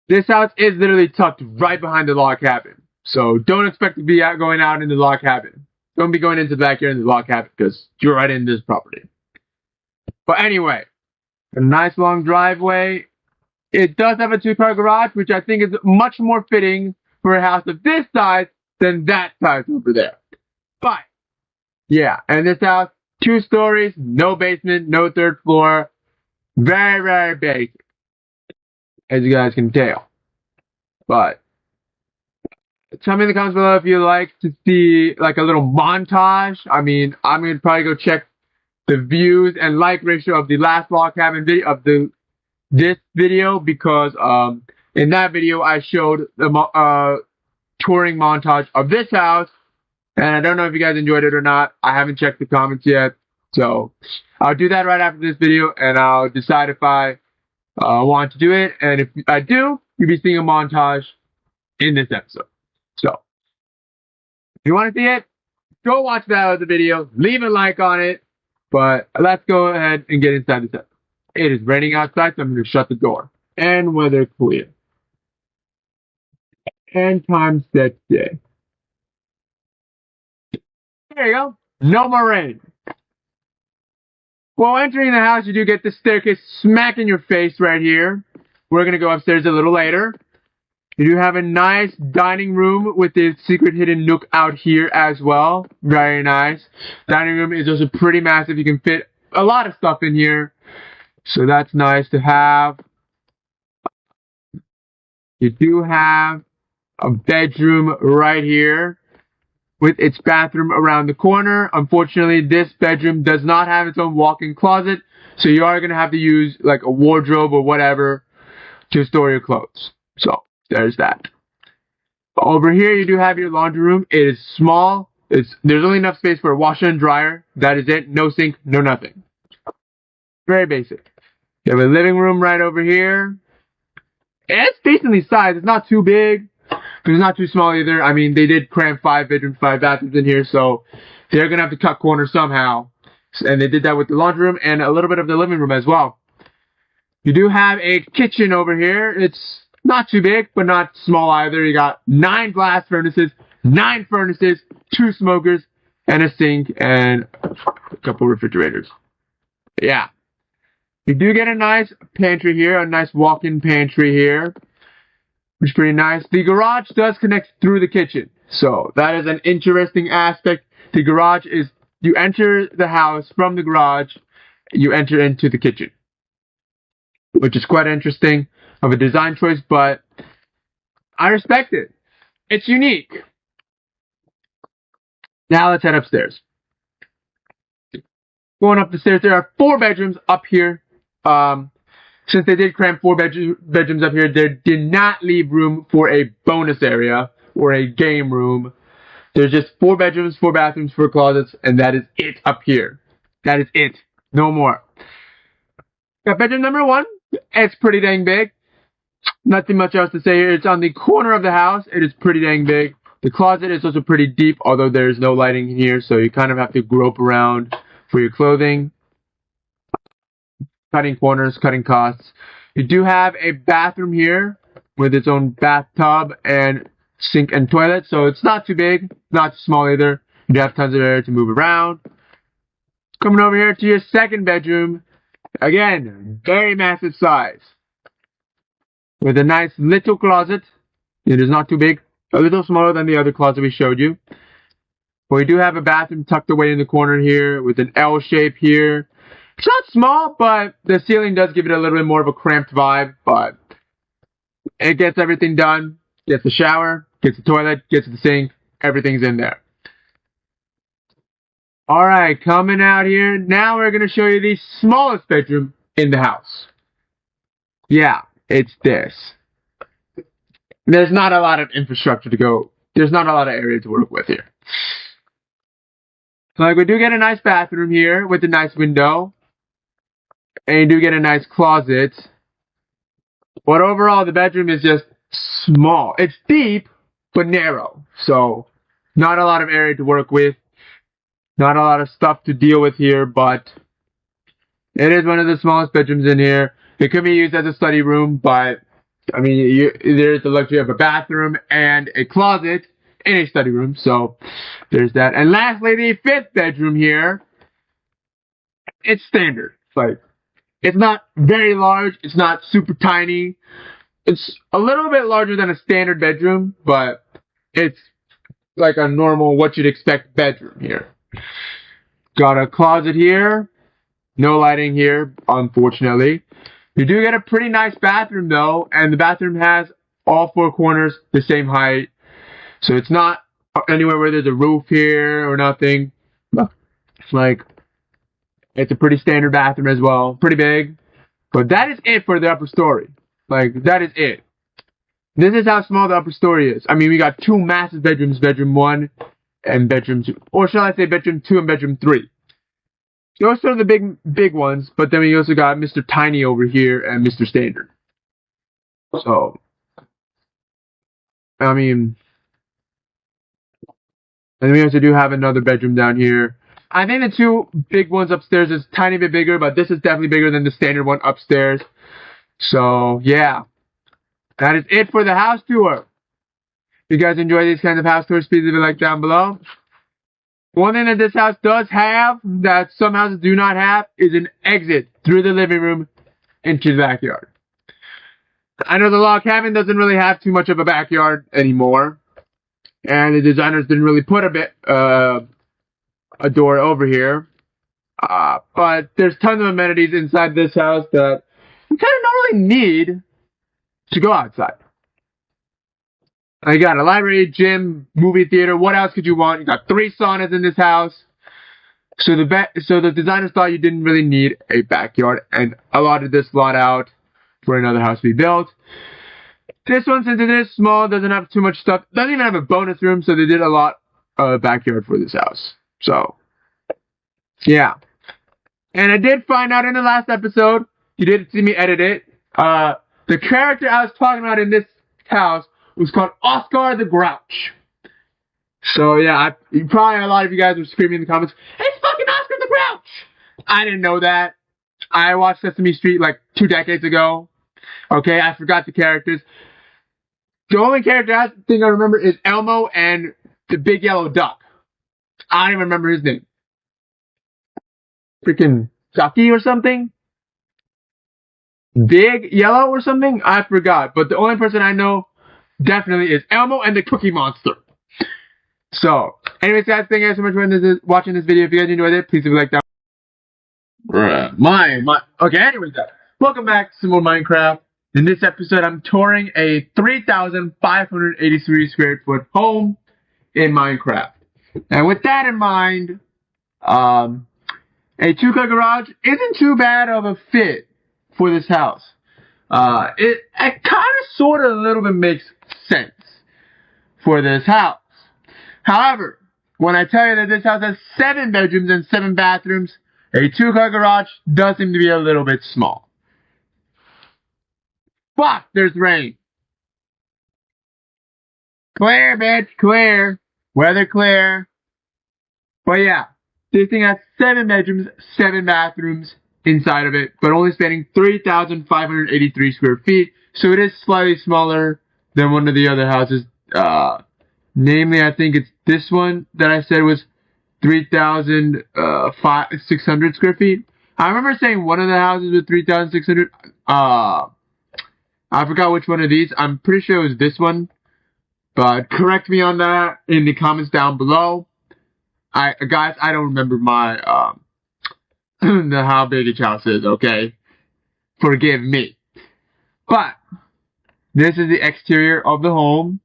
This house is literally tucked right behind the log cabin. So don't expect to be going out in the log cabin. Don't be going into the backyard in the log cabin because you're right in this property. But anyway, a nice long driveway. It does have a 2-car garage, which I think is much more fitting for a house of this size than that size over there. But, yeah, and this house, 2 stories, no basement, no 3rd floor. Very, very basic, as you guys can tell. But tell me in the comments below if you like to see like a little montage. I mean, I'm gonna probably go check the views and like ratio of the last log cabin video of this video, because in that video I showed the touring montage of this house, and I don't know if you guys enjoyed it or not. I haven't checked the comments yet, so I'll do that right after this video, and I'll decide if I want to do it, and if I do, you'll be seeing a montage in this episode. So, if you want to see it, go watch that other video, leave a like on it, but let's go ahead and get inside this episode. It is raining outside, so I'm going to shut the door. And weather clear. And time set day. There you go. No more rain. Well, entering the house, you do get the staircase smack in your face right here. We're going to go upstairs a little later. You do have a nice dining room with the secret hidden nook out here as well. Very nice. Dining room is also pretty massive. You can fit a lot of stuff in here. So that's nice to have. You do have a bedroom right here with its bathroom around the corner. Unfortunately, this bedroom does not have its own walk-in closet, so you are going to have to use like a wardrobe or whatever to store your clothes. So there's that. Over here, you do have your laundry room. It is small, There's only enough space for a washer and dryer. That is it. No sink, no nothing. Very basic. You have a living room right over here. It's decently sized. It's not too big, but it's not too small either. I mean, they did cram 5 bedrooms, 5 bathrooms in here, so they're gonna have to cut corners somehow. And they did that with the laundry room and a little bit of the living room as well. You do have a kitchen over here. It's not too big, but not small either. You got 9 blast furnaces, 9 furnaces, 2 smokers, and a sink, and a couple refrigerators. Yeah. You do get a nice pantry here, a nice walk-in pantry here, which is pretty nice. The garage does connect through the kitchen, so that is an interesting aspect. The garage is, you enter the house from the garage, you enter into the kitchen, which is quite interesting of a design choice, but I respect it. It's unique. Now let's head upstairs. Going up the stairs, there are 4 bedrooms up here. Since they did cram 4 bedrooms up here, they did not leave room for a bonus area or a game room. There's just 4 bedrooms, 4 bathrooms, 4 closets, and that is it up here. That is it. No more. Got bedroom number 1. It's pretty dang big. Nothing much else to say here. It's on the corner of the house. It is pretty dang big. The closet is also pretty deep, although there's no lighting here, so you kind of have to grope around for your clothing. Cutting corners, cutting costs. You do have a bathroom here with its own bathtub and sink and toilet, so it's not too big, not too small either. You do have tons of area to move around. Coming over here to your second bedroom, again, very massive size. With a nice little closet. It is not too big, a little smaller than the other closet we showed you. But we do have a bathroom tucked away in the corner here with an L shape here. It's not small, but the ceiling does give it a little bit more of a cramped vibe, but it gets everything done. Gets the shower, gets the toilet, gets the sink, everything's in there. Alright, coming out here, now we're going to show you the smallest bedroom in the house. Yeah, it's this. There's not a lot of infrastructure to go, there's not a lot of area to work with here. So like we do get a nice bathroom here with a nice window. And you do get a nice closet. But overall, the bedroom is just small. It's deep, but narrow. So, not a lot of area to work with. Not a lot of stuff to deal with here, but it is one of the smallest bedrooms in here. It could be used as a study room, but, I mean, there's the luxury of a bathroom and a closet in a study room. So, there's that. And lastly, the 5th bedroom here. It's standard. It's not very large. It's not super tiny. It's a little bit larger than a standard bedroom, but it's like a normal, what you'd expect bedroom here. Got a closet here. No lighting here, unfortunately. You do get a pretty nice bathroom, though, and the bathroom has all 4 corners the same height. So it's not anywhere where there's a roof here or nothing. It's a pretty standard bathroom as well. Pretty big. But that is it for the upper story. That is it. This is how small the upper story is. I mean, we got 2 massive bedrooms. Bedroom 1 and bedroom 2. Or shall I say bedroom 2 and bedroom 3. Those are the big ones. But then we also got Mr. Tiny over here and Mr. Standard. So, I mean, and we also do have another bedroom down here. I think the 2 big ones upstairs is a tiny bit bigger, but this is definitely bigger than the standard one upstairs. So, yeah. That is it for the house tour. If you guys enjoy these kinds of house tours, please leave a like down below. One thing that this house does have, that some houses do not have, is an exit through the living room into the backyard. I know the log cabin doesn't really have too much of a backyard anymore. And the designers didn't really put a door over here, but there's tons of amenities inside this house that you kind of don't really need to go outside. You got a library, gym, movie theater. What else could you want? You got 3 saunas in this house. So the designers thought you didn't really need a backyard and allotted this lot out for another house to be built. This one, since it is small, doesn't have too much stuff. Doesn't even have a bonus room, so they did a lot backyard for this house. So, yeah. And I did find out in the last episode, you did see me edit it, the character I was talking about in this house was called Oscar the Grouch. So yeah, probably a lot of you guys were screaming in the comments, "It's fucking Oscar the Grouch!" I didn't know that. I watched Sesame Street like 2 decades ago. Okay, I forgot the characters. The only character I think I remember is Elmo and the big yellow duck. I don't even remember his name. Freaking Ducky or something? Big Yellow or something? I forgot. But the only person I know definitely is Elmo and the Cookie Monster. So, anyways, guys, thank you guys so much for watching this video. If you guys enjoyed it, please leave a like down. Okay, anyways, guys, welcome back to some more Minecraft. In this episode, I'm touring a 3,583 square foot home in Minecraft. And with that in mind, a 2-car garage isn't too bad of a fit for this house. It kind of, sort of, a little bit makes sense for this house. However, when I tell you that this house has 7 bedrooms and 7 bathrooms, a 2-car garage does seem to be a little bit small. But there's rain. Clear, bitch, clear. Weather clear. But yeah, this thing has 7 bedrooms, 7 bathrooms inside of it, but only spanning 3,583 square feet, so it is slightly smaller than one of the other houses. Namely, I think it's this one that I said was 3,600 square feet. I remember saying one of the houses was 3,600. I forgot which one of these. I'm pretty sure it was this one, but correct me on that in the comments down below. Guys, I don't remember my how big each house is. Okay, forgive me. But this is the exterior of the home.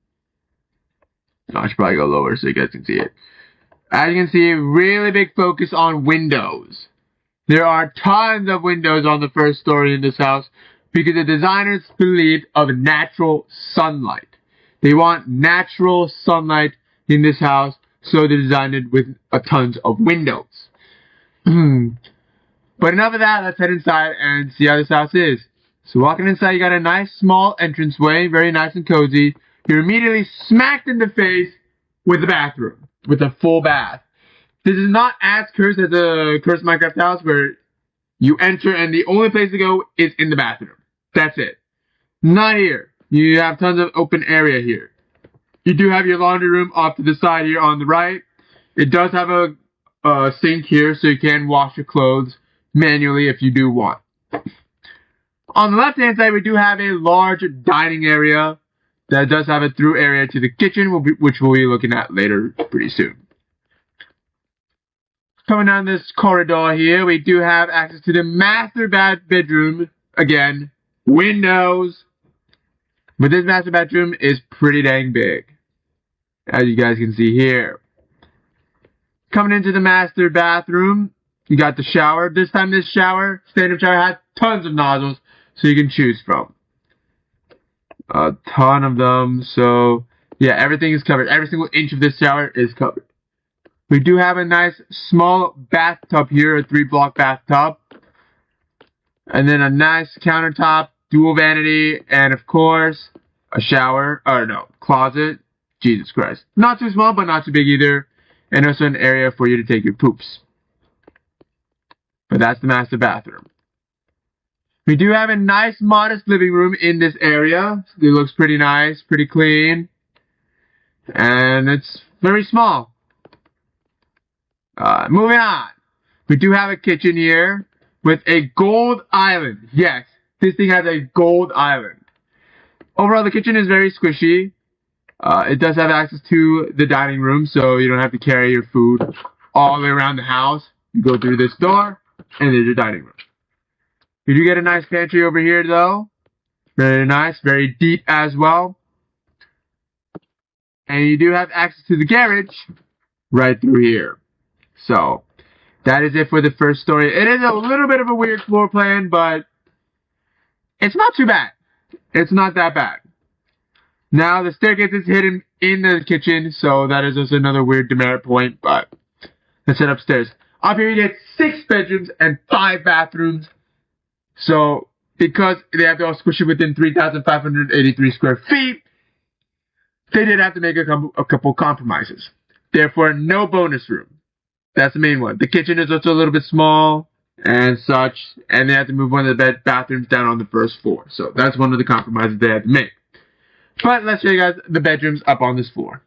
I should probably go lower so you guys can see it. As you can see, really big focus on windows. There are tons of windows on the first story in this house because the designers believed of natural sunlight. They want natural sunlight in this house, so they designed it with tons of windows. But enough of that, let's head inside and see how this house is. So walking inside, you got a nice small entranceway, very nice and cozy. You're immediately smacked in the face with the bathroom, with a full bath. This is not as cursed as a cursed Minecraft house where you enter and the only place to go is in the bathroom. That's it. Not here. You have tons of open area here. You do have your laundry room off to the side here on the right. It does have a sink here so you can wash your clothes manually if you do want. On the left hand side, we do have a large dining area that does have a through area to the kitchen, which we'll be looking at later pretty soon. Coming down this corridor here, we do have access to the master bedroom. Again, windows. But this master bedroom is pretty dang big, as you guys can see here. Coming into the master bathroom, you got the shower. This time this stand-up shower has tons of nozzles, so you can choose from. A ton of them, so yeah, everything is covered. Every single inch of this shower is covered. We do have a nice small bathtub here, a 3-block bathtub. And then a nice countertop, dual vanity, and of course, a shower, or no, closet. Jesus Christ. Not too small, but not too big either. And also an area for you to take your poops. But that's the master bathroom. We do have a nice, modest living room in this area. It looks pretty nice, pretty clean. And it's very small. Moving on. We do have a kitchen here with a gold island. Yes, this thing has a gold island. Overall, the kitchen is very squishy. It does have access to the dining room, so you don't have to carry your food all the way around the house. You go through this door, and there's your dining room. You do get a nice pantry over here, though. Very nice, very deep as well. And you do have access to the garage right through here. So, that is it for the first story. It is a little bit of a weird floor plan, but it's not too bad. It's not that bad. Now, the staircase is hidden in the kitchen, so that is also another weird demerit point, but let's head upstairs. Up here you get 6 bedrooms and 5 bathrooms. So, because they have to all squish it within 3,583 square feet, they did have to make a couple compromises. Therefore, no bonus room. That's the main one. The kitchen is also a little bit small and such, and they have to move one of the bathrooms down on the first floor. So that's one of the compromises they had to make. But let's show you guys the bedrooms up on this floor.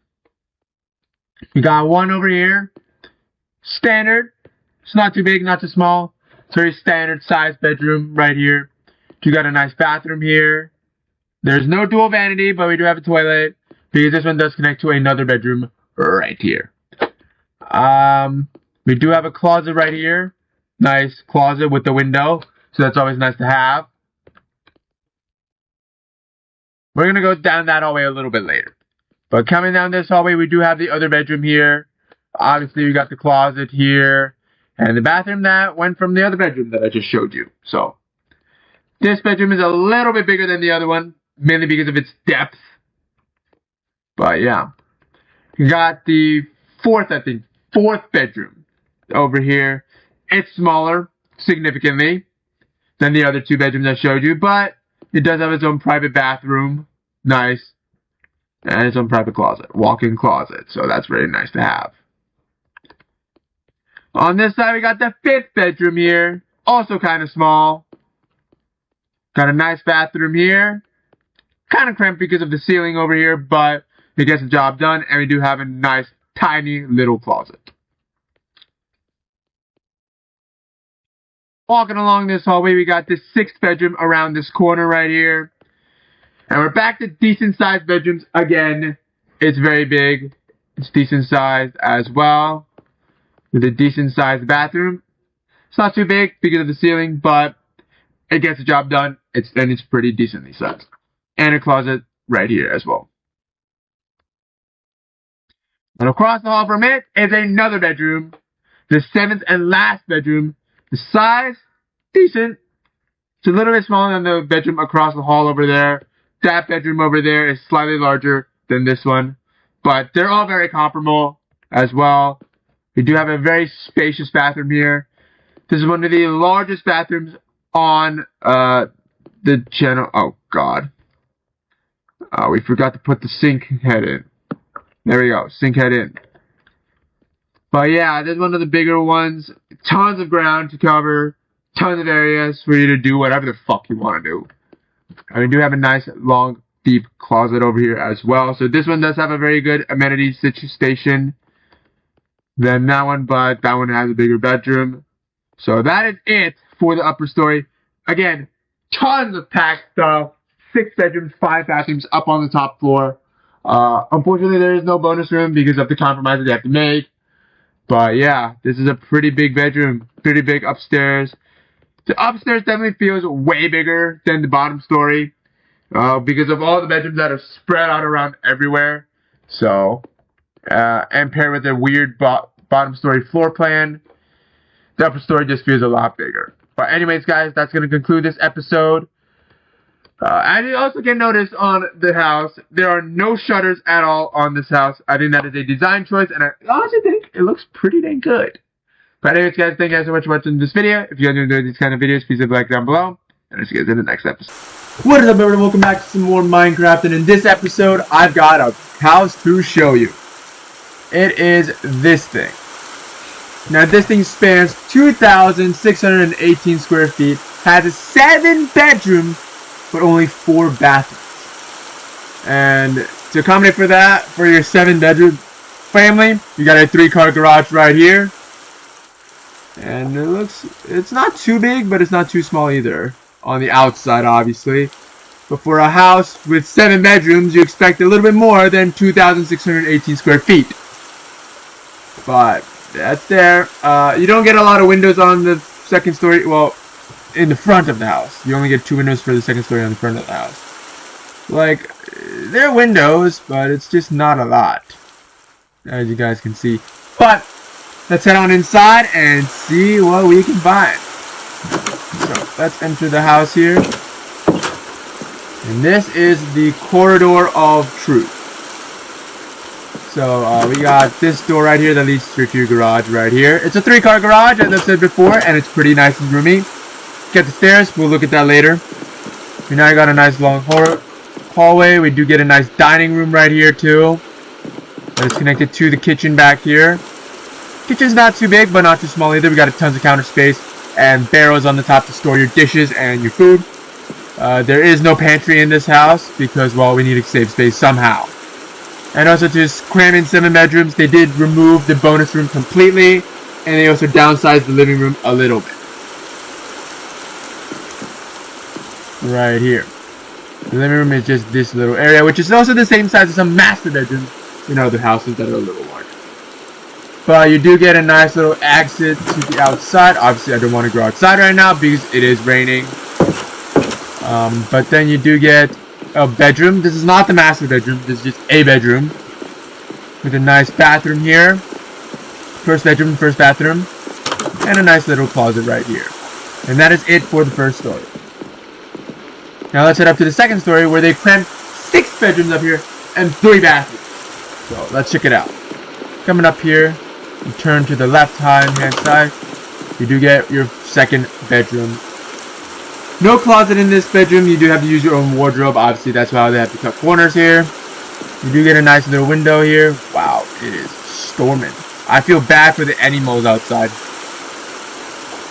We got one over here. Standard. It's not too big, not too small. It's very standard size bedroom right here. You got a nice bathroom here. There's no dual vanity, but we do have a toilet, because this one does connect to another bedroom right here. We do have a closet right here. Nice closet with the window, so that's always nice to have. We're going to go down that hallway a little bit later. But coming down this hallway, we do have the other bedroom here. Obviously, we got the closet here. And the bathroom that went from the other bedroom that I just showed you. So, this bedroom is a little bit bigger than the other one, mainly because of its depth. But yeah. You got the fourth bedroom over here. It's smaller, significantly, than the other 2 bedrooms I showed you, but it does have its own private bathroom. Nice. And its own private closet. Walk-in closet. So that's very nice to have. On this side, we got the 5th bedroom here. Also kind of small. Got a nice bathroom here. Kind of cramped because of the ceiling over here, but it gets the job done. And we do have a nice, tiny little closet. Walking along this hallway, we got this 6th bedroom around this corner right here. And we're back to decent sized bedrooms again. It's very big. It's decent sized as well. With a decent sized bathroom. It's not too big because of the ceiling, but it gets the job done. It's pretty decently sized. And a closet right here as well. And across the hall from it is another bedroom. The 7th and last bedroom. The size, decent. It's a little bit smaller than the bedroom across the hall over there. That bedroom over there is slightly larger than this one. But they're all very comparable as well. We do have a very spacious bathroom here. This is one of the largest bathrooms on the channel. Oh, God. We forgot to put the sink head in. There we go. Sink head in. But yeah, this is one of the bigger ones. Tons of ground to cover. Tons of areas for you to do whatever the fuck you want to do. And we do have a nice, long, deep closet over here as well. So this one does have a very good amenity situation than that one, but that one has a bigger bedroom. So that is it for the upper story. Again, tons of packed stuff. 6 bedrooms, 5 bathrooms up on the top floor. Unfortunately, there is no bonus room because of the compromises they have to make. But yeah, this is a pretty big bedroom. Pretty big upstairs. The upstairs definitely feels way bigger than the bottom story. Because of all the bedrooms that are spread out around everywhere. So, and paired with the weird bottom story floor plan, the upper story just feels a lot bigger. But anyways, guys, that's going to conclude this episode. And you also can notice on the house, there are no shutters at all on this house. I think that is a design choice, and I honestly think it looks pretty dang good. But anyways, guys, thank you guys so much for watching this video. If you guys enjoy these kind of videos, please leave a like down below. And I'll see you guys in the next episode. What is up, everyone? Welcome back to some more Minecraft. And in this episode, I've got a house to show you. It is this thing. Now, this thing spans 2,618 square feet, has 7 bedrooms, but only 4 bathrooms. And to accommodate for that, for your 7-bedroom family, you got a 3-car garage right here. And it's not too big, but it's not too small either. On the outside, obviously. But for a house with 7 bedrooms, you expect a little bit more than 2,618 square feet. But that's there. You don't get a lot of windows on the second story. Well, in the front of the house. You only get 2 windows for the second story on the front of the house. Like, there are windows, but it's just not a lot. As you guys can see. But let's head on inside and see what we can find. So, let's enter the house here. And this is the corridor of truth. So we got this door right here that leads straight to your garage right here. It's a 3-car garage, as I've said before, and it's pretty nice and roomy. Get the stairs. We'll look at that later. We now got a nice long hallway. We do get a nice dining room right here too. That is connected to the kitchen back here. Kitchen's not too big, but not too small either. We got tons of counter space and barrels on the top to store your dishes and your food. There is no pantry in this house because, well, we need to save space somehow. And also to cram in 7 bedrooms, they did remove the bonus room completely, and they also downsized the living room a little bit. Right here. The living room is just this little area, which is also the same size as some master bedrooms in other houses that are a little larger. But you do get a nice little exit to the outside. Obviously, I don't want to go outside right now because it is raining. But then you do get a bedroom. This is not the master bedroom. This is just a bedroom with a nice bathroom here. First bedroom, first bathroom. And a nice little closet right here. And that is it for the first story. Now let's head up to the second story where they crammed 6 bedrooms up here and 3 bathrooms. So let's check it out. Coming up here, you turn to the left hand side, you do get your second bedroom. No closet in this bedroom. You do have to use your own wardrobe. Obviously, that's why they have to cut corners here. You do get a nice little window here. Wow, it is storming. I feel bad for the animals outside.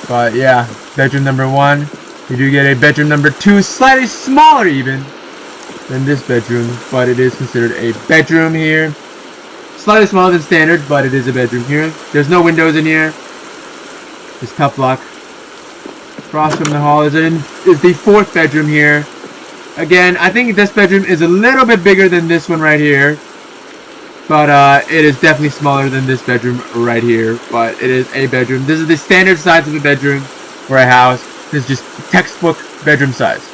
But yeah, bedroom number 1. You do get a bedroom number 2, slightly smaller even than this bedroom, but it is considered a bedroom here. Slightly smaller than standard, but it is a bedroom here. There's no windows in here. Just tough luck. Across from the hall is the 4th bedroom here. Again, I think this bedroom is a little bit bigger than this one right here. But it is definitely smaller than this bedroom right here. But it is a bedroom. This is the standard size of a bedroom for a house. This is just textbook bedroom size.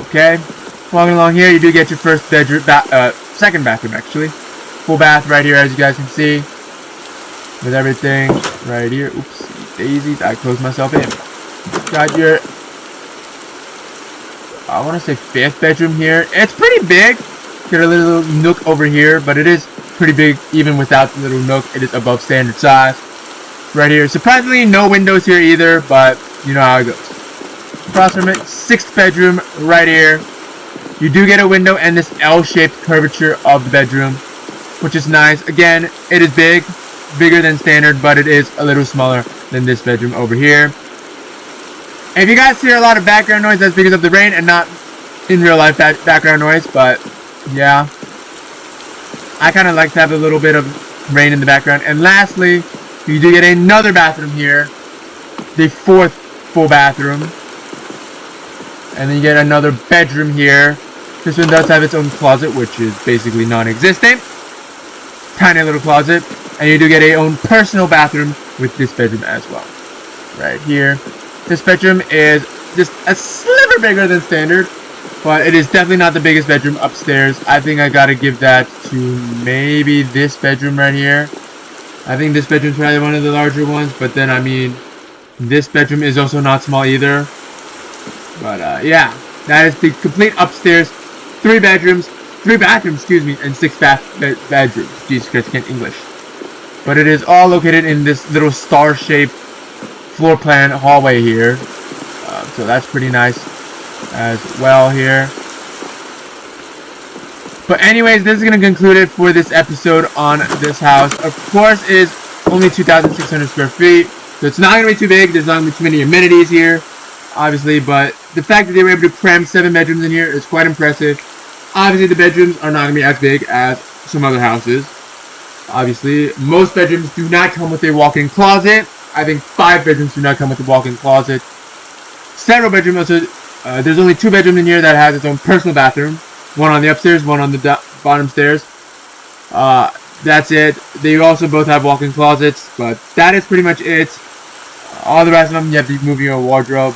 Okay. Walking along here, you do get your first bedroom, second bathroom actually. Full bath right here, as you guys can see. With everything right here. Oops, daisies, I closed myself in. Got your, I want to say 5th bedroom here. It's pretty big. Got a little nook over here, but it is pretty big even without the little nook. It is above standard size. Right here. Surprisingly, no windows here either, but you know how it goes. Across from it, 6th bedroom right here. You do get a window and this L-shaped curvature of the bedroom, which is nice. Again, it is big, bigger than standard, but it is a little smaller than this bedroom over here. And if you guys hear a lot of background noise, that's because of the rain and not in real life background noise, but yeah. I kind of like to have a little bit of rain in the background. And lastly, you do get another bathroom here, the 4th full bathroom. And then you get another bedroom here. This one does have its own closet, which is basically non-existent. Tiny little closet. And you do get a own personal bathroom with this bedroom as well. Right here. This bedroom is just a sliver bigger than standard, but it is definitely not the biggest bedroom upstairs. I think I gotta give that to maybe this bedroom right here. I think this bedroom's probably one of the larger ones, but then I mean, this bedroom is also not small either. But yeah, that is the complete upstairs. 3 bedrooms, 3 bathrooms, excuse me, and 6 bedrooms. Jesus Christ, I can't English. But it is all located in this little star-shaped floor plan hallway here. So that's pretty nice as well here. But anyways, this is going to conclude it for this episode on this house. Of course, it is only 2,600 square feet. So it's not going to be too big. There's not going to be too many amenities here, obviously. But the fact that they were able to cram 7 bedrooms in here is quite impressive. Obviously, the bedrooms are not going to be as big as some other houses. Obviously, most bedrooms do not come with a walk-in closet. I think 5 bedrooms do not come with a walk-in closet. Several bedrooms also, there's only 2 bedrooms in here that has its own personal bathroom. One on the upstairs, one on the bottom stairs. That's it. They also both have walk-in closets, but that is pretty much it. All the rest of them, you have to move your wardrobe.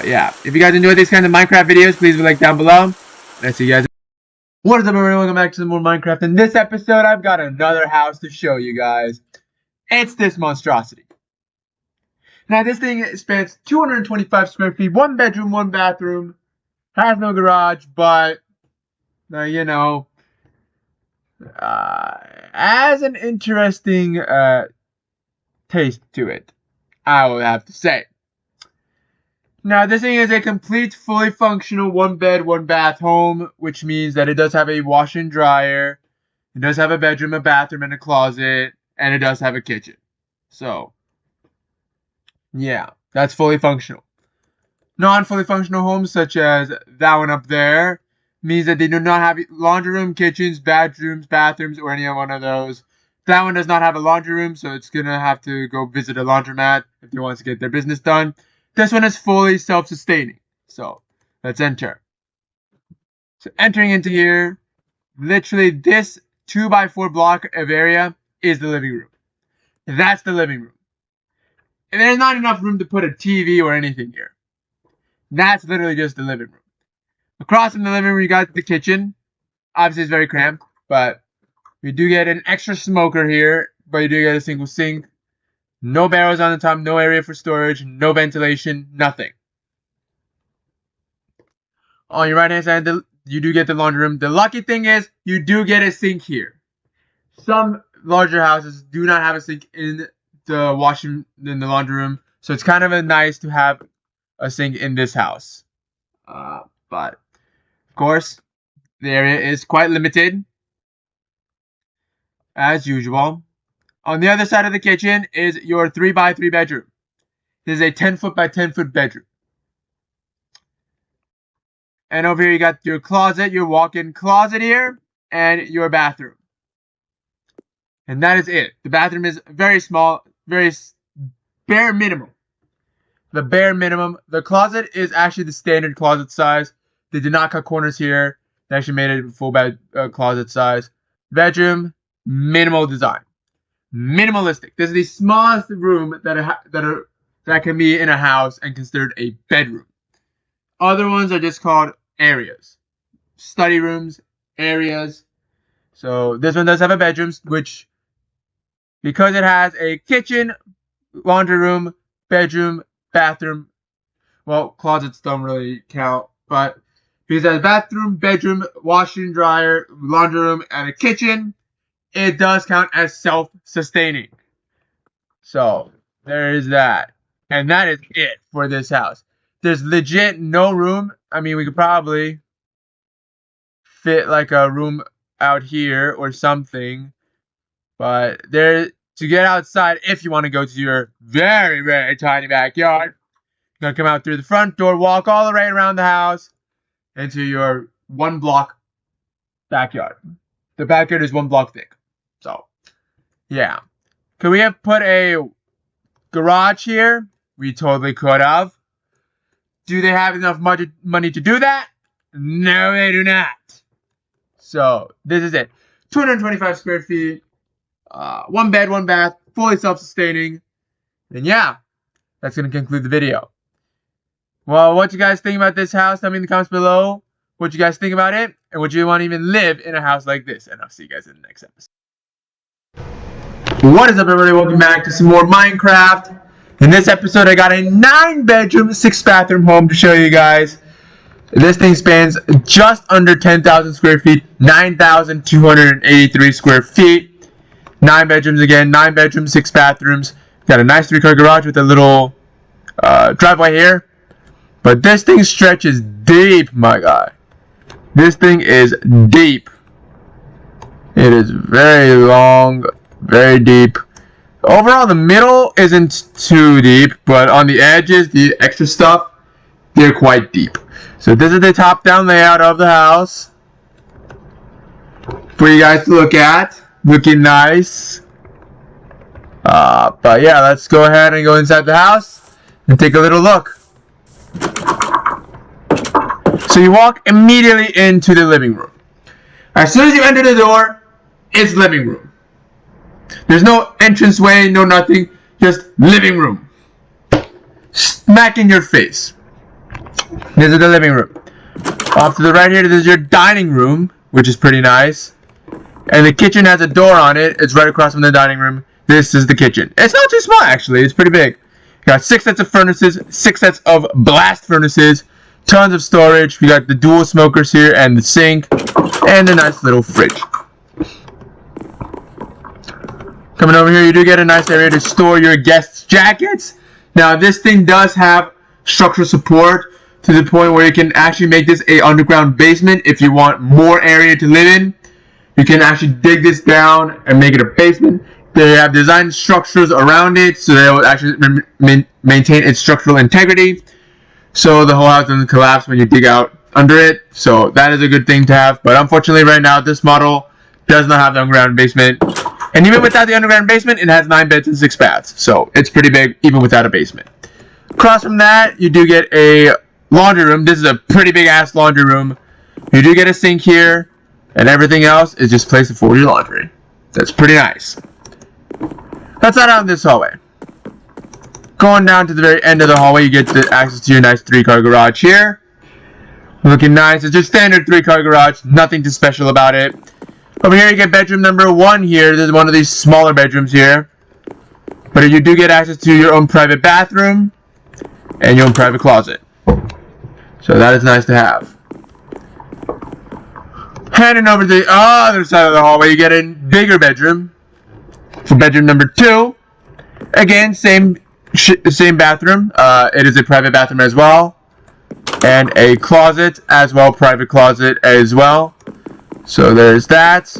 Yeah, if you guys enjoy these kinds of Minecraft videos, please leave a like down below. And I'll see you guys. What is up, everyone? Welcome back to some more Minecraft. In this episode, I've got another house to show you guys. It's this monstrosity. Now, this thing spans 225 square feet, 1 bedroom, 1 bathroom, has no garage, but, you know, has an interesting taste to it, I will have to say. Now, this thing is a complete, fully functional one bed, one bath home, which means that it does have a washer and dryer, it does have a bedroom, a bathroom, and a closet, and it does have a kitchen. So, yeah, that's fully functional. Non-fully functional homes, such as that one up there, means that they do not have laundry room, kitchens, bedrooms, bathrooms, or any one of those. That one does not have a laundry room, so it's going to have to go visit a laundromat if they want to get their business done. This one is fully self-sustaining. So, let's enter. So, entering into here, literally this 2x4 block of area is the living room. That's the living room. And there's not enough room to put a TV or anything here. That's literally just the living room. Across from the living room, you got the kitchen. Obviously, it's very cramped, but we do get an extra smoker here, but you do get a single sink. No barrels on the top, no area for storage, no ventilation, nothing. On your right-hand side, you do get the laundry room. The lucky thing is, you do get a sink here. Some larger houses do not have a sink in the laundry room, so it's kind of nice to have a sink in this house. But, of course, the area is quite limited, as usual. On the other side of the kitchen is your 3x3 bedroom. This is a 10-foot by 10-foot bedroom. And over here you got your closet, your walk-in closet here, and your bathroom. And that is it. The bathroom is very small, very bare minimum. The bare minimum. The closet is actually the standard closet size. They did not cut corners here. They actually made it full bed closet size. Bedroom, minimal design. Minimalistic. This is the smallest room that can be in a house and considered a bedroom. Other ones are just called areas. Study rooms, areas. So this one does have a bedroom, which, because it has a kitchen, laundry room, bedroom, bathroom, well, closets don't really count, but because it has bathroom, bedroom, washer and dryer, laundry room, and a kitchen, it does count as self-sustaining. So, there is that. And that is it for this house. There's legit no room. I mean, we could probably fit like a room out here or something. But there, to get outside, if you want to go to your very, very tiny backyard, you're going to come out through the front door, walk all the way around the house into your 1 block backyard. The backyard is 1 block thick. So, yeah. Could we have put a garage here? We totally could have. Do they have enough money to do that? No, they do not. So, this is it. 225 square feet. 1 bed, 1 bath. Fully self-sustaining. And yeah, that's going to conclude the video. Well, what you guys think about this house? Tell me in the comments below what you guys think about it. And would you want to even live in a house like this? And I'll see you guys in the next episode. What is up, everybody? Welcome back to some more Minecraft. In this episode, I got a 9-bedroom, 6-bathroom home to show you guys. This thing spans just under 10,000 square feet, 9,283 square feet. 9 bedrooms again, 9 bedrooms, 6 bathrooms. Got a nice 3-car garage with a little driveway here. But this thing stretches deep, my guy. This thing is deep. It is very long, very deep. Overall, the middle isn't too deep, but on the edges, the extra stuff, they're quite deep. So this is the top-down layout of the house for you guys to look at. Looking nice. But yeah, let's go ahead and go inside the house and take a little look. So you walk immediately into the living room. As soon as you enter the door, it's living room. There's no entranceway, no nothing, just living room. Smack in your face. This is the living room. Off to the right here, this is your dining room, which is pretty nice. And the kitchen has a door on it. It's right across from the dining room. This is the kitchen. It's not too small, actually. It's pretty big. You got 6 sets of furnaces, 6 sets of blast furnaces, tons of storage. We got the dual smokers here and the sink, and a nice little fridge. Coming over here, you do get a nice area to store your guests' jackets. Now, this thing does have structural support to the point where you can actually make this a underground basement if you want more area to live in. You can actually dig this down and make it a basement. They have designed structures around it so they will actually maintain its structural integrity, so the whole house doesn't collapse when you dig out under it. So that is a good thing to have. But unfortunately, right now, this model does not have the underground basement. And even without the underground basement, it has 9 beds and 6 baths. So it's pretty big, even without a basement. Across from that, you do get a laundry room. This is a pretty big ass laundry room. You do get a sink here, and everything else is just placed for your laundry. That's pretty nice. Let's head out this hallway. Going down to the very end of the hallway, you get the access to your nice 3-car garage here. Looking nice. It's your standard 3-car garage. Nothing too special about it. Over here, you get bedroom number 1 here. This is one of these smaller bedrooms here. But you do get access to your own private bathroom and your own private closet. So that is nice to have. Heading over to the other side of the hallway, you get a bigger bedroom. For bedroom number 2. Again, same bathroom. It is a private bathroom as well. And a closet as well, private closet as well. So there's that.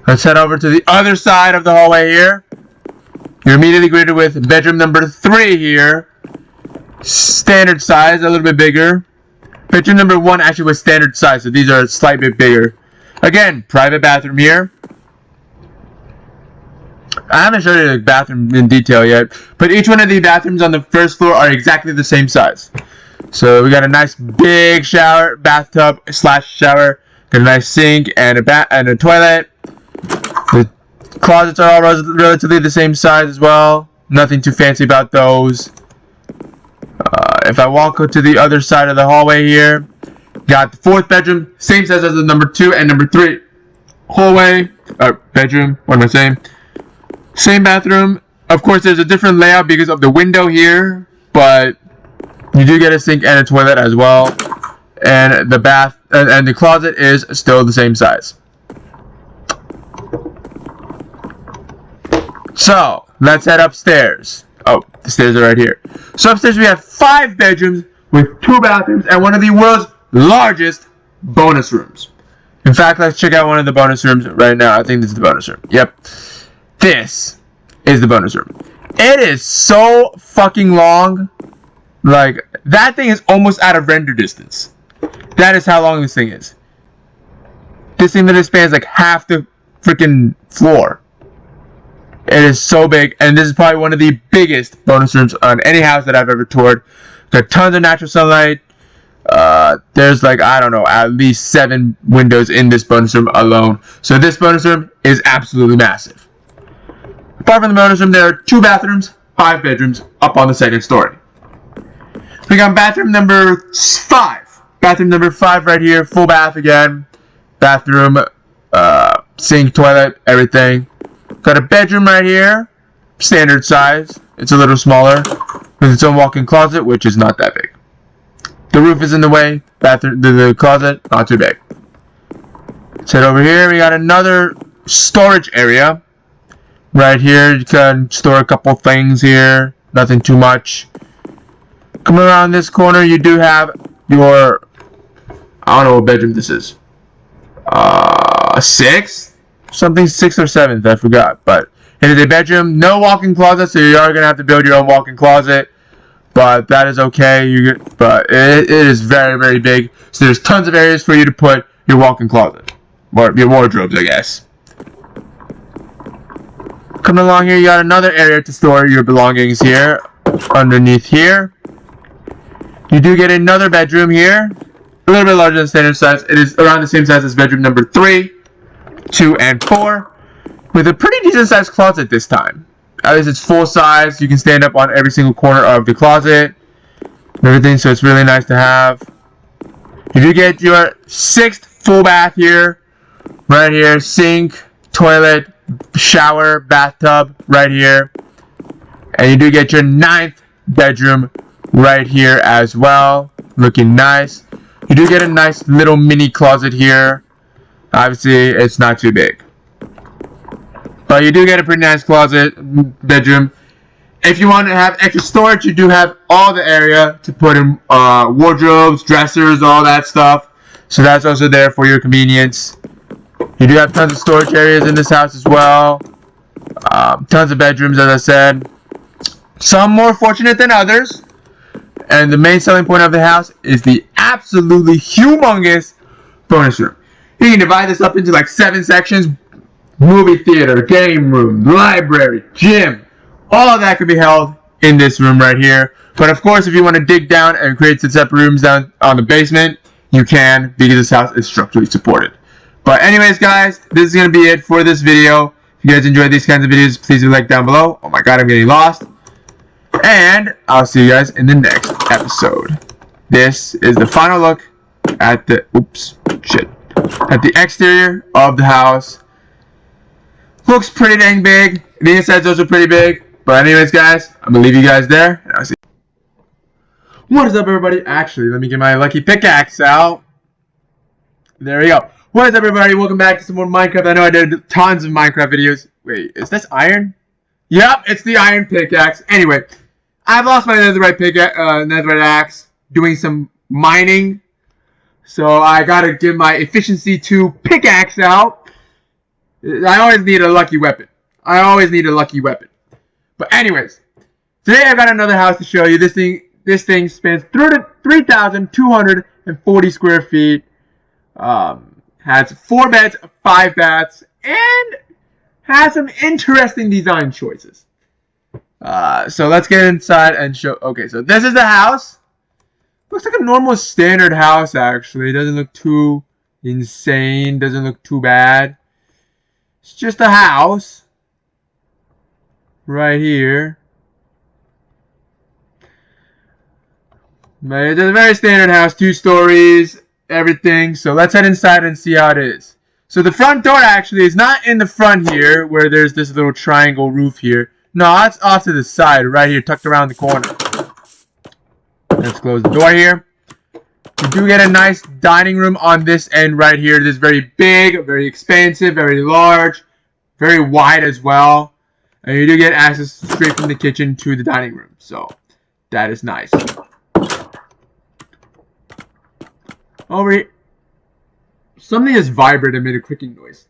Let's head over to the other side of the hallway here. You're immediately greeted with bedroom number 3 here. Standard size, a little bit bigger. Bedroom number 1 actually was standard size, so these are a slight bit bigger. Again, private bathroom here. I haven't showed you the bathroom in detail yet, but each one of the bathrooms on the first floor are exactly the same size. So we got a nice big shower, bathtub / shower, got a nice sink and a toilet. The closets are all relatively the same size as well. Nothing too fancy about those. If I walk to the other side of the hallway here, got the 4th bedroom, same size as the number 2 and number 3. Hallway, bedroom, what am I saying? Same bathroom. Of course, there's a different layout because of the window here, but you do get a sink and a toilet as well. And the bath and the closet is still the same size. So, let's head upstairs. Oh, the stairs are right here. So upstairs we have 5 bedrooms with 2 bathrooms and one of the world's largest bonus rooms. In fact, let's check out one of the bonus rooms right now. I think this is the bonus room. Yep. This is the bonus room. It is so fucking long. Like, that thing is almost out of render distance. That is how long this thing is. This thing literally spans like half the freaking floor. It is so big, and this is probably one of the biggest bonus rooms on any house that I've ever toured. Got tons of natural sunlight. There's like, I don't know, at least 7 windows in this bonus room alone. So this bonus room is absolutely massive. Apart from the bonus room, there are 2 bathrooms, 5 bedrooms up on the 2nd story. We got bathroom number 5. Bathroom number 5 right here, full bath again. Bathroom, sink, toilet, everything. Got a bedroom right here, standard size. It's a little smaller, with its own walk-in closet, which is not that big. The roof is in the way. Bathroom, the closet, not too big. Let's head over here. We got another storage area. Right here, you can store a couple things here. Nothing too much. Coming around this corner, you do have your, I don't know what bedroom this is. 6th? Something 6th or 7th, I forgot. But it is a bedroom, no walk-in closet, so you are going to have to build your own walk-in closet. But that is okay. But it is very, very big. So there's tons of areas for you to put your walk-in closet. Or your wardrobes, I guess. Coming along here, you got another area to store your belongings here. Underneath here. You do get another bedroom here. A little bit larger than standard size. It is around the same size as bedroom number 3, 2, and 4. With a pretty decent sized closet this time. At least it's full size. You can stand up on every single corner of the closet. And everything, so it's really nice to have. You do get your 6th full bath here. Right here. Sink, toilet, shower, bathtub right here. And you do get your 9th bedroom right here as well. Looking nice. You do get a nice little mini closet here. Obviously, it's not too big. But you do get a pretty nice closet bedroom. If you want to have extra storage, you do have all the area to put in wardrobes, dressers, all that stuff. So that's also there for your convenience. You do have tons of storage areas in this house as well. Tons of bedrooms, as I said. Some more fortunate than others. And the main selling point of the house is the absolutely humongous bonus room. You can divide this up into like 7 sections. Movie theater, game room, library, gym. All of that could be held in this room right here. But of course, if you want to dig down and create some separate rooms down on the basement, you can, because this house is structurally supported. But anyways, guys, this is going to be it for this video. If you guys enjoyed these kinds of videos, please leave a like down below. Oh my god, I'm getting lost. And I'll see you guys in the next episode. This is the final look at the at the exterior of the house. Looks pretty dang big. The inside's also pretty big. But anyways, guys, I'm gonna leave you guys there, and I'll see you. What is up, everybody? Actually, let me get my lucky pickaxe out. There we go. What is up, everybody? Welcome back to some more Minecraft. I know I did tons of Minecraft videos. Wait, is this iron? Yep, it's the iron pickaxe. Anyway, I've lost my netherite axe doing some mining. So I gotta give my efficiency 2 pickaxe out. I always need a lucky weapon. But anyways, today I've got another house to show you. This thing spans 3,240 square feet. Has 4 beds, 5 baths, and has some interesting design choices. So let's get inside and show. Okay, so this is the house. Looks like a normal standard house, actually. It doesn't look too insane. Doesn't look too bad. It's just a house. Right here. But it's a very standard house. 2 stories. Everything. So let's head inside and see how it is. So the front door actually is not in the front here, where there's this little triangle roof here. No, that's off to the side, right here, tucked around the corner. Let's close the door here. You do get a nice dining room on this end right here. This is very big, very expansive, very large, very wide as well. And you do get access straight from the kitchen to the dining room. So that is nice. Over here. Something just vibrated and made a clicking noise.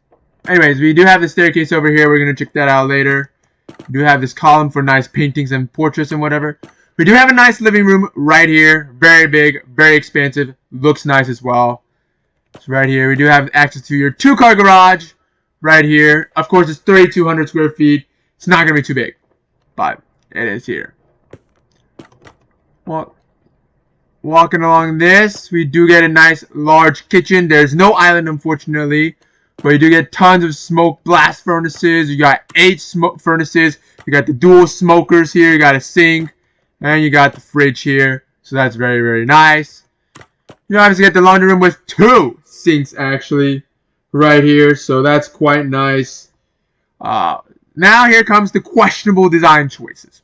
Anyways, we do have the staircase over here. We're going to check that out later. We do have this column for nice paintings and portraits and whatever. We do have a nice living room right here. Very big, very expansive. Looks nice as well. So right here, we do have access to your 2-car garage right here. Of course, it's 3,200 square feet. It's not going to be too big, but it is here. Well, walking along this, we do get a nice large kitchen. There's no island, unfortunately, but you do get tons of smoke blast furnaces. You got 8 smoke furnaces. You got the dual smokers here. You got a sink, and you got the fridge here. So that's very, very nice. You obviously get the laundry room with 2 sinks actually right here. So that's quite nice. Now here comes the questionable design choices.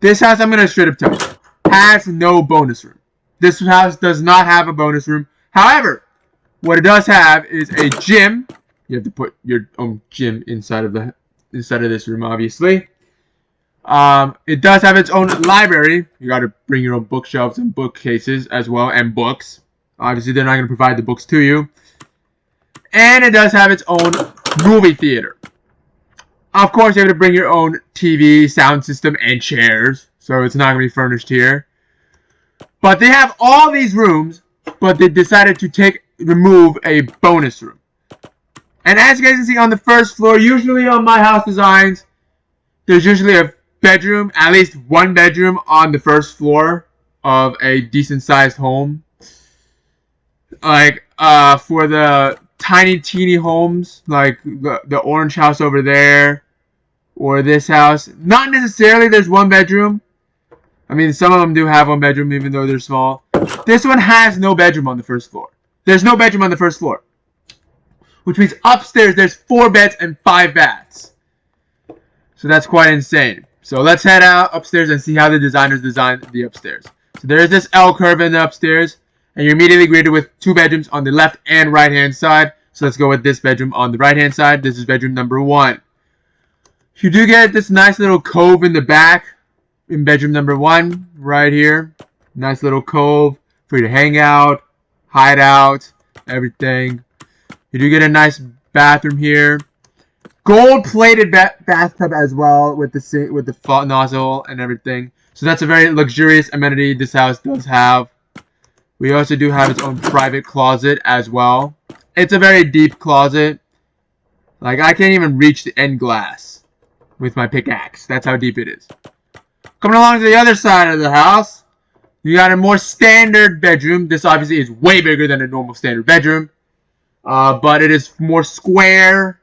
This house, I'm going to straight up tell you, has no bonus room. This house does not have a bonus room. However, what it does have is a gym. You have to put your own gym inside of this room, obviously. It does have its own library. You got to bring your own bookshelves and bookcases as well, and books. Obviously, they're not going to provide the books to you. And it does have its own movie theater. Of course, you have to bring your own TV, sound system, and chairs. So it's not going to be furnished here. But they have all these rooms, but they decided to remove a bonus room. And as you guys can see on the first floor, usually on my house designs, there's usually a bedroom, at least 1 bedroom on the first floor of a decent sized home. Like, for the tiny teeny homes, like the orange house over there, or this house, not necessarily there's 1 bedroom. I mean, some of them do have 1 bedroom even though they're small. This one has no bedroom on the first floor. There's no bedroom on the first floor, which means upstairs there's 4 beds and 5 baths. So that's quite insane. So let's head out upstairs and see how the designers designed the upstairs. So there's this L curve in the upstairs, and you're immediately greeted with 2 bedrooms on the left and right hand side. So let's go with this bedroom on the right hand side. This is bedroom number 1. You do get this nice little cove in the back in bedroom number 1, right here. Nice little cove for you to hang out, hide out, everything. You do get a nice bathroom here. Gold-plated bathtub as well with the sink, with the nozzle and everything. So that's a very luxurious amenity this house does have. We also do have its own private closet as well. It's a very deep closet. Like, I can't even reach the end glass with my pickaxe. That's how deep it is. Coming along to the other side of the house, you got a more standard bedroom. This obviously is way bigger than a normal standard bedroom. But it is more square,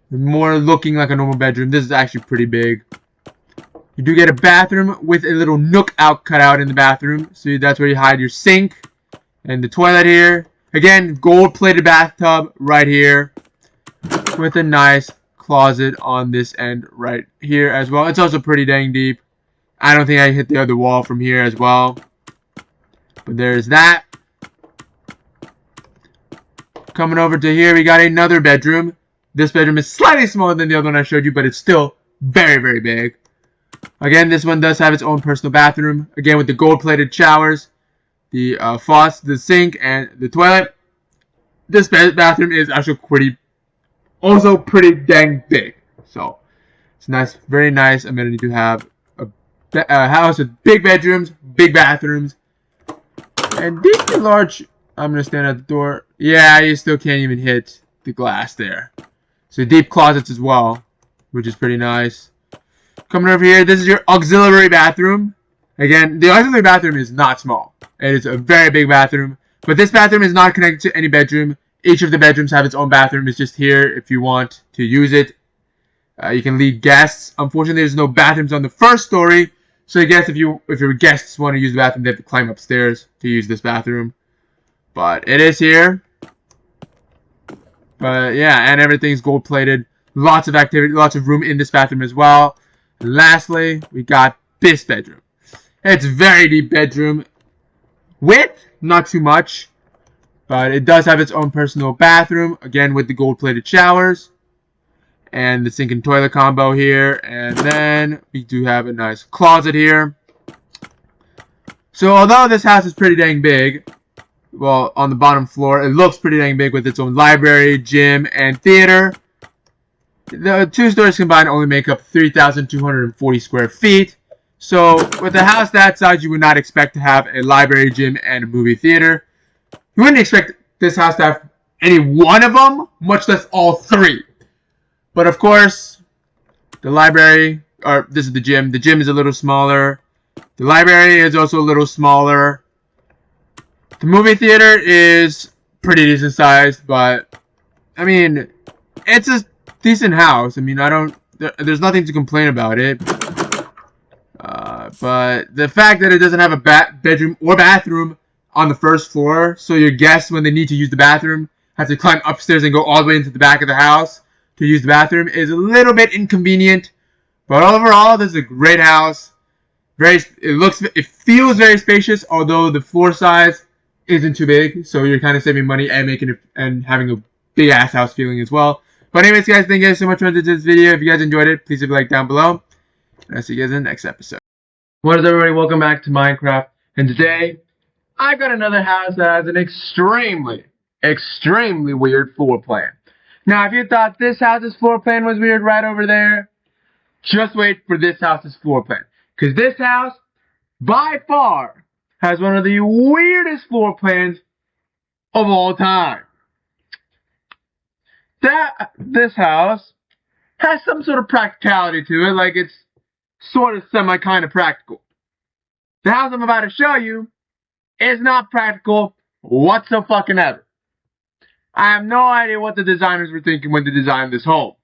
more looking like a normal bedroom. This is actually pretty big. You do get a bathroom with a little nook cut out in the bathroom. So that's where you hide your sink and the toilet here. Again, gold-plated bathtub right here with a nice closet on this end right here as well. It's also pretty dang deep. I don't think I hit the other wall from here as well. But there's that. Coming over to here, we got another bedroom. This bedroom is slightly smaller than the other one I showed you, but it's still very, very big. Again, this one does have its own personal bathroom. Again, with the gold-plated showers, the faucet, the sink, and the toilet. This bathroom is actually also pretty dang big. So, it's nice, very nice amenity to have. A house with big bedrooms, big bathrooms, and decently large. I'm gonna stand at the door. Yeah, you still can't even hit the glass there. So deep closets as well, which is pretty nice. Coming over here, this is your auxiliary bathroom. Again, the auxiliary bathroom is not small. It is a very big bathroom, but this bathroom is not connected to any bedroom. Each of the bedrooms have its own bathroom. It's just here if you want to use it. You can leave guests. Unfortunately, there's no bathrooms on the first story. So I guess if your guests want to use the bathroom, they have to climb upstairs to use this bathroom. But it is here. But yeah, and everything's gold plated. Lots of activity, lots of room in this bathroom as well. And lastly, we got this bedroom. It's a very deep bedroom. Width, not too much. But it does have its own personal bathroom. Again, with the gold plated showers. And the sink and toilet combo here. And then we do have a nice closet here. So although this house is pretty dang big, well, on the bottom floor, it looks pretty dang big with its own library, gym, and theater. The 2 stories combined only make up 3,240 square feet. So with a house that size, you would not expect to have a library, gym, and a movie theater. You wouldn't expect this house to have any one of them, much less all 3. But of course, the library, or this is the gym. The gym is a little smaller. The library is also a little smaller. The movie theater is pretty decent sized, but I mean, it's a decent house. I mean, there's nothing to complain about it. But the fact that it doesn't have a bedroom or bathroom on the first floor, so your guests, when they need to use the bathroom, have to climb upstairs and go all the way into the back of the house to use the bathroom is a little bit inconvenient. But overall, this is a great house. It feels very spacious, although the floor size isn't too big, so you're kind of saving money and making it and having a big ass house feeling as well. But anyways, guys, thank you guys so much for watching this video. If you guys enjoyed it, please leave a like down below, and I'll see you guys in the next episode. What is everybody? Welcome back to Minecraft, and today I've got another house that has an extremely weird floor plan. Now, if you thought this house's floor plan was weird right over there, just wait for this house's floor plan. Because this house, by far, has one of the weirdest floor plans of all time. This house has some sort of practicality to it, like it's sort of semi-kind of practical. The house I'm about to show you is not practical whatsoever. I have no idea what the designers were thinking when they designed this home.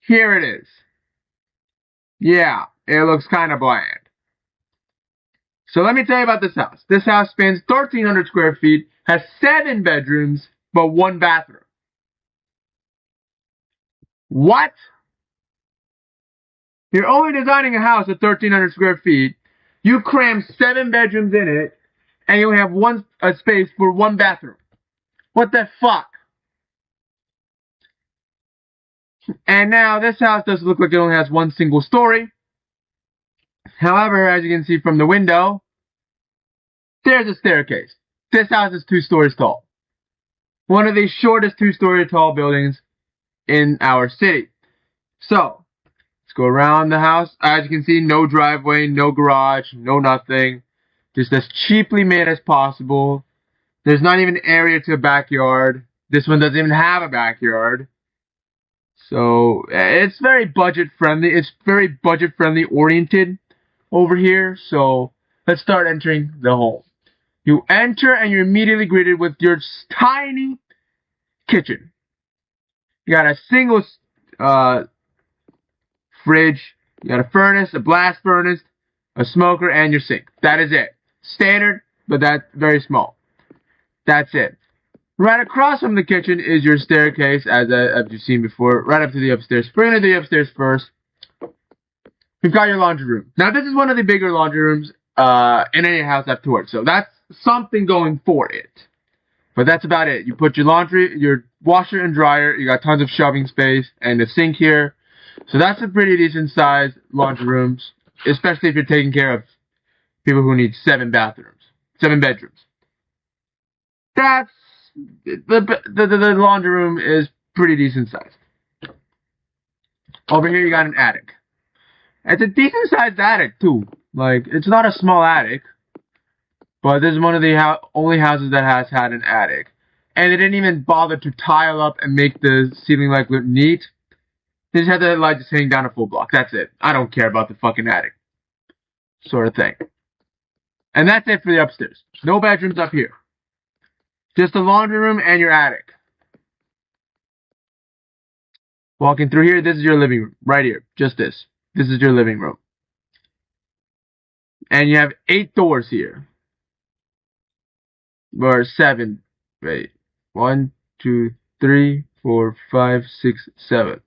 Here it is. Yeah, it looks kind of bland. So let me tell you about this house. This house spans 1,300 square feet, has 7 bedrooms, but 1 bathroom. What? You're only designing a house at 1,300 square feet. You cram 7 bedrooms in it, and you have a space for 1 bathroom. What the fuck? And now this house does look like it only has one single story. However, as you can see from the window, there's a staircase. This house is 2 stories tall. One of the shortest 2-story tall buildings in our city. So, let's go around the house. As you can see, no driveway, no garage, no nothing. Just as cheaply made as possible. There's not even an area to a backyard. This one doesn't even have a backyard. So, it's very budget friendly. It's very budget friendly oriented over here. So, let's start entering the home. You enter and you're immediately greeted with your tiny kitchen. You got a single fridge, you got a furnace, a blast furnace, a smoker, and your sink. That is it. Standard, but that's very small. That's it. Right across from the kitchen is your staircase, as you've seen before, right up to the upstairs. Bring it to the upstairs first. You've got your laundry room. Now, this is one of the bigger laundry rooms in any house I've toured, so that's something going for it. But that's about it. You put your laundry, your washer and dryer, you got tons of shoving space, and a sink here. So that's a pretty decent sized laundry rooms, especially if you're taking care of people who need 7 bedrooms. That's, the laundry room is pretty decent sized. Over here you got an attic. It's a decent sized attic too. Like, it's not a small attic. But this is one of the only houses that has had an attic. And they didn't even bother to tile up and make the ceiling like look neat. They just had the light just hang down a full block. That's it. I don't care about the fucking attic. Sort of thing. And that's it for the upstairs. No bedrooms up here. Just the laundry room and your attic. Walking through here, this is your living room. Right here. Just this. This is your living room. And you have 8 doors here. Or 7. Wait. 1, 2, 3, 4, 5, 6, 7.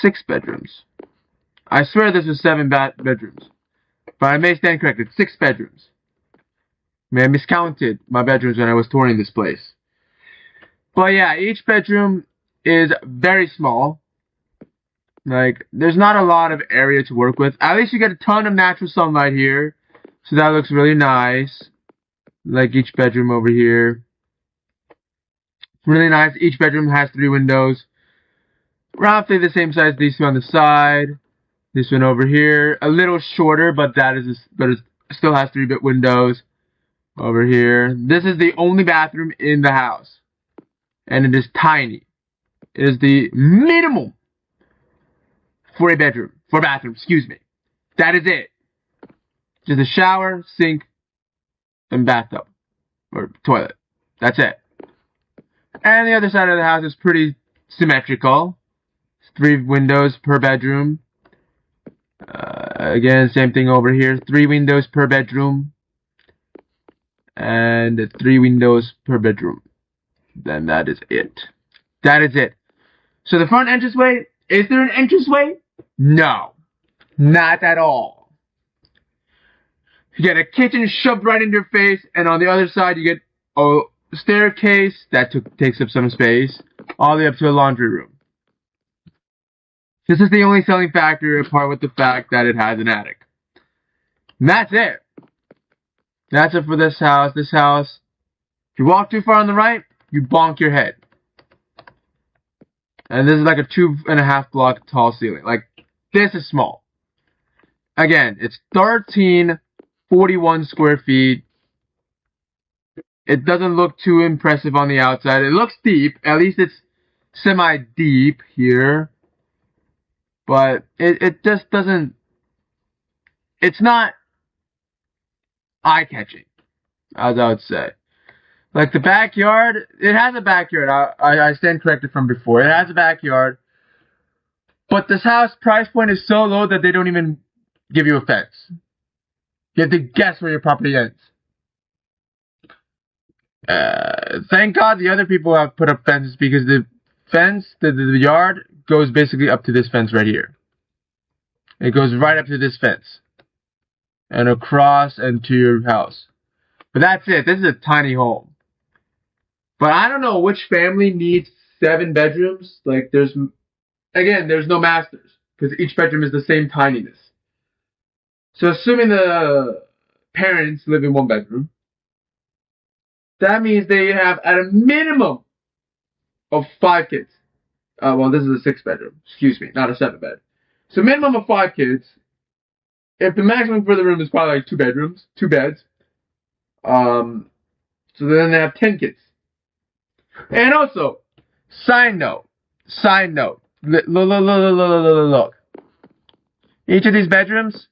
6 bedrooms. I swear this was 7 bedrooms. But I may stand corrected. 6 bedrooms. I miscounted my bedrooms when I was touring this place. But yeah, each bedroom is very small. Like, there's not a lot of area to work with. At least you get a ton of natural sunlight here. So that looks really nice. Like each bedroom over here. Really nice. Each bedroom has 3 windows. Roughly the same size as these 2 on the side. This one over here. A little shorter, but it still has 3 windows. Over here. This is the only bathroom in the house. And it is tiny. It is the minimum for a bathroom, excuse me. That is it. Just a shower, sink, and bathtub. Or toilet. That's it. And the other side of the house is pretty symmetrical. 3 windows per bedroom. Again, same thing over here. 3 windows per bedroom. And 3 windows per bedroom. Then that is it. That is it. So the front entranceway, is there an entranceway? No. Not at all. You get a kitchen shoved right in your face, and on the other side you get a staircase that takes up some space, all the way up to a laundry room. This is the only selling factor, apart with the fact that it has an attic. And that's it. That's it for this house. This house, if you walk too far on the right, you bonk your head. And this is like a 2.5 block tall ceiling. Like, this is small. Again, it's 1341 square feet. It doesn't look too impressive on the outside. It looks deep. At least it's semi-deep here. But it just doesn't... It's not eye-catching, as I would say. Like the backyard, it has a backyard. I stand corrected from before. It has a backyard. But this house price point is so low that they don't even give you a fence. You have to guess where your property ends. Thank God the other people have put up fences, because the fence, the yard, goes basically up to this fence right here. It goes right up to this fence. And across and to your house. But that's it. This is a tiny home. But I don't know which family needs 7 bedrooms. Like, there's no masters because each bedroom is the same tininess. So assuming the parents live in 1 bedroom, that means they have at a minimum of 5 kids. Well, this is a 6 bedroom. Excuse me, not a 7 bed. So minimum of 5 kids. If the maximum for the room is probably like 2 bedrooms, 2 beds, so then they have 10 kids. And also, side note, look. Each of these bedrooms,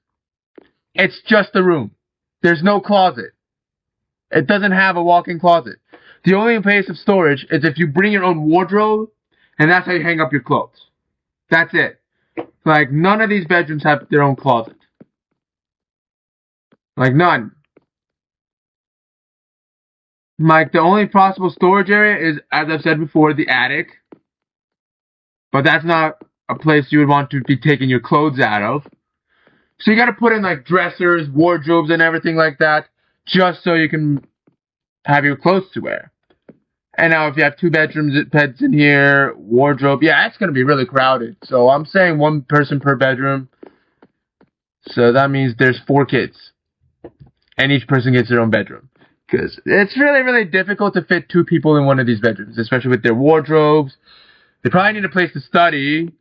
it's just a room. There's no closet. It doesn't have a walk-in closet. The only place of storage is if you bring your own wardrobe, and that's how you hang up your clothes. That's it. Like, none of these bedrooms have their own closet. Like, none. Like, the only possible storage area is, as I've said before, the attic. But that's not a place you would want to be taking your clothes out of. So you gotta put in, like, dressers, wardrobes, and everything like that, just so you can have your clothes to wear. And now if you have 2 beds in here, wardrobe, yeah, it's gonna be really crowded. So I'm saying 1 person per bedroom. So that means there's 4 kids. And each person gets their own bedroom. Because it's really, really difficult to fit 2 people in one of these bedrooms, especially with their wardrobes. They probably need a place to study,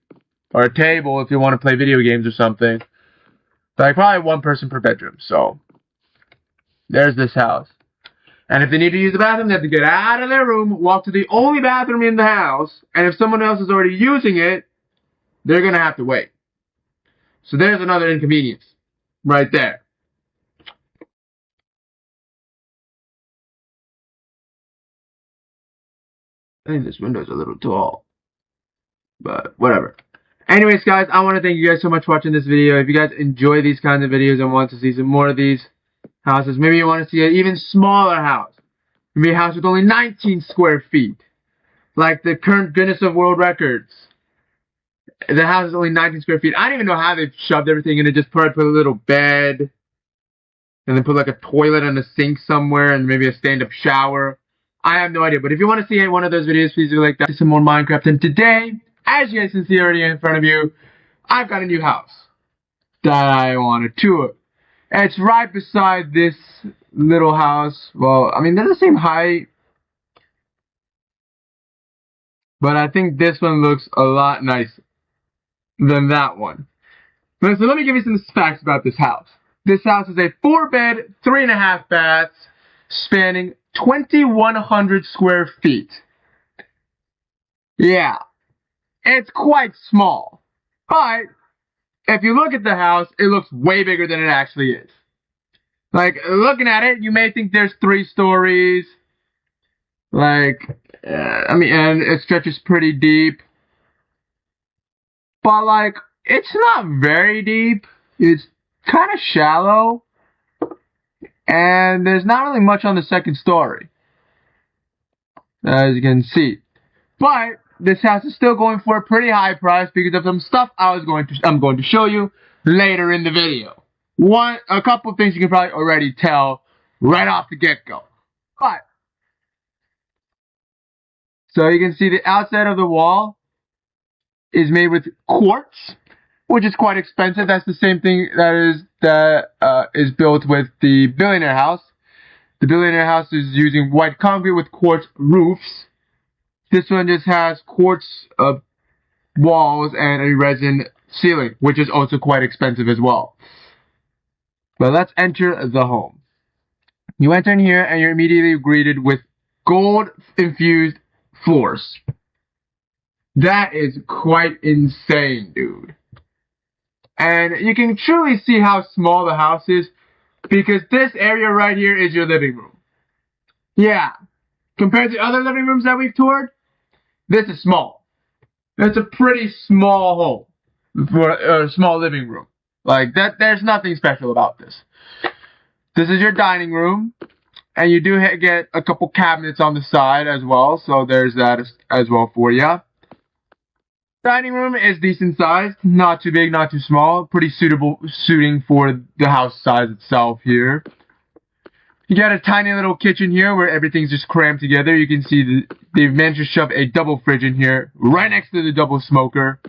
or a table if you want to play video games or something. Like, probably 1 person per bedroom. So, there's this house. And if they need to use the bathroom, they have to get out of their room, walk to the only bathroom in the house, and if someone else is already using it, they're going to have to wait. So there's another inconvenience. Right there. I think this window's a little tall. But, whatever. Anyways, guys, I want to thank you guys so much for watching this video. If you guys enjoy these kinds of videos and want to see some more of these houses, maybe you want to see an even smaller house. Maybe a house with only 19 square feet. Like the current Guinness of World Records. The house is only 19 square feet. I don't even know how they've shoved everything in it. Just put a little bed. And then put like a toilet and a sink somewhere. And maybe a stand-up shower. I have no idea. But if you want to see one of those videos, please do like that. Some more Minecraft. And today, as you guys can see already in front of you, I've got a new house that I want to tour. And it's right beside this little house. Well, I mean, they're the same height. But I think this one looks a lot nicer than that one. So let me give you some facts about this house. This house is a 4-bed, 3.5 baths, spanning 2,100 square feet. Yeah. It's quite small. But if you look at the house, it looks way bigger than it actually is. Like, looking at it, you may think there's 3 stories. Like, I mean, and it stretches pretty deep. But, like, it's not very deep. It's kind of shallow. And there's not really much on the 2nd story, as you can see. But this house is still going for a pretty high price because of some stuff I'm going to show you later in the video. A couple of things you can probably already tell right off the get-go. But so you can see the outside of the wall is made with quartz, which is quite expensive. That's the same thing that is built with the Billionaire house. The Billionaire house is using white concrete with quartz roofs. This one just has quartz walls and a resin ceiling, which is also quite expensive as well. But let's enter the home. You enter in here and you're immediately greeted with gold-infused floors. That is quite insane, dude. And you can truly see how small the house is because this area right here is your living room. Yeah. Compared to other living rooms that we've toured, this is small. It's a pretty small home for a small living room. Like, that, there's nothing special about this. This is your dining room. And you do get a couple cabinets on the side as well. So there's that as well for you. Dining room is decent sized. Not too big, not too small. Pretty suiting for the house size itself here. You got a tiny little kitchen here where everything's just crammed together. You can see they've managed to shove a double fridge in here, right next to the double smoker.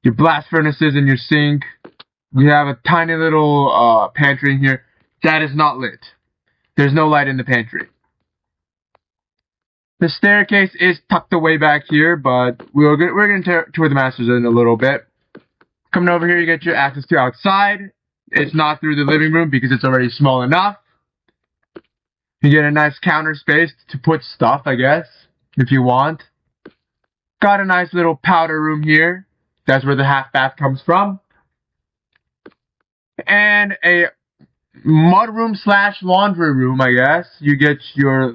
Your blast furnaces and your sink. You have a tiny little pantry in here. That is not lit. There's no light in the pantry. The staircase is tucked away back here, but we're going to tour the masters in a little bit. Coming over here, you get your access to outside. It's not through the living room because it's already small enough. You get a nice counter space to put stuff, I guess, if you want. Got a nice little powder room here. That's where the half bath comes from. And a mudroom slash laundry room, I guess. You get your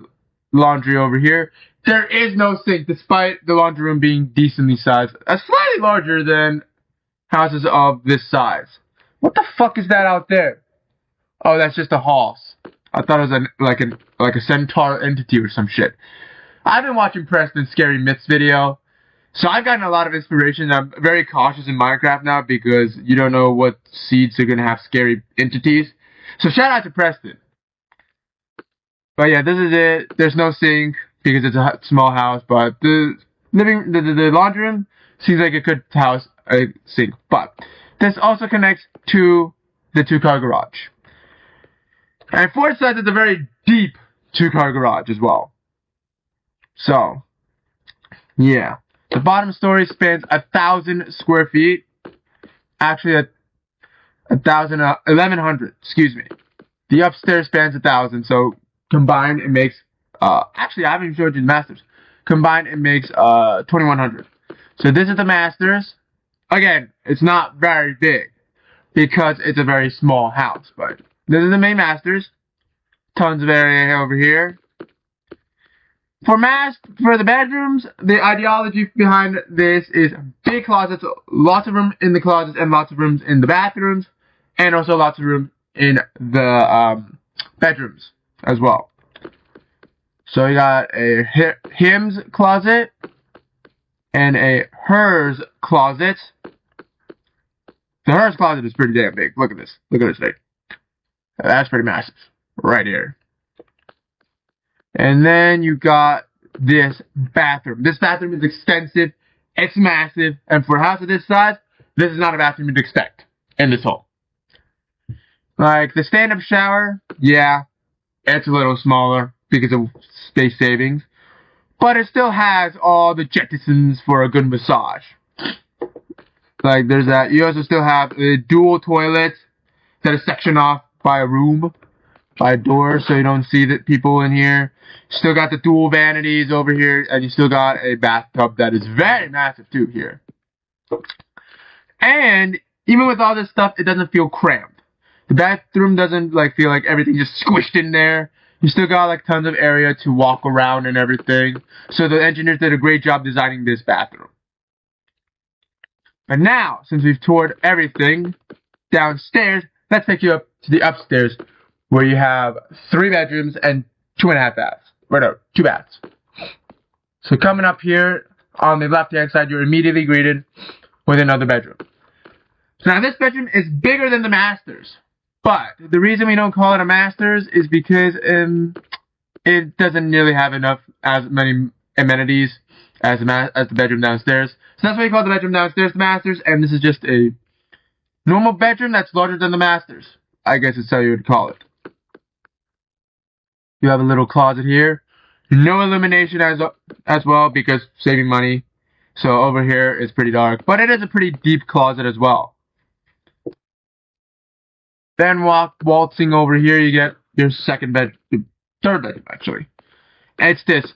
laundry over here. There is no sink, despite the laundry room being decently sized. Slightly larger than houses of this size. What the fuck is that out there? Oh, that's just a house. I thought it was like a centaur entity or some shit. I've been watching Preston's Scary Myths video, so I've gotten a lot of inspiration. I'm very cautious in Minecraft now because you don't know what seeds are going to have scary entities. So shout out to Preston. But yeah, this is it. There's no sink because it's a small house, but the laundry room seems like it could house a sink. But this also connects to the two-car garage. And Ford says it's a very deep two-car garage as well. So, yeah. The bottom story spans 1,000 square feet. Actually, 1,100, excuse me. The upstairs spans 1,000, so combined it makes, actually I haven't even showed you the masters. Combined it makes 2,100. So this is the masters. Again, it's not very big because it's a very small house, but this is the main masters. Tons of area over here. For the bedrooms, the ideology behind this is big closets, lots of room in the closets and lots of rooms in the bathrooms, and also lots of room in the bedrooms as well. So you got a hymns closet and a hers closet. The hers closet is pretty damn big. Look at this. Look at this thing. That's pretty massive. Right here. And then you got this bathroom. This bathroom is extensive. It's massive. And for a house of this size, this is not a bathroom you'd expect in this hole. Like the stand-up shower, yeah, it's a little smaller because of space savings. But it still has all the jettisons for a good massage. Like there's that. You also still have a dual toilet that is sectioned off by a room, by a door, so you don't see the people in here. Still got the dual vanities over here, and you still got a bathtub that is very massive too here. And even with all this stuff, it doesn't feel cramped. The bathroom doesn't like feel like everything just squished in there. You still got like tons of area to walk around and everything. So the engineers did a great job designing this bathroom. But now, since we've toured everything downstairs, let's take you up to the upstairs, where you have 3 bedrooms and 2.5 baths. Or no, 2 baths. So coming up here on the left-hand side, you're immediately greeted with another bedroom. So now this bedroom is bigger than the masters. But the reason we don't call it a masters is because it doesn't nearly have as many amenities as the bedroom downstairs. So that's why we call the bedroom downstairs the masters, and this is just a normal bedroom that's larger than the masters. I guess it's how you would call it. You have a little closet here. No illumination as well because saving money. So over here is pretty dark, but it is a pretty deep closet as well. Then waltzing over here, you get your third bedroom actually. And it's this.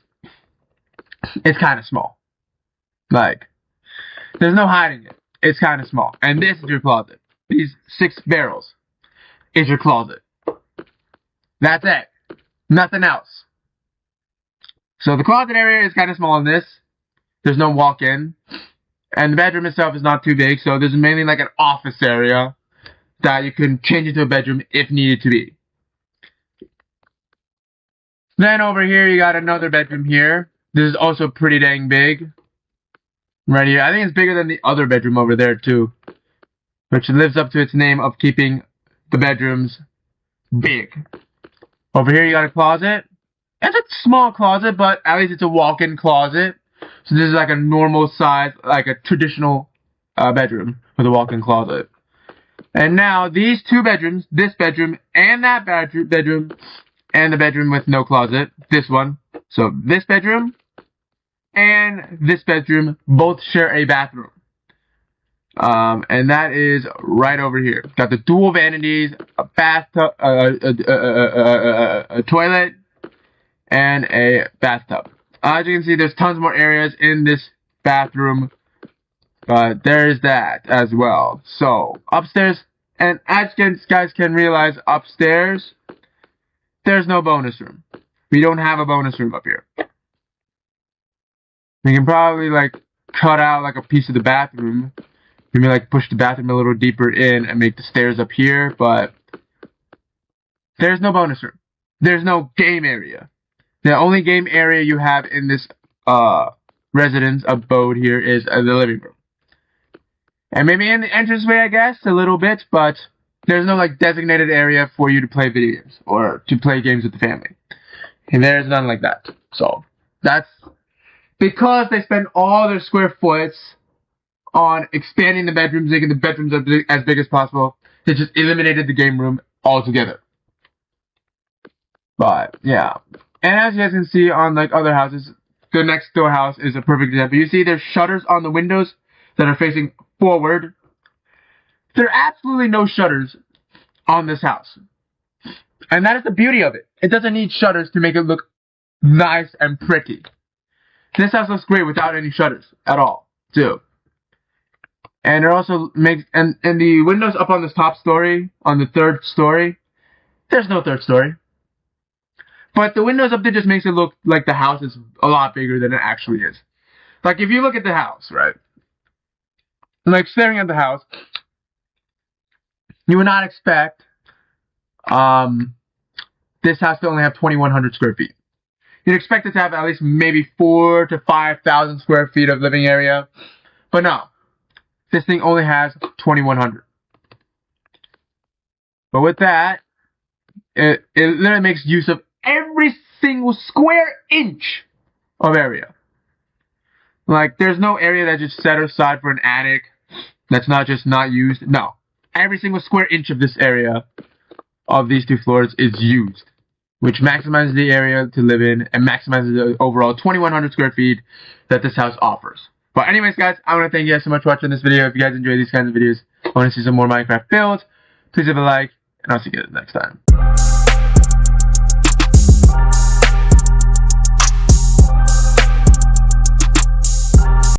It's kind of small. Like, there's no hiding it. It's kind of small. And this is your closet. These 6 barrels is your closet. That's it. Nothing else. So the closet area is kind of small in this. There's no walk-in. And the bedroom itself is not too big, so there's mainly like an office area that you can change into a bedroom if needed to be. Then over here you got another bedroom here. This is also pretty dang big. Right here. I think it's bigger than the other bedroom over there too. Which lives up to its name of keeping the bedrooms big. Over here you got a closet. It's a small closet, but at least it's a walk-in closet. So this is like a normal size, like a traditional bedroom with a walk-in closet. And now these two bedrooms, this bedroom and that bedroom, and the bedroom with no closet, this one. So this bedroom and this bedroom both share a bathroom. And that is right over here. Got the dual vanities, a bathtub, a toilet, and a bathtub. As you can see, there's tons more areas in this bathroom, but there's that as well. So upstairs, and as you guys can realize, upstairs, there's no bonus room. We don't have a bonus room up here. We can probably like cut out like a piece of the bathroom. Maybe like push the bathroom a little deeper in and make the stairs up here, but there's no bonus room. There's no game area. The only game area you have in this residence abode here is the living room. And maybe in the entranceway, I guess, a little bit, but there's no like designated area for you to play video games or to play games with the family. And there's none like that. So that's because they spend all their square foots on expanding the bedrooms, making the bedrooms as big as possible. They just eliminated the game room altogether. But yeah, and as you guys can see on like other houses, the next door house is a perfect example. You see there's shutters on the windows that are facing forward. There are absolutely no shutters on this house. And that is the beauty of it. It doesn't need shutters to make it look nice and pretty. This house looks great without any shutters at all, too. And it also makes, and the windows up on this top story, on the third story, there's no third story. But the windows up there just makes it look like the house is a lot bigger than it actually is. Like if you look at the house, right? Like staring at the house, you would not expect this house to only have 2,100 square feet. You'd expect it to have at least maybe 4,000 to 5,000 square feet of living area. But no, this thing only has 2,100. But with that, it literally makes use of every single square inch of area. Like, there's no area that's just set aside for an attic that's not just not used. No. Every single square inch of this area of these two floors is used, which maximizes the area to live in and maximizes the overall 2,100 square feet that this house offers. But anyways, guys, I want to thank you guys so much for watching this video. If you guys enjoy these kinds of videos, want to see some more Minecraft builds, please leave a like, and I'll see you guys next time.